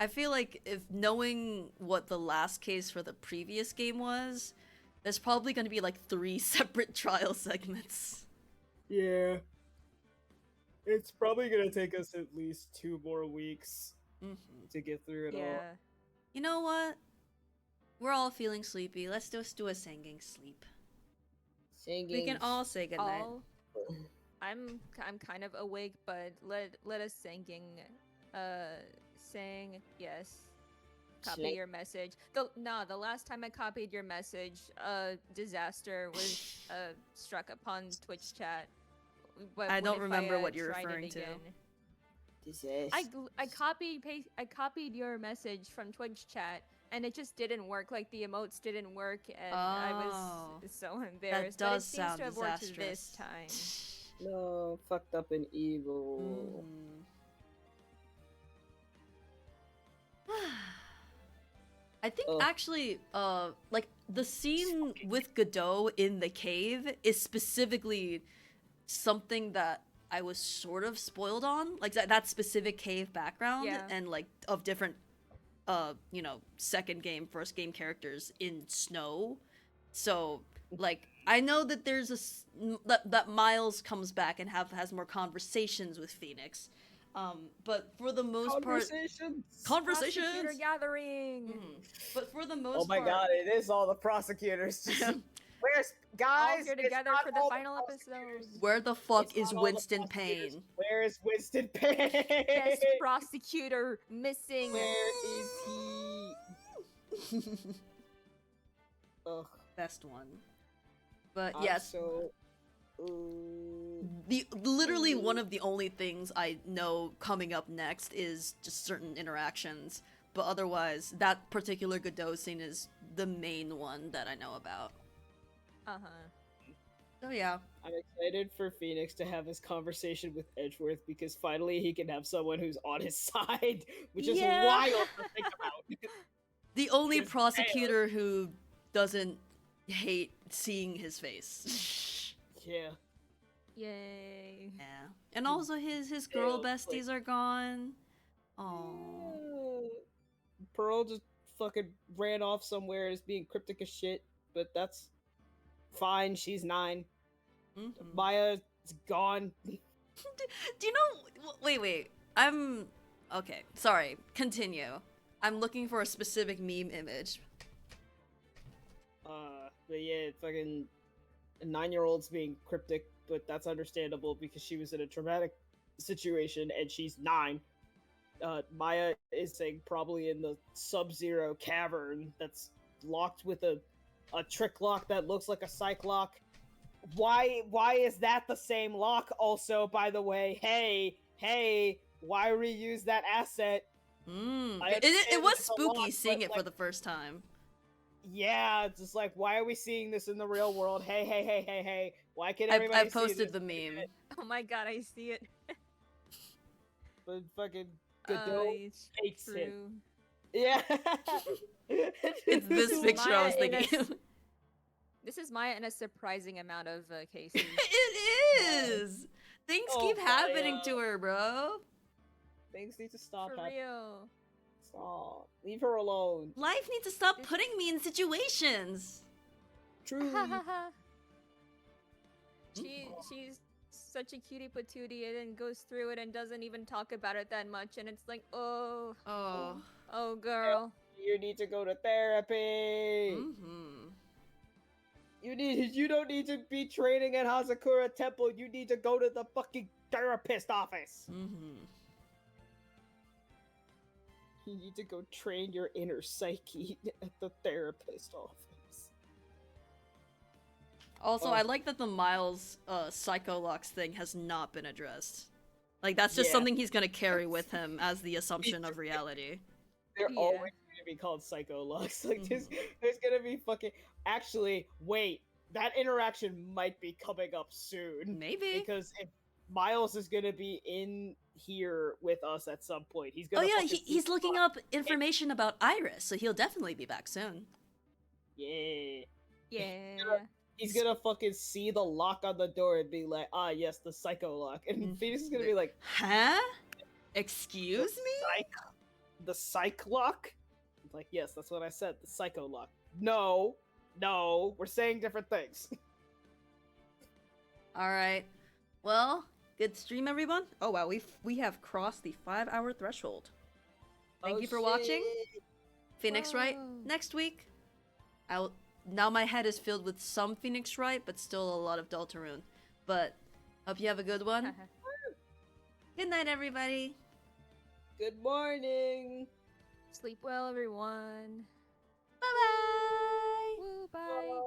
I feel like if knowing what the last case for the previous game was, there's probably going to be like 3 separate trial segments. Yeah. It's probably gonna take us at least 2 more weeks to get through it all. Yeah. You know what? We're all feeling sleepy. Let's just do a singing sleep. Singing. We can all say goodnight. I'm kind of awake, but let us singing sing yes. Copy Sing. your message. The last time I copied your message, disaster was struck upon Twitch chat. But I don't what if remember I, what you're tried it referring to. again? Disaster. I copied your message from Twitch chat, and it just didn't work. Like the emotes didn't work, and I was so embarrassed. That does but it seems sound to have worked disastrous. this time. No, fucked up and evil. I think Ugh. actually, like the scene with Godot in the cave is specifically something that I was sort of spoiled on, like that specific cave background Yeah. and like of different, you know, second game, first game characters in snow. So like I know that there's that Miles comes back and has more conversations with Phoenix. But for the most part, Prosecutor conversations. gathering. But for the most Oh my part, god, it is all the prosecutors. Just, where's guys? All here it's together not for the all final prosecutors. episode. where the fuck It's is not all the Winston prosecutors. Payne? Where is Winston Payne? Best prosecutor missing. Where is he? Ugh. Best one. But I'm yes, So... literally one of the only things I know coming up next is just certain interactions. But otherwise, that particular Godot scene is the main one that I know about. So yeah. I'm excited for Phoenix to have his conversation with Edgeworth because finally he can have someone who's on his side, which is Yeah. wild to think about. The only Just prosecutor who doesn't hate seeing his face. Yeah. Yay. Yeah. And also his girl Ew, besties are gone. Oh. Pearl just fucking ran off somewhere as being cryptic as shit, but that's fine. She's 9. Maya's gone. Do you know? Wait. I'm okay. Sorry. Continue. I'm looking for a specific meme image. But yeah, fucking 9-year-old's being cryptic, but that's understandable because she was in a traumatic situation and she's 9. Maya is saying probably in the Sub-Zero cavern that's locked with a trick lock that looks like a psych lock. Why is that the same lock also, by the way? Hey, why reuse that asset? It was it's a spooky lot, seeing but, it for like, the first time. Yeah, it's just like, why are we seeing this in the real world? Hey, why can't everybody I see posted this? the meme. Oh my god, I see it. But fucking Godot It's hates true. it. Yeah. It's this is picture I was Maya in a thinking. This is Maya in a surprising amount of cases. It is. Things Oh, keep happening Maya. to her, bro. Things need to stop For happening. real. Stop. Leave her alone. Life needs to stop putting me in situations. True. She's such a cutie patootie and then goes through it and doesn't even talk about it that much, and it's like, oh, Oh. girl. You need to go to therapy. Mm-hmm. You don't need to be training at Hazakura Temple. You need to go to the fucking therapist office. Mm-hmm. You need to go train your inner psyche at the therapist office. Also, Oh. I like that the Miles Psycholox thing has not been addressed. Like, that's just Yeah. something he's gonna carry with him as the assumption of reality. They're Yeah. always going to be called Psycho-Lux. Like, there's going to be fucking... Actually, wait. That interaction might be coming up soon. Maybe. Because if Miles is going to be in here with us at some point, he's Oh going to yeah, he's looking up information about Iris, so he'll definitely be back soon. Yeah. Yeah. He's gonna fucking see the lock on the door and be like, ah, yes, the Psycho Lock. And Phoenix is gonna be like, Huh? Excuse me? The Psych Lock? I'm like, yes, that's what I said, the Psycho Lock. No, we're saying different things. Alright. Well, good stream, everyone. Oh wow, we have crossed the 5-hour threshold. Thank you for watching. Phoenix Wright Whoa. next week. Now my head is filled with some Phoenix Wright, but still a lot of Deltarune. But hope you have a good one. Good night, everybody. Good morning. Sleep well, everyone. Bye bye. Woo, bye.